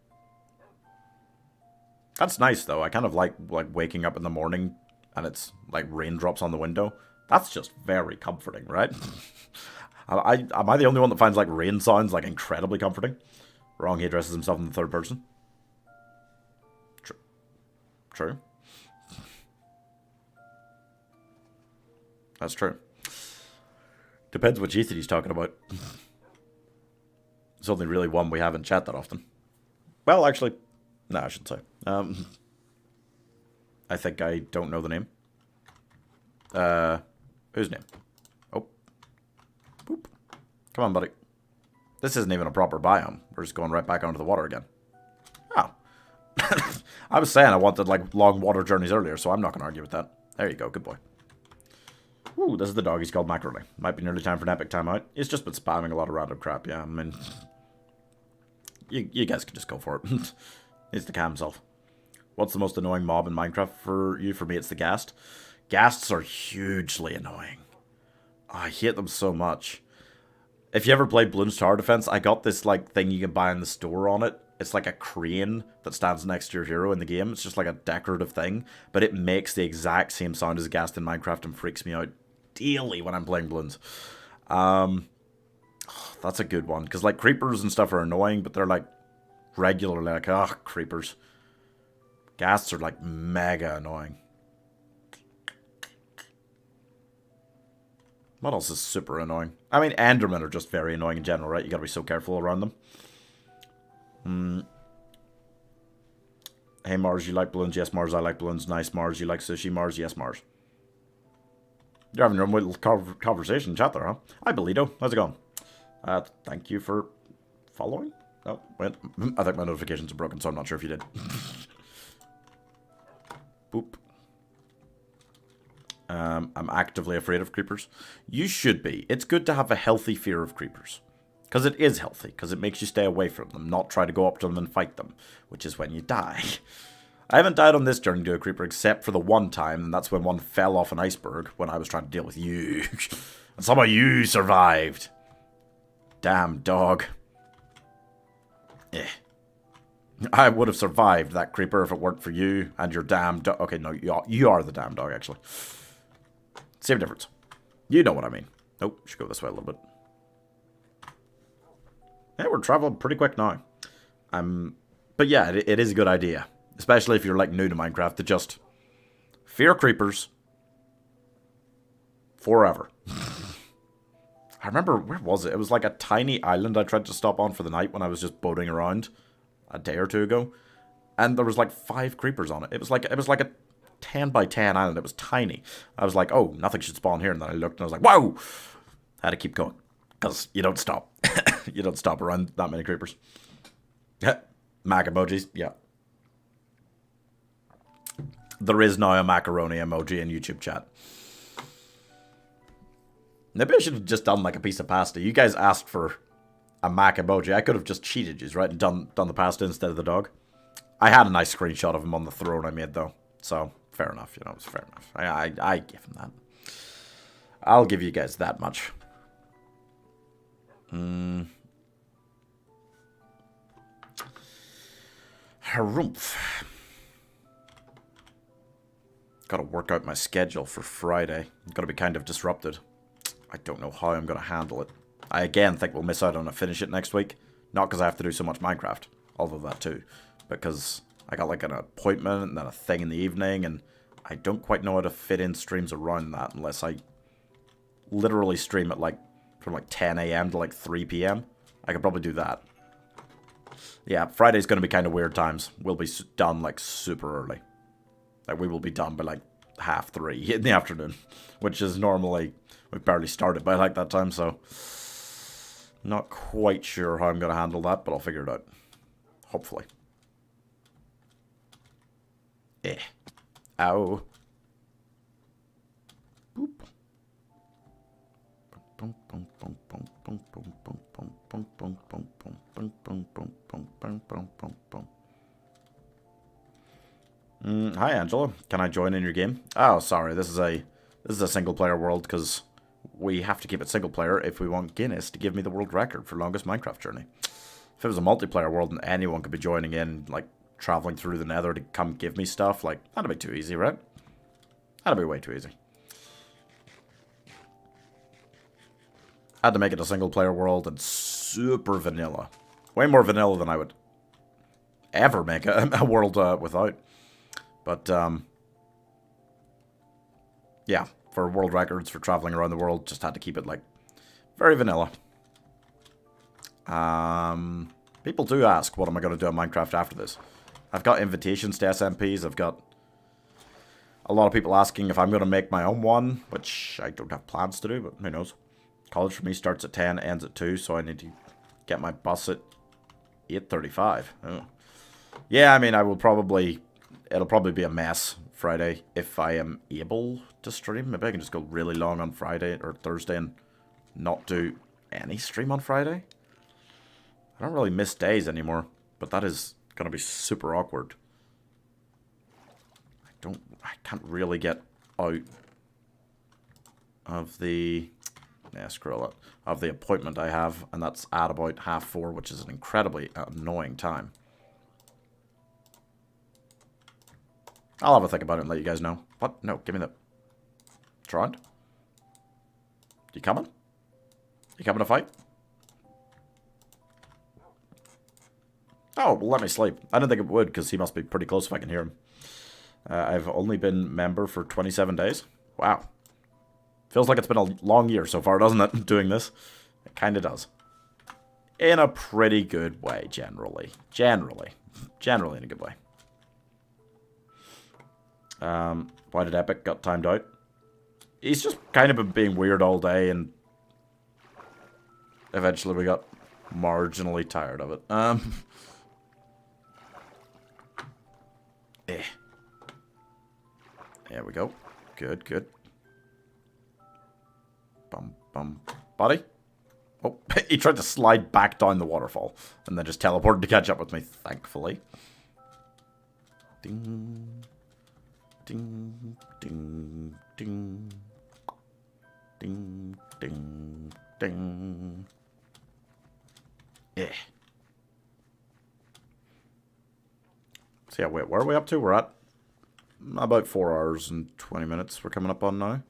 That's nice, though. I kind of like waking up in the morning and it's like raindrops on the window. That's just very comforting, right? Am I the only one that finds like rain sounds like incredibly comforting? Wrong, he addresses himself in the third person. True. That's true. Depends which Ethan he's talking about. It's only really one we have in chat that often. Well, actually... No, I shouldn't say. I think I don't know the name. Whose name? Oh. Boop. Come on, buddy. This isn't even a proper biome. We're just going right back onto the water again. Oh. I was saying I wanted, like, long water journeys earlier, so I'm not going to argue with that. There you go. Good boy. Ooh, this is the dog. He's called Macaroni. Might be nearly time for an epic timeout. He's just been spamming a lot of random crap, yeah. I mean... You guys can just go for it. Needs to calm himself. What's the most annoying mob in Minecraft for you? For me, it's the ghast. Ghasts are hugely annoying. Oh, I hate them so much. If you ever played Bloons Tower Defense, I got this like thing you can buy in the store on it. It's like a crane that stands next to your hero in the game. It's just like a decorative thing, but it makes the exact same sound as a ghast in Minecraft and freaks me out daily when I'm playing Bloons. That's a good one, because like creepers and stuff are annoying, but they're like regularly like, creepers. Ghasts are like mega annoying. What else is super annoying? I mean, Endermen are just very annoying in general, right? You gotta be so careful around them. Hey Mars, you like balloons? Yes, Mars, I like balloons. Nice, Mars, you like sushi? Mars, yes, Mars. You're having your own little conversation chat there, huh? Hi, Belito. How's it going? Thank you for following? Oh, wait. I think my notifications are broken, so I'm not sure if you did. Boop. I'm actively afraid of creepers. You should be. It's good to have a healthy fear of creepers. Because it is healthy. Because it makes you stay away from them. Not try to go up to them and fight them. Which is when you die. I haven't died on this journey to a creeper except for the one time. And that's when one fell off an iceberg. When I was trying to deal with you. And some of you survived. Damn dog. Eh. I would have survived that creeper if it weren't for you and your damn dog. Okay, no, you are the damn dog, actually. Same difference. You know what I mean. Nope, should go this way a little bit. Yeah, we're traveling pretty quick now. But yeah, it is a good idea. Especially if you're, like, new to Minecraft, to just fear creepers forever. I remember, where was it? It was like a tiny island I tried to stop on for the night when I was just boating around a day or two ago. And there was like 5 creepers on it. It was like a 10 by 10 island. It was tiny. I was like, oh, nothing should spawn here. And then I looked and I was like, wow! I had to keep going. Because you don't stop. You don't stop around that many creepers. Mac emojis, yeah. There is now a macaroni emoji in YouTube chat. Maybe I should have just done like a piece of pasta. You guys asked for a Mac emoji. I could have just cheated you, right? And done the pasta instead of the dog. I had a nice screenshot of him on the throne I made, though. So, fair enough, you know, it's fair enough. I give him that. I'll give you guys that much. Harumph. Gotta work out my schedule for Friday. Gotta be kind of disrupted. I don't know how I'm gonna handle it. I again think we'll miss out on a finish it next week. Not because I have to do so much Minecraft. Although that too. Because I got like an appointment and then a thing in the evening. And I don't quite know how to fit in streams around that. Unless I literally stream at like from like 10 AM to like 3 PM. I could probably do that. Yeah, Friday's going to be kind of weird times. We'll be done like super early. Like we will be done by like 3:30 in the afternoon. Which is normally, we've barely started by like that time, so. Not quite sure how I'm going to handle that, but I'll figure it out. Hopefully. Ow. Boop. Hi Angela, can I join in your game? Oh, sorry, this is a single player world because we have to keep it single player if we want Guinness to give me the world record for longest Minecraft journey. If it was a multiplayer world and anyone could be joining in, like traveling through the Nether to come give me stuff, like that'd be too easy, right? That'd be way too easy. I had to make it a single player world and super vanilla. Way more vanilla than I would ever make a world without. But, yeah, for world records, for traveling around the world, just had to keep it, like, very vanilla. People do ask, what am I going to do on Minecraft after this? I've got invitations to SMPs, I've got a lot of people asking if I'm going to make my own one, which I don't have plans to do, but who knows. College for me starts at 10, ends at 2, so I need to get my bus at 8:35. Oh. Yeah, I mean, it'll probably be a mess Friday if I am able to stream. Maybe I can just go really long on Friday or Thursday and not do any stream on Friday. I don't really miss days anymore, but that is going to be super awkward. I can't really get out of the... Yeah, scroll it. Of the appointment I have, and that's at about 4:30, which is an incredibly annoying time. I'll have a think about it and let you guys know. What? No, give me the... Trond? You coming? You coming to fight? Oh, well, let me sleep. I didn't think it would, because he must be pretty close if I can hear him. I've only been member for 27 days. Wow. Feels like it's been a long year so far, doesn't it, doing this? It kind of does. In a pretty good way, generally. Generally in a good way. Why did Epic got timed out? He's just kind of been being weird all day, and eventually we got marginally tired of it. There we go. Good, good. Bum, bum. Buddy? Oh, he tried to slide back down the waterfall and then just teleported to catch up with me, thankfully. Ding. Ding, ding, ding. Ding, ding, ding. Yeah. So yeah, wait, where are we up to? We're at about 4 hours and 20 minutes we're coming up on now.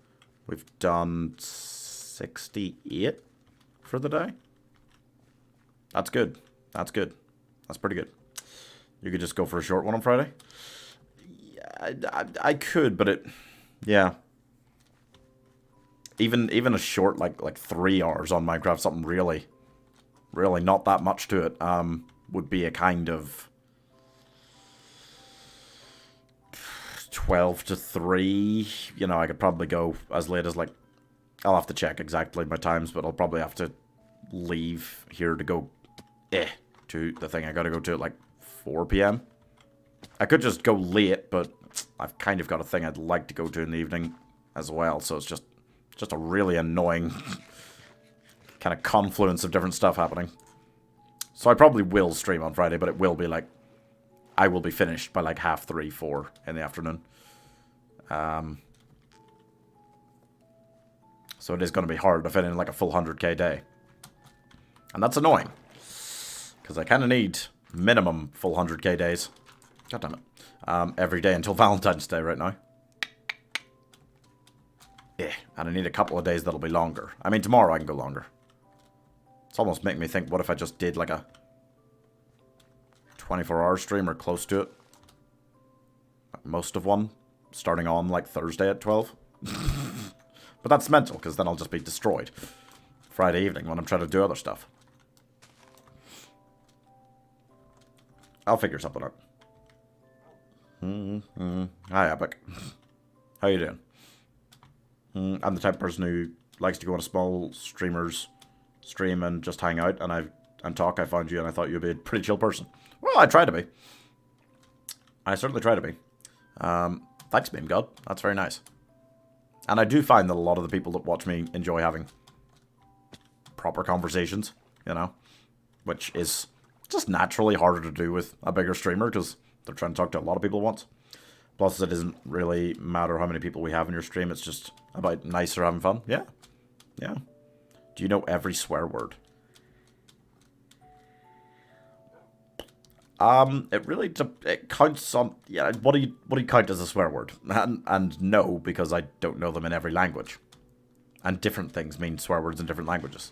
We've done 68 for the day. That's good. That's good. That's pretty good. You could just go for a short one on Friday? Yeah, I could, but it... Yeah. Even a short, like 3 hours on Minecraft, something really not that much to it, would be a kind of 12 to 3. You know, I could probably go as late as, like, I'll have to check exactly my times, but I'll probably have to leave here to go to the thing I gotta go to at, like, 4 p.m. I could just go late, but I've kind of got a thing I'd like to go to in the evening as well, so it's just a really annoying kind of confluence of different stuff happening. So I probably will stream on Friday, but it will be like, I will be finished by like 3:30, 4 in the afternoon. So it is going to be hard to fit in like a full 100k day. And that's annoying. Because I kind of need minimum full 100k days. God damn it. Every day until Valentine's Day right now. Yeah, and I need a couple of days that'll be longer. I mean, tomorrow I can go longer. It's almost making me think, what if I just did like a 24-hour stream or close to it? Like most of one, starting on like Thursday at 12. But that's mental, because then I'll just be destroyed Friday evening when I'm trying to do other stuff. I'll figure something out. Hi, Epic. How you doing? I'm the type of person who likes to go on a small streamer's stream and just hang out and talk. I found you and I thought you'd be a pretty chill person. Well, I try to be. I certainly try to be. Thanks, Meme God. That's very nice. And I do find that a lot of the people that watch me enjoy having proper conversations, you know, which is just naturally harder to do with a bigger streamer because they're trying to talk to a lot of people at once. Plus, it doesn't really matter how many people we have in your stream. It's just about nicer having fun. Yeah. Yeah. Do you know every swear word? It counts on, yeah, what do you count as a swear word? And no, because I don't know them in every language. And different things mean swear words in different languages.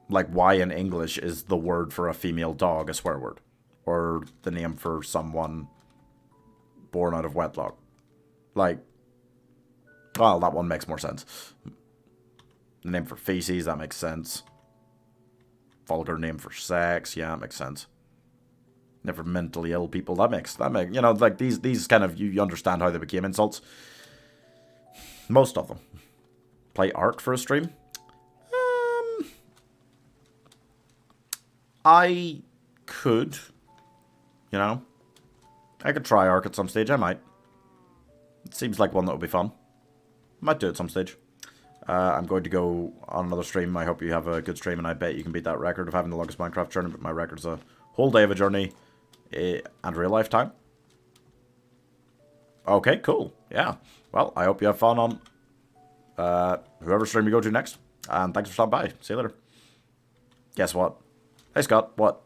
Like, why in English is the word for a female dog a swear word? Or the name for someone born out of wedlock? Like, well, that one makes more sense. The name for feces, that makes sense. Vulgar name for sex, yeah, that makes sense. Never mentally ill people, that makes, you know, like these kind of, you understand how they became insults. Most of them. Play Ark for a stream? I could, you know. I could try Ark at some stage, I might. It seems like one that would be fun. Might do it at some stage. I'm going to go on another stream. I hope you have a good stream, and I bet you can beat that record of having the longest Minecraft journey. But my record's a whole day of a journey and real life time. Okay, cool. Yeah. Well, I hope you have fun on whoever stream you go to next. And thanks for stopping by. See you later. Guess what? Hey, Scott. What?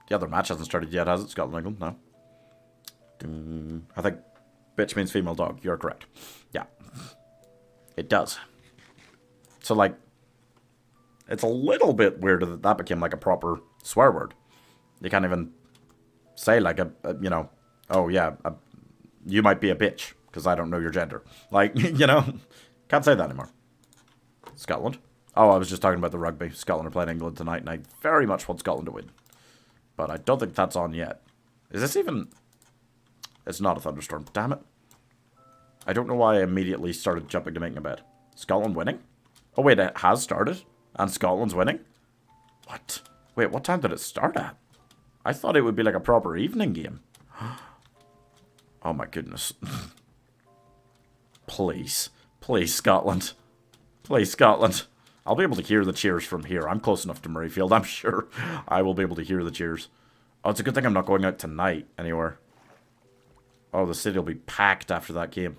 The other match hasn't started yet, has it? Scotland, England? No. I think bitch means female dog. You're correct. Yeah. It does. So, like, it's a little bit weird that that became, like, a proper swear word. You can't even say, like, you know, oh, yeah, you might be a bitch, because I don't know your gender. Like, you know, can't say that anymore. Scotland. Oh, I was just talking about the rugby. Scotland are playing England tonight, and I very much want Scotland to win. But I don't think that's on yet. Is this even... It's not a thunderstorm. Damn it. I don't know why I immediately started jumping to making a bet. Scotland winning? Oh, wait, it has started? And Scotland's winning? What? Wait, what time did it start at? I thought it would be like a proper evening game. Oh my goodness. Please. Please, Scotland. Please, Scotland. I'll be able to hear the cheers from here. I'm close enough to Murrayfield, I'm sure. I will be able to hear the cheers. Oh, it's a good thing I'm not going out tonight anywhere. Oh, the city will be packed after that game.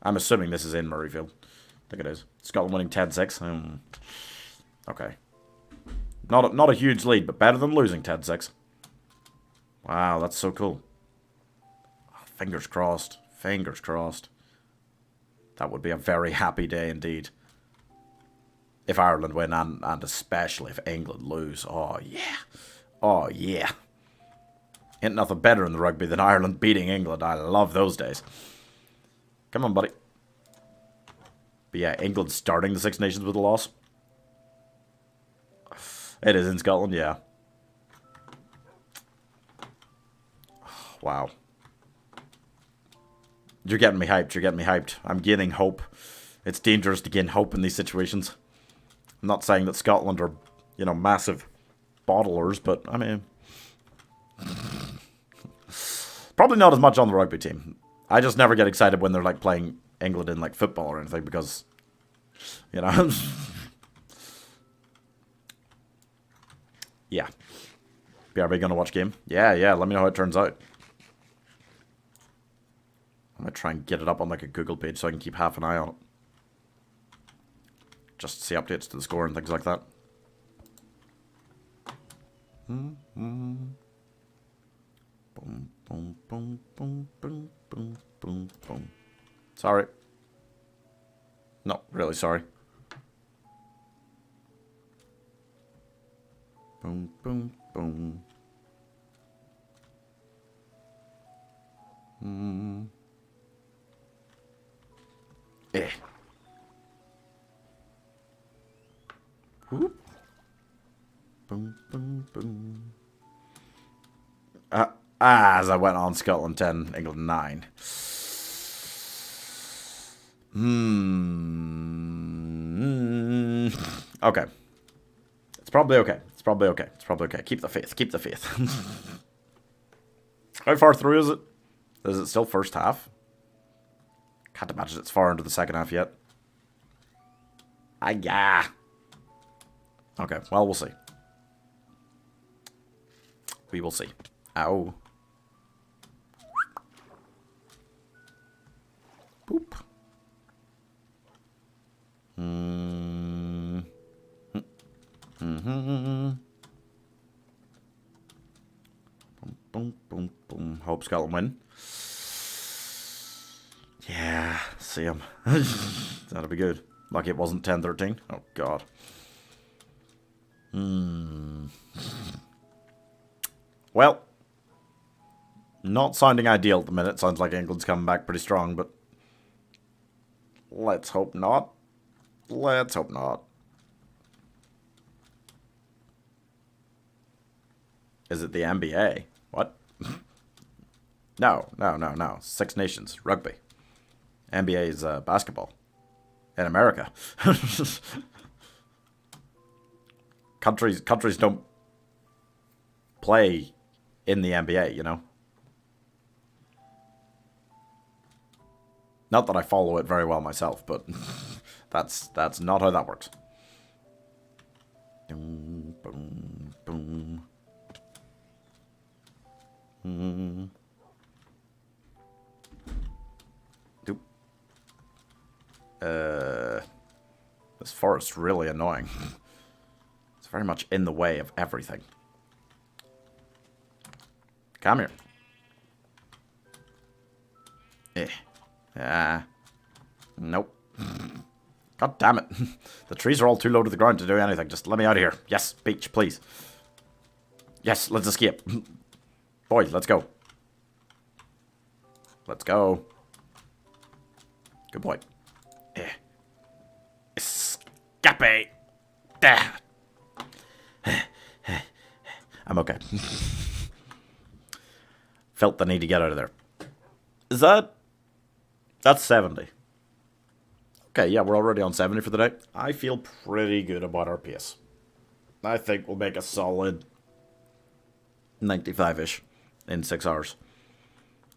I'm assuming this is in Murrayfield. I think it is. Scotland winning 10-6. Okay. Not a huge lead, but better than losing 10-6. Wow, that's so cool. Oh, fingers crossed. Fingers crossed. That would be a very happy day indeed. If Ireland win, and especially if England lose. Oh, yeah. Oh, yeah. Ain't nothing better in the rugby than Ireland beating England. I love those days. Come on, buddy. But yeah, England starting the Six Nations with a loss. It is in Scotland, yeah. Wow. You're getting me hyped. You're getting me hyped. I'm gaining hope. It's dangerous to gain hope in these situations. I'm not saying that Scotland are, you know, massive bottlers, but, I mean... Probably not as much on the rugby team. I just never get excited when they're, like, playing England in, like, football or anything, because, you know... Yeah. BRB gonna watch game? Yeah, let me know how it turns out. I'm gonna try and get it up on, like, a Google page so I can keep half an eye on it. Just to see updates to the score and things like that. Boom, boom, boom, boom, boom, boom, boom, boom, boom. Sorry. No, really sorry. Boom, boom, boom. Eh. Whoop. Boom, boom, boom. As I went on, Scotland 10, England 9. Okay. It's probably okay. It's probably okay. It's probably okay. Keep the faith. Keep the faith. How far through is it? Is it still first half? Can't imagine it's far into the second half yet. Yeah. Okay, well, we'll see. We will see. Ow. Boop. Boom, boom, boom. Hope Scotland win. Yeah, see him. That'll be good. Lucky it wasn't 10-13. Oh, God. Well, not sounding ideal at the minute. Sounds like England's coming back pretty strong, but let's hope not. Let's hope not. Is it the NBA? What? No. Six Nations. Rugby. NBA is basketball. In America. Countries don't play in the NBA, you know? Not that I follow it very well myself, but that's not how that works. Boom, boom, boom. Doop. This forest's really annoying. It's very much in the way of everything. Come here. Nope. God damn it. The trees are all too low to the ground to do anything. Just let me out of here. Yes, beach, please. Yes, let's escape. Boys, let's go. Let's go. Good boy. Escape. I'm okay. Felt the need to get out of there. Is that... That's 70. Okay, yeah, we're already on 70 for the day. I feel pretty good about our pace. I think we'll make a solid 95-ish in 6 hours.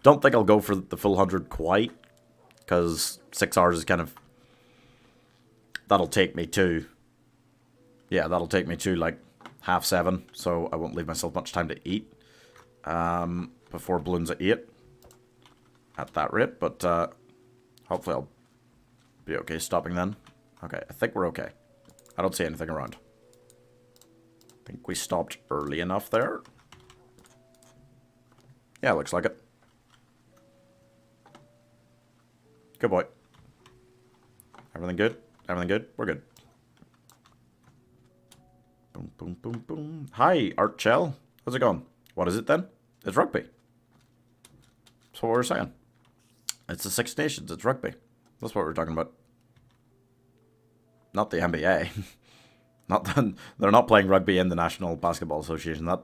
Don't think I'll go for the full 100 quite, because 6 hours is kind of... That'll take me to... Yeah, that'll take me to, like, 7:30, so I won't leave myself much time to eat before balloons at 8 at that rate, but hopefully I'll be okay stopping then. Okay, I think we're okay. I don't see anything around. I think we stopped early enough there. Yeah, looks like it. Good boy. Everything good? Everything good? We're good. Boom, boom, boom, boom. Hi, Art Chell. How's it going? What is it then? It's rugby. That's what we were saying. It's the Six Nations. It's rugby. That's what we're talking about. Not the NBA. They're not playing rugby in the National Basketball Association. That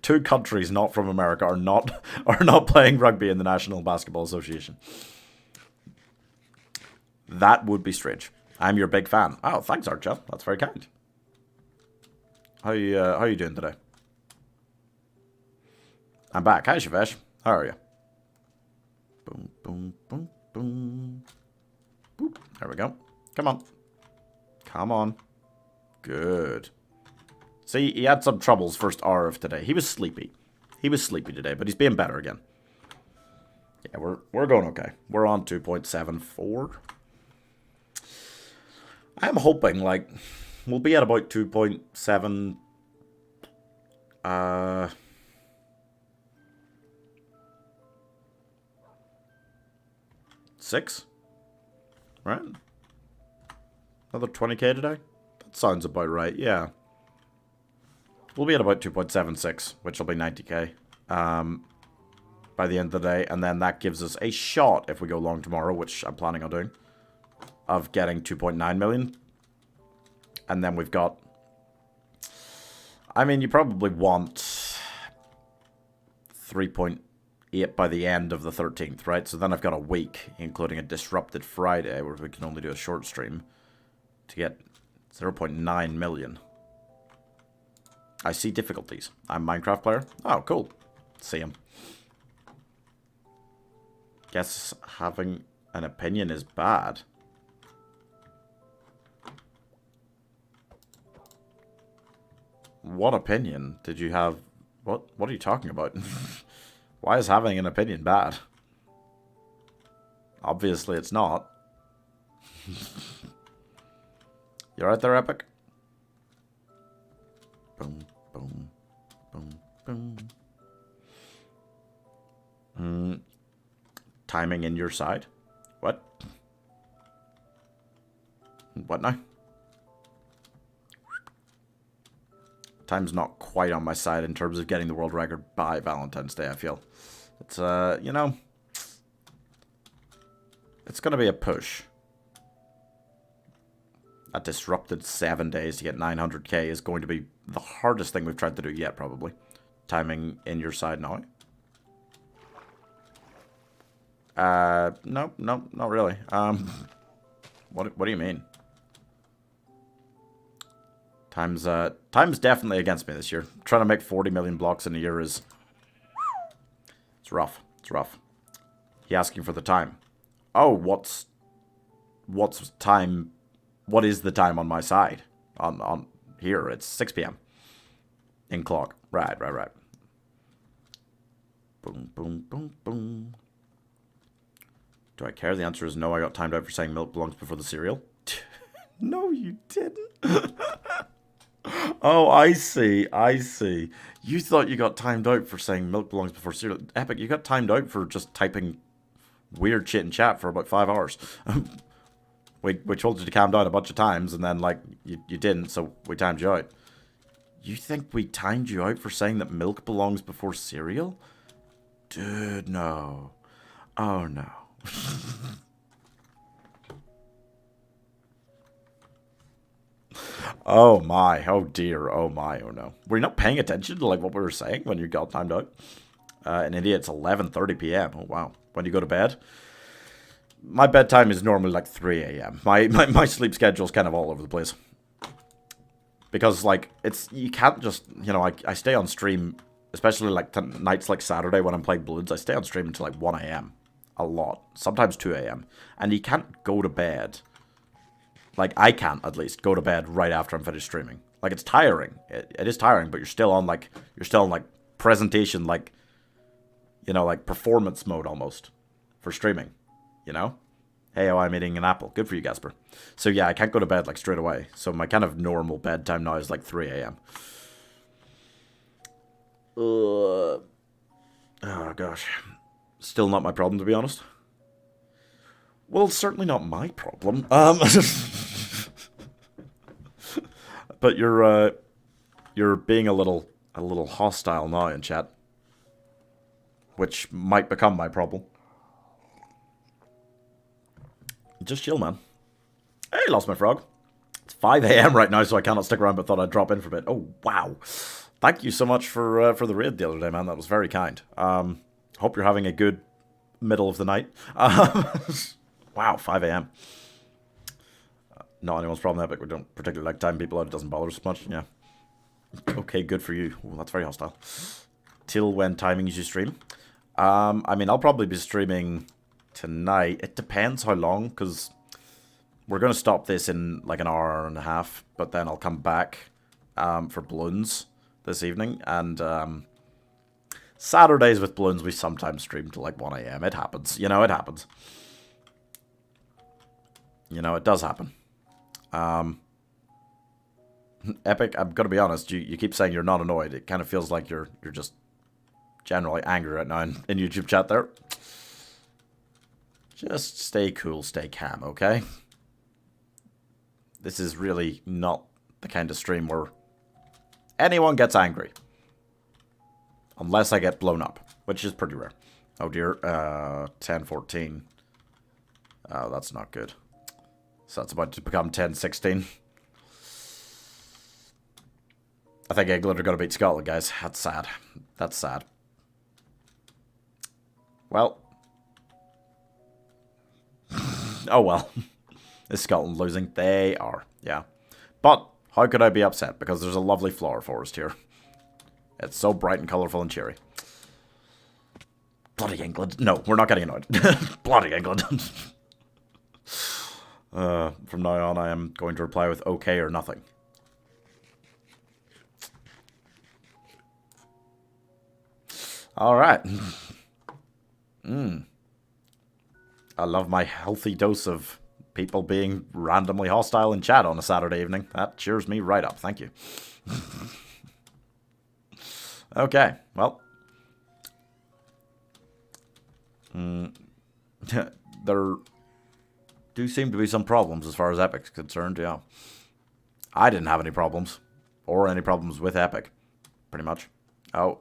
2 countries not from America are not playing rugby in the National Basketball Association. That would be strange. I'm your big fan. Oh, thanks, Archer. That's very kind. How you doing today? I'm back. Hi, Shavesh. How are you? Boom, boom, boom, boom. Boop. There we go. Come on. Come on. Good. See, he had some troubles first hour of today. He was sleepy. He was sleepy today, but he's being better again. Yeah, we're going okay. We're on 2.74. I'm hoping, like, we'll be at about 2.7... 6? Right? Another 20k today? That sounds about right, yeah. We'll be at about 2.76, which will be 90k by the end of the day. And then that gives us a shot, if we go long tomorrow, which I'm planning on doing, of getting 2.9 million. And then we've got... I mean, you probably want 3.8 by the end of the 13th, right? So then I've got a week, including a disrupted Friday, where we can only do a short stream, to get 0.9 million. I see difficulties. I'm a Minecraft player. Oh, cool. See him. Guess having an opinion is bad. What opinion did you have? What are you talking about? Why is having an opinion bad? Obviously it's not. You right there, Epic? Boom, boom, boom, boom. Timing in your side? What? What now? Time's not quite on my side in terms of getting the world record by Valentine's Day, I feel. It's, you know... It's gonna be a push. A disrupted 7 days to get 900k is going to be the hardest thing we've tried to do yet, probably. Timing in your side now. No, not really. What do you mean? Time's definitely against me this year. Trying to make 40 million blocks in a year is... It's rough. It's rough. He asking for the time. Oh, what's time... What is the time on my side? On here, it's 6 p.m. in clock. Right. Boom, boom, boom, boom. Do I care? The answer is no. I got timed out for saying milk belongs before the cereal. No, you didn't. Oh, I see. You thought you got timed out for saying milk belongs before cereal. Epic, you got timed out for just typing weird shit in chat for about 5 hours. We told you to calm down a bunch of times, and then, like, you didn't, so we timed you out. You think we timed you out for saying that milk belongs before cereal? Dude, no. Oh, no. Oh, my. Oh, dear. Oh, my. Oh, no. Were you not paying attention to, like, what we were saying when you got timed out? In India, it's 11:30 p.m. Oh, wow. When do you go to bed? My bedtime is normally, like, 3 a.m. My sleep schedule's kind of all over the place. Because, like, you can't just, you know, I stay on stream, especially, like, nights like Saturday when I'm playing Bloons, I stay on stream until, like, 1 a.m. A lot. Sometimes 2 a.m. And you can't go to bed. Like, I can't, at least, go to bed right after I'm finished streaming. Like, it's tiring. It is tiring, but you're still on, like, presentation, like, you know, like, performance mode, almost, for streaming. You know? Hey, oh, I'm eating an apple. Good for you, Gasper. So, yeah, I can't go to bed, like, straight away. So, my kind of normal bedtime now is, like, 3 a.m. Oh, gosh. Still not my problem, to be honest. Well, certainly not my problem. But you're being a little hostile now in chat, which might become my problem. Just chill, man. Hey, lost my frog. It's 5 a.m. right now, so I cannot stick around, but thought I'd drop in for a bit. Oh, wow. Thank you so much for the raid the other day, man. That was very kind. Hope you're having a good middle of the night. Wow, 5 a.m. Not anyone's problem, Epic. We don't particularly like time people out. It doesn't bother us much. Yeah. Okay, good for you. Ooh, that's very hostile. Till when timing you stream? I mean, I'll probably be streaming tonight. It depends how long, because we're going to stop this in like an hour and a half, but then I'll come back for Bloons this evening, and Saturdays with Bloons we sometimes stream till like 1 a.m. It happens. You know, it happens. You know, it does happen. Epic, I'm going to be honest, you keep saying you're not annoyed. It kind of feels like you're just generally angry right now in YouTube chat there. Just stay cool, stay calm, okay? This is really not the kind of stream where anyone gets angry. Unless I get blown up, which is pretty rare. Oh dear, 10:14. Oh, that's not good. So that's about to become 10:16. I think England are going to beat Scotland, guys. That's sad. That's sad. Well. Oh well. Is Scotland losing? They are, yeah. But how could I be upset? Because there's a lovely flower forest here. It's so bright and colourful and cheery. Bloody England. No, we're not getting annoyed. Bloody England. From now on, I am going to reply with okay or nothing. Alright. I love my healthy dose of people being randomly hostile in chat on a Saturday evening. That cheers me right up. Thank you. Okay, well. There do seem to be some problems as far as Epic's concerned, yeah. I didn't have any problems. Or any problems with Epic. Pretty much. Oh.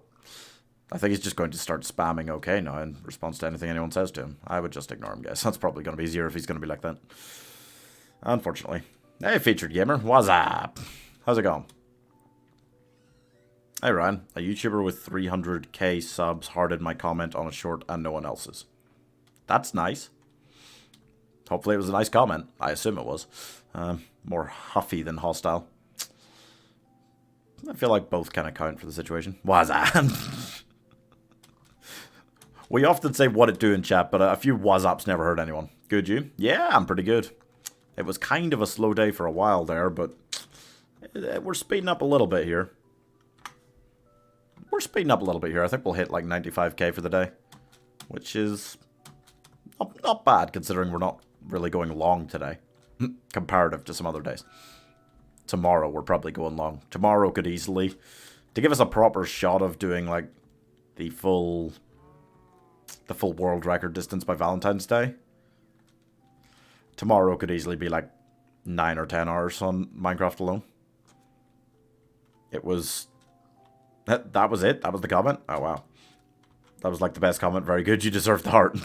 I think he's just going to start spamming okay now in response to anything anyone says to him. I would just ignore him, guys. That's probably going to be easier if he's going to be like that. Unfortunately. Hey, Featured Gamer. What's up? How's it going? Hey, Ryan. A YouTuber with 300k subs hearted my comment on a short and no one else's. That's nice. Hopefully it was a nice comment. I assume it was. More huffy than hostile. I feel like both kind of count for the situation. What's up? We often say what it do in chat, but a few WhatsApps never hurt anyone. Good, you? Yeah, I'm pretty good. It was kind of a slow day for a while there, but we're speeding up a little bit here. We're speeding up a little bit here. I think we'll hit like 95k for the day, which is not bad considering we're not really going long today, comparative to some other days. Tomorrow we're probably going long. Tomorrow could easily, to give us a proper shot of doing like the full world record distance by Valentine's Day. Tomorrow could easily be like 9 or 10 hours on Minecraft alone. It was... That was it? That was the comment? Oh, wow. That was like the best comment. Very good. You deserve the heart.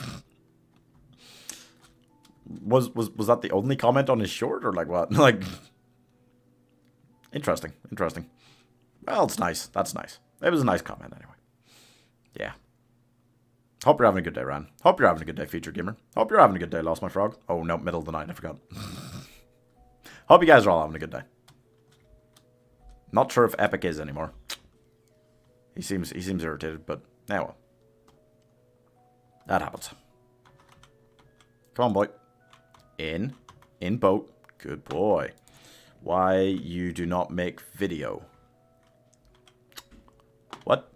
Was that the only comment on his short, or like what? Like, interesting. Well, it's nice. That's nice. It was a nice comment anyway. Yeah. Hope you're having a good day, Ran. Hope you're having a good day, Future Gamer. Hope you're having a good day, Lost My Frog. Oh, no, middle of the night. I forgot. Hope you guys are all having a good day. Not sure if Epic is anymore. He seems irritated, but now well. That happens. Come on, boy. In boat. Good boy. Why you do not make video? What?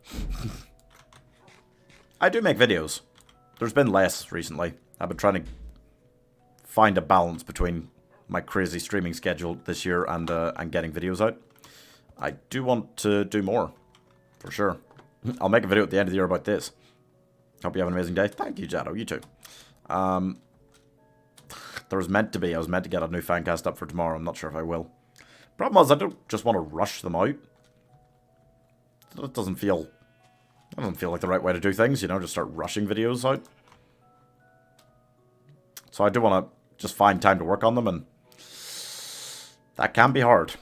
I do make videos. There's been less recently. I've been trying to find a balance between my crazy streaming schedule this year and getting videos out. I do want to do more, for sure. I'll make a video at the end of the year about this. Hope you have an amazing day. Thank you, Jado. You too. I was meant to get a new Fancast up for tomorrow. I'm not sure if I will. Problem is, I don't just want to rush them out. It doesn't feel like the right way to do things, you know, just start rushing videos out. So I do want to just find time to work on them, and that can be hard.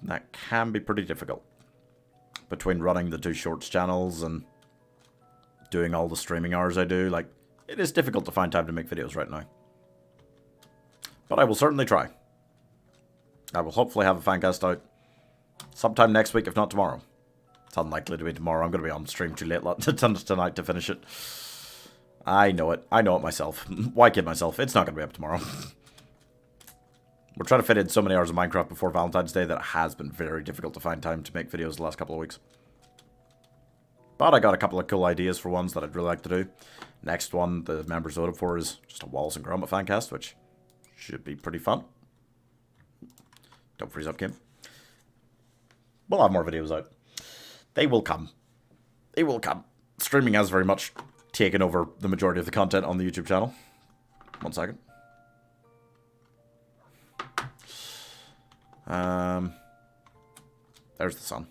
That can be pretty difficult. Between running the 2 shorts channels and doing all the streaming hours I do, like, it is difficult to find time to make videos right now. But I will certainly try. I will hopefully have a Fancast out sometime next week, if not tomorrow. It's unlikely to be tomorrow. I'm going to be on stream too late tonight to finish it. I know it. I know it myself. Why kid myself? It's not going to be up tomorrow. We're trying to fit in so many hours of Minecraft before Valentine's Day that it has been very difficult to find time to make videos the last couple of weeks. But I got a couple of cool ideas for ones that I'd really like to do. Next one the members voted for is just a Wallace and Gromit Fancast, which should be pretty fun. Don't freeze up, Kim. We'll have more videos out. They will come. They will come. Streaming has very much taken over the majority of the content on the YouTube channel. 1 second. There's the sun.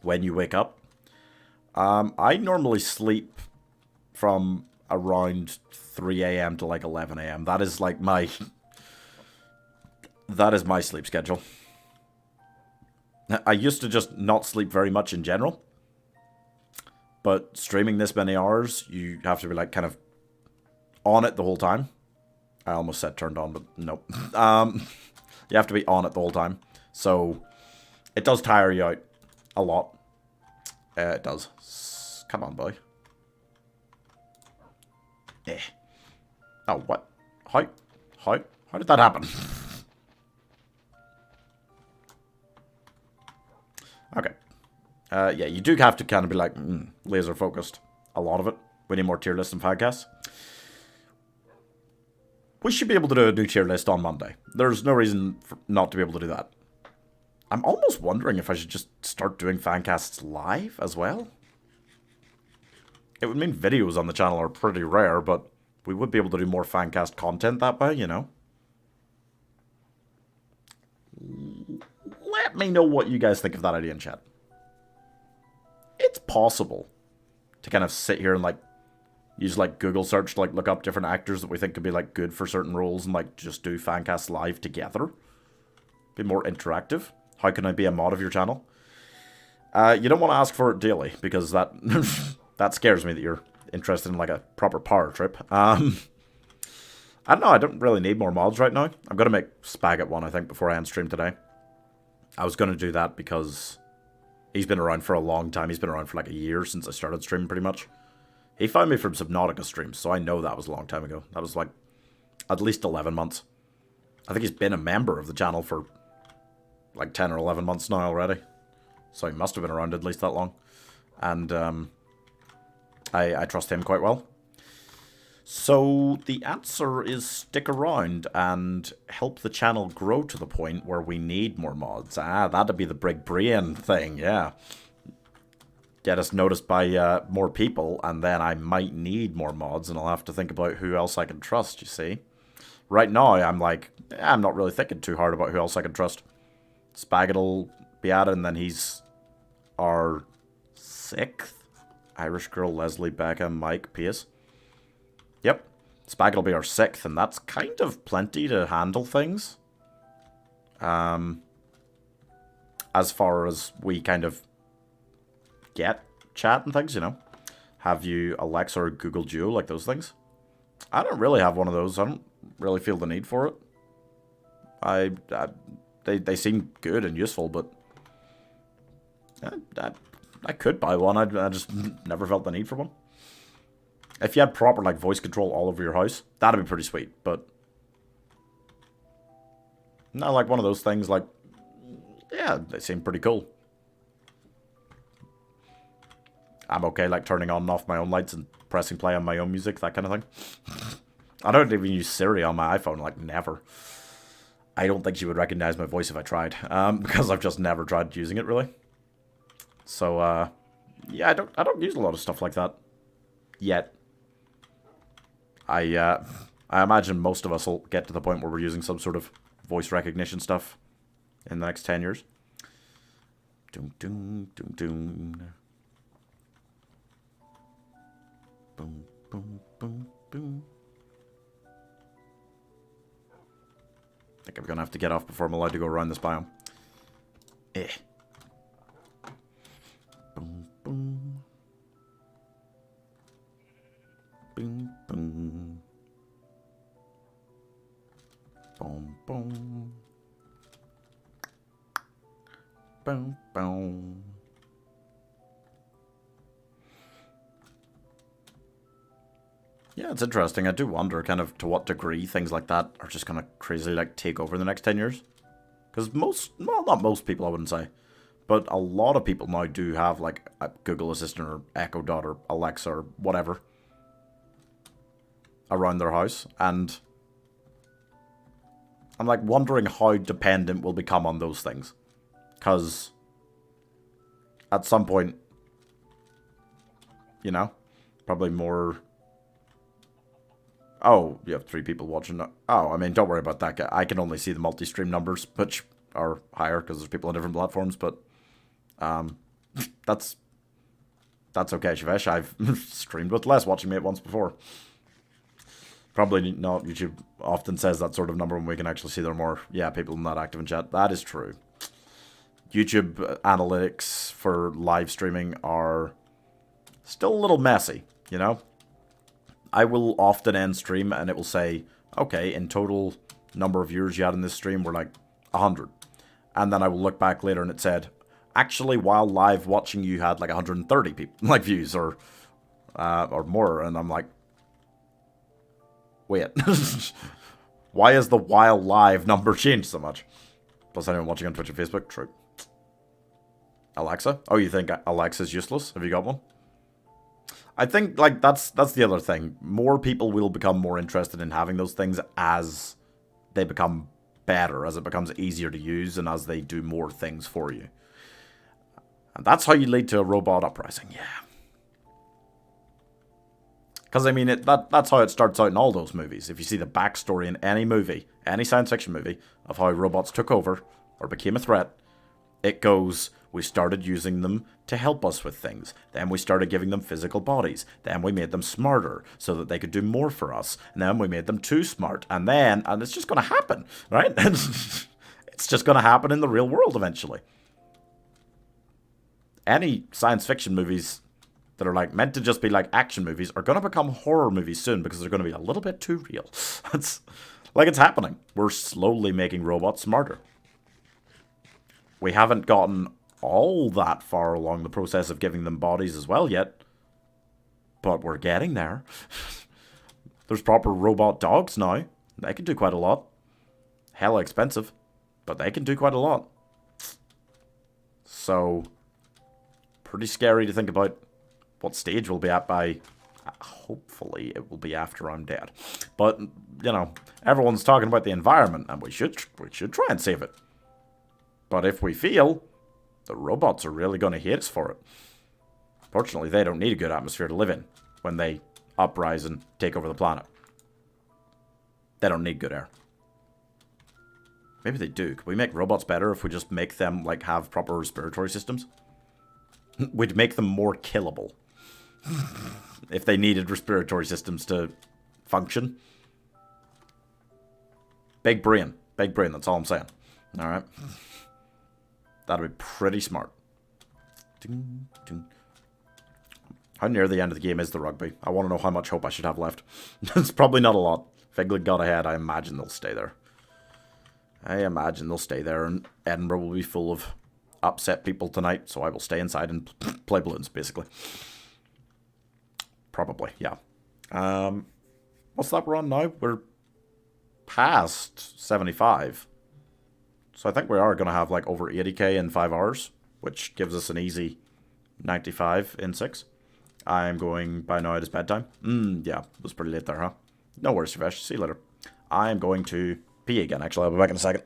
When you wake up. I normally sleep from around 3 a.m. to like 11 a.m. That is like my... That is my sleep schedule. I used to just not sleep very much in general. But streaming this many hours, you have to be like kind of on it the whole time. I almost said turned on, but nope. You have to be on it the whole time. So it does tire you out a lot. It does. Come on, boy. Eh. Oh, what? How did that happen? Okay. Yeah, you do have to kind of be like laser focused. A lot of it. We need more tier lists and podcasts. We should be able to do a new tier list on Monday. There's no reason not to be able to do that. I'm almost wondering if I should just start doing Fancasts live as well. It would mean videos on the channel are pretty rare, but we would be able to do more Fancast content that way, you know. Let me know what you guys think of that idea in chat. It's possible to kind of sit here and like use like Google search to like look up different actors that we think could be like good for certain roles and like just do Fancast live together. Be more interactive. How can I be a mod of your channel? You don't want to ask for it daily because that that scares me that you're interested in like a proper power trip. I don't know. I don't really need more mods right now. I'm gonna make Spagat one I think before I end stream today. I was gonna do that because he's been around for a long time. He's been around for like a year since I started streaming pretty much. He found me from Subnautica streams, so I know that was a long time ago. That was like at least 11 months. I think he's been a member of the channel for like 10 or 11 months now already. So he must have been around at least that long. And I trust him quite well. So the answer is stick around and help the channel grow to the point where we need more mods. Ah, that'd be the big brain thing, yeah. Get us noticed by more people, and then I might need more mods, and I'll have to think about who else I can trust, you see. Right now, I'm like, I'm not really thinking too hard about who else I can trust. Spagat will be added, and then he's our 6th Irish Girl, Leslie, Becca, Mike, Pace. Yep. Spaghetti will be our 6th, and that's kind of plenty to handle things. As far as we kind of get chat and things, you know. Have you Alexa or Google Duo, like those things? I don't really have one of those. I don't really feel the need for it. They seem good and useful, but I could buy one. I just never felt the need for one. If you had proper like voice control all over your house, that'd be pretty sweet. But no, like one of those things, like yeah, they seem pretty cool. I'm okay like turning on and off my own lights and pressing play on my own music, that kind of thing. I don't even use Siri on my iPhone, like never. I don't think she would recognize my voice if I tried, because I've just never tried using it really. So yeah, I don't use a lot of stuff like that yet. I imagine most of us will get to the point where we're using some sort of voice recognition stuff in the next 10 years. Doom, doom, doom, doom. Boom, boom, boom, boom. I think I'm gonna have to get off before I'm allowed to go around this biome. Eh. Boom, boom. Boom, boom. Boom, boom. Boom, boom. Yeah, it's interesting. I do wonder kind of to what degree things like that are just going to crazily like take over in the next 10 years. Because well, not most people I wouldn't say, but a lot of people now do have like a Google Assistant or Echo Dot or Alexa or whatever around their house. And I'm like wondering how dependent we'll become on those things. Because at some point, you know, probably more... Oh, you have 3 people watching. Oh, I mean, don't worry about that. I can only see the multi-stream numbers, which are higher because there's people on different platforms. But that's okay, Shavesh. I've streamed with less watching me at once before. Probably not. YouTube often says that sort of number when we can actually see there are more, yeah, people not active in chat. That is true. YouTube analytics for live streaming are still a little messy, you know? I will often end stream and it will say, okay, in total number of viewers you had in this stream were like 100. And then I will look back later and it said, actually, while live watching you had like 130 people, like views or more. And I'm like, wait, why is the while live number changed so much? Plus anyone watching on Twitch and Facebook? True. Alexa? Oh, you think Alexa's useless? Have you got one? I think, like, that's the other thing. More people will become more interested in having those things as they become better, as it becomes easier to use, and as they do more things for you. And that's how you lead to a robot uprising, yeah. Because, I mean, that's how it starts out in all those movies. If you see the backstory in any movie, any science fiction movie, of how robots took over, or became a threat, it goes... We started using them to help us with things. Then we started giving them physical bodies. Then we made them smarter so that they could do more for us. And then we made them too smart. And it's just going to happen, right? It's just going to happen in the real world eventually. Any science fiction movies that are like meant to just be like action movies are going to become horror movies soon because they're going to be a little bit too real. It's happening. We're slowly making robots smarter. We haven't gotten all that far along the process of giving them bodies as well yet. But we're getting there. There's proper robot dogs now. They can do quite a lot. Hella expensive. But they can do quite a lot. So, pretty scary to think about what stage we'll be at by... Hopefully it will be after I'm dead. But, you know, everyone's talking about the environment, and we should try and save it. But if we feel... the robots are really going to hate us for it. Fortunately, they don't need a good atmosphere to live in when they uprise and take over the planet. They don't need good air. Maybe they do. Could we make robots better if we just make them, like, have proper respiratory systems? We'd make them more killable. If they needed respiratory systems to function. Big brain. Big brain, that's all I'm saying. Alright. That'd be pretty smart. Ding, ding. How near the end of the game is the rugby? I want to know how much hope I should have left. It's probably not a lot. Figlet got ahead. I imagine they'll stay there. I imagine they'll stay there, and Edinburgh will be full of upset people tonight, so I will stay inside and play balloons, basically. Probably, yeah. What's that we're on now? We're past 75. So I think we are going to have like over 80k in 5 hours, which gives us an easy 95 in 6. I'm going by now, it is bedtime. Yeah, it was pretty late there, huh? No worries, Ravesh. See you later. I'm going to pee again, actually. I'll be back in a second.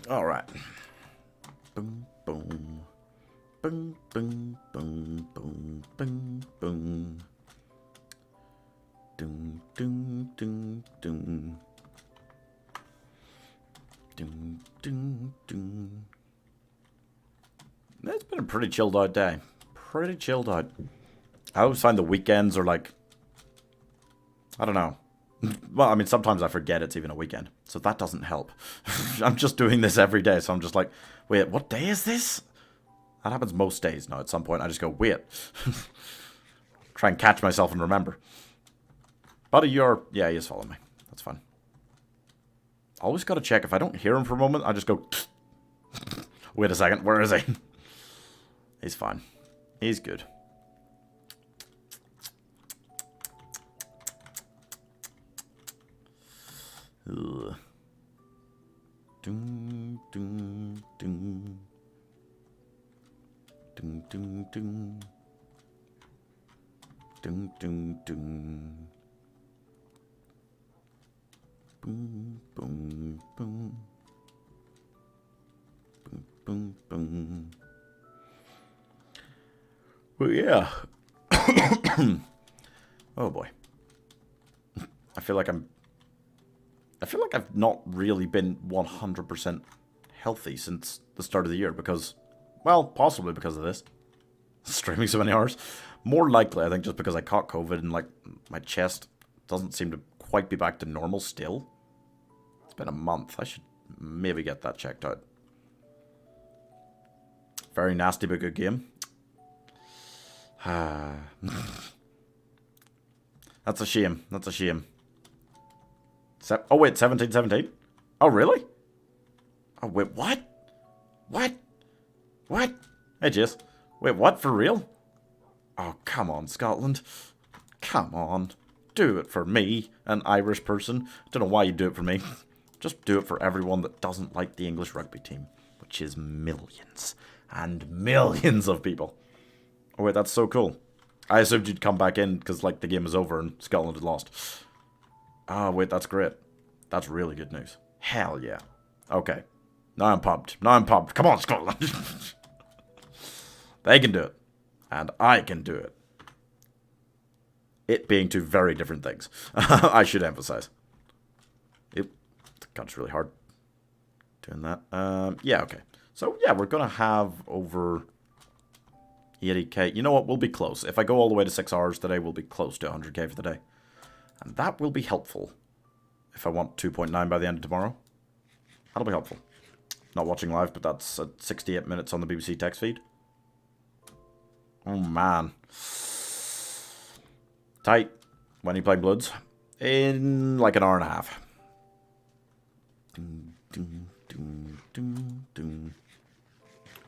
All right. Boom, boom. Boom, boom, boom, boom, boom, boom. Doom, doom, doom, doom. Doom, doom, doom. It's been a pretty chilled out day. Pretty chilled out. I always find the weekends are like, I don't know. Well, I mean, sometimes I forget it's even a weekend, so that doesn't help. I'm just doing this every day, so I'm just like, wait, what day is this? That happens most days now. At some point, I just go, wait. Try and catch myself and remember. Buddy, you're... Yeah, he is following me. That's fine. Always got to check. If I don't hear him for a moment, I just go... Wait a second, where is he? He's fine. He's good. Ugh. Doom, doom, doom. Doom, doom, doom. Doom, doom, doom. Boom, boom, boom. Boom, boom, boom. Well, yeah. Oh boy. I feel like I've not really been 100% healthy since the start of the year because, well, possibly because of this. Streaming so many hours. More likely, I think, just because I caught COVID and, like, my chest doesn't seem to quite be back to normal still. It's been a month. I should maybe get that checked out. Very nasty but good game. That's a shame. That's a shame. Oh, wait, 17-17? Oh, really? Oh, wait, what? What? What? Hey, Jess. Wait, what? For real? Oh, come on, Scotland. Come on. Do it for me, an Irish person. Don't know why you do it for me. Just do it for everyone that doesn't like the English rugby team, which is millions and millions of people. Oh, wait, that's so cool. I assumed you'd come back in because, like, the game was over and Scotland had lost. Oh, wait, that's great. That's really good news. Hell yeah. Okay. Now I'm pumped. Now I'm pumped. Come on, Scotland. They can do it. And I can do it. It being two very different things. I should emphasize. God, it's really hard doing that. Yeah, okay. So, yeah, we're going to have over 80k. You know what? We'll be close. If I go all the way to 6 hours today, we'll be close to 100k for the day. And that will be helpful if I want 2.9 by the end of tomorrow. That'll be helpful. Not watching live, but that's at 68 minutes on the BBC text feed. Oh, man. Tight. When are you playing Bloods? In like an hour and a half.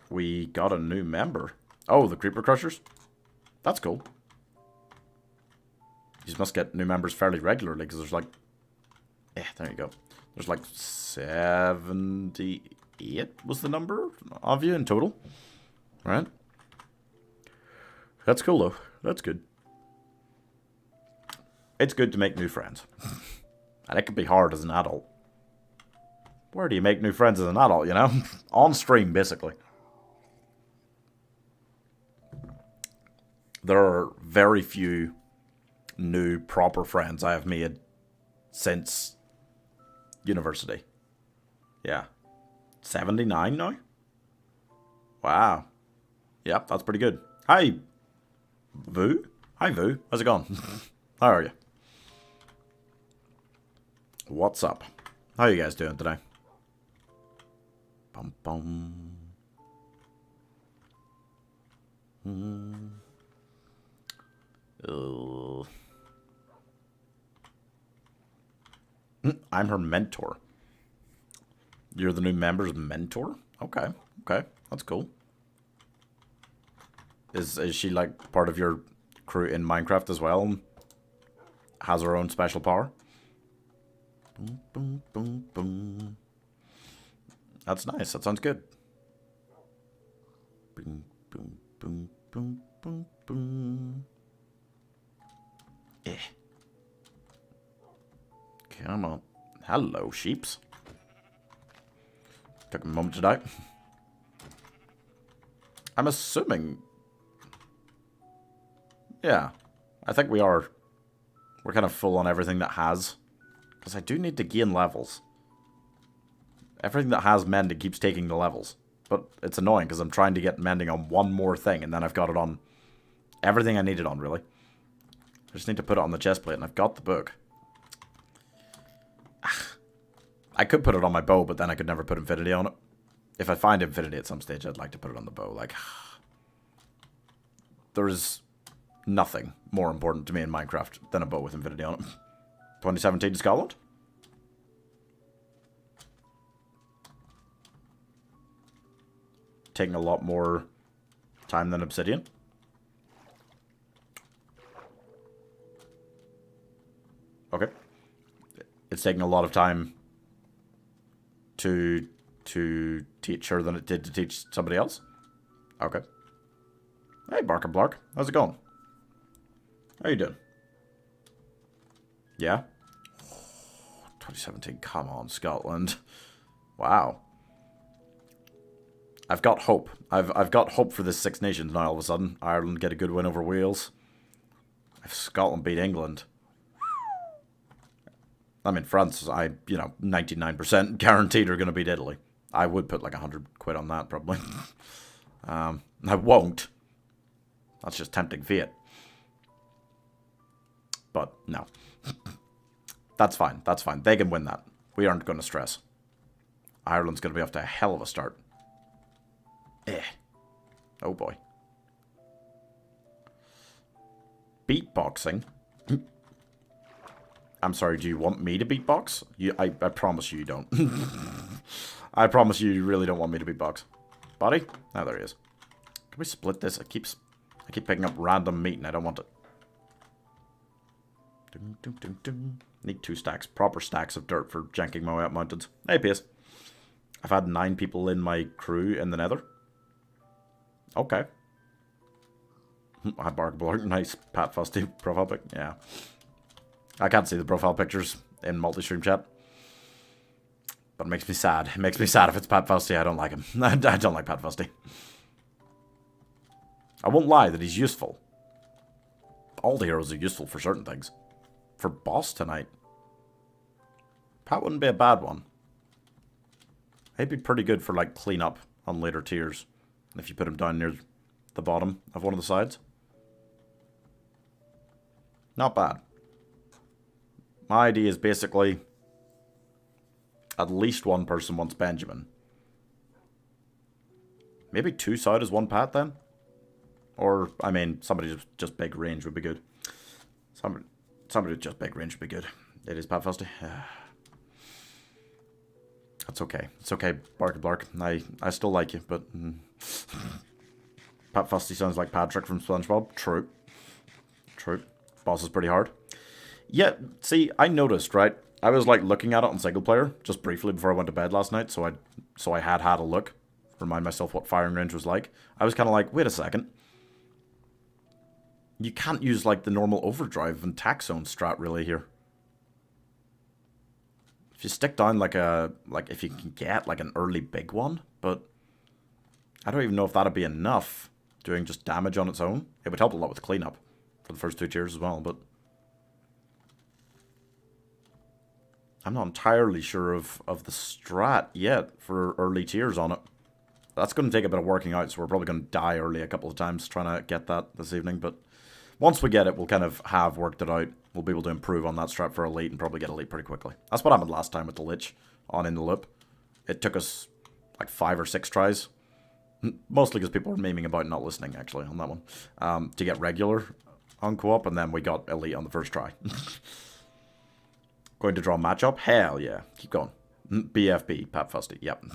We got a new member. Oh, the Creeper Crushers? That's cool. You must get new members fairly regularly, because there's like... there you go. There's like 78 was the number of you in total. Right? That's cool, though. That's good. It's good to make new friends. And it can be hard as an adult. Where do you make new friends as an adult, you know? On stream, basically. There are very few new proper friends I have made since university. Yeah. 79 now? Wow. Yep, that's pretty good. Hi, Vu. Hi, Vu. How's it going? How are you? What's up? How are you guys doing today? Bum bum. I'm her mentor. You're the new member's mentor? Okay, okay, that's cool. Is she like part of your crew in Minecraft as well? And has her own special power? Boom, boom, boom, boom. That's nice. That sounds good. Boom, boom, boom, boom, boom, boom. Eh. Come on. Hello, sheeps. Took a moment to die. I'm assuming... Yeah. I think we are... We're kind of full on everything that has. Because I do need to gain levels. Everything that has mending keeps taking the levels. But it's annoying because I'm trying to get mending on one more thing. And then I've got it on everything I need it on, really. I just need to put it on the chest plate. And I've got the book. I could put it on my bow, but then I could never put Infinity on it. If I find Infinity at some stage, I'd like to put it on the bow. Like, there is nothing more important to me in Minecraft than a bow with Infinity on it. 2017 Scotland? Taking a lot more time than Obsidian. Okay. It's taking a lot of time to teach her than it did to teach somebody else. Okay. Hey, Barker Blark. How's it going? How you doing? Yeah? 2017. Come on, Scotland. Wow. I've got hope. I've got hope for this Six Nations now all of a sudden. Ireland get a good win over Wales. If Scotland beat England... I mean, France, 99% guaranteed are going to beat Italy. I would put like 100 quid on that, probably. I won't. That's just tempting fate. But, no. That's fine. That's fine. They can win that. We aren't going to stress. Ireland's going to be off to a hell of a start. Oh, boy. Beatboxing? I'm sorry, do you want me to beatbox? I promise you don't. I promise you really don't want me to beatbox. Buddy? Oh, there he is. Can we split this? I keep picking up random meat and I don't want it. Dun, dun, dun, dun. Need 2 stacks. Proper stacks of dirt for janking my way up mountains. Hey, Piers. I've had 9 people in my crew in the nether. Okay. Hi, Bark Blur. Nice Pat Fusty profile pic. Yeah. I can't see the profile pictures in multi-stream chat. But it makes me sad. It makes me sad if it's Pat Fusty. I don't like him. I don't like Pat Fusty. I won't lie that he's useful. All the heroes are useful for certain things. For boss tonight, Pat wouldn't be a bad one. He'd be pretty good for, like, clean up on later tiers. If you put him down near the bottom of one of the sides. Not bad. My idea is basically at least one person wants Benjamin. Maybe 2 Soudahs, 1 Pat then? Or, I mean, somebody just big range would be good. Somebody just big range would be good. It is Pat Fusty. That's okay. It's okay, Barky Blark. I still like you, but... Pat Fusty sounds like Patrick from SpongeBob. True. True. Boss is pretty hard. Yeah, see, I noticed, right? I was, like, looking at it on single player, just briefly before I went to bed last night, so I had a look. Remind myself what firing range was like. I was kind of like, wait a second. You can't use, like, the normal overdrive and tack zone strat, really, here. If you stick down, like, if you can get, like, an early big one, but I don't even know if that'd be enough doing just damage on its own. It would help a lot with cleanup for the first 2 tiers as well, but I'm not entirely sure of the strat yet for early tiers on it. That's going to take a bit of working out, so we're probably going to die early a couple of times trying to get that this evening, but once we get it, we'll kind of have worked it out. We'll be able to improve on that strat for Elite and probably get Elite pretty quickly. That's what happened last time with the Lich on In the Loop. It took us like 5 or 6 tries. Mostly because people were memeing about not listening, actually, on that one. To get regular on co-op, and then we got Elite on the first try. Going to draw matchup? Hell yeah. Keep going. BFB, Pat Fusty, yep.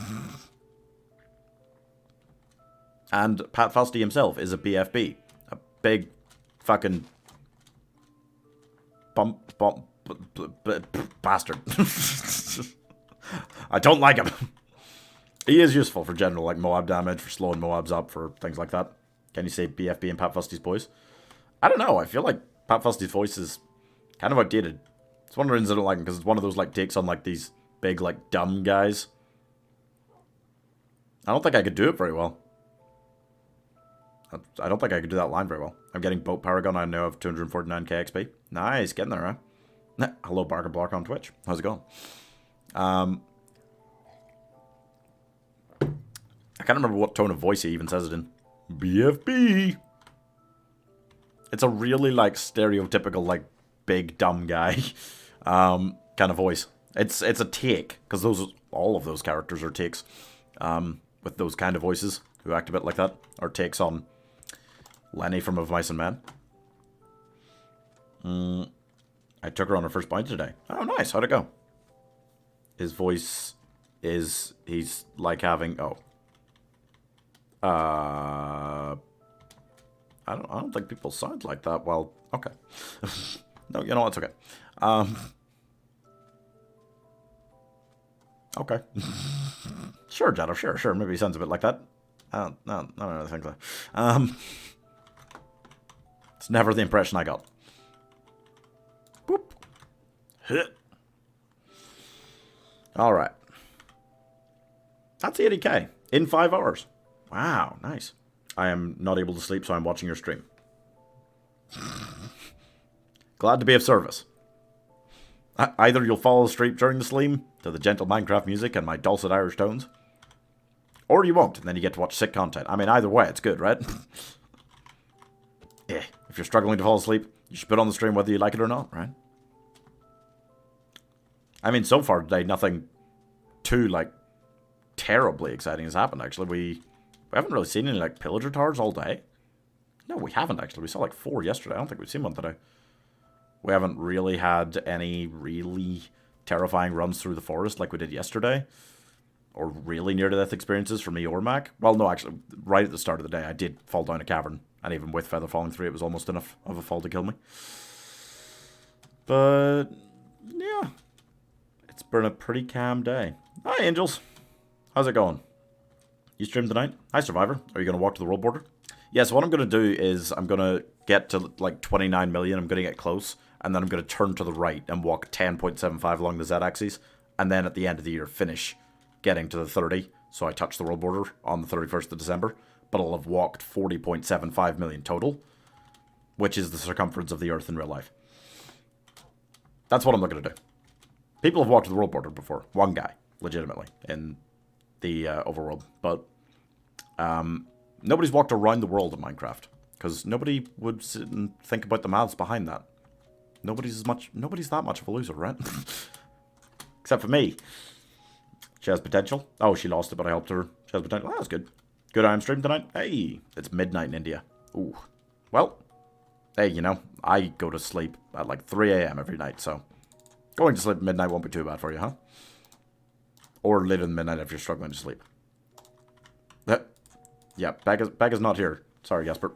And Pat Fusty himself is a BFB. A big fucking bastard. I don't like him. He is useful for general, like, Moab damage, for slowing Moabs up, for things like that. Can you say BFB and Pat Fusty's voice? I don't know. I feel like Pat Fusty's voice is kind of outdated. It's one of the reasons I don't like him, because it's one of those, like, takes on, like, these big, like, dumb guys. I don't think I could do it very well. I don't think I could do that line very well. I'm getting Boat Paragon. I now have 249k XP. Nice, getting there, huh? Hello, Barker Block on Twitch. How's it going? I can't remember what tone of voice he even says it in. BFB. It's a really, like, stereotypical, like, big dumb guy kind of voice. It's a take, because all of those characters are takes with those kind of voices who act a bit like that, or takes on Lenny from Of Mice and Men. I took her on her first bounty today. Oh, nice. How'd it go? His voice is... He's like having... Oh. I don't think people sound like that. Well, okay. No, you know what? It's okay. Okay. Sure, Jado. Sure. Maybe he sounds a bit like that. I don't really think so. It's never the impression I got. Boop. Hit. Alright. That's 80k. In 5 hours. Wow, nice. I am not able to sleep, so I'm watching your stream. Glad to be of service. Either you'll fall asleep during the stream to the gentle Minecraft music and my dulcet Irish tones, or you won't, and then you get to watch sick content. I mean, either way, it's good, right? Yeah, if you're struggling to fall asleep, you should put on the stream whether you like it or not, right? I mean, so far today, nothing too, like, terribly exciting has happened, actually. We haven't really seen any, like, pillager towers all day. No, we haven't, actually. We saw, like, 4 yesterday. I don't think we've seen one today. We haven't really had any really terrifying runs through the forest like we did yesterday. Or really near-to-death experiences for me or Mac. Well, no, actually, right at the start of the day, I did fall down a cavern. And even with Feather falling through, it was almost enough of a fall to kill me. But, yeah. It's been a pretty calm day. Hi, Angels. How's it going? You stream tonight? Hi, Survivor. Are you going to walk to the world border? Yeah, so what I'm going to do is I'm going to get to, like, 29 million. I'm going to get close. And then I'm going to turn to the right and walk 10.75 along the Z-axis. And then at the end of the year, finish getting to the 30. So I touch the world border on the 31st of December. But I'll have walked 40.75 million total, which is the circumference of the Earth in real life. That's what I'm looking to do. People have walked to the world border before. One guy, legitimately, in the overworld. But nobody's walked around the world in Minecraft, because nobody would sit and think about the maths behind that. Nobody's that much of a loser, right? Except for me. She has potential. Oh, she lost it, but I helped her. She has potential. Oh, that's good. Good IM stream tonight. Hey, it's midnight in India. Ooh. Well, hey, you know, I go to sleep at like 3 a.m. every night, so going to sleep at midnight won't be too bad for you, huh? Or later than midnight if you're struggling to sleep. Yeah, Becca's not here. Sorry, Jasper.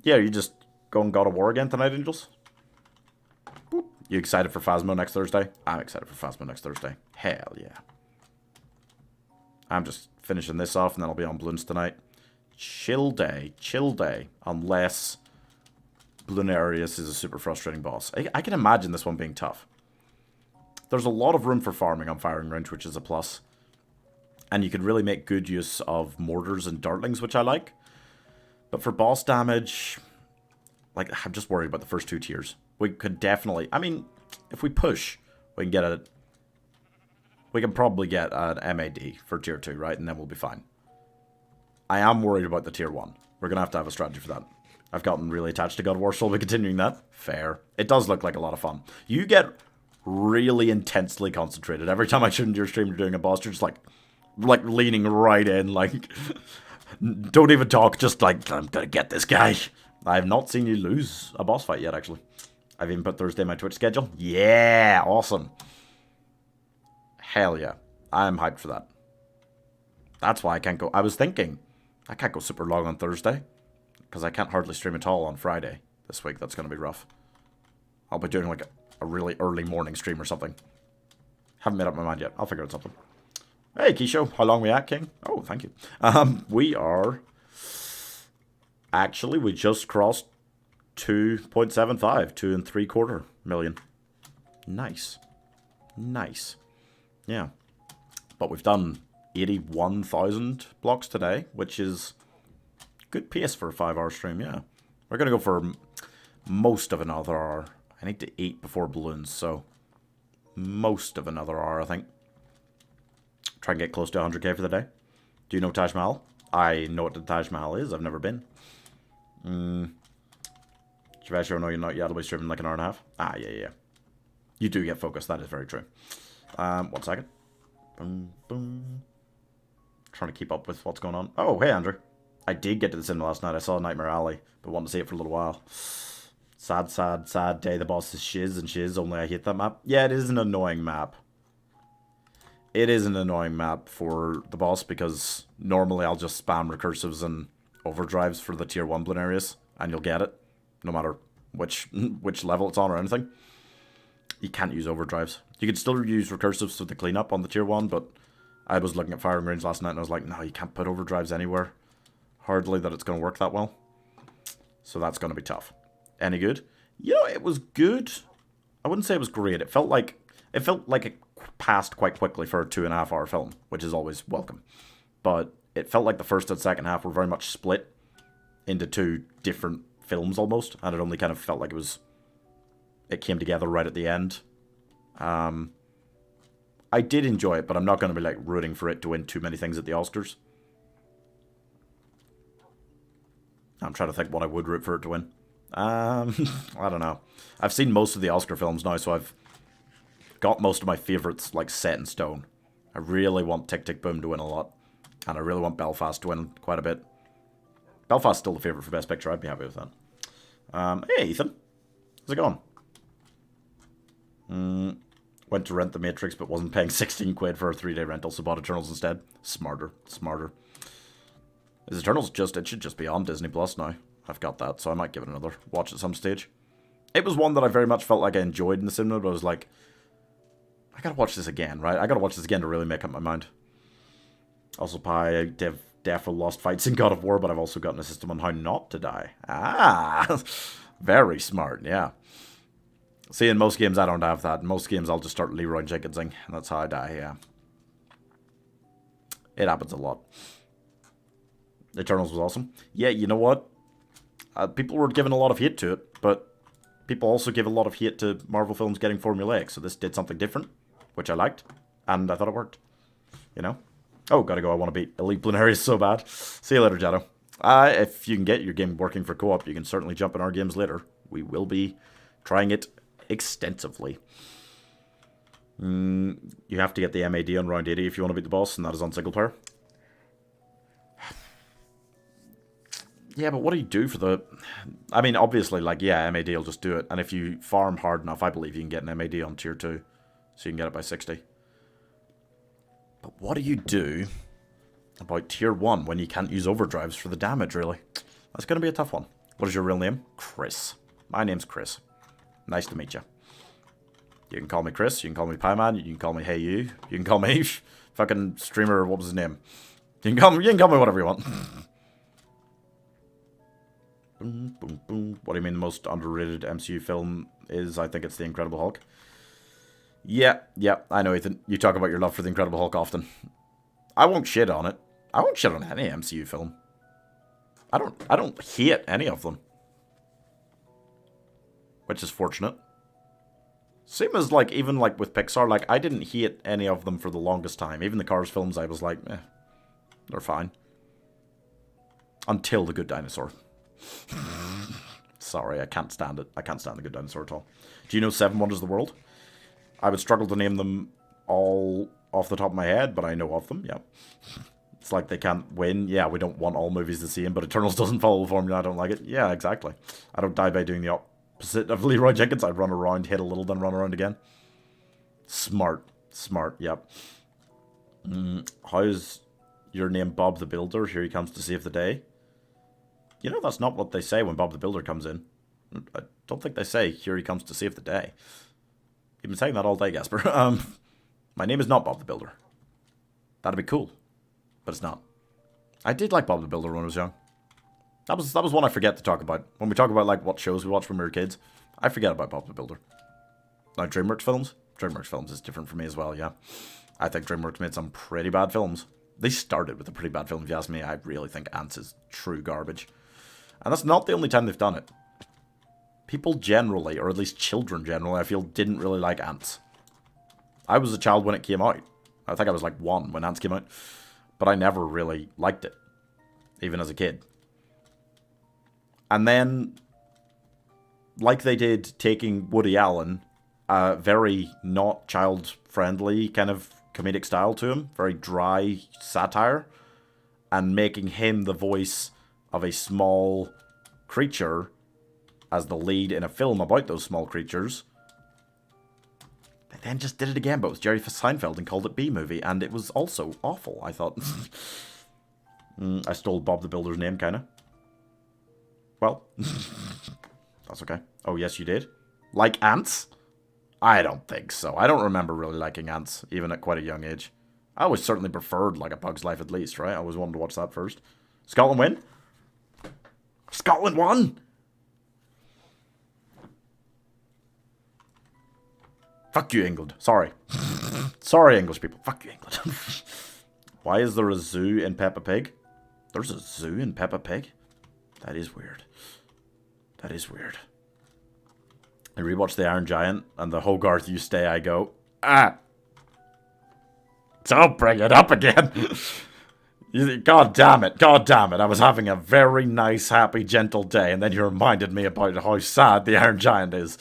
Yeah, you just going God of War again tonight, Angels? Boop. You excited for Phasmo next Thursday? I'm excited for Phasmo next Thursday. Hell yeah. I'm just finishing this off and then I'll be on Bloons tonight. Chill day. Chill day. Unless Bloonarius is a super frustrating boss. I can imagine this one being tough. There's a lot of room for farming on Firing Range, which is a plus. And you can really make good use of mortars and dartlings, which I like. But for boss damage, like, I'm just worried about the first 2 tiers. We could definitely, I mean, if we push, we can get a, we can probably get an MAD for tier 2, right? And then we'll be fine. I am worried about the tier 1. We're going to have a strategy for that. I've gotten really attached to God of War, so we'll be continuing that. Fair. It does look like a lot of fun. You get really intensely concentrated. Every time I tune into your stream, you're doing a boss, you're just like leaning right in, like, don't even talk, just like, I'm gonna get this guy. I have not seen you lose a boss fight yet, actually. I've even put Thursday in my Twitch schedule. Yeah, awesome. Hell yeah. I'm hyped for that. That's why I can't go, I was thinking, I can't go super long on Thursday, because I can't hardly stream at all on Friday this week. That's gonna be rough. I'll be doing like a really early morning stream or something. Haven't made up my mind yet. I'll figure out something. Hey, Keisho. How long we at, King? Oh, thank you. We are... Actually, we just crossed 2.75. 2.75 million. Nice. Nice. Yeah. But we've done 81,000 blocks today, which is good pace for a 5-hour stream, yeah. We're going to go for most of another hour. I need to eat before Bloons, so most of another hour, I think. Try and get close to 100k for the day. Do you know Taj Mahal? I know what the Taj Mahal is. I've never been. Javasho, no, you're not yet. I'll be streaming like an hour and a half. Ah, yeah. You do get focused. That is very true. 1 second. Boom, boom. Trying to keep up with what's going on. Oh, hey, Andrew. I did get to the cinema last night. I saw Nightmare Alley, but wanted to see it for a little while. Sad, sad, sad day. The boss is shiz and shiz. Only I hate that map. Yeah, it is an annoying map. It is an annoying map for the boss because normally I'll just spam recursives and overdrives for the tier 1 Bloonarius and you'll get it, no matter which level it's on or anything. You can't use overdrives. You can still use recursives for the cleanup on the tier 1, but I was looking at Firing Range last night and I was like, no, you can't put overdrives anywhere. Hardly that it's going to work that well. So that's going to be tough. Any good? You know, it was good. I wouldn't say it was great. It felt like it passed quite quickly for a 2.5 hour film, which is always welcome. But it felt like the first and second half were very much split into 2 different films almost, and it only kind of felt like it came together right at the end. I did enjoy it, but I'm not going to be like rooting for it to win too many things at the Oscars. I'm trying to think what I would root for it to win. I don't know. I've seen most of the Oscar films now, so I've got most of my favourites like set in stone. I really want Tick Tick Boom to win a lot, and I really want Belfast to win quite a bit. Belfast's still the favourite for Best Picture. I'd be happy with that. Hey, Ethan. How's it going? Went to rent The Matrix, but wasn't paying 16 quid for a 3-day rental, so bought Eternals instead. Smarter. Is Eternals it should just be on Disney Plus now. I've got that, so I might give it another watch at some stage. It was one that I very much felt like I enjoyed in the cinema, but I was like, I gotta watch this again, right? I gotta watch this again to really make up my mind. Also, Pi, Defo lost fights in God of War, but I've also gotten a system on how not to die. Ah, very smart, yeah. See, in most games I don't have that. In most games I'll just start Leroy Jenkinsing, and that's how I die, yeah. It happens a lot. Eternals was awesome. Yeah, you know what? People were giving a lot of hate to it, but people also give a lot of hate to Marvel films getting formulaic, so this did something different, which I liked, and I thought it worked. You know? Oh, gotta go. I want to beat Elite Bloonarius so bad. See you later, Jado. If you can get your game working for co-op, you can certainly jump in our games later. We will be trying it extensively. You have to get the MAD on round 80 if you want to beat the boss, and that is on single player. Yeah, but what do you do for the... I mean, obviously, like, yeah, MAD will just do it. And if you farm hard enough, I believe you can get an MAD on tier 2. So you can get it by 60. But what do you do about tier 1 when you can't use overdrives for the damage, really? That's going to be a tough one. What is your real name? Chris. My name's Chris. Nice to meet you. You can call me Chris, you can call me Pieman, you can call me Hey You, you can call me fucking streamer, what was his name? You can call me whatever you want. Boom, boom, boom. What do you mean the most underrated MCU film is? I think it's The Incredible Hulk. Yeah, I know, Ethan. You talk about your love for The Incredible Hulk often. I won't shit on it. I won't shit on any MCU film. I don't hate any of them. Which is fortunate. Same as, like, even, like, with Pixar, like, I didn't hate any of them for the longest time. Even the Cars films, I was like, they're fine. Until The Good Dinosaur. Sorry, I can't stand it. I can't stand The Good Dinosaur at all. Do you know 7 Wonders of the World? I would struggle to name them all off the top of my head, but I know of them, yeah. It's like they can't win. Yeah, we don't want all movies the same, but Eternals doesn't follow the formula. I don't like it. Yeah, exactly. I don't die by doing the opposite of Leroy Jenkins. I'd run around, hit a little, then run around again. Smart. Yep. How's your name Bob the Builder? Here he comes to save the day. You know, that's not what they say when Bob the Builder comes in. I don't think they say, here he comes to save the day. You've been saying that all day, Gasper. My name is not Bob the Builder. That'd be cool. But it's not. I did like Bob the Builder when I was young. That was one I forget to talk about. When we talk about, like, what shows we watched when we were kids, I forget about Bob the Builder. Now, DreamWorks films? DreamWorks films is different for me as well, yeah. I think DreamWorks made some pretty bad films. They started with a pretty bad film, if you ask me. I really think Ants is true garbage. And that's not the only time they've done it. People generally, or at least children generally, I feel, didn't really like Ants. I was a child when it came out. I think I was like 1 when Ants came out. But I never really liked it. Even as a kid. And then, like they did taking Woody Allen, a very not child-friendly kind of comedic style to him, very dry satire, and making him the voice of a small creature as the lead in a film about those small creatures. They then just did it again, but with Jerry Seinfeld, and called it B-Movie, and it was also awful, I thought. I stole Bob the Builder's name, kinda. Well, that's okay. Oh, yes, you did? Like Ants? I don't think so. I don't remember really liking Ants, even at quite a young age. I always certainly preferred, like, A Bug's Life at least, right? I always wanted to watch that first. Scotland win? Scotland won! Fuck you, England. Sorry. Sorry, English people. Fuck you, England. Why is there a zoo in Peppa Pig? There's a zoo in Peppa Pig? That is weird. That is weird. I rewatched The Iron Giant, and the Hogarth You Stay, I go, don't bring it up again. God damn it. I was having a very nice, happy, gentle day, and then you reminded me about how sad The Iron Giant is.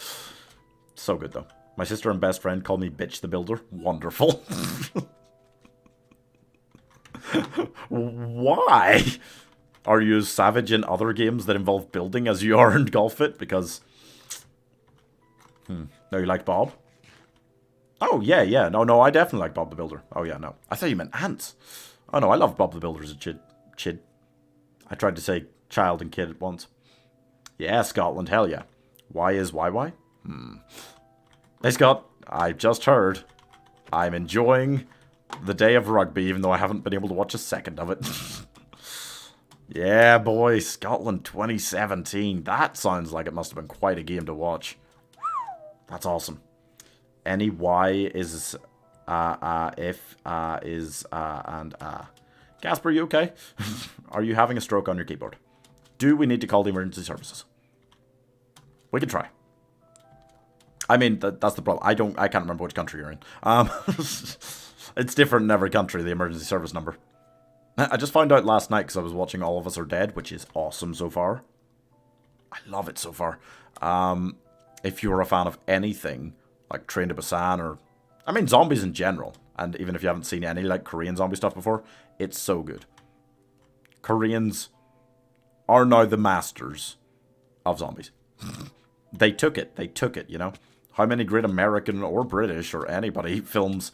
So good, though. My sister and best friend call me Bitch the Builder. Wonderful. Why? Are you as savage in other games that involve building as you are in Golf Fit? Because... No, you like Bob? Oh, yeah. No, I definitely like Bob the Builder. Oh, yeah, no. I thought you meant Ants. Oh, no, I love Bob the Builder as a chid. I tried to say child and kid at once. Yeah, Scotland, hell yeah. Why is YY? Hey, Scott, I just heard I'm enjoying the day of rugby, even though I haven't been able to watch a second of it. Yeah, boy, Scotland 2017. That sounds like it must have been quite a game to watch. That's awesome. Any Y is if is and Gasper, you okay? Are you having a stroke on your keyboard? Do we need to call the emergency services? We can try. I mean, that's the problem. I can't remember which country you're in. It's different in every country, the emergency service number. I just found out last night because I was watching All of Us Are Dead, which is awesome so far. I love it so far. If you're a fan of anything, like Train to Busan or I mean, zombies in general. And even if you haven't seen any, like, Korean zombie stuff before, it's so good. Koreans are now the masters of zombies. They took it, you know? How many great American or British or anybody films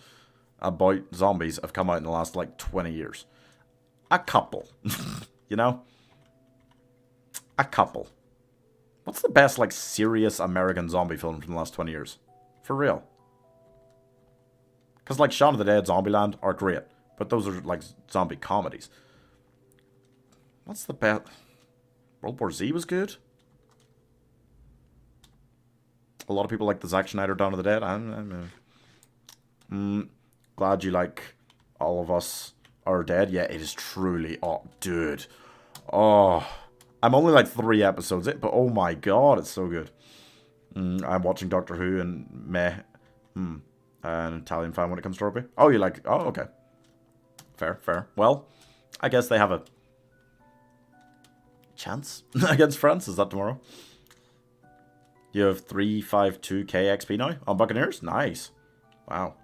about zombies have come out in the last, like, 20 years? A couple. You know? A couple. What's the best, like, serious American zombie film from the last 20 years? For real. Because, like, Shaun of the Dead, Zombieland are great. But those are, like, zombie comedies. What's the best? World War Z was good. A lot of people like the Zack Snyder Dawn of the Dead. I'm glad you like All of Us Are Dead. Yeah, it is truly... Oh, dude. Oh... I'm only like 3 episodes in, but oh my god, it's so good. I'm watching Doctor Who and meh. An Italian fan when it comes to rugby. Oh, you like... Oh, okay. Fair, fair. Well, I guess they have a chance against France. Is that tomorrow? You have 352k XP now on Buccaneers? Nice. Wow.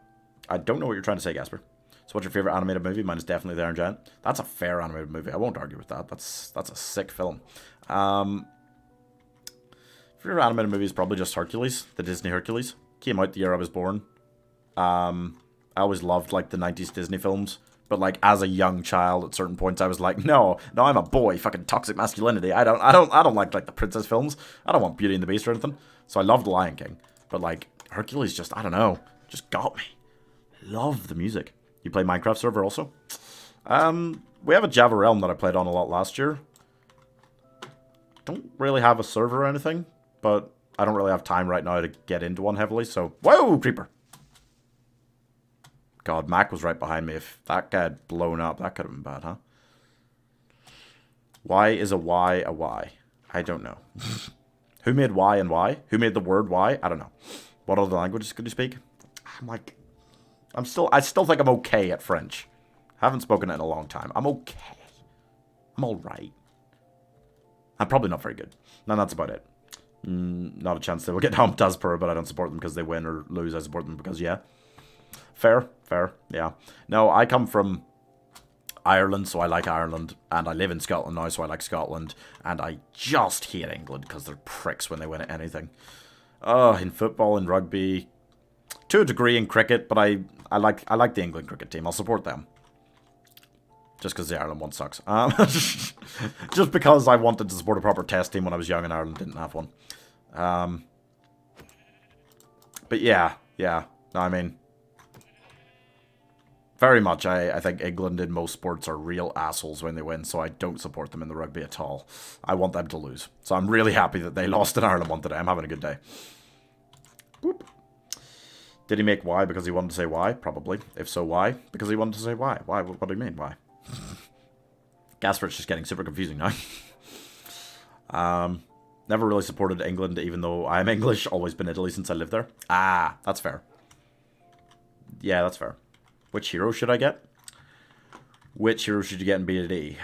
I don't know what you're trying to say, Gasper. So what's your favorite animated movie? Mine is definitely The Iron Giant. That's a fair animated movie. I won't argue with that. That's a sick film. Favorite animated movie is probably just Hercules, the Disney Hercules. Came out the year I was born. I always loved like the 90s Disney films, but like as a young child at certain points I was like, no, I'm a boy, fucking toxic masculinity. I don't like the princess films. I don't want Beauty and the Beast or anything. So I loved Lion King, but like Hercules just, I don't know, just got me. Love the music. You play Minecraft server also? We have a Java Realm that I played on a lot last year. Don't really have a server or anything, but I don't really have time right now to get into one heavily, so... Whoa, creeper! God, Mac was right behind me. If that guy had blown up, that could have been bad, huh? Why is a Y a Y? I don't know. Who made Y and Y? Who made the word Y? I don't know. What other languages could you speak? I'm like... I still think I'm okay at French. Haven't spoken it in a long time. I'm okay. I'm alright. I'm probably not very good. And that's about it. Not a chance they will get humped as per, but I don't support them because they win or lose. I support them because, yeah. Fair, yeah. No, I come from Ireland, so I like Ireland. And I live in Scotland now, so I like Scotland. And I just hate England because they're pricks when they win at anything. In football and rugby... To a degree in cricket, but I like the England cricket team. I'll support them. Just because the Ireland one sucks. Just because I wanted to support a proper test team when I was young and Ireland didn't have one. But yeah. No, I mean... Very much, I think England in most sports are real assholes when they win, so I don't support them in the rugby at all. I want them to lose. So I'm really happy that they lost in Ireland one today. I'm having a good day. Boop. Did he make Y because he wanted to say Y? Probably. If so, why? Because he wanted to say Y. Why? What do you mean? Why? Gasper's just getting super confusing now. Never really supported England, even though I'm English. Always been Italy since I lived there. Ah, that's fair. Yeah, that's fair. Which hero should I get? Which hero should you get in B.A.D.?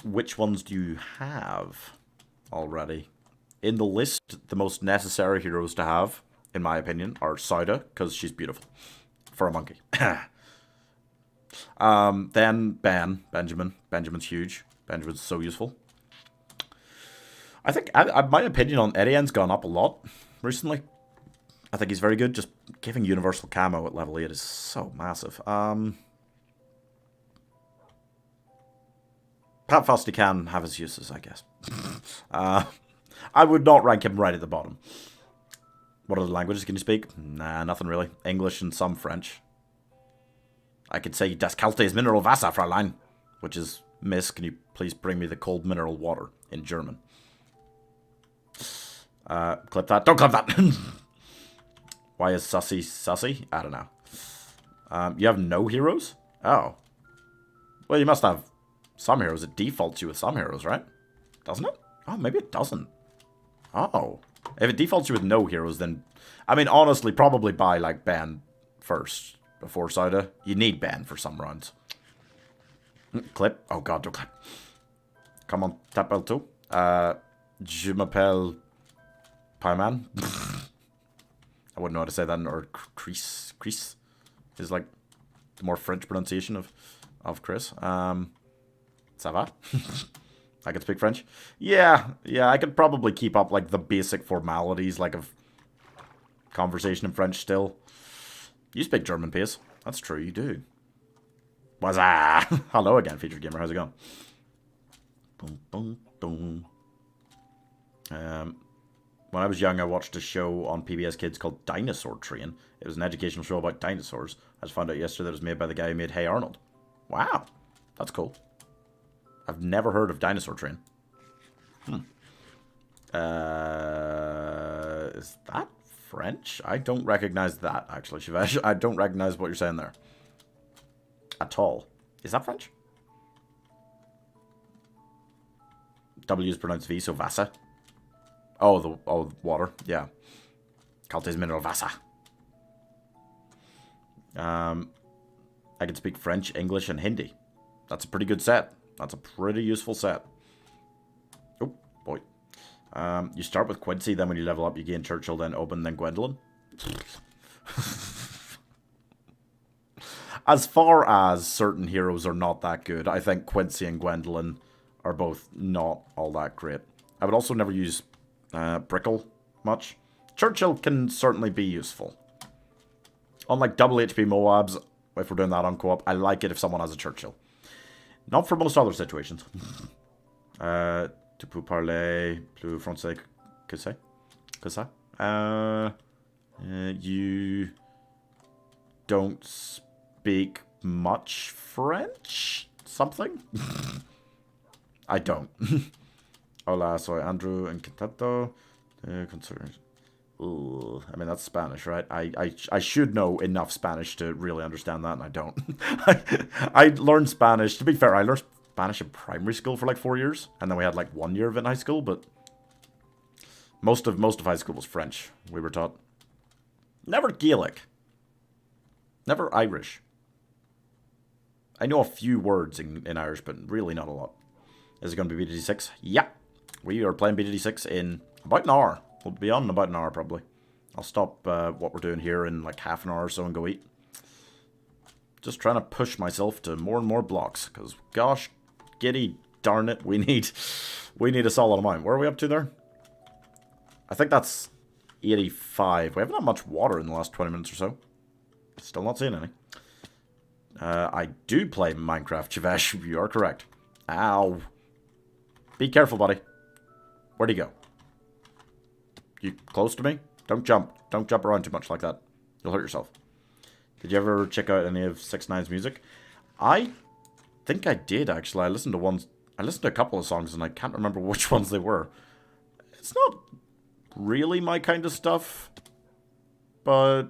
Which ones do you have already? In the list, the most necessary heroes to have, in my opinion, are Sauda, because she's beautiful. For a monkey. Then Benjamin. Benjamin's huge. Benjamin's so useful. I think my opinion on Etienne's gone up a lot recently. I think he's very good. Just giving universal camo at level 8 is so massive. Pat Fosty can have his uses, I guess. I would not rank him right at the bottom. What other languages can you speak? Nah, nothing really. English and some French. I could say, Das kalte ist Mineral Wasser, Fräulein. Which is, Miss, can you please bring me the cold mineral water in German? Clip that. Don't clip that! Why is Sussy Sussy? I don't know. You have no heroes? Oh. Well, you must have some heroes. It defaults you with some heroes, right? Doesn't it? Oh, maybe it doesn't. Oh. If it defaults you with no heroes, then... I mean, honestly, probably buy, like, Ben first before Sauda. You need Ben for some rounds. Clip. Oh, God, don't clip. Come on, tap L2. Je m'appelle... Pieman. I wouldn't know how to say that, or Chris is like the more French pronunciation of Chris. Ça va? I can speak French. Yeah, I could probably keep up like the basic formalities like of conversation in French still. You speak German, Pace. That's true, you do. What's that? Hello again, Featured Gamer. How's it going? Boom, boom, boom. When I was young, I watched a show on PBS Kids called Dinosaur Train. It was an educational show about dinosaurs. I just found out yesterday that it was made by the guy who made Hey Arnold. Wow, that's cool. I've never heard of Dinosaur Train. Is that French? I don't recognize that, actually, Shivesh. I don't recognize what you're saying there. At all. Is that French? W is pronounced V, so Vasa. Oh, the water. Yeah. Caltes mineral Vasa. I can speak French, English, and Hindi. That's a pretty good set. That's a pretty useful set. Oh, boy. You start with Quincy, then when you level up, you gain Churchill, then Oban, then Gwendolyn. As far as certain heroes are not that good, I think Quincy and Gwendolyn are both not all that great. I would also never use Brickle much. Churchill can certainly be useful. Unlike double HP Moabs, if we're doing that on co-op, I like it if someone has a Churchill. Not for most other situations. Tu peux parler plus français que ça? Que ça? You don't speak much French? Something? I don't. Hola, soy Andrew Encantado. Concerns. Ooh, I mean, that's Spanish, right? I should know enough Spanish to really understand that, and I don't. I learned Spanish. To be fair, I learned Spanish in primary school for like 4 years, and then we had like 1 year of it in high school, but most of high school was French, we were taught. Never Gaelic. Never Irish. I know a few words in Irish, but really not a lot. Is it going to be BDD6? Yeah. We are playing BDD6 in about an hour. We'll be on in about an hour, probably. I'll stop what we're doing here in like half an hour or so and go eat. Just trying to push myself to more and more blocks, because gosh, giddy darn it, we need a solid amount. Where are we up to there? I think that's 85. We haven't had much water in the last 20 minutes or so. Still not seeing any. I do play Minecraft, Chivesh. You are correct. Ow. Be careful, buddy. Where'd he go? You close to me? Don't jump. Don't jump around too much like that. You'll hurt yourself. Did you ever check out any of 6ix9ine's music? I think I did, actually. I listened to a couple of songs, and I can't remember which ones they were. It's not really my kind of stuff, but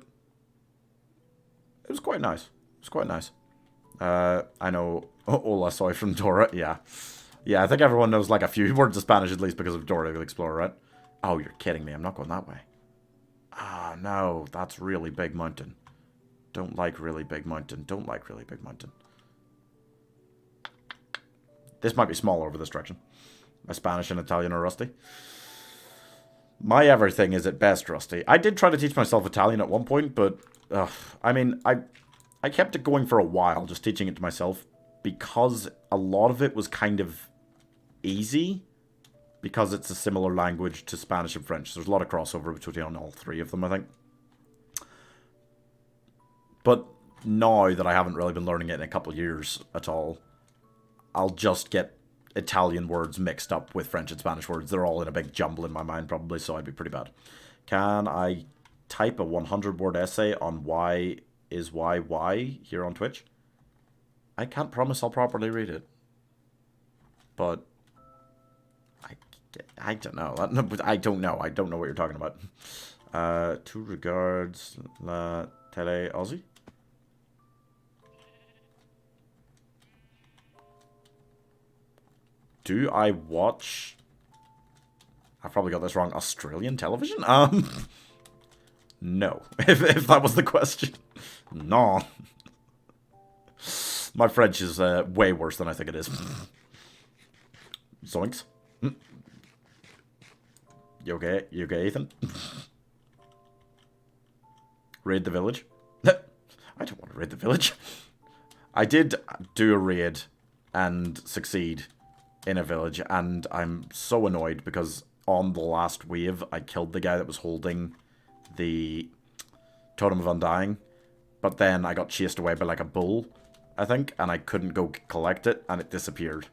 it was quite nice. It was quite nice. I know Hola Soy from Dora. Yeah. Yeah, I think everyone knows like a few words of Spanish at least because of Dora the Explorer, right? Oh, you're kidding me. I'm not going that way. Ah, no. That's really big mountain. Don't like really big mountain. Don't like really big mountain. This might be smaller over this direction. My Spanish and Italian are rusty. My everything is at best rusty. I did try to teach myself Italian at one point, but I mean, I kept it going for a while, just teaching it to myself, because a lot of it was kind of easy, because it's a similar language to Spanish and French. There's a lot of crossover between all three of them, I think. But now that I haven't really been learning it in a couple of years at all, I'll just get Italian words mixed up with French and Spanish words. They're all in a big jumble in my mind, probably, so I'd be pretty bad. Can I type a 100-word essay on why is why here on Twitch? I can't promise I'll properly read it. But I don't know. I don't know. I don't know what you're talking about. Two regards, la tele Aussie. Do I watch... I probably got this wrong. Australian television? No. If that was the question. No. My French is way worse than I think it is. Zoinks. You okay? You okay, Ethan? Raid the village? I don't want to raid the village. I did do a raid and succeed in a village, and I'm so annoyed because on the last wave, I killed the guy that was holding the Totem of Undying, but then I got chased away by like a bull, I think, and I couldn't go collect it, and it disappeared.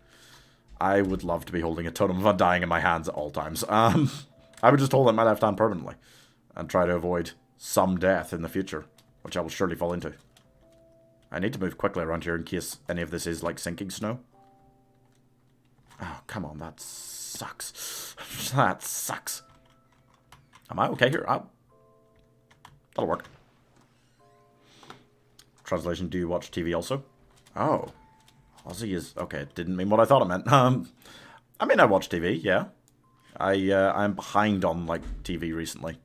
I would love to be holding a Totem of Undying in my hands at all times. I would just hold it in my left hand permanently and try to avoid some death in the future, which I will surely fall into. I need to move quickly around here in case any of this is like sinking snow. Oh, come on, that sucks. That sucks. Am I okay here? That'll work. Translation, do you watch TV also? Oh. Aussie is... Okay, didn't mean what I thought it meant. I mean, I watch TV, yeah. I'm behind on, like, TV recently.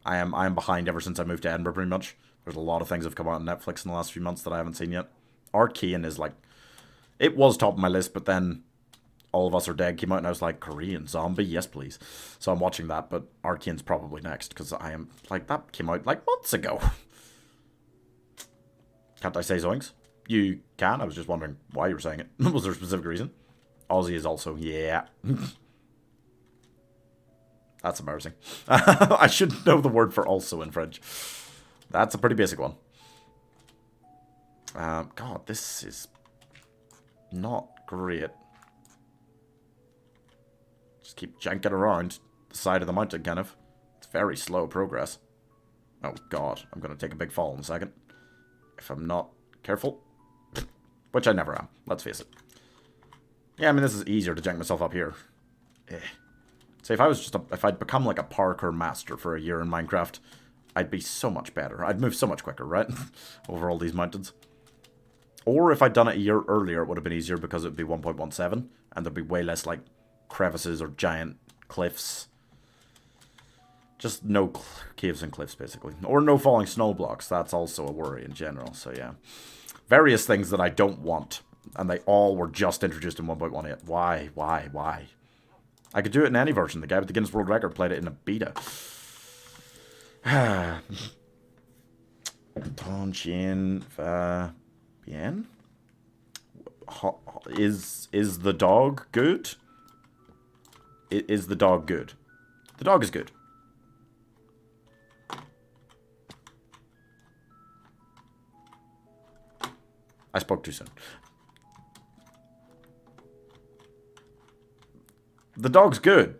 I'm behind ever since I moved to Edinburgh, pretty much. There's a lot of things that have come out on Netflix in the last few months that I haven't seen yet. Arcane is, like... It was top of my list, but then All of Us Are Dead came out, and I was like, Korean zombie? Yes, please. So I'm watching that, but Arcane's probably next, because I am... Like, that came out, like, months ago. Can't I say zoinks? You can. I was just wondering why you were saying it. Was there a specific reason? Aussie is also, yeah. That's embarrassing. I should know the word for also in French. That's a pretty basic one. God, this is not great. Just keep janking around the side of the mountain, kind of. It's very slow progress. Oh, God. I'm going to take a big fall in a second. If I'm not careful. Which I never am, let's face it. Yeah, I mean, this is easier to jank myself up here. Say, if I'd become like a parkour master for a year in Minecraft, I'd be so much better. I'd move so much quicker, right? Over all these mountains. Or if I'd done it a year earlier, it would have been easier because it would be 1.17, and there'd be way less, like, crevices or giant cliffs. Just no caves and cliffs, basically. Or no falling snow blocks. That's also a worry in general, so yeah. Various things that I don't want, and they all were just introduced in 1.18. Why? I could do it in any version. The guy with the Guinness World Record played it in a beta. Tongjin Bien? Is the dog good? Is the dog good? The dog is good. I spoke too soon. The dog's good.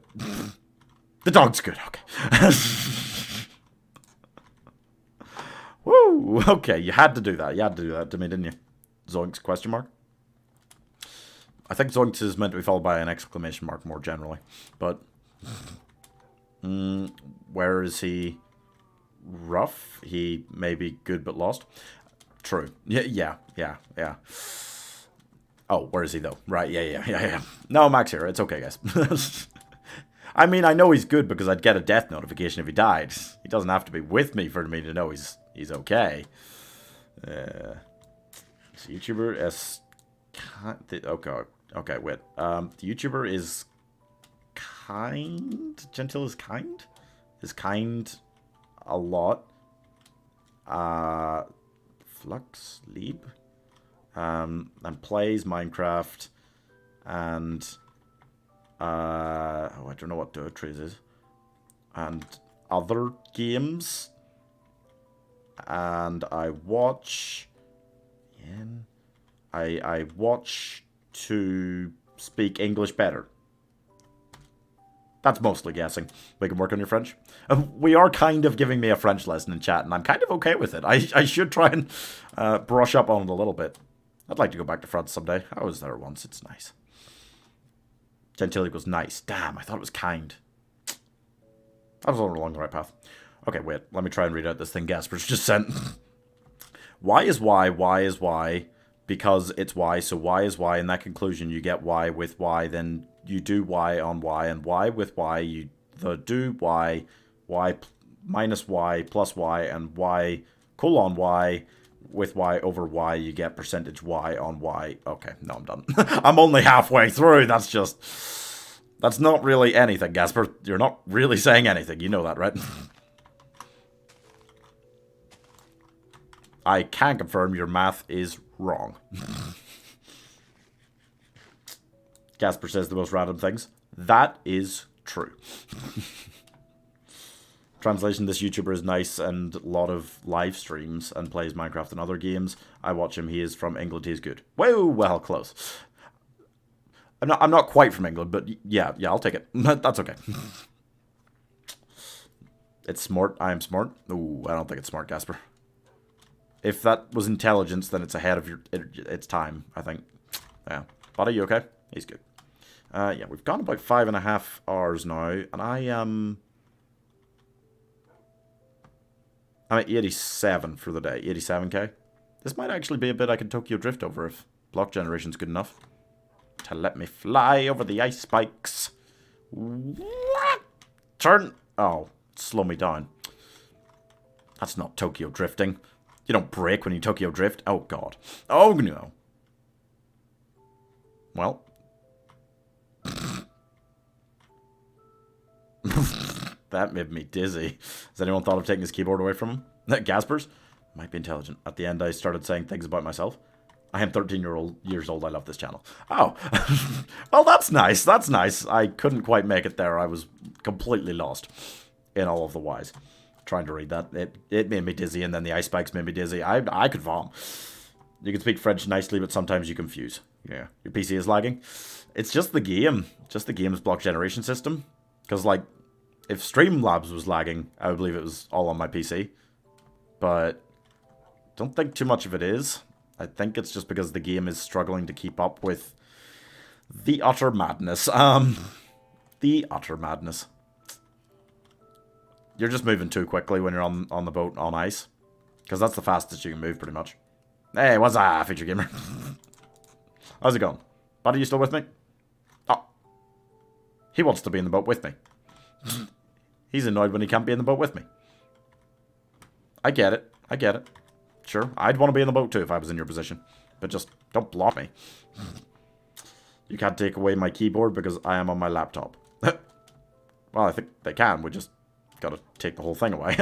The dog's good, okay. Woo! Okay, you had to do that. You had to do that to me, didn't you? Zoinks, question mark? I think Zoinks is meant to be followed by an exclamation mark more generally. But... where is he? Rough? He may be good but lost. True. Yeah. Oh, where is he, though? Right, yeah. No, Max here. It's okay, guys. I mean, I know he's good because I'd get a death notification if he died. He doesn't have to be with me for me to know he's okay. YouTuber is... Okay, wait. The YouTuber is kind? Gentil is kind? Is kind a lot. Flux Lieb, and plays Minecraft, and I don't know what Dirt Trees is, and other games, and I watch, I watch to speak English better. That's mostly guessing. We can work on your French. We are kind of giving me a French lesson in chat, and I'm kind of okay with it. I should try and brush up on it a little bit. I'd like to go back to France someday. I was there once. It's nice. Gentility was nice. Damn, I thought it was kind. I was along the right path. Okay, wait. Let me try and read out this thing Gasper's just sent. Y is Y, Y is Y, because it's Y, so Y is Y. In that conclusion, you get Y with Y, then... You do Y on Y, and Y with Y, you do Y, Y minus Y plus Y, and Y colon Y with Y over Y, you get percentage Y on Y. Okay, no, I'm done. I'm only halfway through. That's not really anything, Gasper. You're not really saying anything. You know that, right? I can confirm your math is wrong. Casper says the most random things. That is true. Translation, this YouTuber is nice and a lot of live streams and plays Minecraft and other games. I watch him. He is from England. He is good. Whoa, well, close. I'm not quite from England, but yeah, I'll take it. That's okay. It's smart. I am smart. Ooh, I don't think it's smart, Casper. If that was intelligence, then it's ahead of its time, I think. Yeah. Buddy, you okay? He's good. Yeah, we've gone about 5.5 hours now, and I'm at 87 for the day. 87k. This might actually be a bit I can Tokyo Drift over if block generation's good enough to let me fly over the ice spikes. What? Turn. Oh, slow me down. That's not Tokyo drifting. You don't brake when you Tokyo drift. Oh, God. Oh, no. Well. That made me dizzy. Has anyone thought of taking his keyboard away from him? Gasper's? Might be intelligent. At the end, I started saying things about myself. I am 13 years old. I love this channel. Oh. Well, that's nice. That's nice. I couldn't quite make it there. I was completely lost in all of the whys. Trying to read that. It made me dizzy, and then the ice spikes made me dizzy. I could vom. You can speak French nicely, but sometimes you confuse. Yeah. Your PC is lagging. It's just the game. Just the game's block generation system. Because, like, if Streamlabs was lagging, I would believe it was all on my PC. But don't think too much of it is. I think it's just because the game is struggling to keep up with the utter madness. The utter madness. You're just moving too quickly when you're on the boat on ice. Because that's the fastest you can move, pretty much. Hey, what's that, Feature Gamer? How's it going? Buddy, you still with me? Oh. He wants to be in the boat with me. He's annoyed when he can't be in the boat with me. I get it. I get it. Sure, I'd want to be in the boat too if I was in your position. But just don't block me. You can't take away my keyboard because I am on my laptop. Well, I think they can. We just gotta take the whole thing away.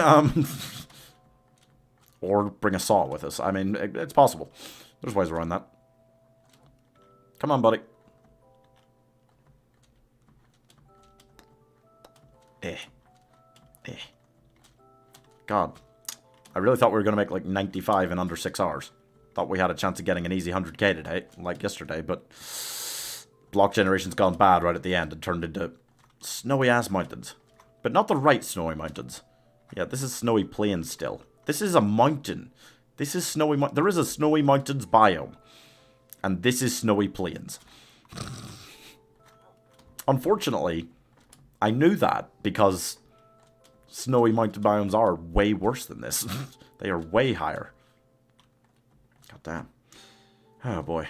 Or bring a saw with us. I mean, it's possible. There's ways around that. Come on, buddy. God. I really thought we were going to make like 95 in under 6 hours. Thought we had a chance of getting an easy 100k today, like yesterday, but block generation's gone bad right at the end and turned into snowy ass mountains. But not the right snowy mountains. Yeah, this is snowy plains still. This is a mountain. This is snowy there is a snowy mountains biome. And this is snowy plains. Unfortunately, I knew that because snowy mountain biomes are way worse than this. They are way higher. God damn. Oh boy.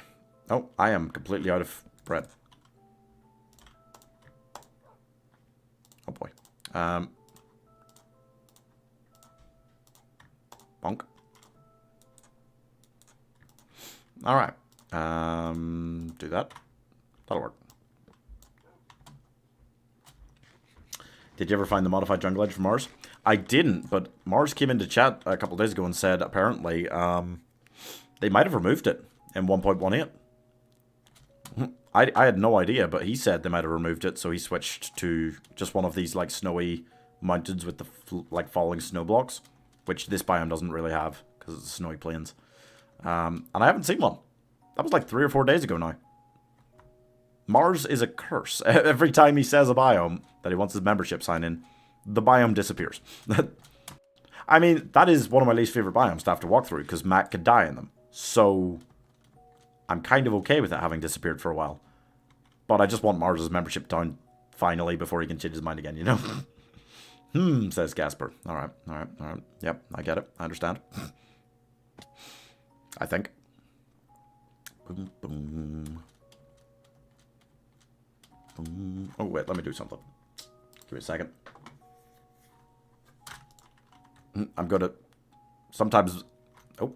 Oh, I am completely out of bread. Oh boy. Bonk. Alright. Do that. That'll work. Did you ever find the modified jungle edge from Mars? I didn't, but Mars came into chat a couple days ago and said apparently they might have removed it in 1.18. I had no idea, but he said they might have removed it, so he switched to just one of these like snowy mountains with the like falling snow blocks, which this biome doesn't really have because it's snowy plains. And I haven't seen one. That was like 3 or 4 days ago now. Mars is a curse. Every time he says a biome that he wants his membership sign in, the biome disappears. I mean, that is one of my least favorite biomes to have to walk through because Matt could die in them. So I'm kind of okay with it having disappeared for a while. But I just want Mars' membership down finally before he can change his mind again, you know? Says Gasper. Alright. Yep, I get it. I understand. I think. Boom, boom. Boom. Oh, wait, let me do something. Give me a second. I'm going to... Sometimes... Oh.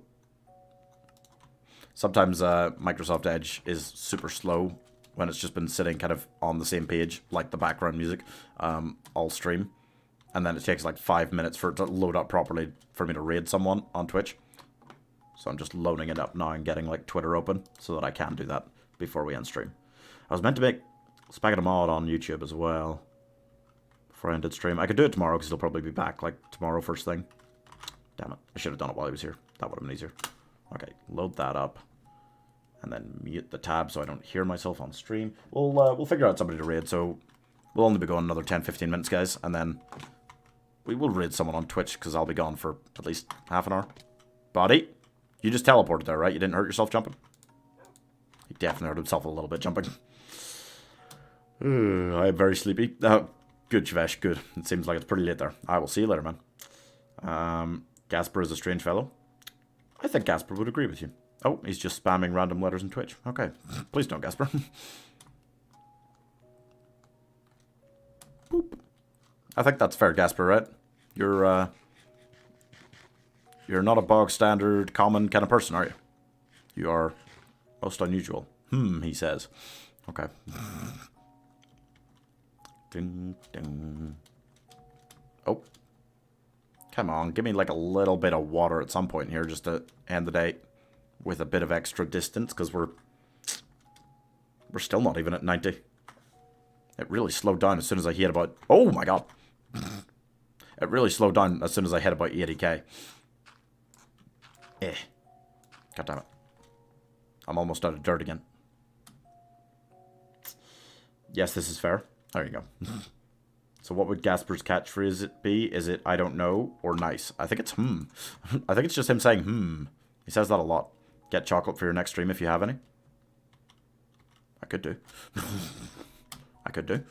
Sometimes Microsoft Edge is super slow when it's just been sitting kind of on the same page, like the background music, all stream. And then it takes like 5 minutes for it to load up properly for me to raid someone on Twitch. So I'm just loading it up now and getting like Twitter open so that I can do that before we end stream. I was meant to make Spaghetti Mod on YouTube as well before I ended stream. I could do it tomorrow because he'll probably be back like tomorrow first thing. Damn it. I should have done it while he was here. That would have been easier. Okay, load that up. And then mute the tab so I don't hear myself on stream. We'll figure out somebody to raid, so we'll only be going another 10-15 minutes, guys. And then we will raid someone on Twitch because I'll be gone for at least half an hour. Buddy, you just teleported there, right? You didn't hurt yourself jumping? He definitely hurt himself a little bit jumping. I am very sleepy. Good, Shivesh, good. It seems like it's pretty late there. I will see you later, man. Gasper is a strange fellow. I think Gasper would agree with you. Oh, he's just spamming random letters in Twitch. Okay. Please don't, Gasper. Boop. I think that's fair, Gasper, right? You're not a bog standard, common kind of person, are you? You are most unusual. He says. Okay. Ding, ding. Oh. Come on, give me like a little bit of water at some point here just to end the day with a bit of extra distance, because we're still not even at 90. It really slowed down as soon as I hit about... Oh my god! It really slowed down as soon as I hit about 80k. God damn it. I'm almost out of dirt again. Yes, this is fair. There you go. So what would Gasper's catchphrase be? Is it I don't know or nice? I think it's I think it's just him saying He says that a lot. Get chocolate for your next stream if you have any. I could do. I could do.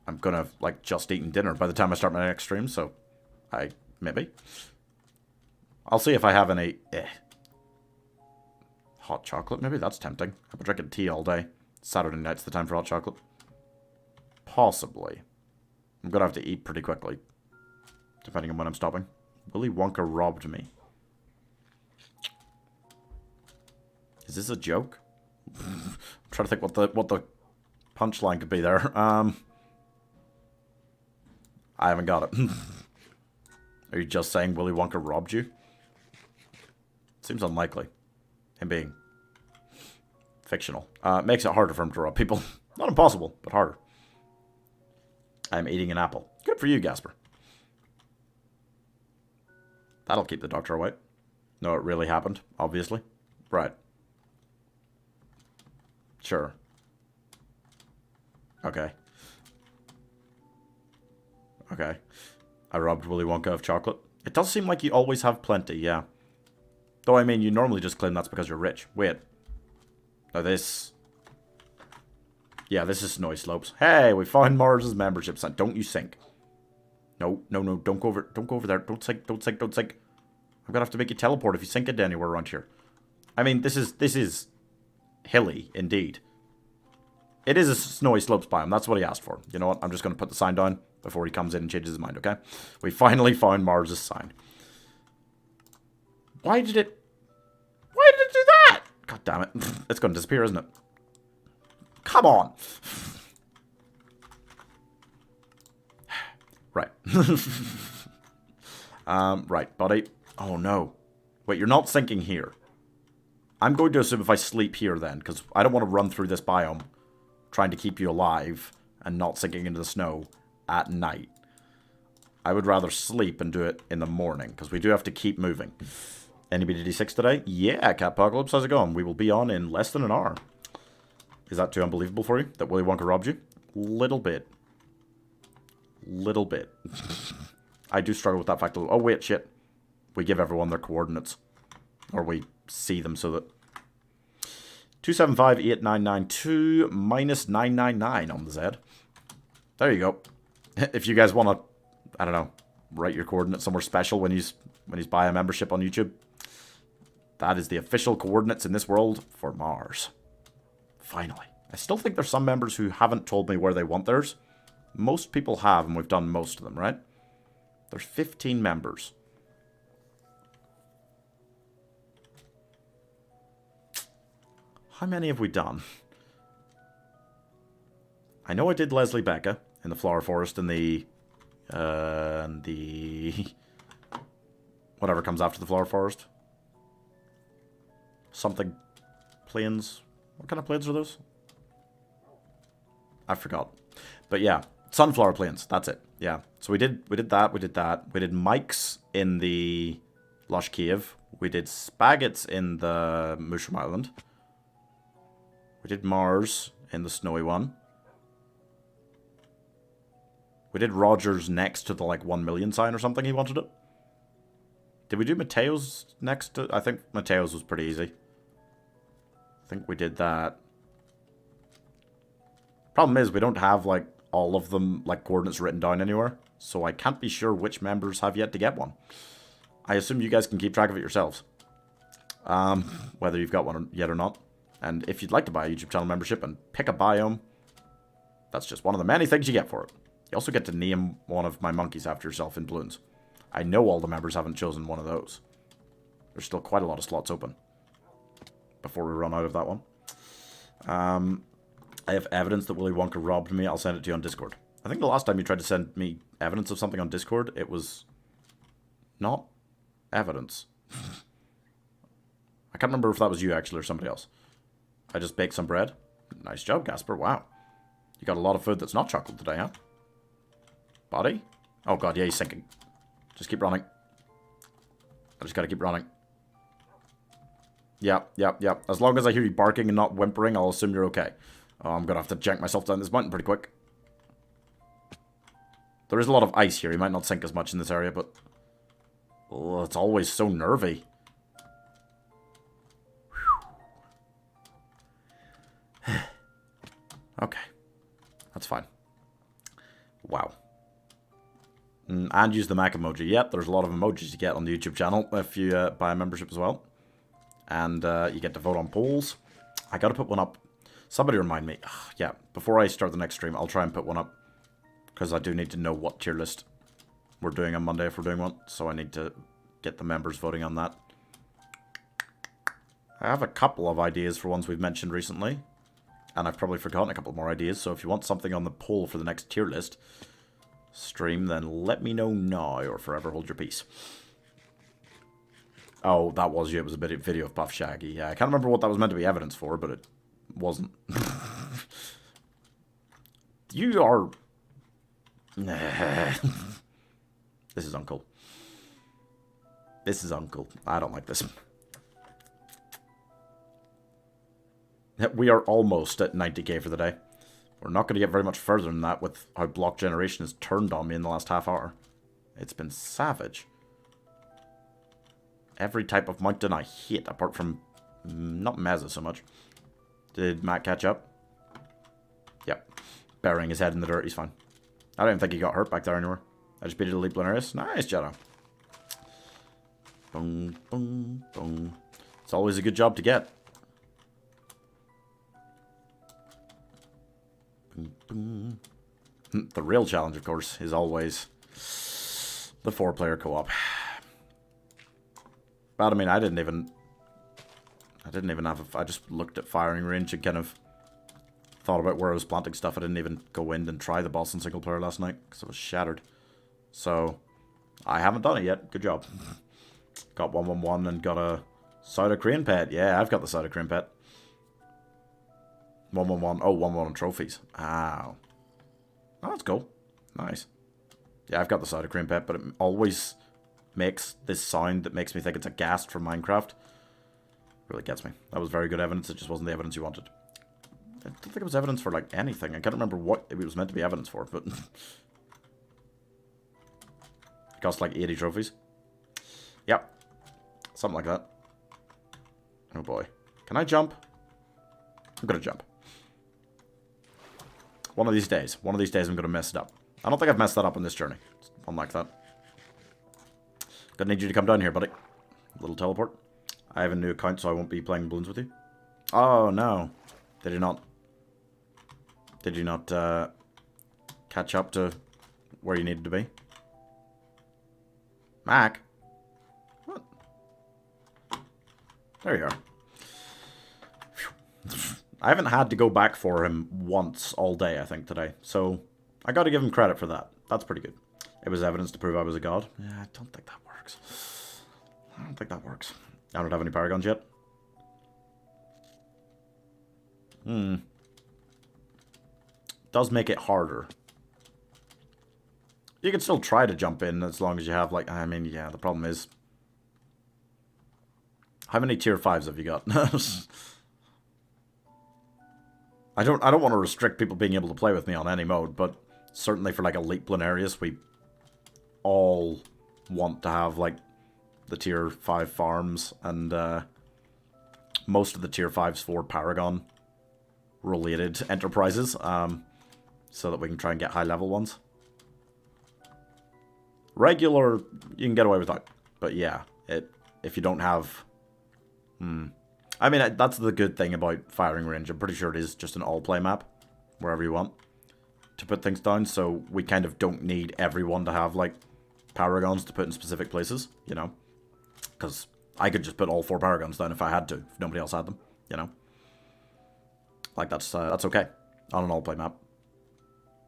I'm gonna have like just eaten dinner by the time I start my next stream, so maybe. I'll see if I have any hot chocolate. Maybe that's tempting. I've been drinking tea all day. Saturday night's the time for hot chocolate. Possibly. I'm gonna have to eat pretty quickly, depending on when I'm stopping. Willy Wonka robbed me. Is this a joke? I'm trying to think what the punchline could be there. I haven't got it. Are you just saying Willy Wonka robbed you? Seems unlikely. Him being fictional. Makes it harder for him to rob people. Not impossible, but harder. I'm eating an apple. Good for you, Gasper. That'll keep the doctor away. No, it really happened, obviously. Right. Sure. Okay. Okay. I robbed Willy Wonka of chocolate. It does seem like you always have plenty, yeah. Though, I mean, you normally just claim that's because you're rich. Wait. Now this... Yeah, this is Snowy Slopes. Hey, we found Mars' membership sign. Don't you sink. No, don't go over there. Don't sink. I'm gonna have to make you teleport if you sink into anywhere around here. I mean, this is hilly, indeed. It is a Snowy Slopes biome. That's what he asked for. You know what? I'm just gonna put the sign down before he comes in and changes his mind, okay? We finally found Mars' sign. Why did it do that? God damn it. It's gonna disappear, isn't it? Come on! Right. Right, buddy. Oh, no. Wait, you're not sinking here. I'm going to assume if I sleep here then, because I don't want to run through this biome trying to keep you alive and not sinking into the snow at night. I would rather sleep and do it in the morning, because we do have to keep moving. Anybody D6 today? Yeah, Catpocalypse, how's it going? We will be on in less than an hour. Is that too unbelievable for you? That Willy Wonka robbed you? Little bit. Little bit. I do struggle with that fact a little. Oh, wait, shit. We give everyone their coordinates. Or we see them so that... 2758992 minus 999 on the Z. There you go. If you guys want to, I don't know, write your coordinates somewhere special when he's buy a membership on YouTube. That is the official coordinates in this world for Mars. Finally. I still think there's some members who haven't told me where they want theirs. Most people have, and we've done most of them, right? There's 15 members. How many have we done? I know I did Leslie Becca in the Flower Forest and the... What Whatever comes after the flower forest. Something plains. What kind of plains are those? I forgot. But yeah, sunflower plains. That's it. Yeah. So we did that. We did Mike's in the Lush Cave. We did Spaghett's in the Mushroom Island. We did Mars in the Snowy one. We did Rogers next to the, like, 1 million sign or something. He wanted it. Did we do Mateo's next to... I think Mateo's was pretty easy. I think we did that. Problem is, we don't have, like, all of them, like, coordinates written down anywhere. So I can't be sure which members have yet to get one. I assume you guys can keep track of it yourselves. Whether you've got one yet or not. And if you'd like to buy a YouTube channel membership and pick a biome, that's just one of the many things you get for it. You also get to name one of my monkeys after yourself in balloons. I know all the members haven't chosen one of those. There's still quite a lot of slots open before we run out of that one. I have evidence that Willy Wonka robbed me. I'll send it to you on Discord. I think the last time you tried to send me evidence of something on Discord, it was not evidence. I can't remember if that was you, actually, or somebody else. I just baked some bread. Nice job, Gasper. Wow. You got a lot of food that's not chocolate today, huh? Body? Oh, God, yeah, he's sinking. Just keep running. I just gotta keep running. Yep. As long as I hear you barking and not whimpering, I'll assume you're okay. Oh, I'm gonna have to jank myself down this mountain pretty quick. There is a lot of ice here. You might not sink as much in this area, but... oh, it's always so nervy. Okay. That's fine. Wow. And use the Mac emoji. Yep, there's a lot of emojis you get on the YouTube channel if you buy a membership as well. And you get to vote on polls. I gotta put one up. Somebody remind me. Yeah, before I start the next stream, I'll try and put one up. Because I do need to know what tier list we're doing on Monday if we're doing one. So I need to get the members voting on that. I have a couple of ideas for ones we've mentioned recently. And I've probably forgotten a couple more ideas. So if you want something on the poll for the next tier list stream, then let me know now or forever hold your peace. Oh, that was you. It was a video of Puff Shaggy. Yeah, I can't remember what that was meant to be evidence for, but it wasn't. You are... This is Uncle. This is Uncle. I don't like this. We are almost at 90k for the day. We're not going to get very much further than that with how block generation has turned on me in the last half hour. It's been savage. Every type of mountain I hate, apart from... not Meza so much. Did Matt catch up? Yep. Burying his head in the dirt, he's fine. I don't even think he got hurt back there anywhere. I just beat it a Leap Lunarius. Nice, Jetta. Boom, boom, boom. It's always a good job to get. The real challenge, of course, is always the 4-player co-op. But I mean, I didn't even have I just looked at firing range and kind of thought about where I was planting stuff. I didn't even go in and try the boss in single player last night because I was shattered. So I haven't done it yet. Good job. Got 111 and got a Soda Crane pet. Yeah, I've got the Soda Crane pet. 111. Oh, 111 trophies. Ow. Oh, that's cool. Nice. Yeah, I've got the Soda Cream pet, but it always makes this sound that makes me think it's a ghast from Minecraft. Really gets me. That was very good evidence. It just wasn't the evidence you wanted. I don't think it was evidence for, like, anything. I can't remember what it was meant to be evidence for, but... it cost, like, 80 trophies. Yep. Something like that. Oh, boy. Can I jump? I'm gonna jump. One of these days I'm going to mess it up. I don't think I've messed that up on this journey. Unlike that. Gonna need you to come down here, buddy. Little teleport. I have a new account, so I won't be playing balloons with you. Oh, no. Did you not catch up to where you needed to be? Mac? What? There you are. I haven't had to go back for him once all day, I think, today. So, I gotta give him credit for that. That's pretty good. It was evidence to prove I was a god. Yeah, I don't think that works. I don't think that works. I don't have any paragons yet. Does make it harder. You can still try to jump in as long as you have, like, I mean, yeah, the problem is... How many tier 5s have you got? I don't want to restrict people being able to play with me on any mode, but certainly for, like, Elite Bloonarius, we all want to have, like, the tier 5 farms, and most of the tier 5s for Paragon-related enterprises, so that we can try and get high-level ones. Regular, you can get away with that, but yeah, if you don't have... I mean, that's the good thing about Firing Range. I'm pretty sure it is just an all-play map, wherever you want to put things down, so we kind of don't need everyone to have, like, Paragons to put in specific places, you know? Because I could just put all 4 Paragons down if I had to, if nobody else had them, you know? Like, that's okay on an all-play map.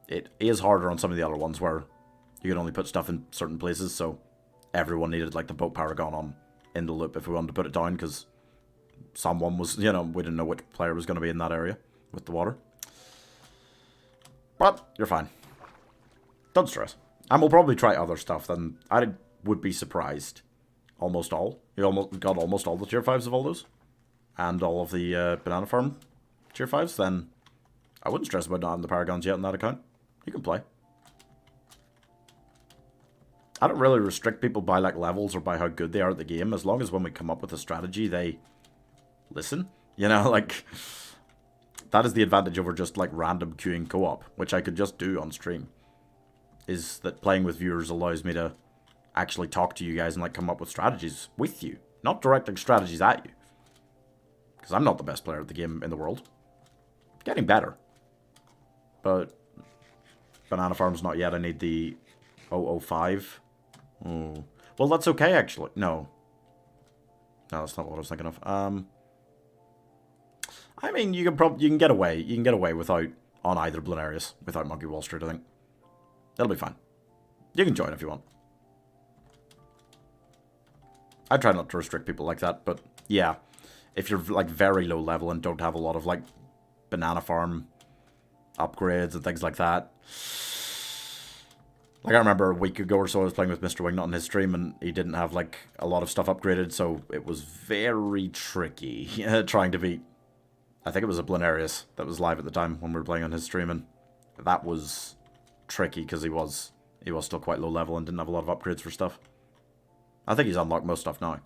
It is harder on some of the other ones where you can only put stuff in certain places, so everyone needed, like, the boat Paragon on in the loop if we wanted to put it down, because someone was, you know, we didn't know which player was going to be in that area with the water. But you're fine. Don't stress. And we'll probably try other stuff, then I would be surprised. Almost all. You got almost all the tier 5s of all those. And all of the Banana Farm tier 5s, then I wouldn't stress about not having the Paragons yet on that account. You can play. I don't really restrict people by, like, levels or by how good they are at the game, as long as when we come up with a strategy, they listen. You know, like, that is the advantage over just, like, random queuing co-op, which I could just do on stream, is that playing with viewers allows me to actually talk to you guys and, like, come up with strategies with you, not directing strategies at you. Because I'm not the best player at the game in the world. Getting better. But Banana Farm's not yet. I need the 005. Oh. Well, that's okay, actually. No. No, that's not what I was thinking of. I mean, you can get away. You can get away without, on either Bloonarius, without Monkey Wall Street, I think. That'll be fine. You can join if you want. I try not to restrict people like that, but yeah. If you're, like, very low level and don't have a lot of, like, Banana Farm upgrades and things like that. Like, I remember a week ago or so I was playing with Mr. Wingnut on his stream, and he didn't have, like, a lot of stuff upgraded, so it was very tricky trying to beat... I think it was a Bloonarius that was live at the time when we were playing on his stream, and that was tricky because he was still quite low level and didn't have a lot of upgrades for stuff. I think he's unlocked most stuff now.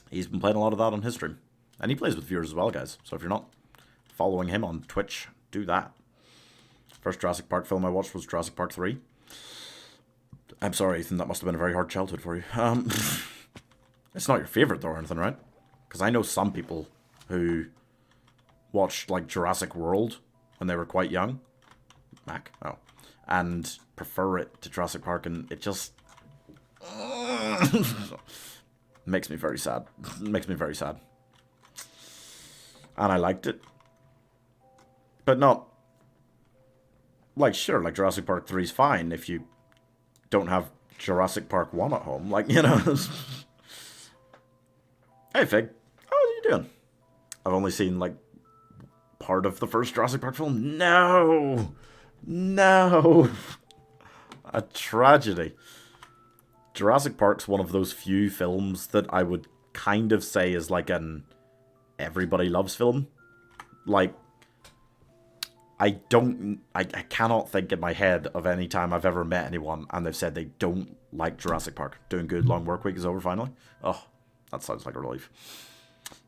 He's been playing a lot of that on his stream. And he plays with viewers as well, guys. So if you're not following him on Twitch, do that. First Jurassic Park film I watched was Jurassic Park 3. I'm sorry, Ethan, that must have been a very hard childhood for you. It's not your favourite, though, or anything, right? Because I know some people who watched, like, Jurassic World when they were quite young. Mac? Oh. And prefer it to Jurassic Park, and it just... makes me very sad. Makes me very sad. And I liked it. But not... Like, sure, like, Jurassic Park 3 is fine if you don't have Jurassic Park 1 at home. Like, you know... Hey, Fig. How are you doing? I've only seen, like, part of the first Jurassic Park film. No! No! A tragedy. Jurassic Park's one of those few films that I would kind of say is like an everybody loves film. Like, I cannot think in my head of any time I've ever met anyone and they've said they don't like Jurassic Park. Doing Good, Long Work Week is over finally. Oh, that sounds like a relief.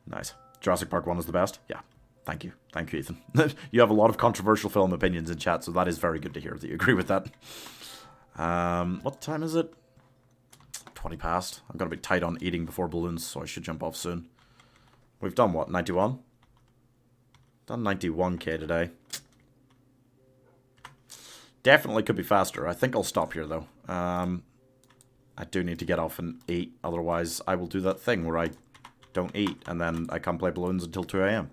Nice. Jurassic Park 1 is the best? Yeah. Thank you. Thank you, Ethan. You have a lot of controversial film opinions in chat, so that is very good to hear that you agree with that. What time is it? 20 past. I'm going to be tight on eating before balloons, so I should jump off soon. We've done what, 91? Done 91k today. Definitely could be faster. I think I'll stop here, though. I do need to get off and eat, otherwise I will do that thing where I don't eat, and then I can't play balloons until 2 AM.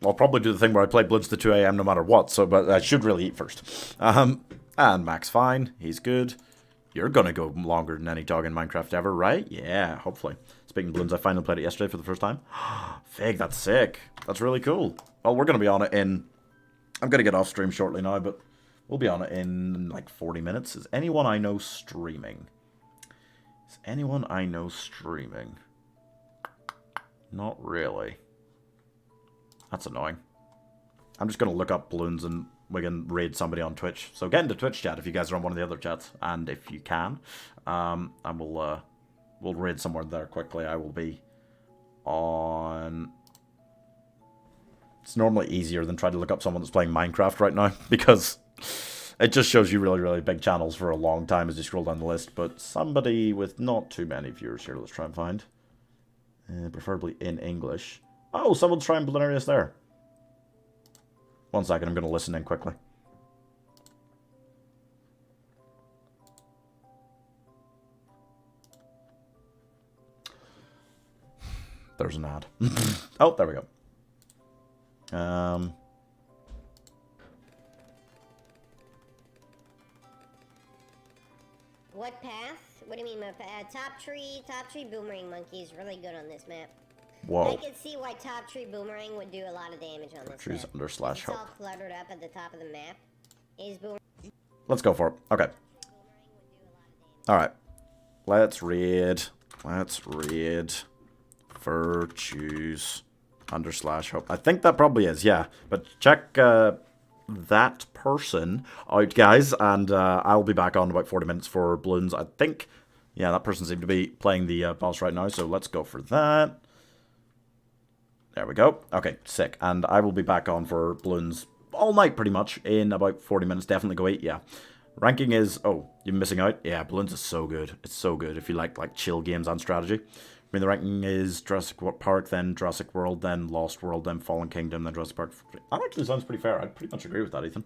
I'll probably do the thing where I play balloons to 2 AM no matter what, so, but I should really eat first. And Mac's fine. He's good. You're gonna go longer than any dog in Minecraft ever, right? Yeah, hopefully. Speaking of balloons, I finally played it yesterday for the first time. Fig, that's sick. That's really cool. Well, we're gonna be on it in... I'm gonna get off stream shortly now, but we'll be on it in like 40 minutes. Is anyone I know streaming? Is anyone I know streaming? Not really. That's annoying. I'm just gonna look up balloons and we can raid somebody on Twitch. So get into Twitch chat if you guys are on one of the other chats, and if you can, and we'll raid somewhere there quickly. I will be on. It's normally easier than trying to look up someone that's playing Minecraft right now because it just shows you really, really big channels for a long time as you scroll down the list. But somebody with not too many viewers here. Let's try and find, preferably in English. Oh, someone's trying Bloonarius there. 1 second, I'm going to listen in quickly. There's an ad. Oh, there we go. What path? What do you mean, top tree boomerang monkey is really good on this map. Whoa. I can see why top tree boomerang would do a lot of damage on this Trees map. under slash It's help. all cluttered up at the top of the map. Is boomerang. Let's go for it. Okay. Alright. Let's raid. Virtues under slash hope. I think that probably is, yeah. But check that person out, guys, and I'll be back on in about 40 minutes for balloons. I think, yeah, that person seemed to be playing the boss right now, so let's go for that. There we go. Okay, sick. And I will be back on for balloons all night, pretty much, in about 40 minutes. Definitely go 8, yeah. Ranking is... Oh, you're missing out? Yeah, balloons is so good. It's so good if you like chill games and strategy. I mean, the ranking is Jurassic Park, then Jurassic World, then Lost World, then Fallen Kingdom, then Jurassic Park. That actually sounds pretty fair. I pretty much agree with that, Ethan.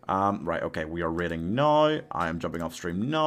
Right, okay, we are rating now. I am jumping off stream now.